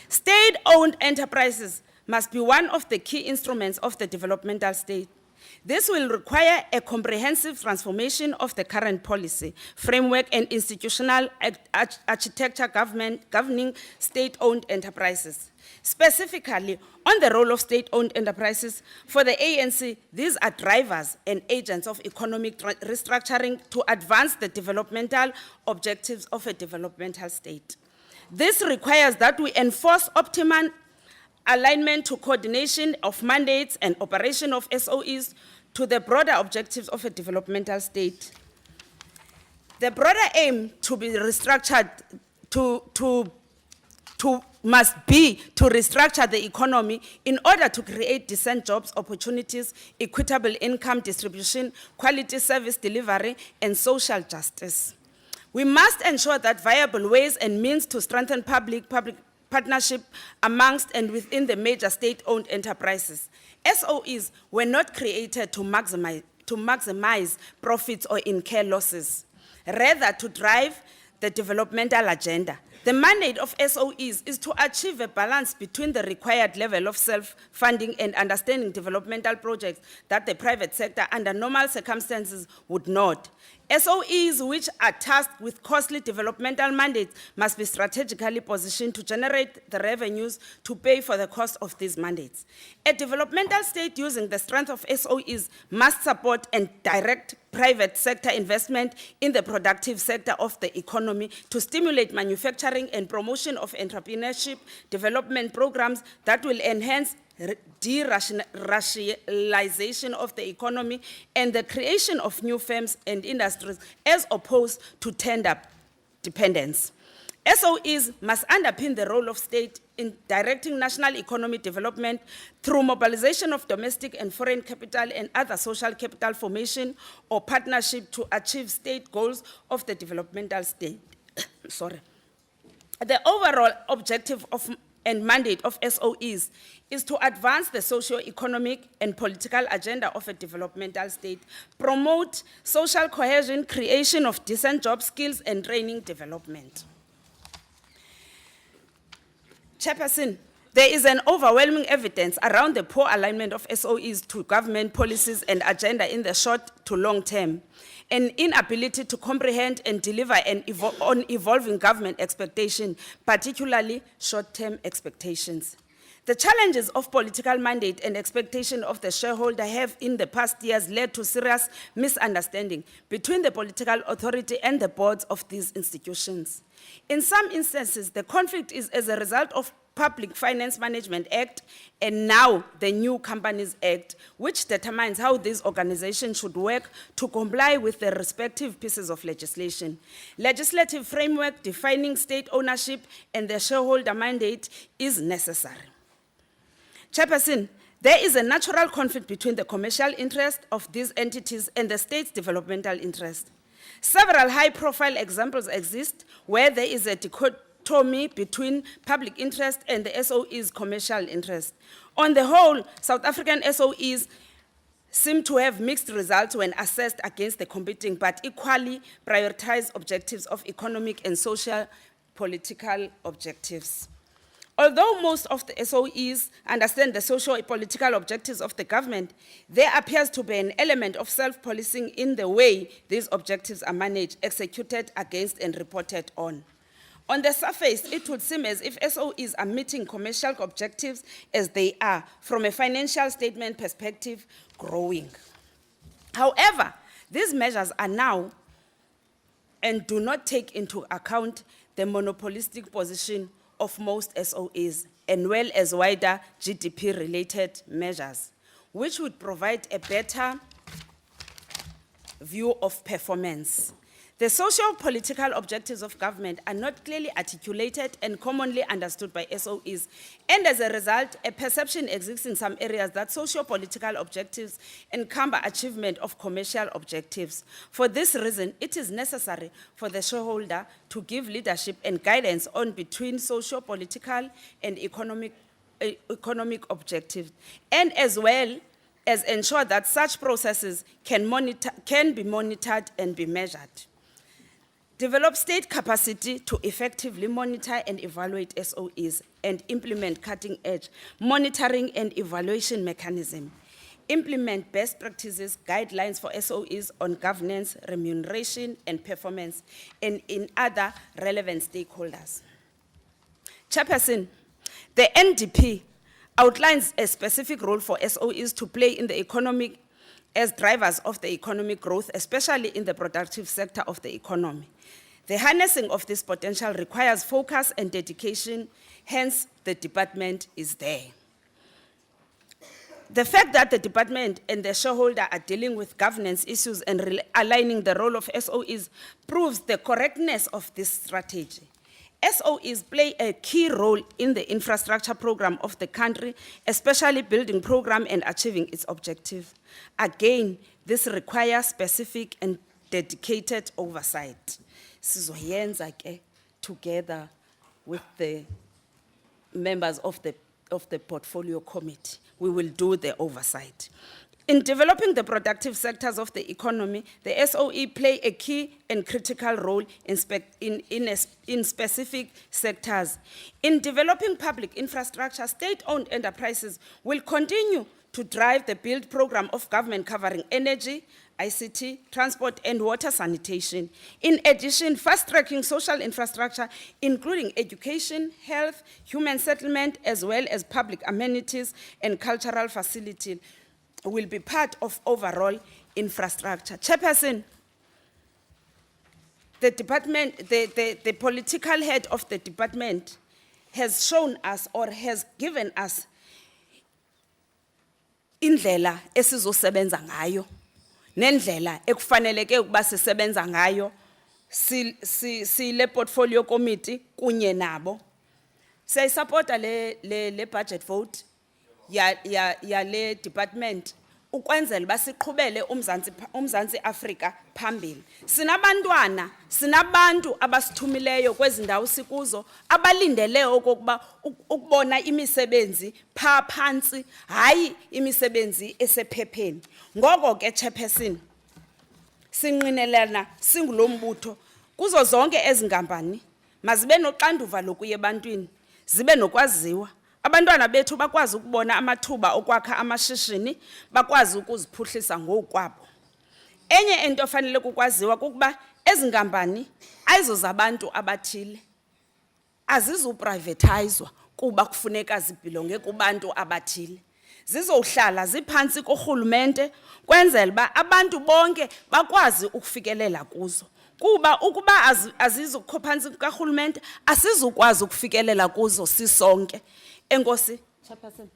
State-owned enterprises must be one of the key instruments of the developmental state. This will require a comprehensive transformation of the current policy, framework, and institutional architecture governing state-owned enterprises. Specifically, on the role of state-owned enterprises, for the ANC, these are drivers and agents of economic restructuring to advance the developmental objectives of a developmental state. This requires that we enforce optimum alignment to coordination of mandates and operation of SOEs to the broader objectives of a developmental state. The broader aim to be restructured to must be to restructure the economy in order to create decent jobs, opportunities, equitable income distribution, quality service delivery, and social justice. We must ensure that viable ways and means to strengthen public-public partnership amongst and within the major state-owned enterprises. SOEs were not created to maximize profits or incur losses, rather to drive the developmental agenda. The mandate of SOEs is to achieve a balance between the required level of self-funding and understanding developmental projects that the private sector under normal circumstances would not. SOEs which are tasked with costly developmental mandates must be strategically positioned to generate the revenues to pay for the cost of these mandates. A developmental state using the strength of SOEs must support and direct private sector investment in the productive sector of the economy to stimulate manufacturing and promotion of entrepreneurship development programs that will enhance de-rationalization of the economy and the creation of new firms and industries as opposed to tender dependence. SOEs must underpin the role of state in directing national economic development through mobilization of domestic and foreign capital and other social capital formation or partnership to achieve state goals of the developmental state. Sorry. The overall objective and mandate of SOEs is to advance the socio-economic and political agenda of a developmental state, promote social cohesion, creation of decent job skills, and training development. Chairperson, there is an overwhelming evidence around the poor alignment of SOEs to government policies and agenda in the short to long term, an inability to comprehend and deliver on evolving government expectation, particularly short-term expectations. The challenges of political mandate and expectation of the shareholder have in the past years led to serious misunderstanding between the political authority and the boards of these institutions. In some instances, the conflict is as a result of Public Finance Management Act and now the New Companies Act, which determines how these organizations should work to comply with the respective pieces of legislation. Legislative framework defining state ownership and the shareholder mandate is necessary. Chairperson, there is a natural conflict between the commercial interest of these entities and the state's developmental interest. Several high-profile examples exist where there is a dichotomy between public interest and the SOE's commercial interest. On the whole, South African SOEs seem to have mixed results when assessed against the competing but equally prioritized objectives of economic and social political objectives. Although most of the SOEs understand the socio-political objectives of the government, there appears to be an element of self-policing in the way these objectives are managed, executed against, and reported on. On the surface, it would seem as if SOEs are meeting commercial objectives as they are, from a financial statement perspective, growing. However, these measures are now and do not take into account the monopolistic position of most SOEs, and well as wider GDP-related measures, which would provide a better view of performance. The socio-political objectives of government are not clearly articulated and commonly understood by SOEs, and as a result, a perception exists in some areas that socio-political objectives encumber achievement of commercial objectives. For this reason, it is necessary for the shareholder to give leadership and guidance on between socio-political and economic objectives, and as well as ensure that such processes can be monitored and be measured. Develop state capacity to effectively monitor and evaluate SOEs and implement cutting-edge monitoring and evaluation mechanism. Implement best practices, guidelines for SOEs on governance, remuneration, and performance, and in other relevant stakeholders. Chairperson, the NDP outlines a specific role for SOEs to play in the economic as drivers of the economic growth, especially in the productive sector of the economy. The harnessing of this potential requires focus and dedication, hence the department is there. The fact that the department and the shareholder are dealing with governance issues and aligning the role of SOEs proves the correctness of this strategy. SOEs play a key role in the infrastructure program of the country, especially building program and achieving its objective. Again, this requires specific and dedicated oversight. Sizoyenza ke together with the members of the portfolio committee. We will do the oversight. In developing the productive sectors of the economy, the SOE play a key and critical role in specific sectors. In developing public infrastructure, state-owned enterprises will continue to drive the build program of government covering energy, ICT, transport, and water sanitation. In addition, fast-tracking social infrastructure, including education, health, human settlement, as well as public amenities and cultural facilities, will be part of overall infrastructure. Chairperson, the department, the political head of the department has shown us or has given us indlela esizosebenza ngayo nendlela ekufaneleke ukuba sisebenza ngayo le portfolio committee kunye nabo. Siyayisupporta le budget vote ya le department ukwenzela basiqhubele umzansi Afrika phambili. Sinabantwana, sinabantu abasithumileyo kwezi ndawo sikuzo abalindele okokuba ukubona imisebenzi phansi hayi imisebenzi esephepheni. Ngoko ke Chairperson, sinqinelana singulombutho kuzo zonke ezinkampani mazibe noxanduva lokuya ebantwini, zibe nokwaziwa. Abantwana bethu bakwazi ukubona amathuba okwakha amashishini, bakwazi ukuziphuhlisa ngokwabo. Enye into ofanele ukwaziwa kukuba ezinkampani ayizozabantu abathile. Azizuprivatizwa kuba kufuneka zibhilonge kubantu abathile. Zizohlala ziphansi kohulumente kwenzela ba abantu bonke bakwazi ukufikelela kuzo. Kuba ukuba azizukho phansi kahulumente asizukwazi ukufikelela kuzo sisonke. Enkosi, Chairperson.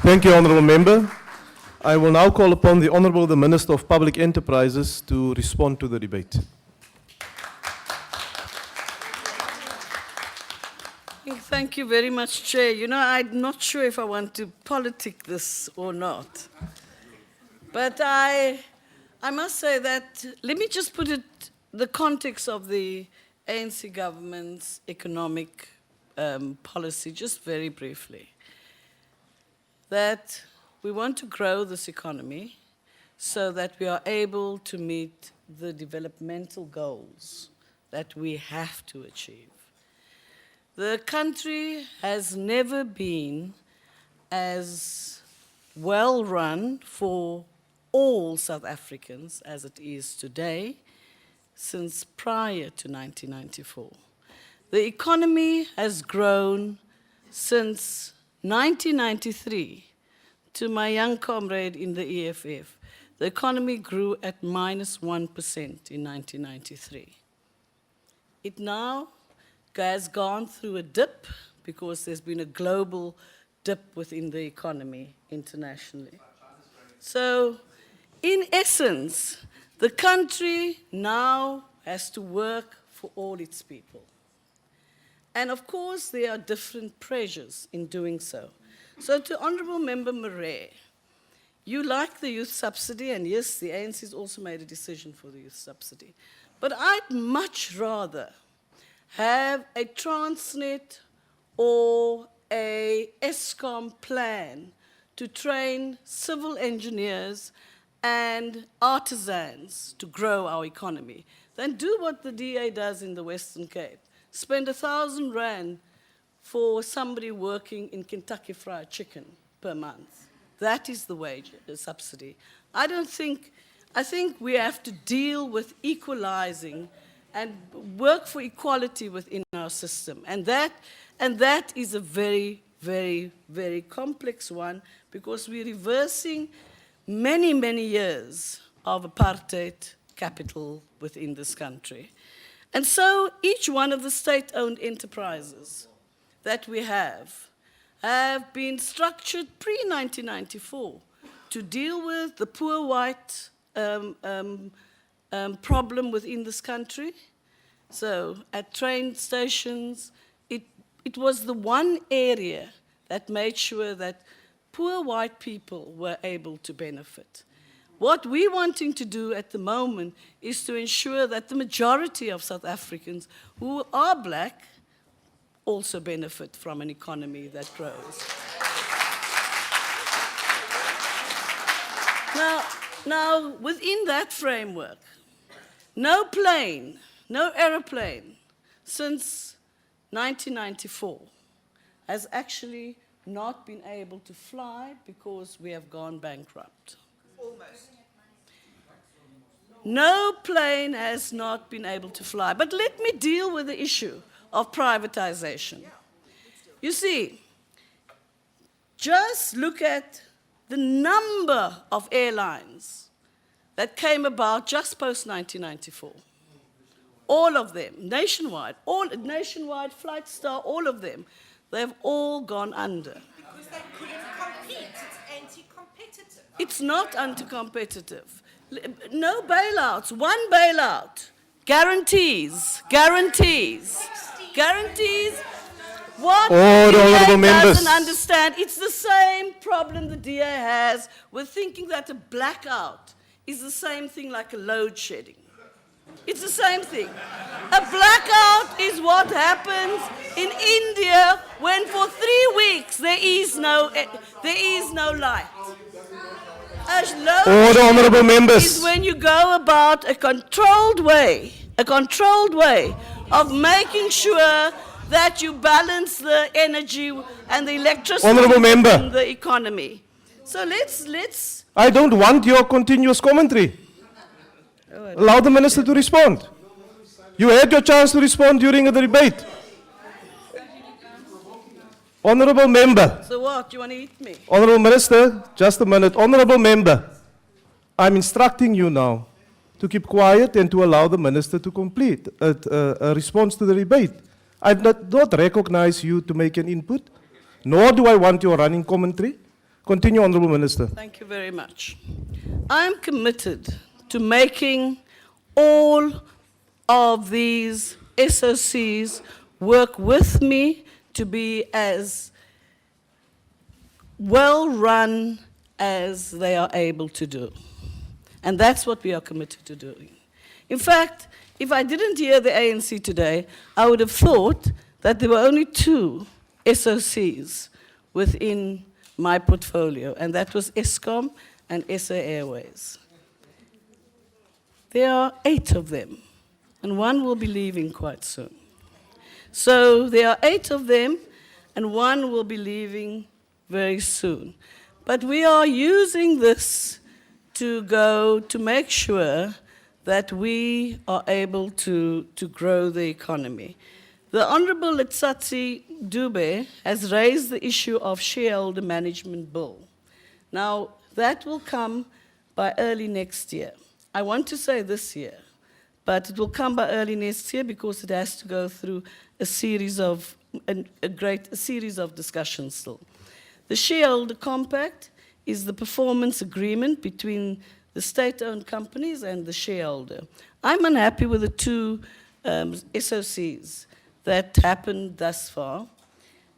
Thank you, Honourable Member. I will now call upon the Honourable the Minister of Public Enterprises to respond to the debate. Thank you very much, Chair. You know, I'm not sure if I want to politic this or not. But I must say that, let me just put it, the context of the ANC government's economic policy, just very briefly. That we want to grow this economy so that we are able to meet the developmental goals that we have to achieve. The country has never been as well run for all South Africans as it is today since prior to 1994. The economy has grown since 1993. To my young comrade in the EFF, the economy grew at -1% in 1993. It now has gone through a dip because there's been a global dip within the economy internationally. So, in essence, the country now has to work for all its people. And of course, there are different pressures in doing so. So to Honourable Member Murray, you like the youth subsidy, and yes, the ANC has also made a decision for the youth subsidy. But I'd much rather have a Transnet or a ESCOM plan to train civil engineers and artisans to grow our economy than do what the DA does in the Western Cape. Spend 1,000 rand for somebody working in Kentucky Fried Chicken per month. That is the wage subsidy. I think we have to deal with equalizing and work for equality within our system. And that is a very, very, very complex one because we're reversing many, many years of apartheid capital within this country. And so each one of the state-owned enterprises that we have been structured pre-1994 to deal with the poor white problem within this country, So at train stations, it was the one area that made sure that poor white people were able to benefit. What we're wanting to do at the moment is to ensure that the majority of South Africans who are black also benefit from an economy that grows. Now, within that framework, no plane, no aeroplane since 1994 has actually not been able to fly because we have gone bankrupt. Almost. No plane has not been able to fly. But let me deal with the issue of privatization. You see, just look at the number of airlines that came about just post-1994. All of them, nationwide, Flight Star, all of them, they've all gone under. Because they couldn't compete. It's anti-competitive. It's not anti-competitive. No bailouts, one bailout. Guarantees. What Order, the honourable DA members. doesn't understand, it's the same problem the DA has with thinking that a blackout is the same thing like a load shedding. It's the same thing. A blackout is what happens in India when for 3 weeks there is no light. A load Order, shedding honourable members. is when you go about a controlled way of making sure that you balance the energy and the electricity Honourable member. in the economy. So let's. I don't want your continuous commentary. Allow the minister to respond. You had your chance to respond during the debate. Honourable member. So what? You want to eat me? Honourable Minister, just a minute. Honourable member, I'm instructing you now to keep quiet and to allow the minister to complete a response to the debate. I do not recognize you to make an input, nor do I want your running commentary. Continue, Honourable Minister. Thank you very much. I am committed to making all of these SOCs work with me to be as well run as they are able to do. And that's what we are committed to doing. In fact, if I didn't hear the ANC today, I would have thought that there were only 2 SOCs within my portfolio, and that was Eskom and SA Airways. There are 8 of them, and one will be leaving quite soon. So there are 8 of them, and one will be leaving very soon. But we are using this to make sure that we are able to grow the economy. The Honourable Letsatsi Dube has raised the issue of shareholder management bill. Now, that will come by early next year. I want to say this year, but it will come by early next year because it has to go through a series of discussions still. The shareholder compact is the performance agreement between the state-owned companies and the shareholder. I'm unhappy with the 2 SOCs that happened thus far,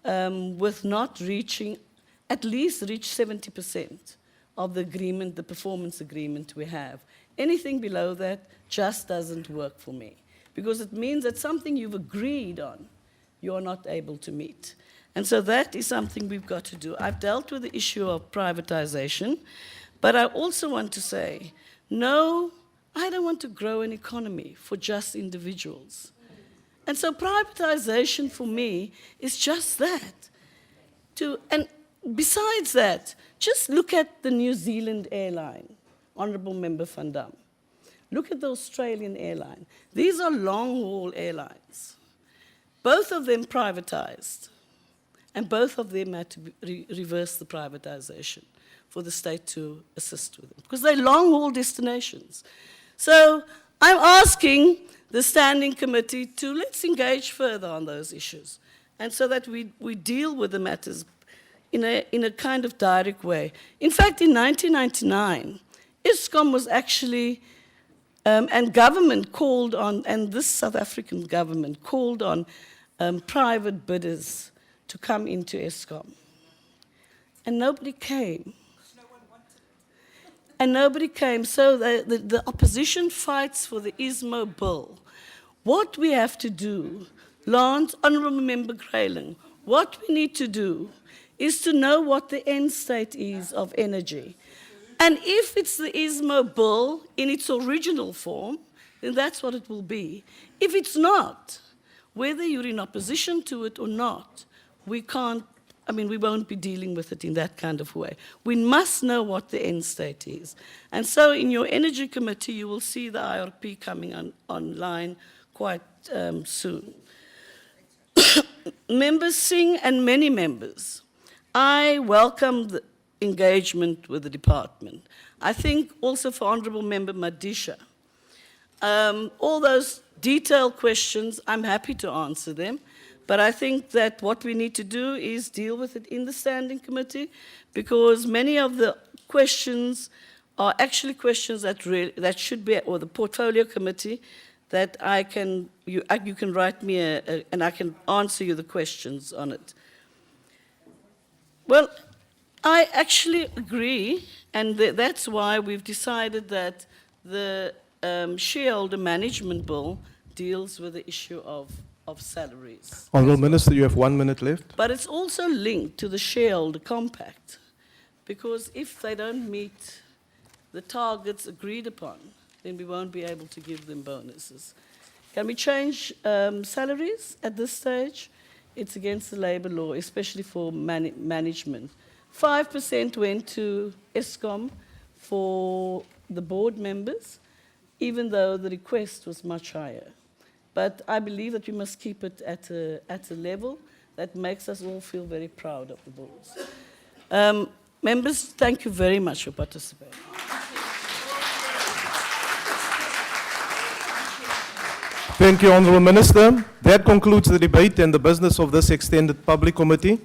with not reaching, at least reach 70% of the agreement, the performance agreement we have. Anything below that just doesn't work for me, because it means that something you've agreed on, you're not able to meet. And so that is something we've got to do. I've dealt with the issue of privatization, but I also want to say, no, I don't want to grow an economy for just individuals. And so privatization for me is just that. And besides that, just look at the New Zealand airline, Honourable Member Van Dam. Look at the Australian airline. These are long-haul airlines. Both of them privatized, and both of them had to reverse the privatization for the state to assist with them, because they're long-haul destinations. So I'm asking the Standing Committee to let's engage further on those issues, and so that we deal with the matters in a kind of direct way. In fact, in 1999, Eskom was actually And government called on, and this South African government called on private bidders to come into Eskom. And nobody came. And nobody came, so the opposition fights for the ISMO bill. What we have to do, Lance, Honourable Member Grayling, what we need to do is to know what the end state is of energy. And if it's the ISMO bill in its original form, then that's what it will be. If it's not, whether you're in opposition to it or not, we won't be dealing with it in that kind of way. We must know what the end state is. And so in your Energy Committee, you will see the IRP coming online quite soon. Members Singh and many members, I welcome the engagement with the department. I think also for Honourable Member Madisha, all those detailed questions, I'm happy to answer them, but I think that what we need to do is deal with it in the Standing Committee, because many of the questions are actually questions that should be, or the Portfolio Committee, that you can write me and I can answer you the questions on it. Well, I actually agree, and that's why we've decided that the shareholder management bill deals with the issue of salaries. Honourable Minister, you have 1 minute left. But it's also linked to the shareholder compact, because if they don't meet the targets agreed upon, then we won't be able to give them bonuses. Can we change salaries at this stage? It's against the labour law, especially for management. 5% went to Eskom for the board members, even though the request was much higher. But I believe that we must keep it at a level that makes us all feel very proud of the boards. Members, thank you very much for participating. Thank you, Honourable Minister. That concludes the debate and the business of this extended public committee.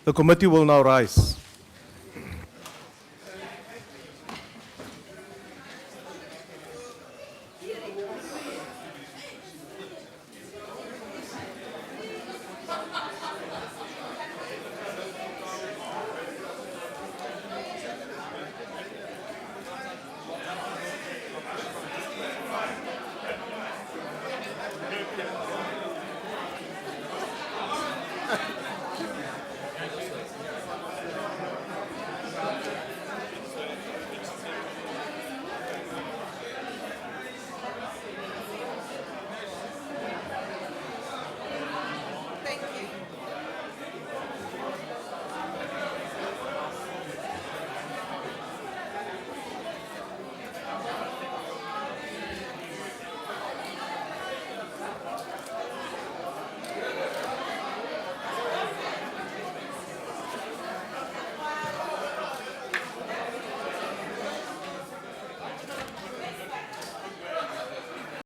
The committee will now rise.